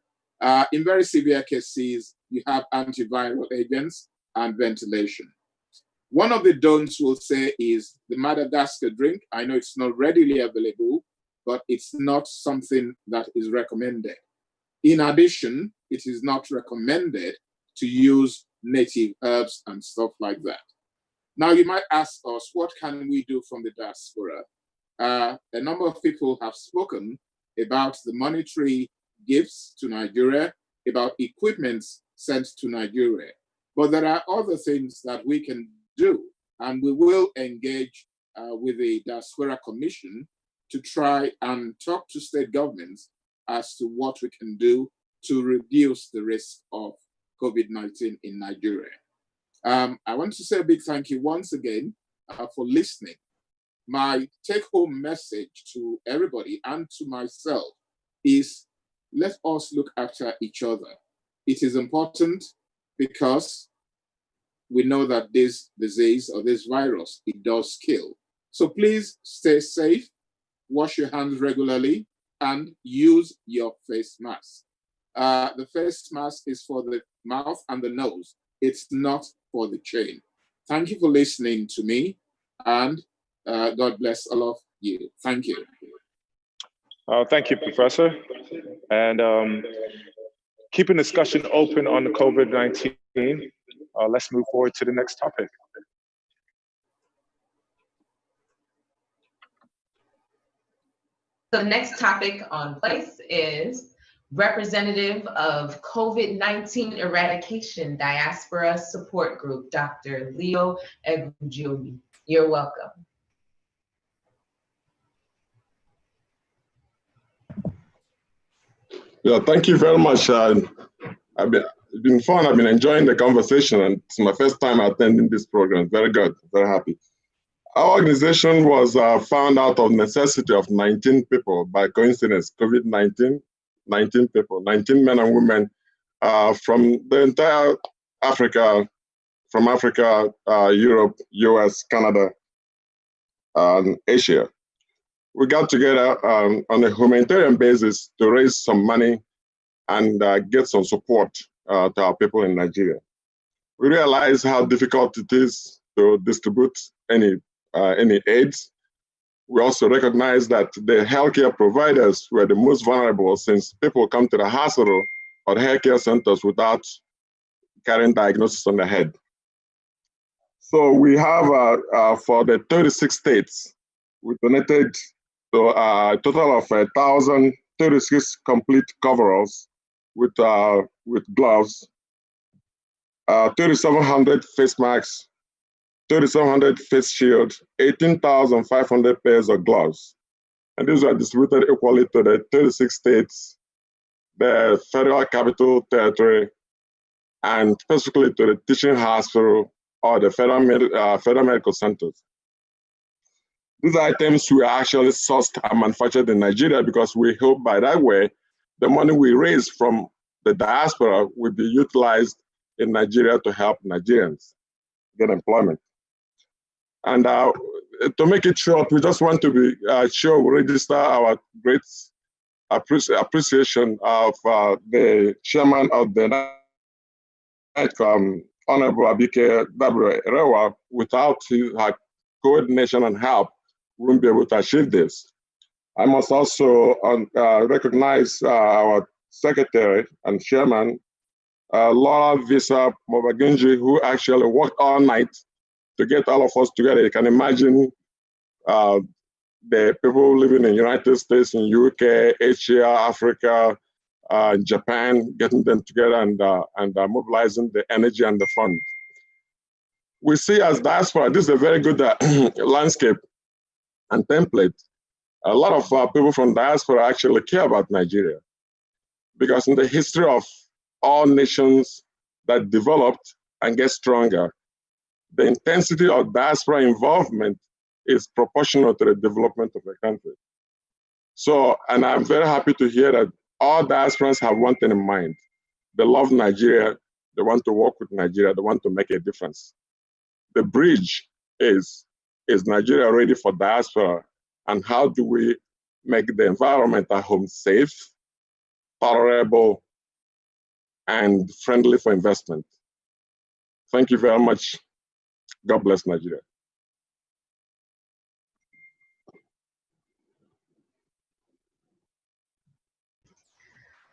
In very severe cases, you have antiviral agents and ventilation. One of the don'ts we'll say is the Madagascar drink. I know it's not readily available, but it's not something that is recommended. In addition, it is not recommended to use native herbs and stuff like that. Now, you might ask us, what can we do from the diaspora? A number of people have spoken about the monetary gifts to Nigeria, about equipment sent to Nigeria. But there are other things that we can do, and we will engage with the Diaspora Commission to try and talk to state governments as to what we can do to reduce the risk of COVID-19 in Nigeria. I want to say a big thank you once again for listening. My take-home message to everybody and to myself is, let us look after each other. It is important because we know that this disease or this virus, it does kill. So please stay safe, wash your hands regularly, and use your face mask. The face mask is for the mouth and the nose. It's not for the chin. Thank you for listening to me, and God bless all of you. Thank you. Thank you, Professor. And keeping discussion open on the COVID-19, let's move forward to the next topic. The next topic on place is representative of COVID-19 Eradication Diaspora Support Group, Dr. Leo Egunjobi. You're welcome. Yeah, thank you very much. It's been fun. I've been enjoying the conversation, and it's my first time attending this program. Very good, very happy. Our organization was found out of necessity of 19 people by coincidence, COVID-19, 19 people, 19 men and women from the entire Africa, from Africa, Europe, US, Canada, and Asia. we got together on a humanitarian basis to raise some money and get some support to our people in Nigeria. We realized how difficult it is to distribute any aids. We also recognize that the healthcare providers were the most vulnerable, since people come to the hospital or the healthcare centers without carrying diagnosis on their head. So we have, for the 36 states, we donated to a total of 1,036 complete coveralls with gloves, 3,700 face masks, 3,700 face shields, 18,500 pairs of gloves. And these are distributed equally to the 36 states, the Federal Capital Territory, and specifically to the teaching hospital or the federal medical centers. These items were actually sourced and manufactured in Nigeria because we hope by that way, the money we raise from the diaspora will be utilized in Nigeria to help Nigerians get employment. And to make it short, we just want to be sure we register our great appreciation of the chairman of the NICOM, Honorable Abike Dabiri-Erewa. Without her coordination and help, we wouldn't be able to achieve this. I must also recognize our secretary and chairman, Laura Visa Mobagunji, who actually worked all night to get all of us together. You can imagine the people living in the United States, in UK, Asia, Africa, Japan, getting them together and mobilizing the energy and the fund. We see as diaspora, this is a very good landscape and template. A lot of people from diaspora actually care about Nigeria, because in the history of all nations that developed and get stronger, the intensity of diaspora involvement is proportional to the development of the country. So, and I'm very happy to hear that all diasporans have one thing in mind. They love Nigeria, they want to work with Nigeria, they want to make a difference. The bridge is Nigeria ready for diaspora, and how do we make the environment at home safe, tolerable, and friendly for investment? Thank you very much. God bless Nigeria.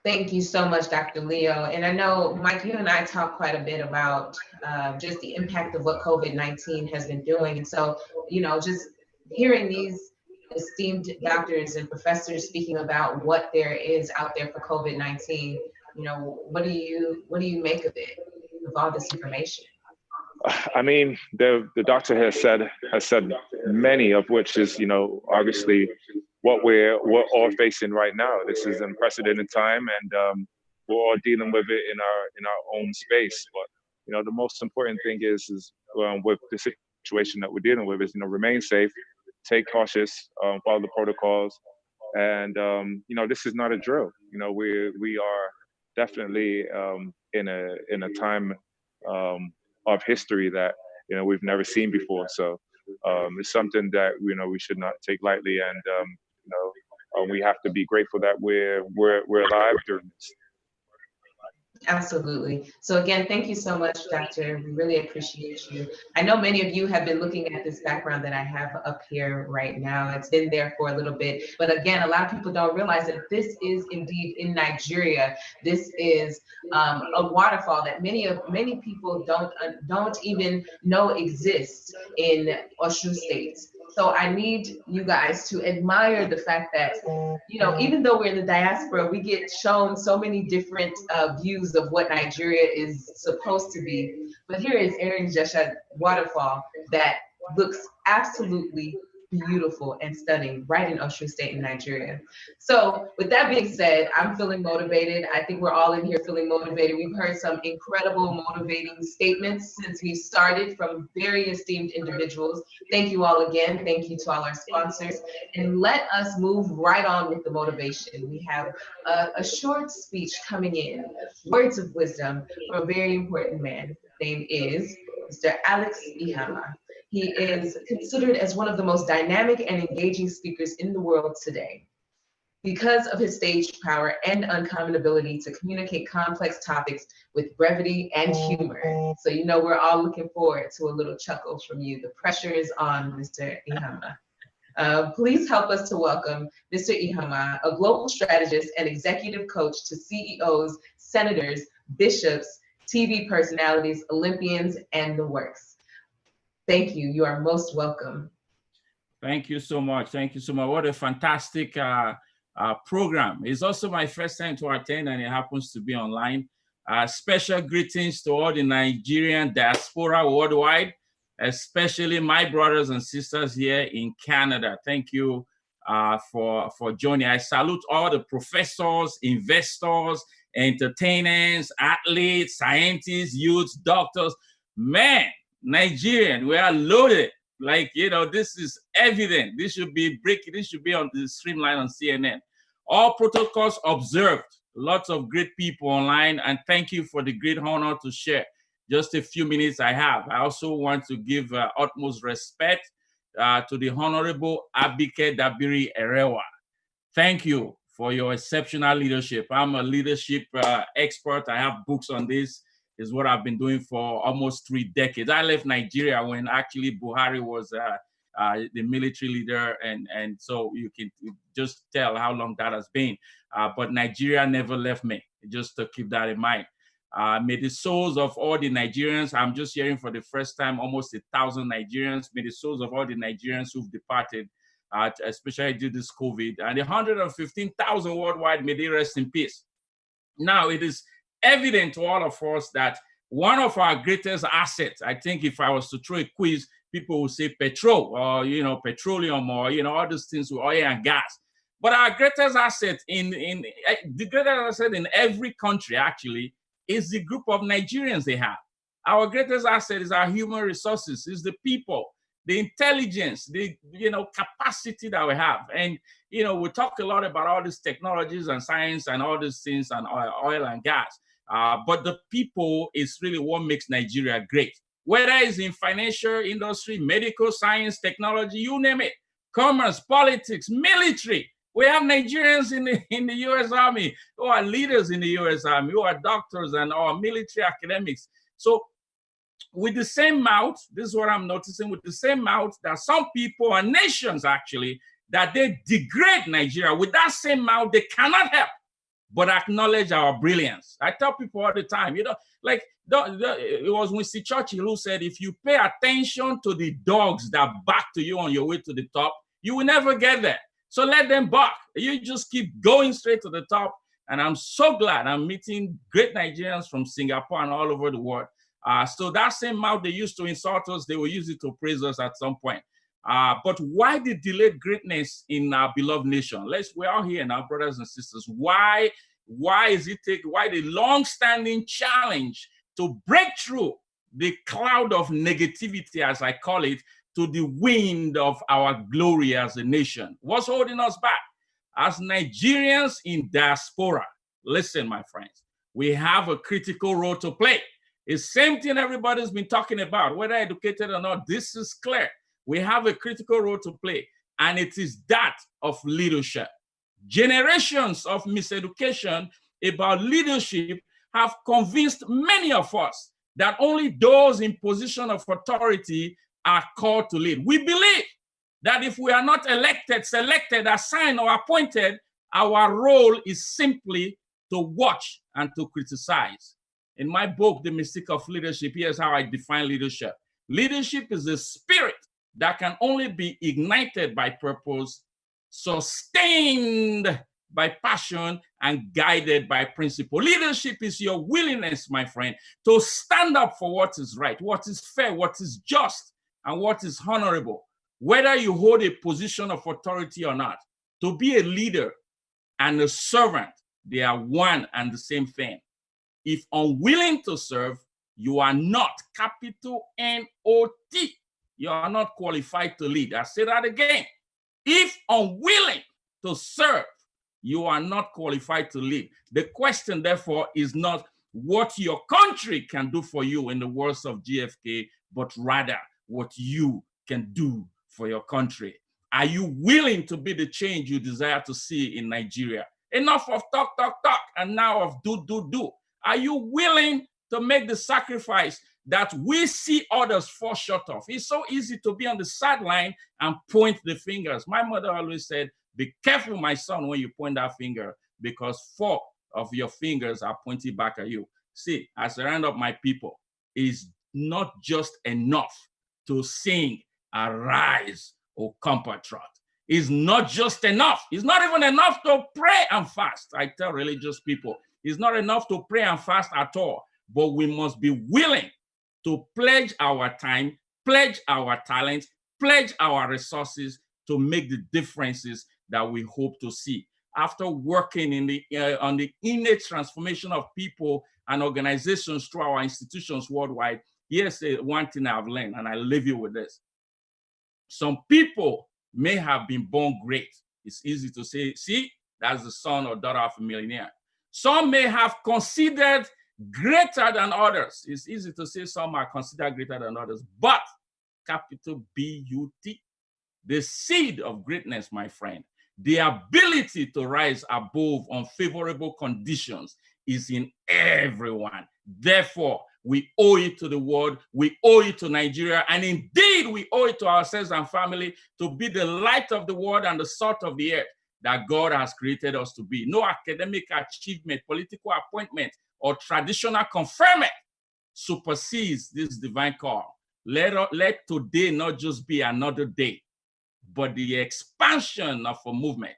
Thank you so much, Dr. Leo. And I know, Mike, you and I talked quite a bit about just the impact of what COVID-19 has been doing. And so, you know, just hearing these esteemed doctors and professors speaking about what there is out there for COVID-19, you know, what do you make of it, of all this information? I mean, the doctor has said many of which is, you know, obviously what we're all facing right now. This is unprecedented time, and we're all dealing with it in our own space. But you know, the most important thing is with the situation that we're dealing with is, you know, remain safe, take cautious, follow the protocols, and you know, this is not a drill. You know, we are definitely in a time of history that, you know, we've never seen before. So it's something that, you know, we should not take lightly, and you know, we have to be grateful that we're alive during this. Absolutely. So again, thank you so much, Doctor. We really appreciate you. I know many of you have been looking at this background that I have up here right now. It's been there for a little bit, but again, a lot of people don't realize that this is indeed in Nigeria. This is a waterfall that many people don't even know exists in Osun State. So I need you guys to admire the fact that, you know, even though we're in the diaspora, we get shown so many different views of what Nigeria is supposed to be. But here is Erin-Ijesha waterfall that looks absolutely beautiful and stunning right in Osun State in Nigeria. So with that being said, I'm feeling motivated. I think we're all in here feeling motivated. We've heard some incredible motivating statements since we started from very esteemed individuals. Thank you all again. Thank you to all our sponsors. And let us move right on with the motivation. We have a short speech coming in, words of wisdom from a very important man. His name is Mr. Alex Ihama. He is considered as one of the most dynamic and engaging speakers in the world today because of his stage power and uncommon ability to communicate complex topics with brevity and humor. So you know we're all looking forward to a little chuckle from you. The pressure is on, Mr. Ihama. Please help us to welcome Mr. Ihama, a global strategist and executive coach to CEOs, senators, bishops, TV personalities, Olympians, and the works. Thank you. You are most welcome. Thank you so much. Thank you so much. What a fantastic program. It's also my first time to attend, and it happens to be online. Special greetings to all the Nigerian diaspora worldwide, especially my brothers and sisters here in Canada. Thank you for joining. I salute all the professors, investors, entertainers, athletes, scientists, youths, doctors. Man, Nigerian, we are loaded. Like, you know, this is evident. This should be this should be on the streamline on CNN. All protocols observed. Lots of great people online, and thank you for the great honor to share just a few minutes I have. I also want to give utmost respect to the Honorable Abike Dabiri Erewa. Thank you for your exceptional leadership. I'm a leadership expert. I have books on this. Is what I've been doing for almost 3 decades. I left Nigeria when actually Buhari was the military leader, and so you can just tell how long that has been. But Nigeria never left me, just to keep that in mind. May the souls of all the Nigerians, I'm just hearing for the first time, almost 1,000 Nigerians, may the souls of all the Nigerians who've departed, especially due to this COVID, and the 115,000 worldwide, may they rest in peace. Now, it is evident to all of us that one of our greatest assets, I think if I was to throw a quiz, people will say petrol or, you know, petroleum or, you know, all these things with oil and gas. But our greatest asset the greatest asset in every country actually is the group of Nigerians they have. Our greatest asset is our human resources, is the people, the intelligence, the, you know, capacity that we have. And, you know, we talk a lot about all these technologies and science and all these things and oil and gas. But the people is really what makes Nigeria great. Whether it's in financial industry, medical science, technology, you name it, commerce, politics, military. We have Nigerians in the U.S. Army who are leaders in the U.S. Army, who are doctors and our military academics. So with the same mouth, this is what I'm noticing, with the same mouth that some people and nations actually, that they degrade Nigeria, with that same mouth, they cannot help but acknowledge our brilliance. I tell people all the time, you know, like it was Winston Churchill who said, if you pay attention to the dogs that bark to you on your way to the top, you will never get there. So let them bark. You just keep going straight to the top. And I'm so glad I'm meeting great Nigerians from Singapore and all over the world. So that same mouth they used to insult us, they will use it to praise us at some point. But why the delayed greatness in our beloved nation? We're all here now, brothers and sisters. Why the long-standing challenge to break through the cloud of negativity, as I call it, to the wind of our glory as a nation? What's holding us back? As Nigerians in diaspora, listen, my friends, we have a critical role to play. It's the same thing everybody's been talking about, whether educated or not. This is clear. We have a critical role to play, and it is that of leadership. Generations of miseducation about leadership have convinced many of us that only those in position of authority are called to lead. We believe that if we are not elected, selected, assigned, or appointed, our role is simply to watch and to criticize. In my book, The Mystique of Leadership, here's how I define leadership. Leadership is a spirit that can only be ignited by purpose, sustained by passion, and guided by principle. Leadership is your willingness, my friend, to stand up for what is right, what is fair, what is just, and what is honorable. Whether you hold a position of authority or not, to be a leader and a servant, they are one and the same thing. If unwilling to serve, you are not, capital N-O-T. You are not qualified to lead. I say that again. If unwilling to serve, you are not qualified to lead. The question, therefore, is not what your country can do for you in the words of GFK, but rather what you can do for your country? Are you willing to be the change you desire to see in Nigeria? Enough of talk, talk, talk, and now of do, do, do. Are you willing to make the sacrifice that we see others fall short of? It's so easy to be on the sideline and point the fingers. My mother always said, be careful, my son, when you point that finger, because 4 of your fingers are pointing back at you. See, as I round up my people, it's not just enough to sing, arise, O compatriot. It's not just enough. It's not even enough to pray and fast. I tell religious people, it's not enough to pray and fast at all, but we must be willing to pledge our time, pledge our talents, pledge our resources to make the differences that we hope to see. After working in on the innate transformation of people and organizations through our institutions worldwide, here's one thing I've learned, and I leave you with this. Some people may have been born great. It's easy to say, see, that's the son or daughter of a millionaire. Some may have considered greater than others. It's easy to say some are considered greater than others, but capital B-U-T, the seed of greatness, my friend, the ability to rise above unfavorable conditions is in everyone. Therefore, we owe it to the world, we owe it to Nigeria, and indeed we owe it to ourselves and family to be the light of the world and the salt of the earth that God has created us to be. No academic achievement, political appointment, or traditional conferment supersedes this divine call. Let today not just be another day, but the expansion of a movement,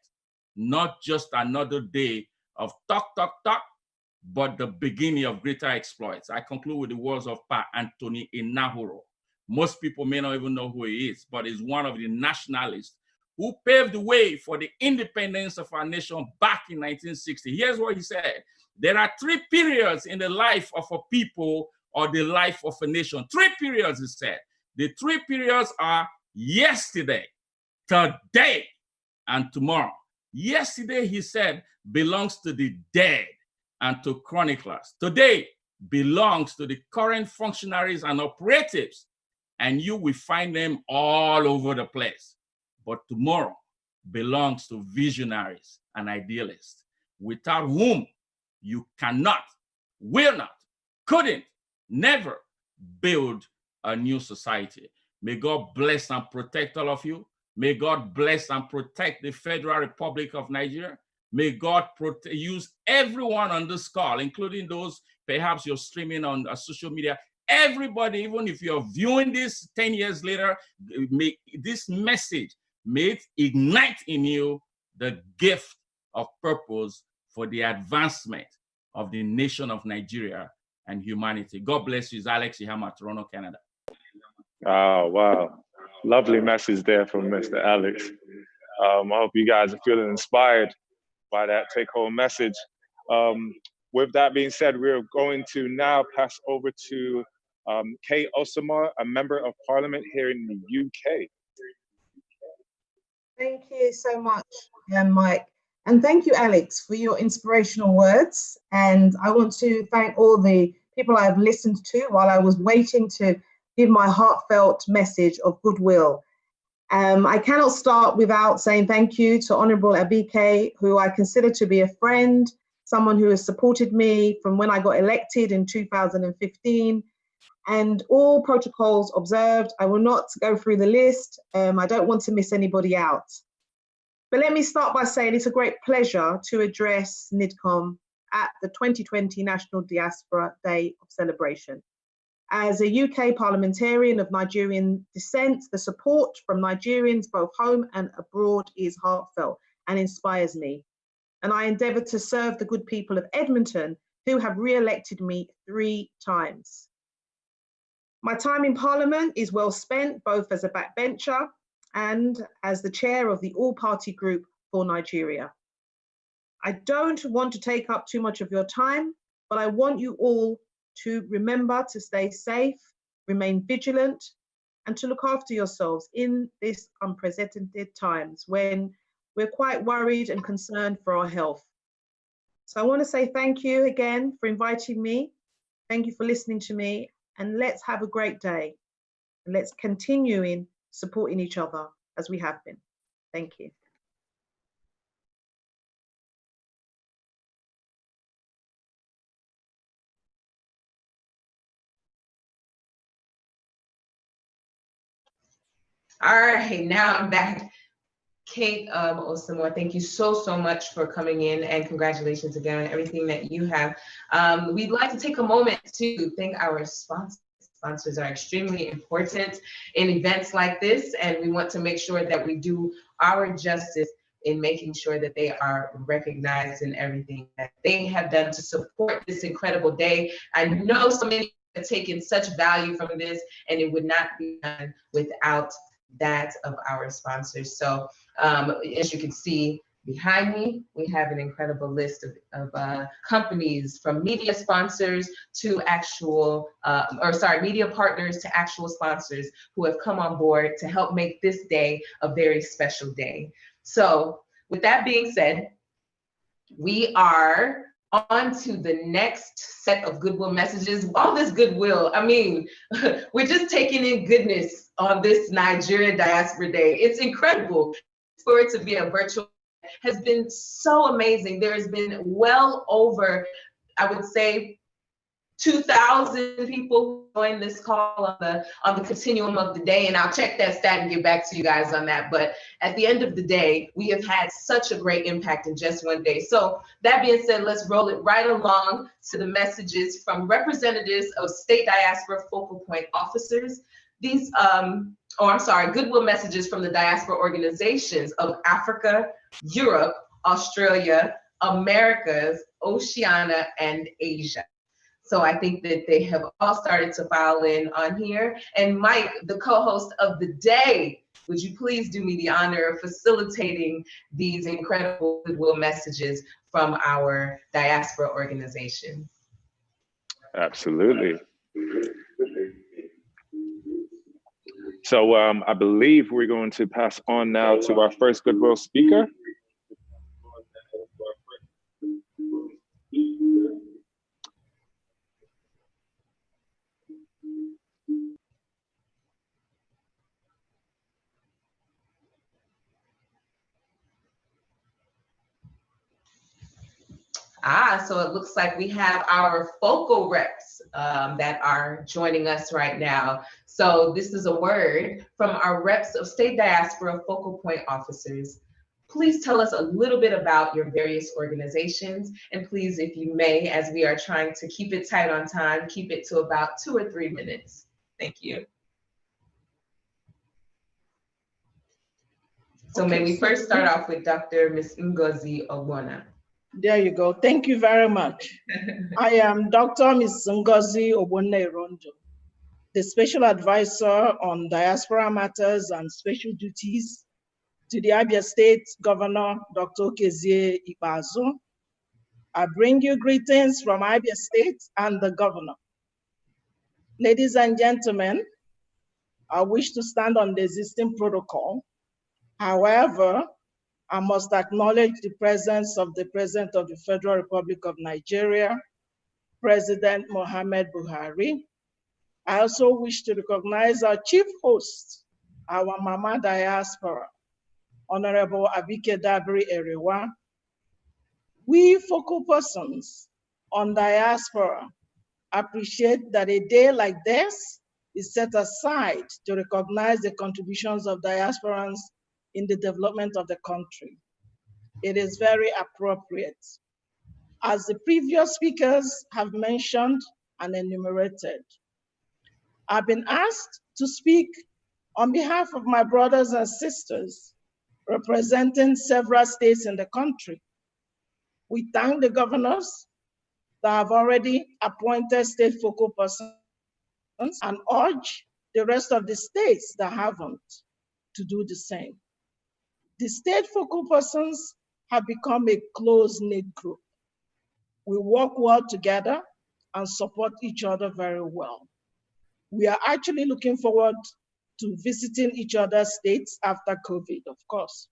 not just another day of talk, talk, talk, but the beginning of greater exploits. I conclude with the words of Pa Anthony Enahoro. Most people may not even know who he is, but he's one of the nationalists who paved the way for the independence of our nation back in 1960. Here's what he said. There are 3 periods in the life of a people or the life of a nation. 3 periods, he said. The 3 periods are yesterday, today, and tomorrow. Yesterday, he said, belongs to the dead and to chroniclers. Today belongs to the current functionaries and operatives, and you will find them all over the place. But tomorrow belongs to visionaries and idealists, without whom you cannot, will not, couldn't, never build a new society. May God bless and protect all of you. May God bless and protect the Federal Republic of Nigeria. May God use everyone on this call, including those perhaps you're streaming on social media. Everybody, even if you're viewing this 10 years later, may this message, may it ignite in you the gift of purpose for the advancement of the nation of Nigeria and humanity. God bless you. It's Alex Ihama, Toronto, Canada. Oh, wow. Lovely message there from Mr. Alex. I hope you guys are feeling inspired by that take-home message. With that being said, we're going to now pass over to Kay Osama, a member of parliament here in the UK. Thank you so much, Mike. And thank you, Alex, for your inspirational words. And I want to thank all the people I've listened to while I was waiting to give my heartfelt message of goodwill. I cannot start without saying thank you to Honorable Abike, who I consider to be a friend, someone who has supported me from when I got elected in 2015, and all protocols observed. I will not go through the list. I don't want to miss anybody out. But let me start by saying it's a great pleasure to address NIDCOM at the 2020 National Diaspora Day of Celebration. As a UK parliamentarian of Nigerian descent, the support from Nigerians both home and abroad is heartfelt and inspires me. And I endeavour to serve the good people of Edmonton, who have re-elected me 3 times. My time in Parliament is well spent, both as a backbencher and as the chair of the all-party group for Nigeria. I don't want to take up too much of your time, but I want you all to remember to stay safe, remain vigilant, and to look after yourselves in this unprecedented times when we're quite worried and concerned for our health. So I want to say thank you again for inviting me. Thank you for listening to me, and let's have a great day. And let's continue in supporting each other as we have been. Thank you. All right, now I'm back. Kate Osamor, thank you so much for coming in, and congratulations again on everything that you have. We'd like to take a moment to thank our sponsors. Sponsors are extremely important in events like this, and we want to make sure that we do our justice in making sure that they are recognized in everything that they have done to support this incredible day. I know so many have taken such value from this, and it would not be done without that of our sponsors. So as you can see behind me, we have an incredible list of companies, from media sponsors to actual, media partners to actual sponsors, who have come on board to help make this day a very special day. So with that being said, we are on to the next set of goodwill messages. All this goodwill, I mean, we're just taking in goodness on this Nigerian Diaspora Day. It's incredible for it to be a virtual, has been so amazing. There has been well over, I would say, 2,000 people join this call on the continuum of the day, and I'll check that stat and get back to you guys on that. But at the end of the day, we have had such a great impact in just one day. So that being said, let's roll it right along to the messages from representatives of state diaspora focal point officers. These, goodwill messages from the diaspora organizations of Africa, Europe, Australia, Americas, Oceania, and Asia. So I think that they have all started to file in on here. And Mike, the co-host of the day, would you please do me the honor of facilitating these incredible goodwill messages from our diaspora organizations? Absolutely. So I believe we're going to pass on now to our first goodwill speaker. So it looks like we have our focal reps that are joining us right now. So this is a word from our reps of state diaspora focal point officers. Please tell us a little bit about your various organizations, and please, if you may, as we are trying to keep it tight on time, keep it to about 2 or 3 minutes. Thank you. So may we first start off with Dr. Ms. Ngozi Ogbonna. There you go. Thank you very much. I am Dr. Ms. Ngozi Ogbonna Irondo, the Special Advisor on Diaspora Matters and Special Duties to the Abia State Governor, Dr. Okezie Ikpeazu. I bring you greetings from Abia State and the Governor. Ladies and gentlemen, I wish to stand on the existing protocol. However, I must acknowledge the presence of the President of the Federal Republic of Nigeria, President Muhammad Buhari. I also wish to recognize our chief host, our Mama Diaspora, Honorable Abike Dabiri Erewa. We focal persons on diaspora appreciate that a day like this is set aside to recognize the contributions of diasporans in the development of the country. It is very appropriate. As the previous speakers have mentioned and enumerated, I've been asked to speak on behalf of my brothers and sisters representing several states in the country. We thank the governors that have already appointed state focal persons and urge the rest of the states that haven't to do the same. The state focal persons have become a close-knit group. We work well together and support each other very well. We are actually looking forward to visiting each other's states after COVID, of course,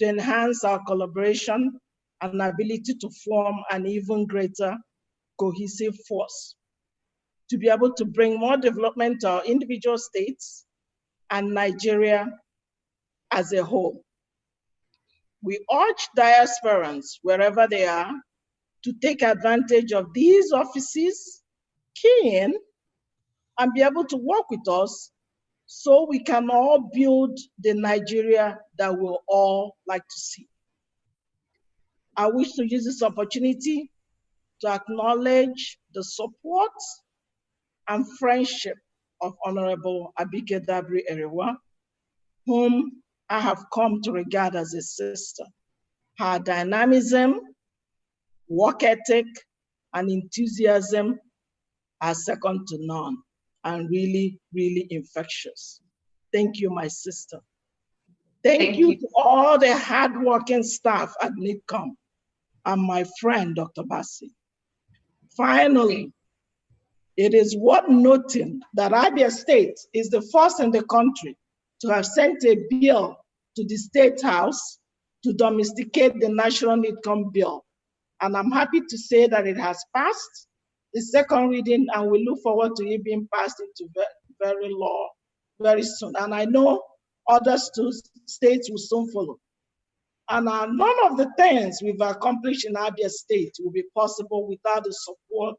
to enhance our collaboration and ability to form an even greater cohesive force, to be able to bring more development to our individual states and Nigeria as a whole. We urge diasporans, wherever they are, to take advantage of these offices, key in, and be able to work with us so we can all build the Nigeria that we'll all like to see. I wish to use this opportunity to acknowledge the support and friendship of Honorable Abike Dabiri-Eriwa, whom I have come to regard as a sister. Her dynamism, work ethic, and enthusiasm are second to none and really, really infectious. Thank you, my sister. Thank you to all the hardworking staff at NITCOM and my friend, Dr. Bassi. Finally, it is worth noting that Abia State is the first in the country to have sent a bill to the State House to domesticate the National NITCOM bill. And I'm happy to say that it has passed the second reading, and we look forward to it being passed into very law very soon. And I know other states will soon follow. And none of the things we've accomplished in Abia State will be possible without the support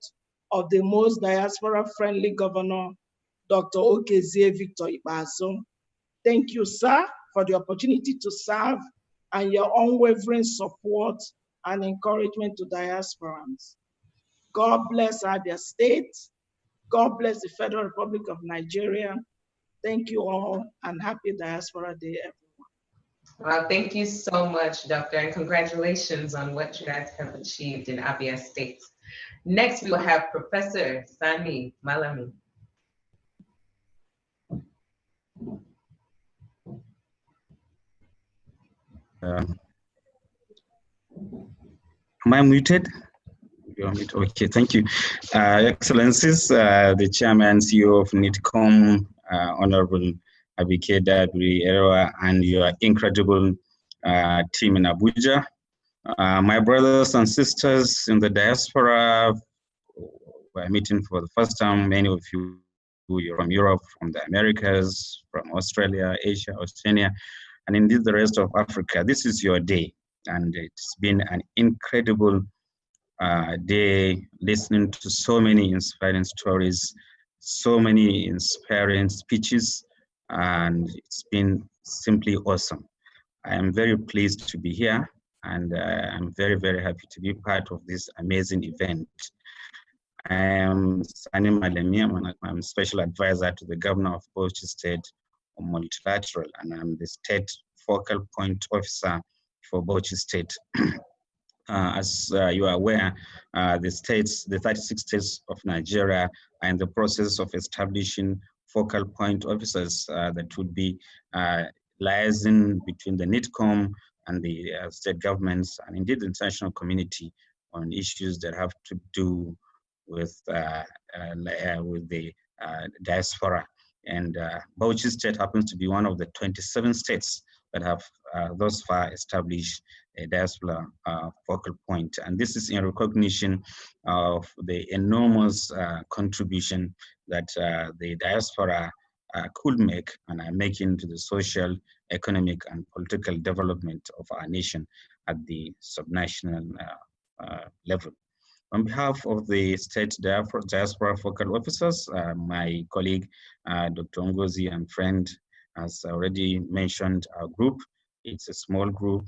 of the most diaspora-friendly governor, Dr. Okezie Victor Ikpeazu. Thank you, sir, for the opportunity to serve and your unwavering support and encouragement to diasporans. God bless Abia State. God bless the Federal Republic of Nigeria. Thank you all, and happy Diaspora Day, everyone. Well, thank you so much, Doctor, and congratulations on what you guys have achieved in Abia State. Next, we will have Professor Sani Malami. Am I muted? You're muted. Okay, thank you. Excellencies, the Chairman, CEO of NITCOM, Honorable Abike Dabiri-Eriwa, and your incredible team in Abuja. My brothers and sisters in the diaspora, we're meeting for the first time. Many of you are from Europe, from the Americas, from Australia, Asia, Oceania, and indeed the rest of Africa. This is your day, and it's been an incredible day listening to so many inspiring stories, so many inspiring speeches, and it's been simply awesome. I am very pleased to be here, and I'm very, very happy to be part of this amazing event. I am Sani Malami. I'm special advisor to the governor of Bauchi State on multilateral, and I'm the state focal point officer for Bauchi State. As you are aware, the 36 states of Nigeria are in the process of establishing focal point officers that would be liaising between the NITCOM and the state governments and indeed the international community on issues that have to do with the diaspora. And Bauchi State happens to be one of the 27 states that have thus far established a diaspora focal point. And this is in recognition of the enormous contribution that the diaspora could make and are making to the social, economic, and political development of our nation at the subnational level. On behalf of the state diaspora focal officers, my colleague, Dr. Ngozi, and friend, has already mentioned our group. It's a small group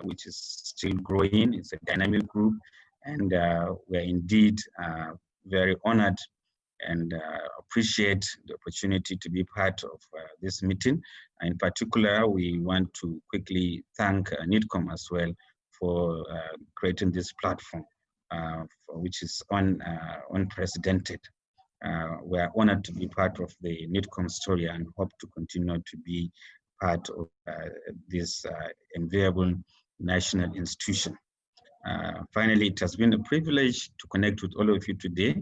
which is still growing. It's a dynamic group, and we're indeed very honored and appreciate the opportunity to be part of this meeting. In particular, we want to quickly thank NITCOM as well for creating this platform, which is unprecedented. We're honored to be part of the NITCOM story and hope to continue to be part of this enviable national institution. Finally, it has been a privilege to connect with all of you today,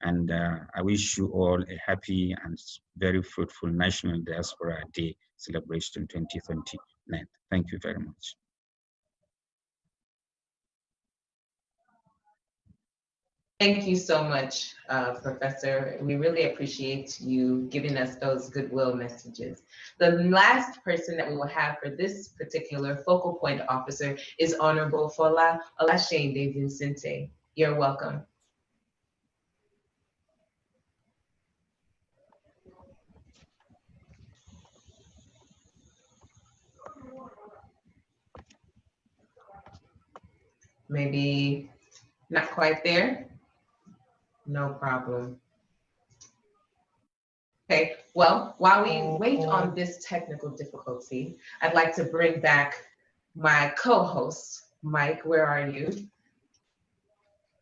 and I wish you all a happy and very fruitful National Diaspora Day celebration 2029. Thank you very much. Thank you so much, Professor. We really appreciate you giving us those goodwill messages. The last person that we will have for this particular focal point officer is Honorable Fola Olasende Vincente. You're welcome. Maybe not quite there. No problem. Okay, well, while we wait on this technical difficulty, I'd like to bring back my co-host, Mike. Where are you?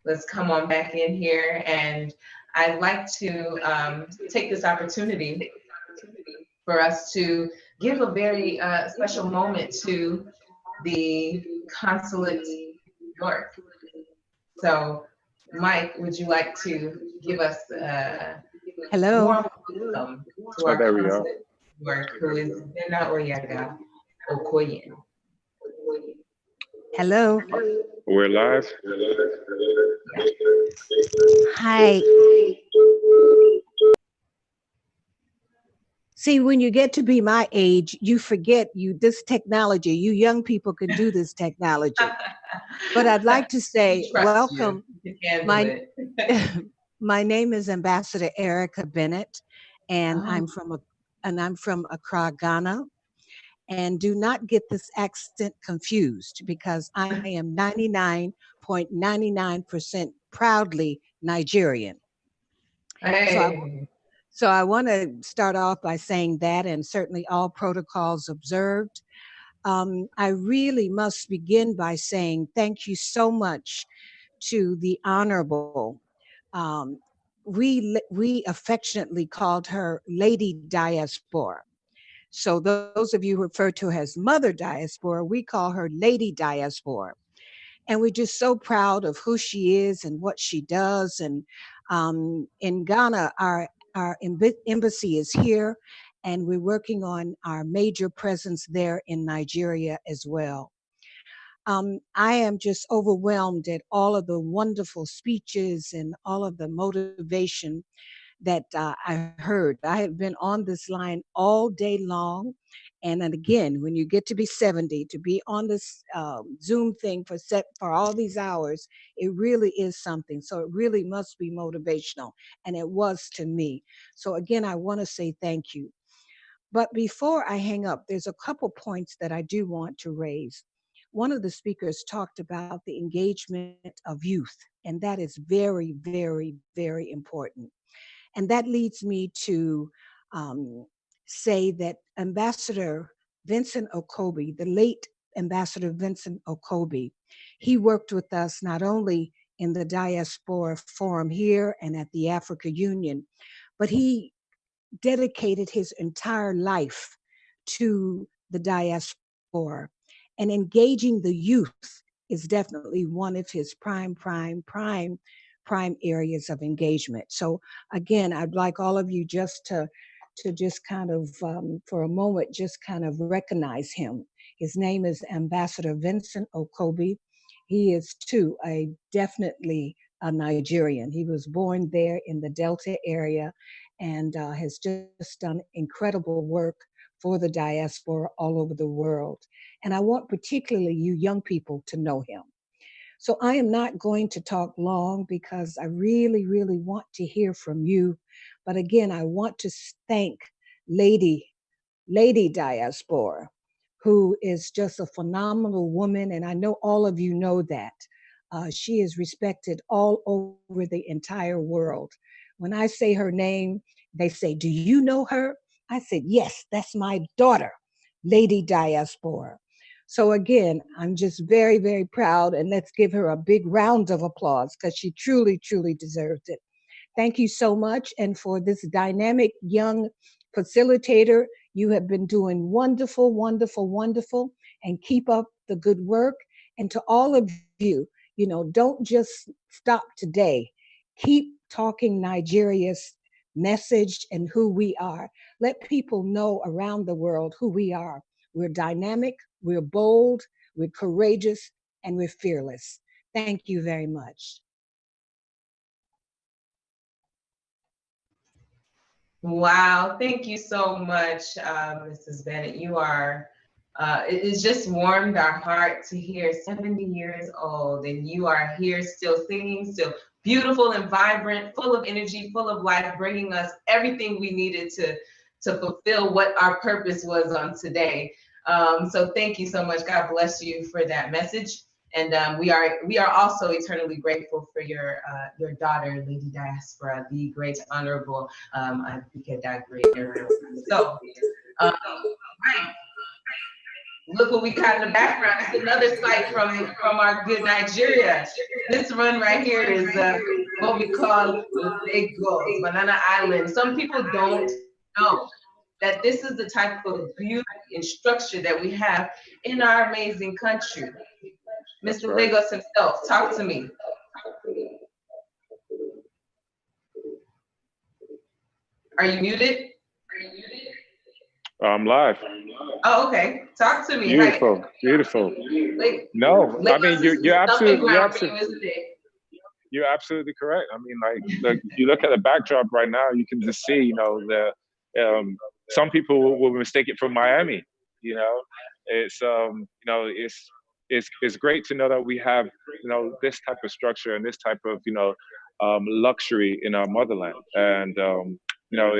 Let's come on back in here, and I'd like to take this opportunity for us to give a very special moment to the Consulate New York. So, Mike, would you like to give us hello warm welcome to our there we are. Consulate New York, who is Bena Oyaga Okoye. hello We're live. hi. See, when you get to be my age, you forget this technology. You young people can do this technology. But I'd like to say welcome. My name is Ambassador Erica Bennett, and I'm from Accra, Ghana. And do not get this accent confused, because I am 99.99% proudly Nigerian. Hey. So I want to start off by saying that, and certainly all protocols observed. I really must begin by saying thank you so much to the Honorable. We affectionately called her Lady Diaspora. So those of you who refer to her as Mother Diaspora, we call her Lady Diaspora. And we're just so proud of who she is and what she does. And in Ghana, our embassy is here, and we're working on our major presence there in Nigeria as well. I am just overwhelmed at all of the wonderful speeches and all of the motivation that I heard. I have been on this line all day long. And then again, when you get to be 70, to be on this Zoom thing for all these hours, it really is something. So it really must be motivational. And it was to me. So again, I want to say thank you. But before I hang up, there's a couple points that I do want to raise. One of the speakers talked about the engagement of youth, and that is very, very, very important. And that leads me to say that Ambassador Vincent Okobe, the late Ambassador Vincent Okobe, he worked with us not only in the Diaspora Forum here and at the Africa Union, but he dedicated his entire life to the diaspora. And engaging the youth is definitely one of his prime areas of engagement. So again, I'd like all of you just to just kind of, for a moment, just kind of recognize him. His name is Ambassador Vincent Okobe. He is too definitely a Nigerian. He was born there in the Delta area and has just done incredible work for the diaspora all over the world. And I want particularly you young people to know him. So I am not going to talk long because I really, really want to hear from you. But again, I want to thank Lady Diaspora, who is just a phenomenal woman. And I know all of you know that. She is respected all over the entire world. When I say her name, they say, "Do you know her?" I said, "Yes, that's my daughter, Lady Diaspora." So again, I'm just very, very proud, and let's give her a big round of applause because she truly, truly deserves it. Thank you so much. And for this dynamic young facilitator, you have been doing wonderful, wonderful, wonderful, and keep up the good work. And to all of you, don't just stop today. Keep talking Nigeria's message and who we are. Let people know around the world who we are. We're dynamic, we're bold, we're courageous, and we're fearless. Thank you very much. Wow, thank you so much, Mrs. Bennett. You are, it's just warmed our heart to hear 70 years old, and you are here still singing, still beautiful and vibrant, full of energy, full of life, bringing us everything we needed to fulfill what our purpose was on today. So thank you so much. God bless you for that message. And we are also eternally grateful for your daughter, Lady Diaspora, the great honorable Abike Dagre. So, right. Look what we got in the background. It's another site from our good Nigeria. This one right here is what we call Lagos, Banana Island. Some people don't know that this is the type of beauty and structure that we have in our amazing country. Mr. Lagos himself, talk to me. Are you muted? I'm live. Oh, okay. Talk to me. Beautiful, right? beautiful. Like, No, I mean you're absolutely correct. I mean, like you look at the backdrop right now, you can just see, you know, some people will mistake it for Miami. You know, it's you know, it's great to know that we have, you know, this type of structure and this type of, you know, luxury in our motherland. And you know,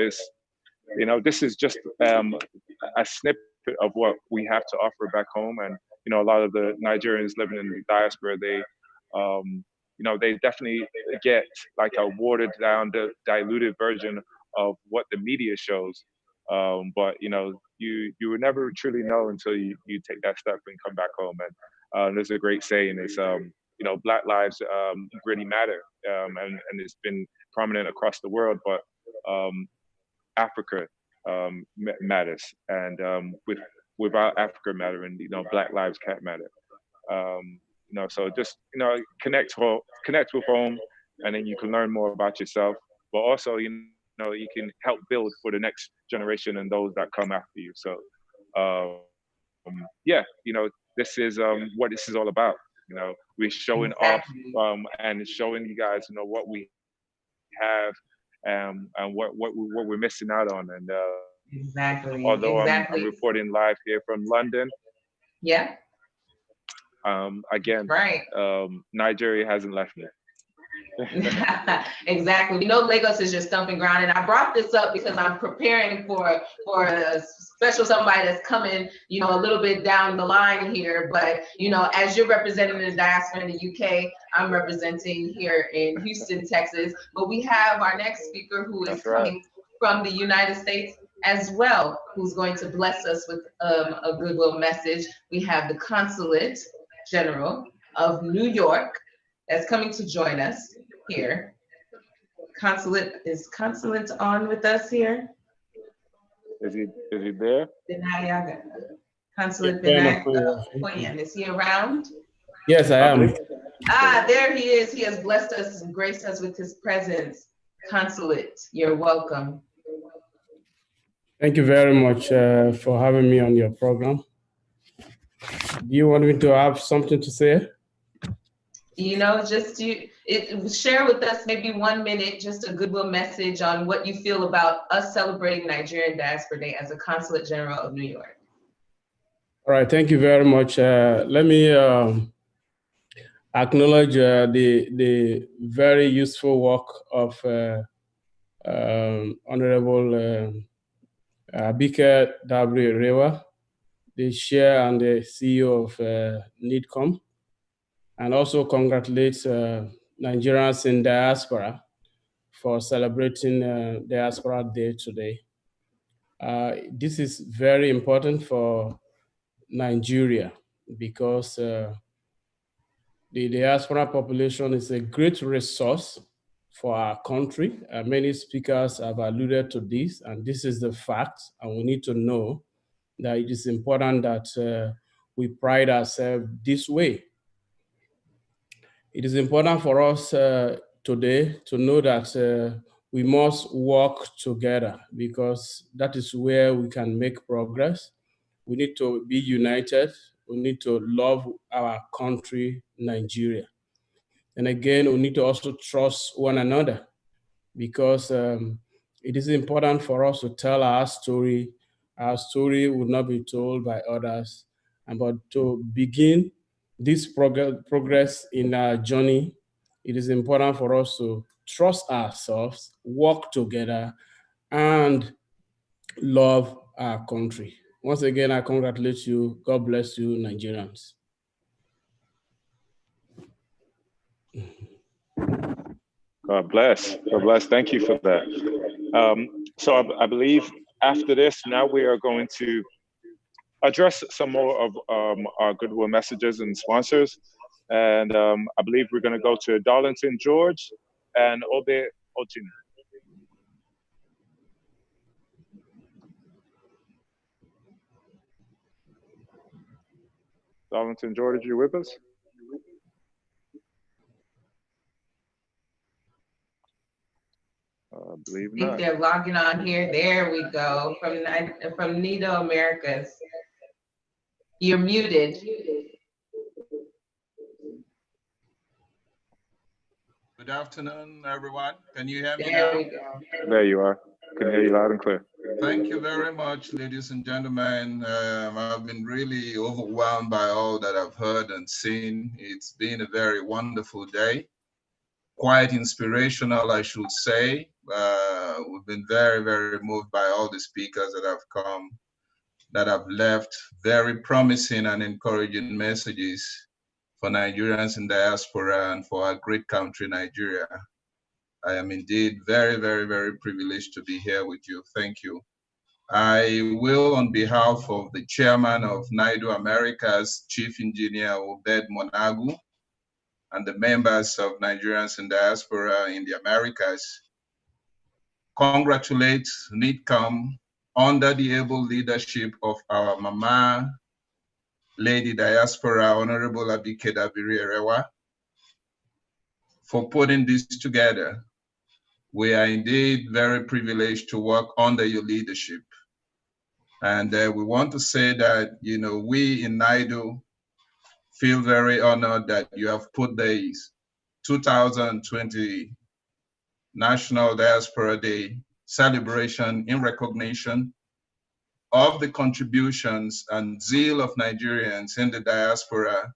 you know, this is just a snippet of what we have to offer back home. And you know, a lot of the Nigerians living in the diaspora, they you know, they definitely get like a watered down, diluted version of what the media shows. But you know, you will never truly know until you take that step and come back home. And there's a great saying, it's you know, Black lives really matter, and it's been prominent across the world, but Africa matters, and without Africa mattering, you know, Black lives can't matter. You know, so just, you know, connect with home, and then you can learn more about yourself, but also, you know, you can help build for the next generation and those that come after you. So yeah, you know, this is what this is all about. You know, we're showing off and showing you guys, you know, what we have and what we're missing out on. And although I'm reporting live here from London, yeah, again, right. Nigeria hasn't left me. Exactly. We know Lagos is your stomping ground, and I brought this up because I'm preparing for a special somebody that's coming, you know, a little bit down the line here. But you know, as you're representing the diaspora in the UK, I'm representing here in Houston, Texas. But we have our next speaker who is coming from the United States as well, who's going to bless us with a goodwill message. We have the Consulate General of New York that's coming to join us here. Is Consulate on with us here? Is he there? Benayaga. Consulate Benayaga. Is he around? Yes, I am. There he is. He has blessed us and graced us with his presence. Consulate, you're welcome. Thank you very much for having me on your program. Do you want me to have something to say? You know, just share with us maybe 1 minute, just a goodwill message on what you feel about us celebrating Nigerian Diaspora Day as a Consulate General of New York. All right, thank you very much. Let me acknowledge the very useful work of Honorable Abike Dagre, the chair and the CEO of NIDCOM, and also congratulate Nigerians in diaspora for celebrating Diaspora Day today. This is very important for Nigeria because the diaspora population is a great resource for our country. Many speakers have alluded to this, and this is the fact, and we need to know that it is important that we pride ourselves this way. It is important for us today to know that we must work together because that is where we can make progress. We need to be united. We need to love our country, Nigeria. And again, we need to also trust one another because It is important for us to tell our story. Our story will not be told by others. But to begin this progress in our journey, it is important for us to trust ourselves, work together, and love our country. Once again, I congratulate you. God bless you, Nigerians. God bless. God bless. Thank you for that. So I believe after this, now we are going to address some more of our goodwill messages and sponsors. And I believe we're going to go to Darlington George and Obe Otin. Darlington George, are you with us? I believe I think not. they're logging on here. There we go. From NIDO Americas. You're muted. Good afternoon, everyone. Can you hear me There now? we go. There you are. Can hear you loud and clear. Thank you very much, ladies and gentlemen. I've been really overwhelmed by all that I've heard and seen. It's been a very wonderful day. Quite inspirational, I should say. We've been very, very moved by all the speakers that have come, that have left very promising and encouraging messages for Nigerians in diaspora and for our great country, Nigeria. I am indeed very, very, very privileged to be here with you. Thank you. I will, on behalf of the chairman of NIDO Americas, Chief Engineer Obed Monagu, and the members of Nigerians in diaspora in the Americas, congratulate NIDCOM under the able leadership of our Mama Lady Diaspora, Honorable Abike Dabiri Erewa, for putting this together. We are indeed very privileged to work under your leadership. And we want to say that, you know, we in NIDO feel very honored that you have put the 2020 National Diaspora Day celebration in recognition of the contributions and zeal of Nigerians in the diaspora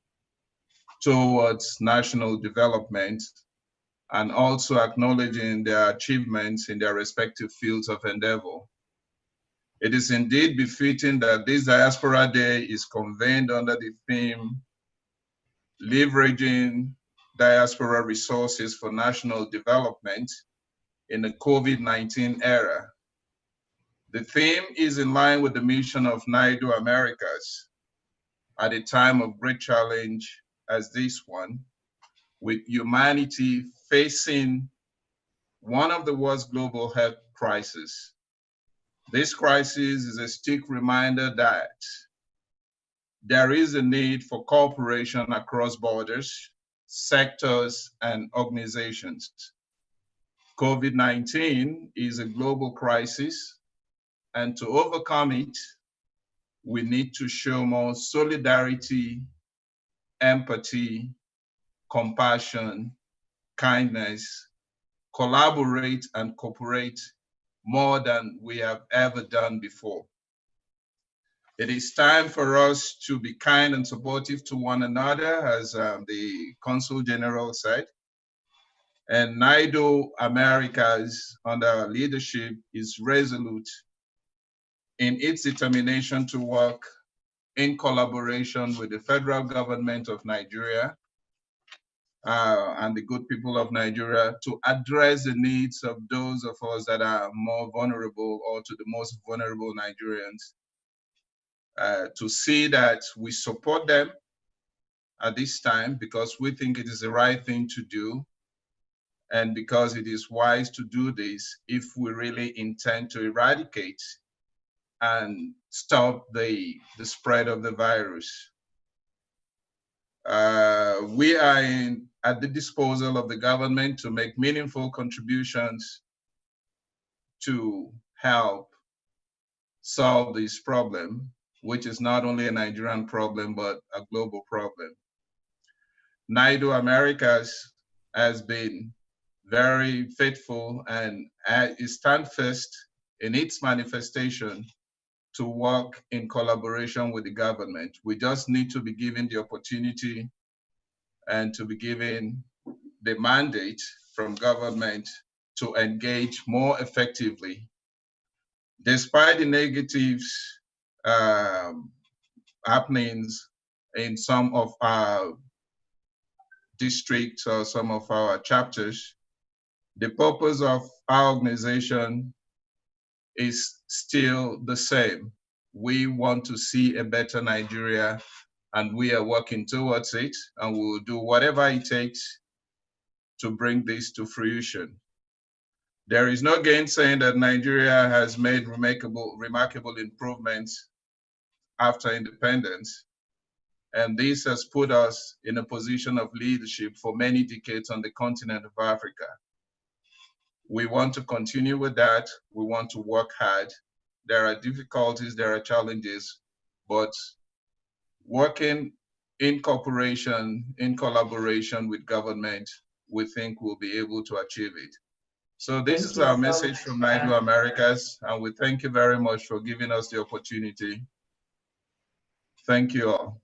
towards national development, and also acknowledging their achievements in their respective fields of endeavor. It is indeed befitting that this Diaspora Day is convened under the theme, Leveraging Diaspora Resources for National Development in the COVID-19 era. The theme is in line with the mission of NIDO Americas at a time of great challenge as this one, with humanity facing one of the world's global health crises. This crisis is a stark reminder that there is a need for cooperation across borders, sectors, and organizations. COVID-19 is a global crisis, and to overcome it, we need to show more solidarity, empathy, compassion, kindness, collaborate and cooperate more than we have ever done before. It is time for us to be kind and supportive to one another, as the Consul General said. And NIDO Americas, under our leadership, is resolute in its determination to work in collaboration with the federal government of Nigeria and the good people of Nigeria to address the needs of those of us that are more vulnerable, or to the most vulnerable Nigerians, to see that we support them at this time because we think it is the right thing to do, and because it is wise to do this if we really intend to eradicate and stop the spread of the virus. We are at the disposal of the government to make meaningful contributions to help solve this problem, which is not only a Nigerian problem, but a global problem. NIDO Americas has been very faithful and is steadfast in its manifestation to work in collaboration with the government. We just need to be given the opportunity and to be given the mandate from government to engage more effectively. Despite the negatives happenings in some of our districts or some of our chapters, the purpose of our organization is still the same. We want to see a better Nigeria, and we are working towards it, and we will do whatever it takes to bring this to fruition. There is no gainsaying that Nigeria has made remarkable improvements after independence, and this has put us in a position of leadership for many decades on the continent of Africa. We want to continue with that. We want to work hard. There are difficulties, there are challenges, but working in cooperation, in collaboration with government, we think we'll be able to achieve it. So this is our message from NIDO Americas, and we thank you very much for giving us the opportunity. Thank you all.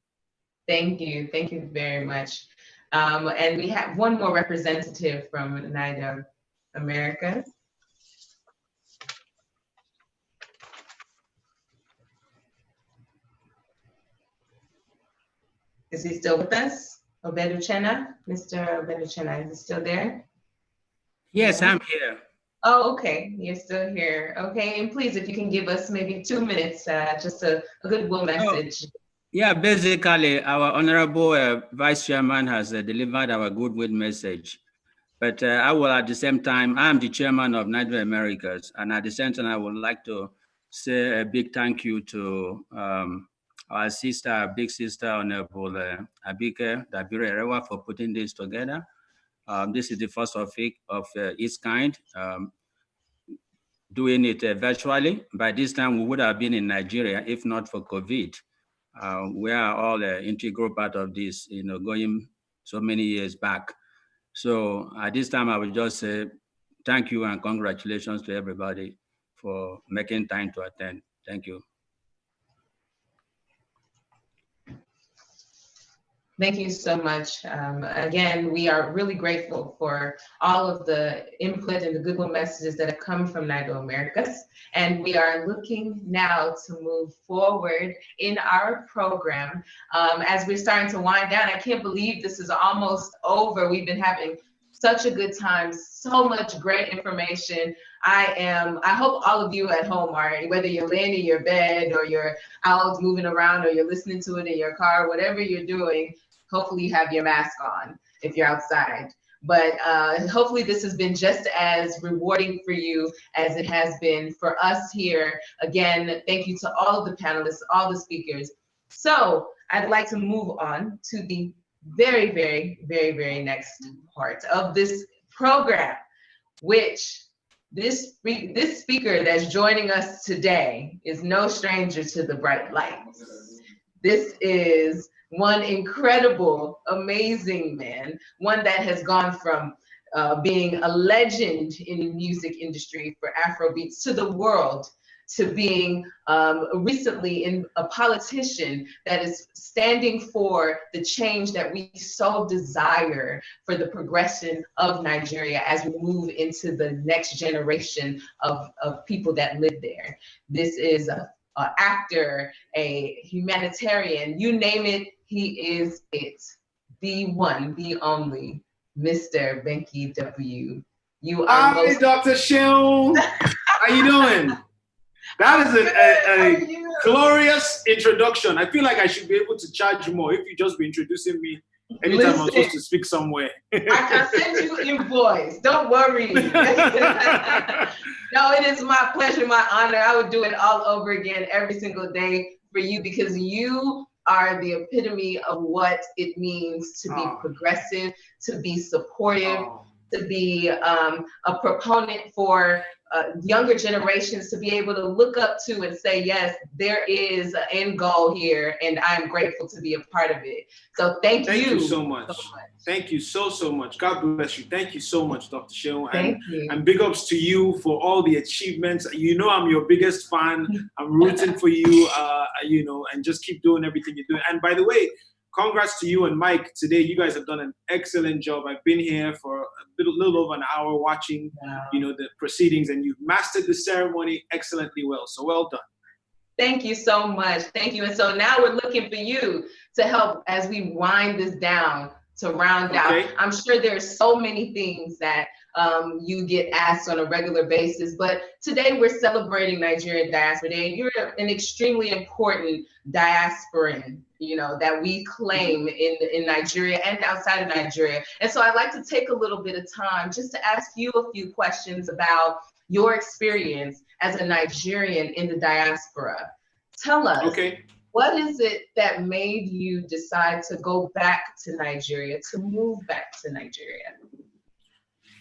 Thank you very much. And we have one more representative from NIDO Americas. Is he still with us? Obeduchena? Mr. Obeduchena, is he still there? Yes, I'm here. Oh, okay, you're still here. Okay, and please, if you can give us maybe 2 minutes, just a goodwill message. Yeah, basically, our Honorable Vice Chairman has delivered our goodwill message. But I will, at the same time, I'm the chairman of NIDO Americas, and at the same time, I would like to say a big thank you to our sister, big sister, Honorable Abike Dabire-Erewa, for putting this together. This is the first of its kind, doing it virtually. By this time, we would have been in Nigeria, if not for COVID. We are all an integral part of this, going so many years back. So at this time, I would just say thank you and congratulations to everybody for making time to attend. Thank you. Thank you so much. Again, we are really grateful for all of the input and the goodwill messages that have come from NIDO Americas. And we are looking now to move forward in our program. As we're starting to wind down, I can't believe this is almost over. We've been having such a good time, so much great information. I hope all of you at home are, whether you're laying in your bed or you're out moving around or you're listening to it in your car, whatever you're doing, hopefully you have your mask on if you're outside. But hopefully this has been just as rewarding for you as it has been for us here. Again, thank you to all of the panelists, all the speakers. So I'd like to move on to the very, very, very, very next part of this program, which this speaker that's joining us today is no stranger to the bright lights. This is one incredible, amazing man, one that has gone from being a legend in the music industry for Afrobeats to the world, to being recently a politician that is standing for the change that we so desire for the progression of Nigeria as we move into the next generation of people that live there. This is an actor, a humanitarian, you name it, he is it. The one, the only, Mr. Benki W. You are Hi, Dr. Shion. How you doing? That is a glorious introduction. I feel like I should be able to charge more if you just be introducing me anytime I'm supposed to speak somewhere. I can send you invoice. Don't worry. No, it is my pleasure, my honor. I would do it all over again every single day for you because you are the epitome of what it means to be progressive, to be supportive, to be a proponent for younger generations to be able to look up to and say, yes, there is an end goal here, and I'm grateful to be a part of it. So thank you so much. Thank you so much. God bless you. Thank you so much, Dr. Shehu. Thank you. And big ups to you for all the achievements. You know I'm your biggest fan. I'm rooting for you, and just keep doing everything you're doing. And by the way, congrats to you and Mike. Today, you guys have done an excellent job. I've been here for a little over an hour watching, the proceedings, and you've mastered the ceremony excellently well. So well done. Thank you so much. Thank you. And so now we're looking for you to help as we wind this down, to round out. I'm sure there's so many things that you get asked on a regular basis, but today we're celebrating Nigerian Diaspora Day, and you're an extremely important diasporan, that we claim in Nigeria and outside of Nigeria. And so I'd like to take a little bit of time just to ask you a few questions about your experience as a Nigerian in the diaspora. Tell us, what is it that made you decide to go back to Nigeria, to move back to Nigeria?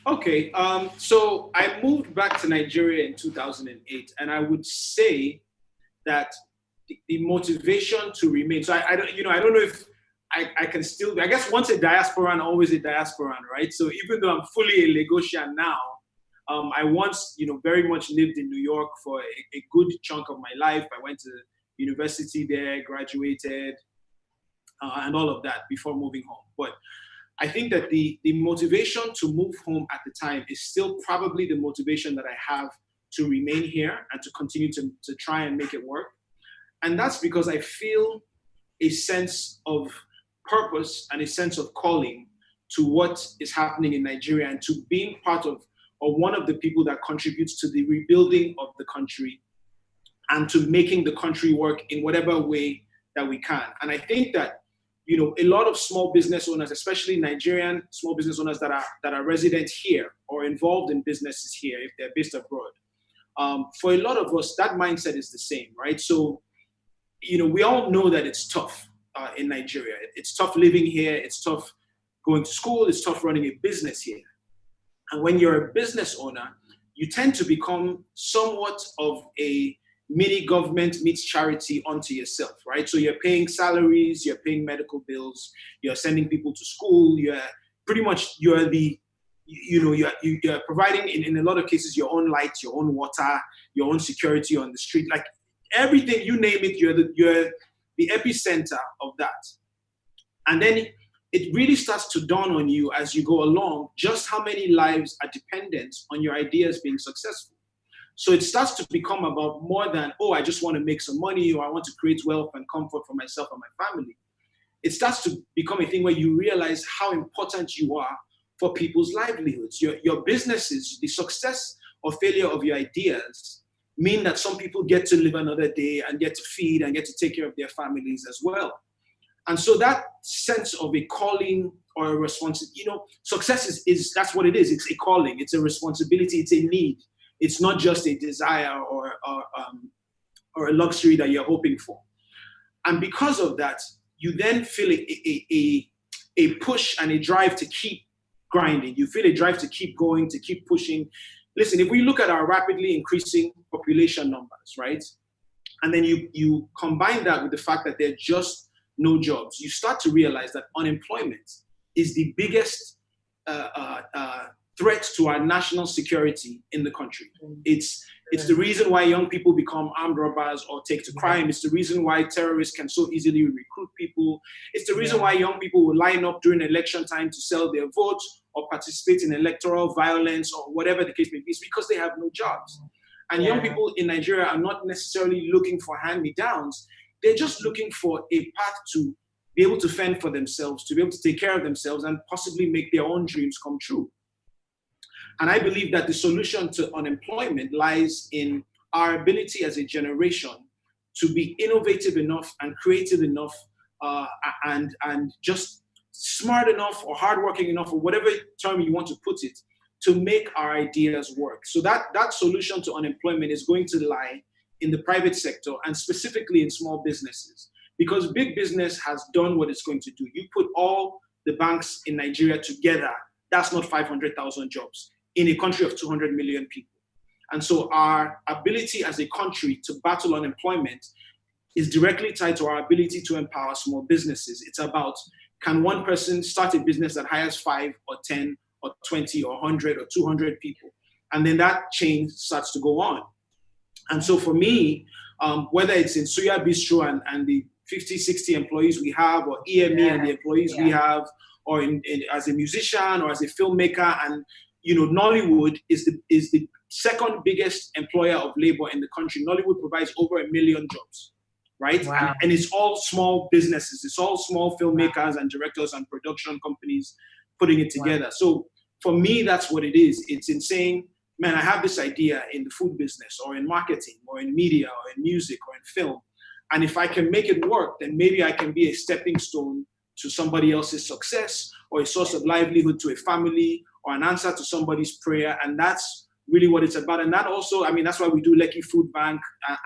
Okay, so I moved back to Nigeria in 2008, and I would say that the motivation to remain. So I don't know if I can still. I guess once a diasporan, always a diasporan, right? So even though I'm fully a Lagosian now, I once, very much lived in New York for a good chunk of my life. I went to university there, graduated, and all of that before moving home. But I think that the motivation to move home at the time is still probably the motivation that I have to remain here and to continue to try and make it work. And that's because I feel a sense of purpose and a sense of calling to what is happening in Nigeria, and to being part of, or one of the people that contributes to the rebuilding of the country and to making the country work in whatever way that we can. And I think that, a lot of small business owners, especially Nigerian small business owners that are resident here or involved in businesses here, if they're based abroad, for a lot of us, that mindset is the same, right? So, we all know that it's tough in Nigeria. It's tough living here. It's tough going to school. It's tough running a business here. And when you're a business owner, you tend to become somewhat of a mini government meets charity onto yourself, right? So you're paying salaries, you're paying medical bills, you're sending people to school, you're providing in a lot of cases your own lights, your own water, your own security on the street, like everything, you name it, you're the epicenter of that. And then it really starts to dawn on you as you go along just how many lives are dependent on your ideas being successful. So it starts to become about more than, I just want to make some money, or I want to create wealth and comfort for myself and my family. It starts to become a thing where you realize how important you are for people's livelihoods. Your businesses, the success or failure of your ideas mean that some people get to live another day and get to feed and get to take care of their families as well. And so that sense of a calling or a responsibility, success is that's what it is. It's a calling, it's a responsibility, it's a need. It's not just a desire or a luxury that you're hoping for. And because of that, you then feel a push and a drive to keep grinding. You feel a drive to keep going, to keep pushing. Listen, if we look at our rapidly increasing population numbers, right? And then you combine that with the fact that there are just no jobs, you start to realize that unemployment is the biggest threat to our national security in the country. It's the reason why young people become armed robbers or take to crime. It's the reason why terrorists can so easily recruit people. It's the reason why young people will line up during election time to sell their votes or participate in electoral violence or whatever the case may be. It's because they have no jobs. And young people in Nigeria are not necessarily looking for hand-me-downs. They're just looking for a path to be able to fend for themselves, to be able to take care of themselves and possibly make their own dreams come true. And I believe that the solution to unemployment lies in our ability as a generation to be innovative enough and creative enough and just smart enough or hardworking enough, or whatever term you want to put it, to make our ideas work. So that solution to unemployment is going to lie in the private sector and specifically in small businesses, because big business has done what it's going to do. You put all the banks in Nigeria together, that's not 500,000 jobs in a country of 200 million people. And so our ability as a country to battle unemployment is directly tied to our ability to empower small businesses. It's about, can one person start a business that hires 5 or 10 or 20 or 100 or 200 people? And then that chain starts to go on. And so for me, whether it's in Suya Bistro and the 50, 60 employees we have, or EME and the employees we have, or as a musician or as a filmmaker, and Nollywood is the second biggest employer of labor in the country. Nollywood provides over 1 million jobs, right? Wow. And it's all small businesses. It's all small filmmakers and directors and production companies putting it together. So for me, that's what it is. It's in saying, man, I have this idea in the food business or in marketing or in media or in music or in film. And if I can make it work, then maybe I can be a stepping stone to somebody else's success, or a source of livelihood to a family, or an answer to somebody's prayer. And that's really what it's about. And that also, I mean, that's why we do Lekki Food Bank,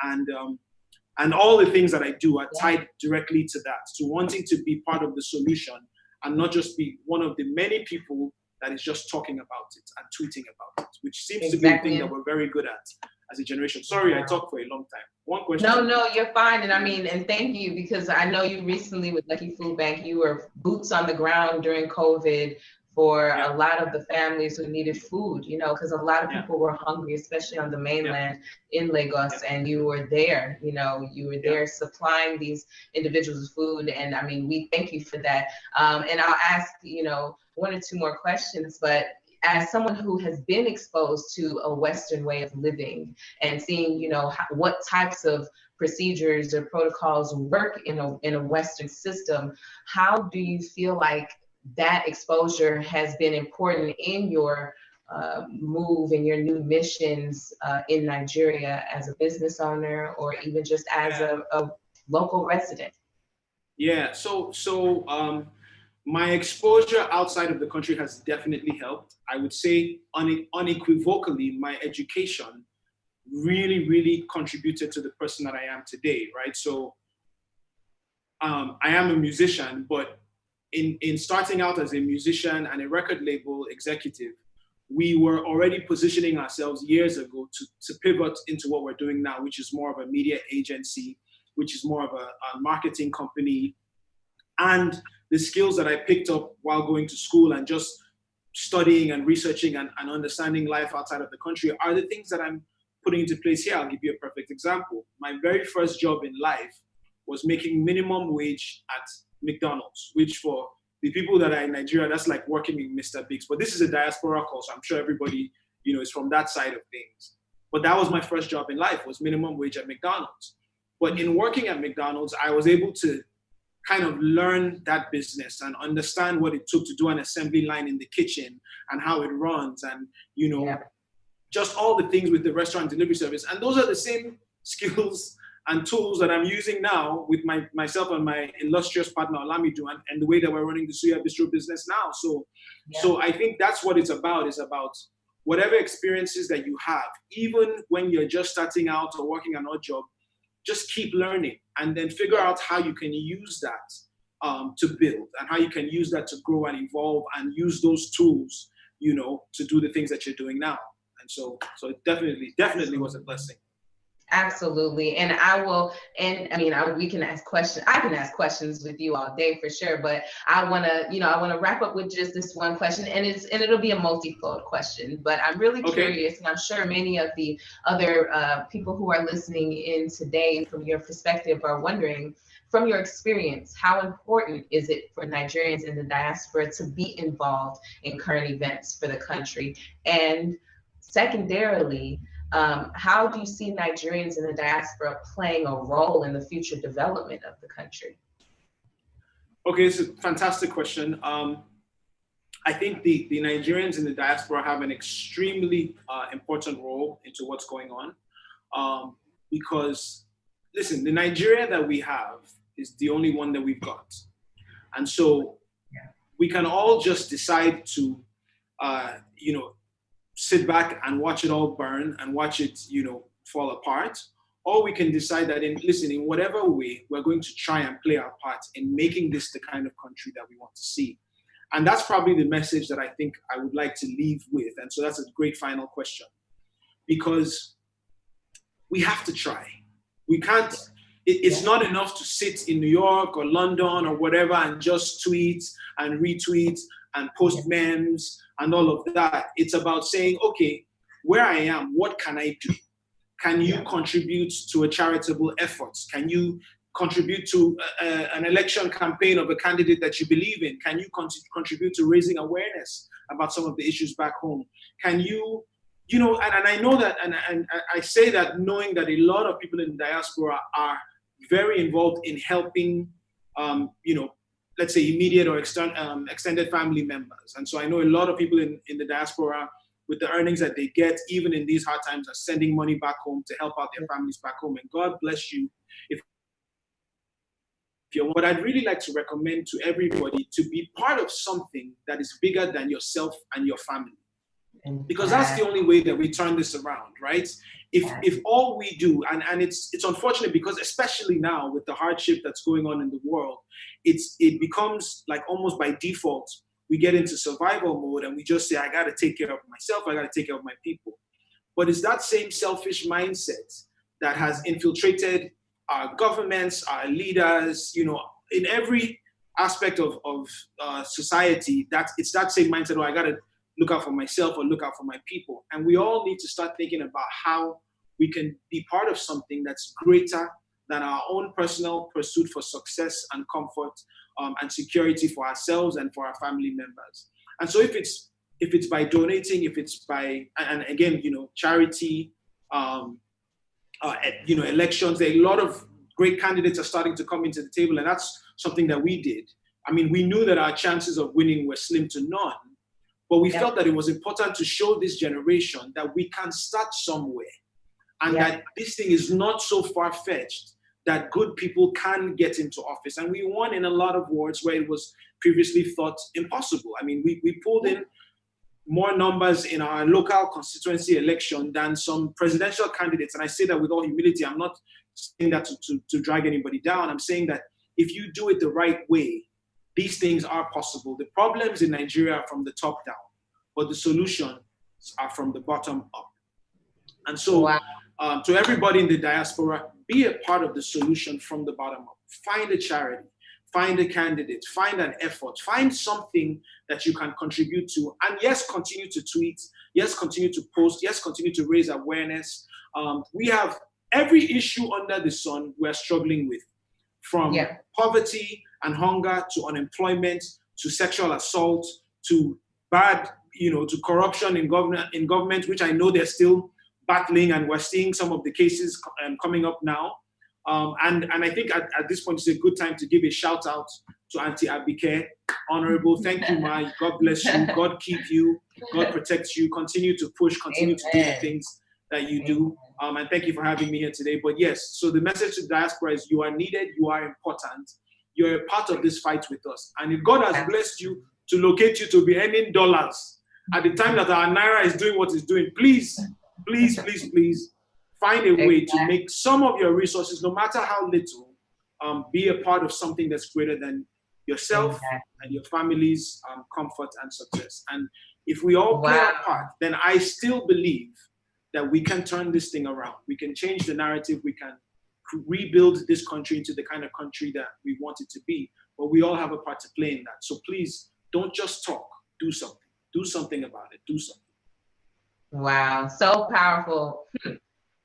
and all the things that I do are tied directly to that, to wanting to be part of the solution and not just be one of the many people that is just talking about it and tweeting about it, which seems to be a thing that we're very good at as a generation. Sorry, I talked for a long time. One question. No, you're fine. And I mean, and thank you, because I know you recently with Lekki Food Bank, you were boots on the ground during COVID for a lot of the families who needed food, because a lot of people were hungry, especially on the mainland in Lagos, and you were there, you were there supplying these individuals with food. And I mean, we thank you for that. And I'll ask, 1 or 2 more questions, but as someone who has been exposed to a Western way of living and seeing, what types of procedures or protocols work in a Western system, how do you feel like that exposure has been important in your move and your new missions in Nigeria as a business owner, or even just as a local resident? Yeah, so my exposure outside of the country has definitely helped. I would say unequivocally, my education really, really contributed to the person that I am today, right? So I am a musician, but in starting out as a musician and a record label executive, we were already positioning ourselves years ago to pivot into what we're doing now, which is more of a media agency, which is more of a marketing company. And the skills that I picked up while going to school and just studying and researching and understanding life outside of the country are the things that I'm putting into place here. I'll give you a perfect example. My very first job in life was making minimum wage at McDonald's, which for the people that are in Nigeria, that's like working in Mr. Biggs. But this is a diaspora call, so I'm sure everybody, is from that side of things. But that was my first job in life, was minimum wage at McDonald's. But in working at McDonald's, I was able to kind of learn that business and understand what it took to do an assembly line in the kitchen and how it runs, and just all the things with the restaurant delivery service. And those are the same skills and tools that I'm using now with myself and my illustrious partner Olamido, and the way that we're running the Suya Bistro business now. So I think that's what it's about, is about whatever experiences that you have, even when you're just starting out or working an odd job, just keep learning and then figure out how you can use that to build, and how you can use that to grow and evolve, and use those tools, to do the things that you're doing now. And so it definitely was a blessing. Absolutely. And we can ask questions. I can ask questions with you all day for sure, but I want to wrap up with just this one question, and it'll be a multifold question, but I'm really curious, and I'm sure many of the other people who are listening in today from your perspective are wondering, from your experience, how important is it for Nigerians in the diaspora to be involved in current events for the country? And secondarily, how do you see Nigerians in the diaspora playing a role in the future development of the country? Okay, it's a fantastic question. I think the Nigerians in the diaspora have an extremely important role into what's going on, because, listen, the Nigeria that we have is the only one that we've got. And so we can all just decide to, sit back and watch it all burn and watch it, fall apart. Or we can decide that in whatever way, we're going to try and play our part in making this the kind of country that we want to see. And that's probably the message that I think I would like to leave with. And so that's a great final question. because we have to try. We can't, it's not enough to sit in New York or London or whatever and just tweet and retweet and post memes and all of that. It's about saying, okay, where I am, what can I do? Can you contribute to a charitable effort? Can you contribute to an election campaign of a candidate that you believe in? Can you contribute to raising awareness about some of the issues back home? Can you, you know, and I know that, and I say that knowing that a lot of people in the diaspora are very involved in helping, you know, let's say immediate or extended family members. And so I know a lot of people in the diaspora, with the earnings that they get, even in these hard times, are sending money back home to help out their families back home. And God bless you. If you're, what I'd really like to recommend to everybody to be part of something that is bigger than yourself and your family. Because that's the only way that we turn this around, right? If all we do, and it's unfortunate because especially now with the hardship that's going on in the world, it becomes like almost by default, we get into survival mode and we just say, I gotta take care of myself, I gotta take care of my people. But it's that same selfish mindset that has infiltrated our governments, our leaders, you know, in every aspect of society, it's that same mindset, oh, I gotta look out for myself or look out for my people. And we all need to start thinking about how we can be part of something that's greater than our own personal pursuit for success and comfort and security for ourselves and for our family members. And so if it's by donating, if it's by, and again, you know, charity, you know, elections, a lot of great candidates are starting to come into the table, and that's something that we did. I mean, we knew that our chances of winning were slim to none, but we felt that it was important to show this generation that we can start somewhere, and that this thing is not so far-fetched, that good people can get into office. And we won in a lot of wards where it was previously thought impossible. I mean, we pulled in more numbers in our local constituency election than some presidential candidates. And I say that with all humility. I'm not saying that to drag anybody down. I'm saying that if you do it the right way, these things are possible. The problems in Nigeria are from the top down, but the solutions are from the bottom up. And so to everybody in the diaspora, be a part of the solution from the bottom up. Find a charity, find a candidate, find an effort, find something that you can contribute to. And yes, continue to tweet, yes, continue to post, yes, continue to raise awareness. We have every issue under the sun we're struggling with, from poverty and hunger to unemployment, to sexual assault, to bad, you know, to corruption in government, which I know they're still battling, and we're seeing some of the cases coming up now. And I think at this point, it's a good time to give a shout out to Auntie Abike. Honorable, thank you, Ma. God bless you. God keep you. God protect you. Continue to push, continue to do the things that you do. And thank you for having me here today. But yes, so the message to the diaspora is you are needed, you are important. You're a part of this fight with us. And if God has blessed you to locate you to be earning dollars at the time that our Naira is doing what it's doing, please, please, please, please find a way to make some of your resources, no matter how little, be a part of something that's greater than yourself and your family's comfort and success. And if we all play our part, then I still believe that we can turn this thing around. We can change the narrative. We can rebuild this country into the kind of country that we want it to be. But we all have a part to play in that. So please don't just talk, do something. Do something about it, do something. Wow, so powerful.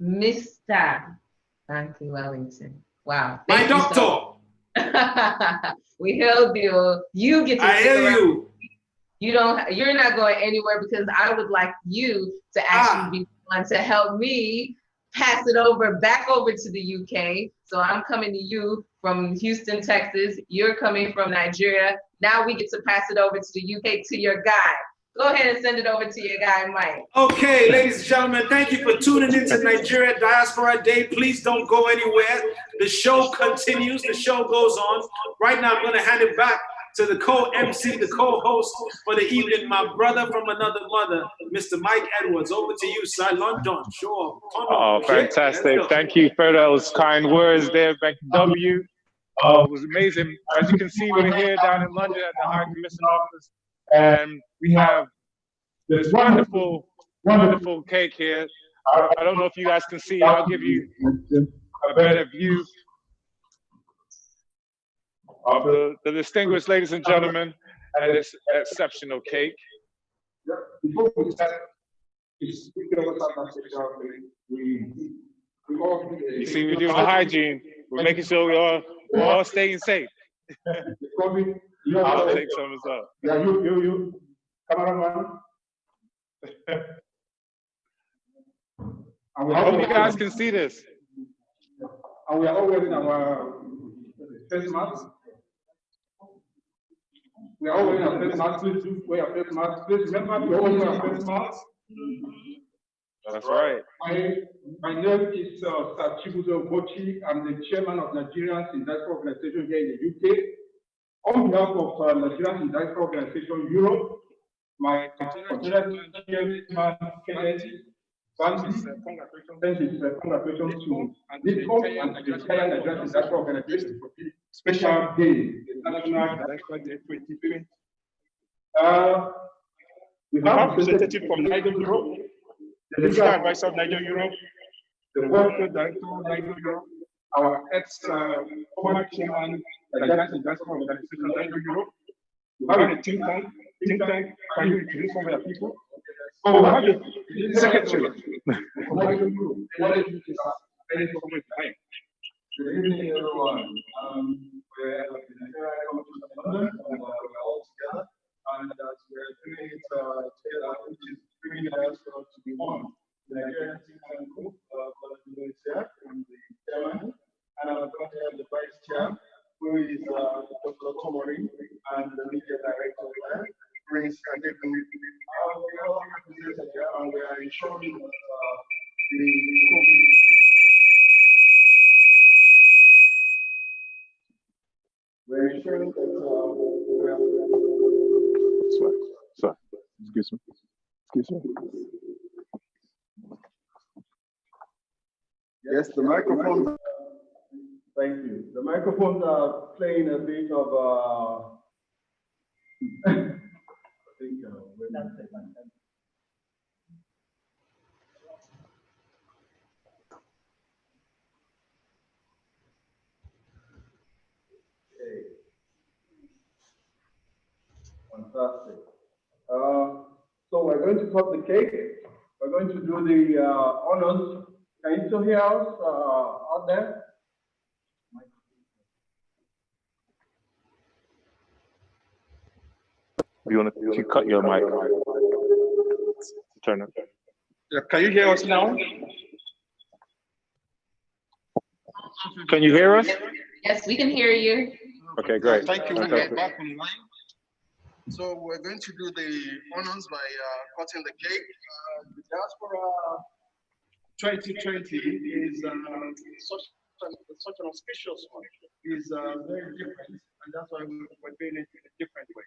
Mr. Banky Wellington. Wow. My doctor. We held you. You get to I hear you. You're not going anywhere, because I would like you to actually be one to help me pass it back over to the UK. So I'm coming to you from Houston, Texas. You're coming from Nigeria. Now we get to pass it over to the UK to your guy. Go ahead and send it over to your guy, Mike. Okay, ladies and gentlemen, thank you for tuning into Nigeria Diaspora Day. Please don't go anywhere. The show continues. The show goes on. Right now, I'm going to hand it back to the co-MC, the co-host for the evening, my brother from another mother, Mr. Mike Edwards. Over to you, sir. London, sure. Oh, fantastic. Thank you for those kind words there, Becky W. It was amazing. As you can see, we're here down in London at the High Commission office. And we have this wonderful, wonderful cake here. I don't know if you guys can see. I'll give you a better view of the distinguished ladies and gentlemen and this exceptional cake. Before we start, You see, we're doing the hygiene. We're making sure we're all staying safe. I'll take some as well. Yeah, you, cameraman. I hope you guys can see this. And we are all wearing our face masks. We are all wearing our face masks. Please do wear your face masks. Please remember to always wear your face masks. That's right. My name is Sir Chibuzo Bochi. I'm the chairman of Nigerians in Diaspora Organization here in the UK. On behalf of Nigerians in Diaspora Organization Europe, my chairman Kenneth Bansi sends his congratulations to NIDCO and to the entire Nigerians in Diaspora Organization for this special day, the National Diaspora Day 2020. We have a representative from Niger Europe, the legal advisor of Niger Europe, the welfare director of Niger Europe, our former chairman of the Nigerian Diaspora Organization Niger Europe. We have a think tank. Can you introduce some of the people? Oh, we have a secretary from Niger Europe. What is this? Very important time. Good evening, everyone. We're at the Nigeria Conference of London, and we're all together. And we're doing it together, which is bringing us to be one. The Nigerian think tank group, here, I'm the chairman, and I'm going to have the vice chair, who is Dr. Tomori, and the media director there, Prince Kadeku. We are all represented here, and we are ensuring that the COVID. We're ensuring that Sorry, excuse me. Yes, the microphones. Thank you. The microphones are playing a bit of I think we're not okay. Fantastic. So we're going to cut the cake. We're going to do the honors. Can you still hear us out there? You want to cut your mic? Turn it. Yeah, can you hear us now? Can you hear us? Yes, we can hear you. Okay, great. Thank you. Fantastic. We're back online. So we're going to do the honors by cutting the cake. The Diaspora 2020 is such an auspicious one. It's very different, and that's why we're doing it in a different way.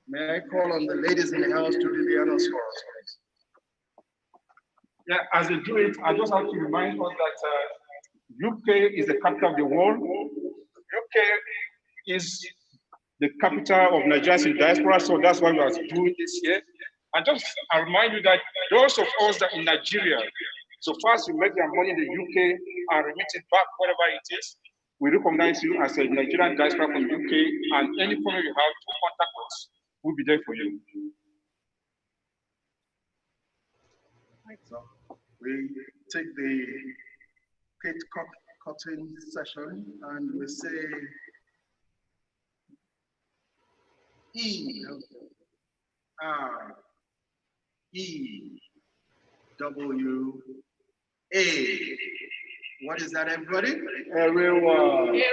May I call on the ladies in the house to do the honors for us, please? Yeah, as they do it, I just have to remind us that UK is the capital of the world. UK is the capital of Nigerians in diaspora, so that's why we are doing this here. And just I remind you that those of us that in Nigeria, so far as you make your money in the UK and remit it back, whatever it is, we recognize you as a Nigerian diaspora from UK, and any problem you have to contact us, we'll be there for you. So we take the cake cutting session and we say E R E W A. What is that, everybody? Everyone. Everyone.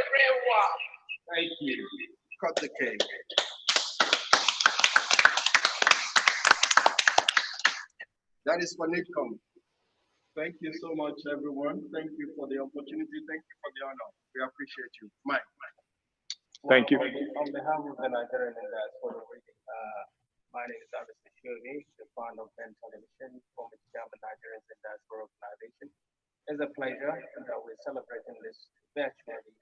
Thank you. Cut the cake. That is for NIDCO. Thank you so much, everyone. Thank you for the opportunity. Thank you for the honor. We appreciate you. Mike. Thank you. On behalf of the Nigerian Diaspora, my name is Abbas Shoni, the founder of Ben Television, former chairman of Nigerians in Diaspora Organization. It's a pleasure that we're celebrating this virtually,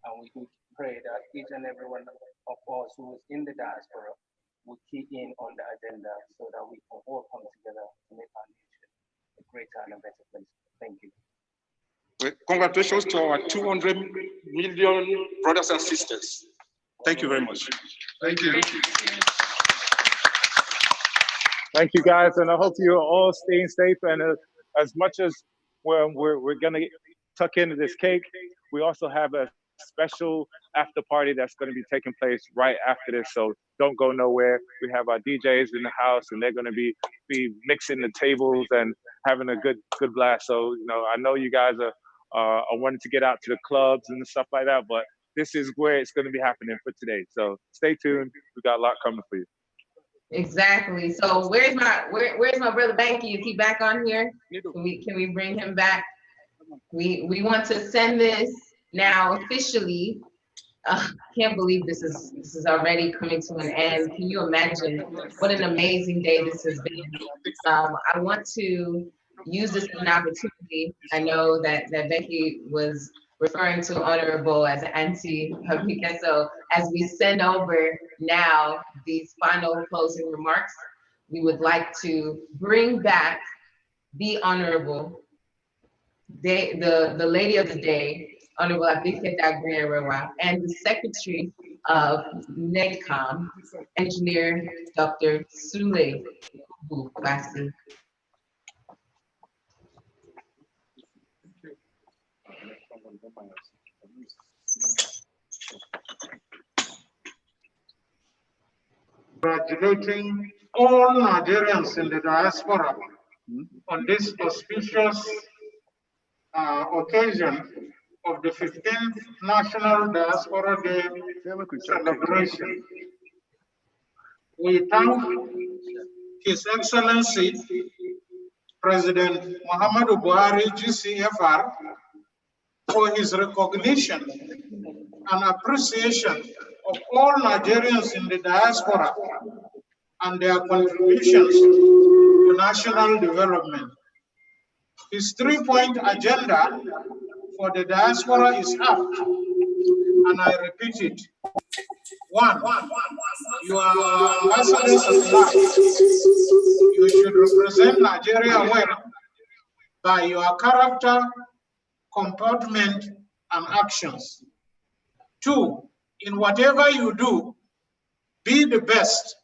and we do pray that each and every one of us who is in the diaspora will key in on the agenda so that we can all come together to make our nation a greater and a better place. Thank you. Well, congratulations to our 200 million brothers and sisters. Thank you very much. Thank you. Thank you, guys, and I hope you're all staying safe. And as much as we're gonna tuck into this cake, we also have a special after party that's going to be taking place right after this. So don't go nowhere. We have our DJs in the house, and they're going to be mixing the tables and having a good blast. So I know you guys are wanting to get out to the clubs and stuff like that, but this is where it's going to be happening for today. So stay tuned. We got a lot coming for you. Exactly. So where's my brother Banky? Is he back on here? Can we bring him back? We want to send this now officially. Can't believe this is already coming to an end. Can you imagine what an amazing day this has been? I want to use this as an opportunity. I know that Becky was referring to Honorable as Auntie Paprika. So as we send over now these final closing remarks, we would like to bring back the Honorable, the Lady of the Day, Honorable Abike Dagberewa, and the Secretary of NEDCOM, Engineer Dr. Sule Basi. Congratulating all Nigerians in the diaspora on this auspicious occasion of the 15th National Diaspora Day celebration. We thank His Excellency President Muhammadu Buhari, GCFR, for his recognition and appreciation of all Nigerians in the diaspora and their contributions to national development. His three-point agenda for the diaspora is up, and I repeat it. 1, you are ambassadors of life. You should represent Nigeria well by your character, comportment, and actions. 2, in whatever you do, be the best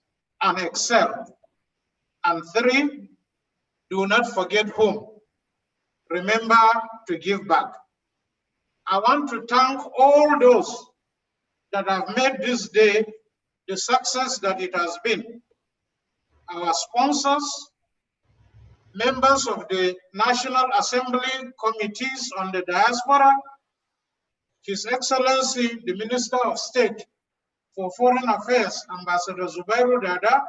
and excel. And 3, do not forget home. Remember to give back. I want to thank all those that have made this day the success that it has been. Our sponsors, members of the National Assembly committees on the diaspora, His Excellency, the Minister of State for Foreign Affairs, Ambassador Zubairu Dada,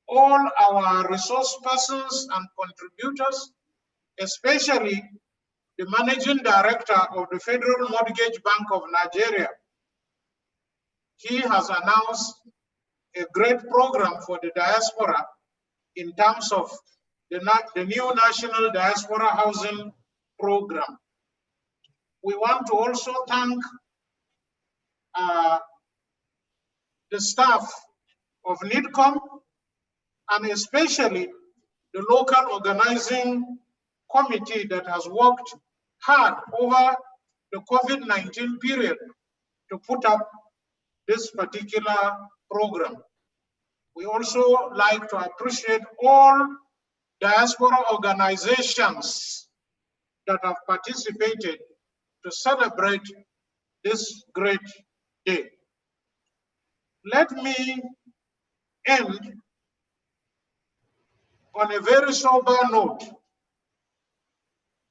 all our resource persons and contributors, especially the Managing Director of the Federal Mortgage Bank of Nigeria. He has announced a great program for the diaspora in terms of the new National Diaspora Housing Program. We want to also thank the staff of NEDCOM and especially the local organizing committee that has worked hard over the COVID-19 period to put up this particular program. We also like to appreciate all diaspora organizations that have participated to celebrate this great day. Let me end on a very sober note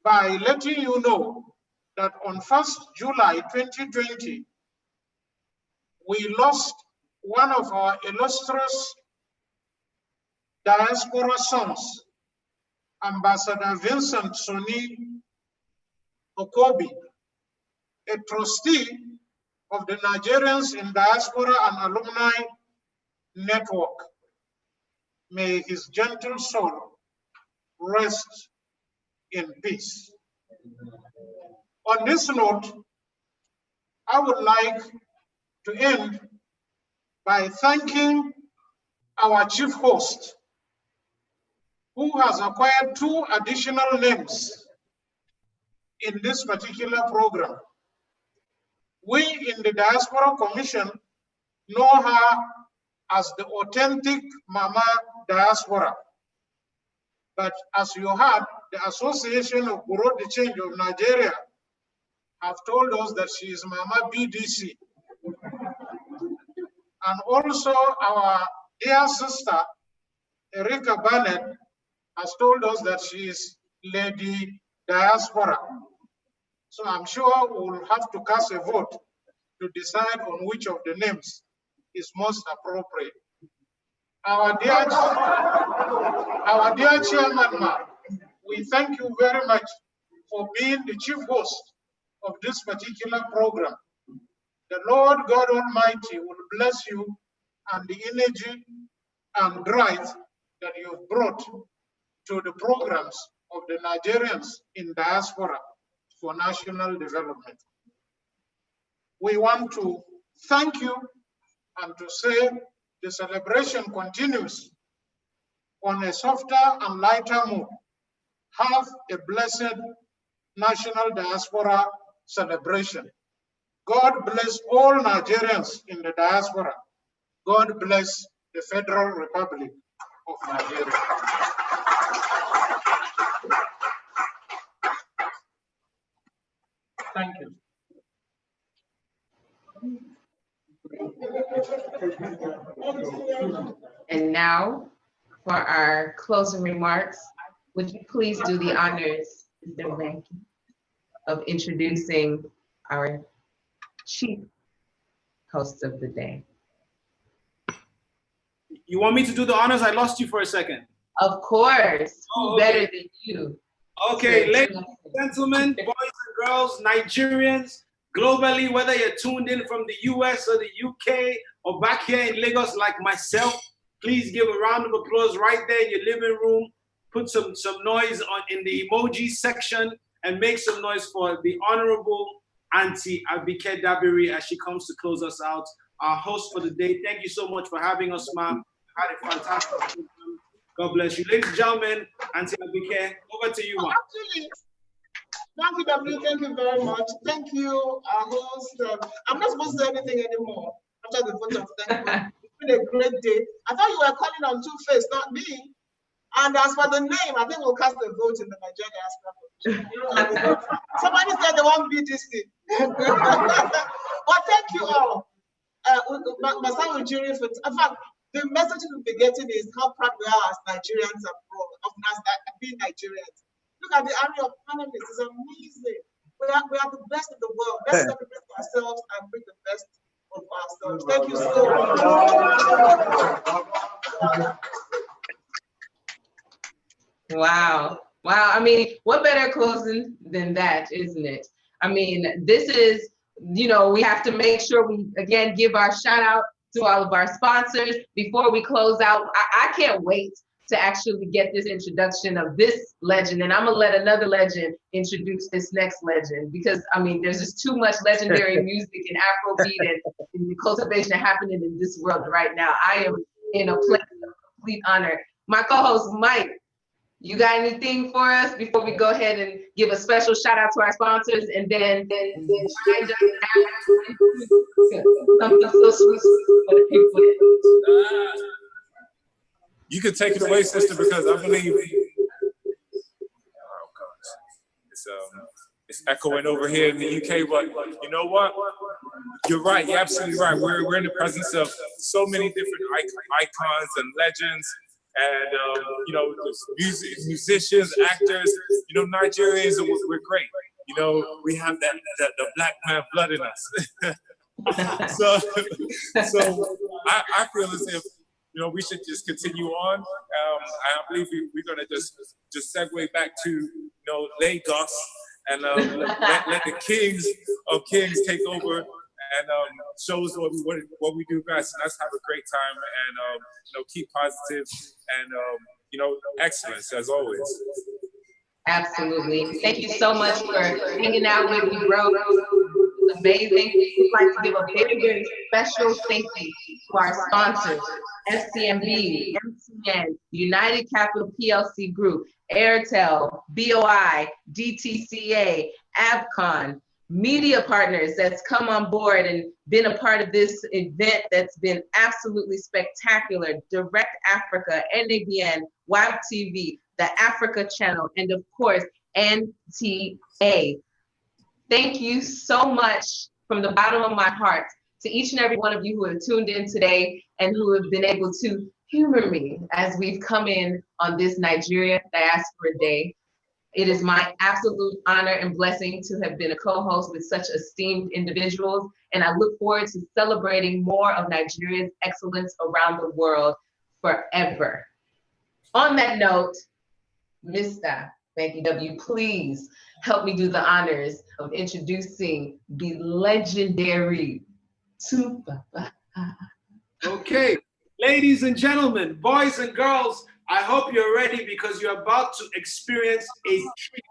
by letting you know that on 1st July 2020, we lost one of our illustrious diaspora sons, Ambassador Vincent Soni Okobi, a trustee of the Nigerians in Diaspora and Alumni Network. May his gentle soul rest in peace. On this note, I would like to end by thanking our chief host, who has acquired 2 additional names in this particular program. We in the Diaspora Commission know her as the authentic Mama Diaspora. But as you heard, the Association of Bureau de Change of Nigeria have told us that she is Mama BDC. And also our dear sister, Erika Barnett, has told us that she is Lady Diaspora. So I'm sure we'll have to cast a vote to decide on which of the names is most appropriate. Our dear Chairman, Mark, we thank you very much for being the chief host of this particular program. The Lord God Almighty will bless you and the energy and drive that you've brought to the programs of the Nigerians in diaspora for national development. We want to thank you and to say the celebration continues on a softer and lighter mood. Have a blessed National Diaspora celebration. God bless all Nigerians in the diaspora. God bless the Federal Republic of Nigeria. Thank you. And now, for our closing remarks, would you please do the honors, Mr. Rankin, of introducing our chief host of the day? You want me to do the honors? I lost you for a second. Of course. Oh, Who better than you? Okay, ladies and gentlemen, boys and girls, Nigerians, globally, whether you're tuned in from the US or the UK or back here in Lagos like myself, please give a round of applause right there in your living room. Put some noise in the emoji section and make some noise for the Honorable Auntie Abike Dabiri as she comes to close us out. Our host for the day. Thank you so much for having us, ma'am. Had a fantastic program. God bless you. Ladies and gentlemen, Auntie Abike, over to you, ma'am. Thank you, W. Thank you very much. Thank you, our host. I'm not supposed to say anything anymore after the vote of thank you. It's been a great day. I thought you were calling on Two-Face, not me. And as for the name, I think we'll cast a vote in the Nigerian diaspora. Somebody said they want BDC. But thank you all. Masawu Ujiri, in fact, the message we'll be getting is how proud we are as Nigerians abroad, of being Nigerians. Look at the army of panelists, it's amazing. We are the best in the world. Let's celebrate ourselves and bring the best of ourselves. Thank you so much. Wow. Wow. I mean, what better closing than that, isn't it? I mean, this is, we have to make sure we, again, give our shout out to all of our sponsors before we close out. I can't wait to actually get this introduction of this legend. And I'm gonna let another legend introduce this next legend because, I mean, there's just too much legendary music and Afrobeat and the cultivation happening in this world right now. I am in a place of complete honor. My co-host, Mike, you got anything for us before we go ahead and give a special shout out to our sponsors and then something so sweet for the people. You can take it away, sister, because I believe it's echoing over here in the UK, but you know what? You're right, you're absolutely right. We're in the presence of so many different icons and legends. And musicians, actors, Nigerians, we're great. We have the black man blood in us. so I feel as if we should just continue on. I believe we're gonna just segue back to Lagos and let the kings of kings take over and show us what we do best. And let's have a great time and keep positive and excellence as always. Absolutely. Thank you so much for hanging out with me, bro. It was amazing. We'd like to give a very, very special thank you to our sponsors, FCMB, MTN, United Capital PLC Group, Airtel, BOI, DTCA, AVCON, media partners that's come on board and been a part of this event that's been absolutely spectacular, Direct Africa, NABN, WAB TV, the Africa Channel, and of course, NTA. Thank you so much from the bottom of my heart to each and every one of you who have tuned in today and who have been able to humor me as we've come in on this Nigeria Diaspora Day. It is my absolute honor and blessing to have been a co-host with such esteemed individuals, and I look forward to celebrating more of Nigeria's excellence around the world forever. On that note, Mr. Banky W, please help me do the honors of introducing the legendary Tupac. Okay, ladies and gentlemen, boys and girls, I hope you're ready because you're about to experience a treat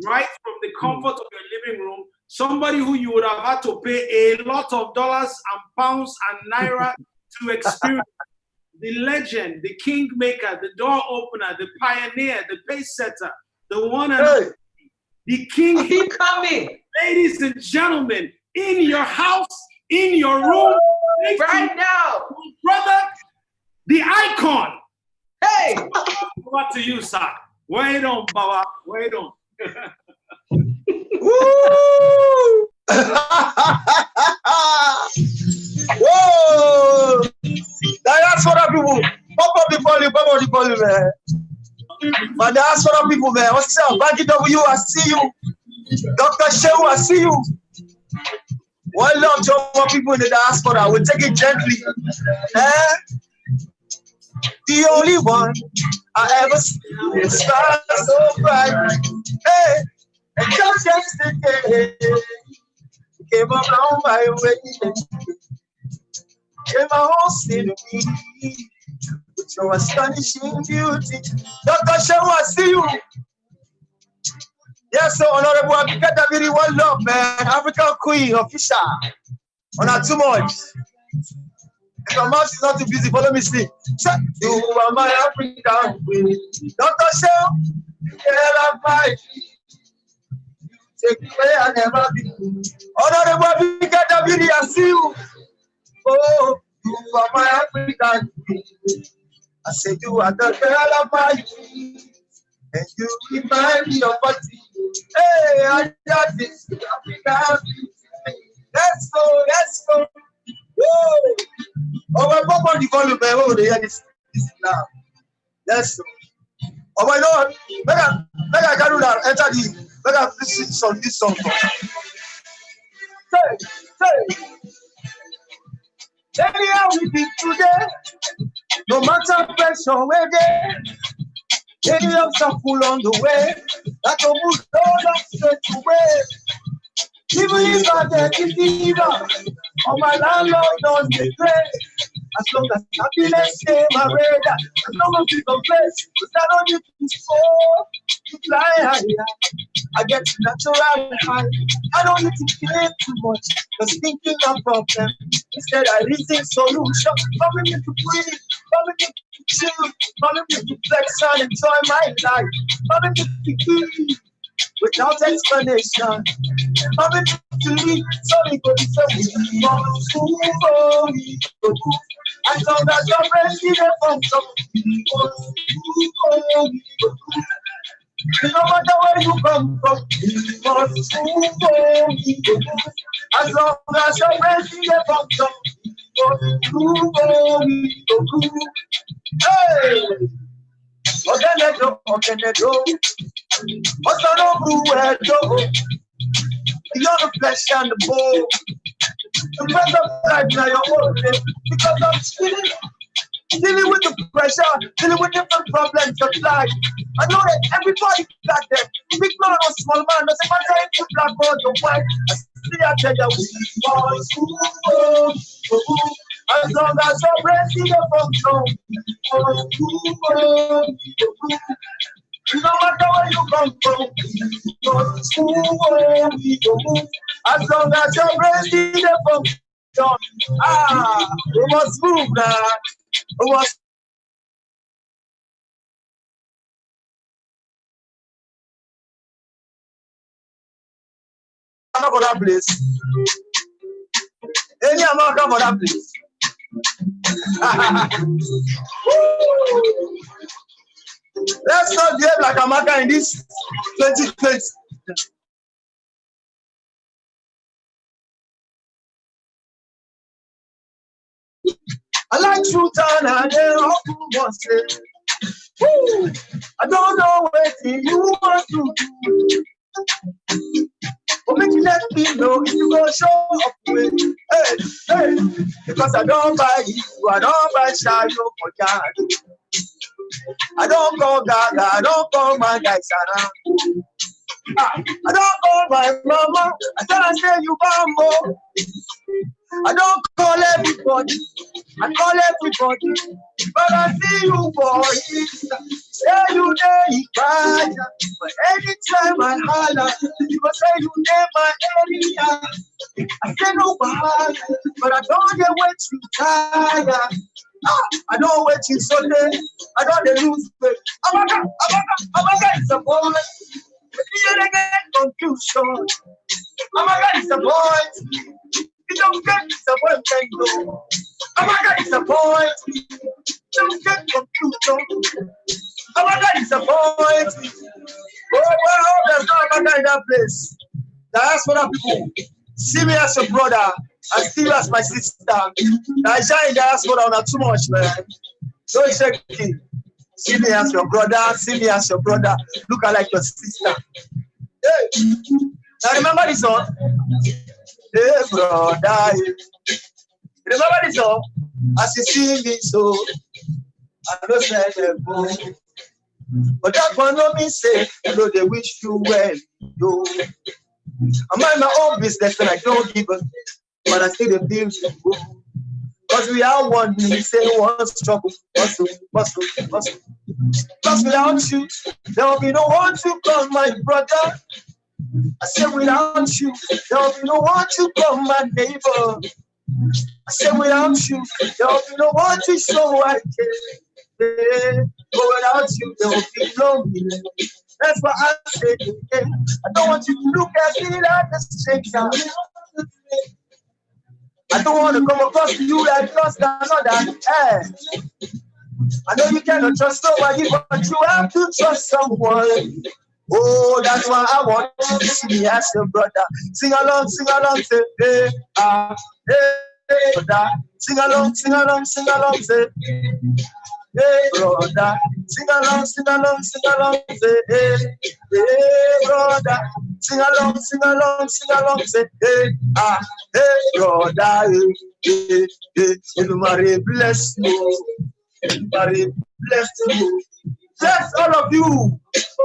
right from the comfort of your living room. Somebody who you would have had to pay a lot of dollars and pounds and naira to experience. The legend, the kingmaker, the door opener, the pioneer, the pace setter, the one and only, the king. Keep coming. Ladies and gentlemen, in your house, in your room, right now, brother, the icon. Hey, over to you, sir. Wait on, Baba. Wait on. Woo! Whoa! Diaspora people, pop up the volume, man. My diaspora people, man. What's up? Banky W, I see you. Dr. Shehu, I see you. One love to all people in the diaspora. We'll take it gently. The only one I ever see is stars so bright. Hey, and just yesterday came around my way. Came my whole sin to me with your astonishing beauty. Dr. Shehu, I see you. Yes, so honorable Abika Daviri, one love, man. African queen, official. On not too much. If your mouth is not too busy, follow me, see. You are my African queen. Dr. Shehu, yeah, my take me where I never been. Honorable Abika Daviri, I see you. Oh, you are my African queen. I said you are the girl of my dreams. And you remind me of what you. Hey, I got this African beauty. Let's go. Woo! Oh, my pop on the volume, man. Oh, they hear this now. Let's go. Oh, my Lord. Make I can do that. Enter the. Make I sing this song. Say. Anyhow we be today, no matter pressure we're there. Any obstacle on the way, that will move all us straight away. Even if I get it fever, on my landlord does the pray. As long as happiness stay my radar, as long as we confess, because I don't need to fall, to fly higher. I get natural high. I don't need to care too much, because thinking a problem. Instead, I reason solution. Follow me to breathe, follow me to chill, follow me to flex and enjoy my life. Follow me to give without explanation. Follow me to leave, so we go to we must move on. As long as your breath is a function, we must move on. No matter where you come from, we must move on. As long as your breath is a function, we must move on. Hey! Ogenedo. What's on over the You're the flesh and the bone. The breath of life now you're own. Because I'm dealing with the pressure, dealing with different problems of life. I know that everybody got them. Big man or small man, doesn't matter if you black or the white. I see I tell you, we must move on. As long as your breath is a function, we must move on. No matter where you come from, we must move on. As long as your breath is a function. Ah, we must move now. We must. For that place. Any amount for that place. Let's not behave like Amaka in this 2020. I like truth and I don't know what you want to do. But make you let me know if you go show up with hey, because I don't buy you, I don't buy Shayo for God. I don't call Gaga, I don't call my guys around. I don't call my mama, I tell her say you bambo. I don't call everybody, I call everybody. But I see you boys, say you name bad. But anytime I holler, you go say you name my area. I say no bad, but I don't get wait you tired. I don't wait you Sunday, I don't lose weight. Amaka is a boy. You get confusion. Amaka is a boy. You don't get disappointed, no. Amaka is a boy. Don't get confusion. Amaka is a boy. Oh, there's no Amaka in that place. That's what people see me as your brother. I see you as my sister. Naija in diaspora not too much, man. Don't shake it. See me as your brother. See me as your brother. Look like your sister. Hey, now remember this song? Hey, brother. Remember this song? As you see me, so I don't say the boy. But that one no me say, you know they wish you well. Yo. I mind my own business and I don't give a, but I still the bills to go. Cause we are one, we say one struggle, muscle. Cause without you, there will be no one to call my brother. I said without you, there will be no one to call my neighbor. I said without you, there will be no one to show I care. But without you, there will be no me. That's why I said again, I don't want you to look at me like a stranger. I don't want to come across to you like lost another. Hey. I know you cannot trust nobody, but you have to trust someone. Oh, that's why I want you to see me as your brother. Sing along, say, hey, hey, brother. Sing along, say, hey, brother. Sing along, say, hey, brother. Sing along, say, hey, brother. Hey, everybody bless you. Everybody bless you. Bless all of you.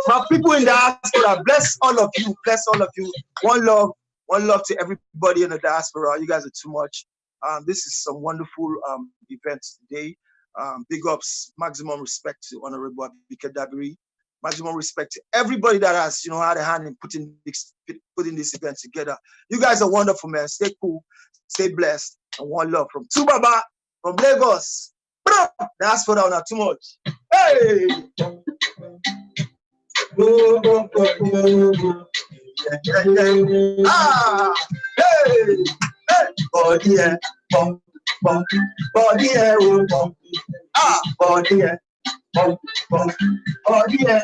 My people in the diaspora, bless all of you. Bless all of you. One love to everybody in the diaspora. You guys are too much. This is some wonderful events today. Big ups, maximum respect to Honorable Abike Dabiri. Maximum respect to everybody that has, had a hand in putting this event together. You guys are wonderful, man. Stay cool, stay blessed, and one love from Tubaba, from Lagos. Diaspora, not too much. Hey! Ah! Hey! Hey! Body, body, ah! Body, body,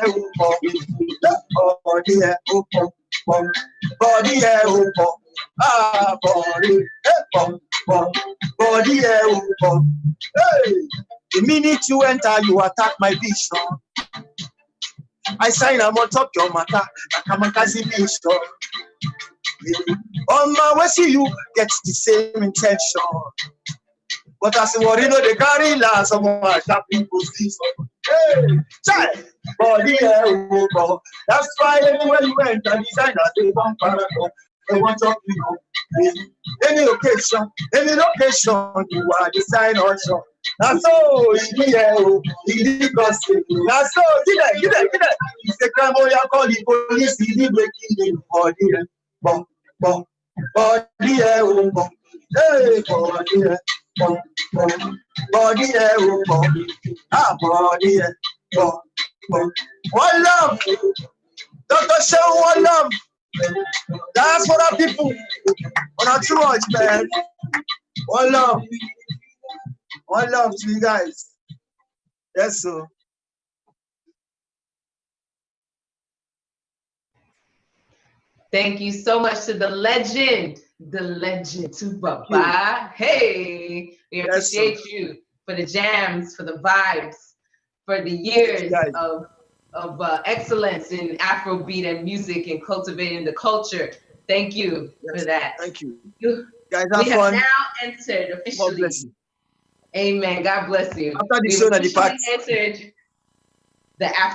body, ah! Body, hey! The minute you enter, you attack my vision. I sign I'm on top your matter, Nakamakazi vision. On my way, see you get the same intention. But as you worry, they carry last someone that people see. Hey, child, body, that's why anywhere you enter, designer, they want paragon. They want to any location, you are design also. That's so easy, because that's so get it. It's a crime, you call the police, breaking the body, body, Hey, body, body, body, one love. Dr. Show, one love. That's for our people. On our true hearts, man. One love. One love to you guys. Yes, sir. Thank you so much to the legend, to Baba. Hey, we appreciate you for the jams, for the vibes, for the years of excellence in Afrobeat and music and cultivating the culture. Thank you for that. Thank you. Guys, we have now entered officially. Amen. God bless you. After the we show, officially entered the Afro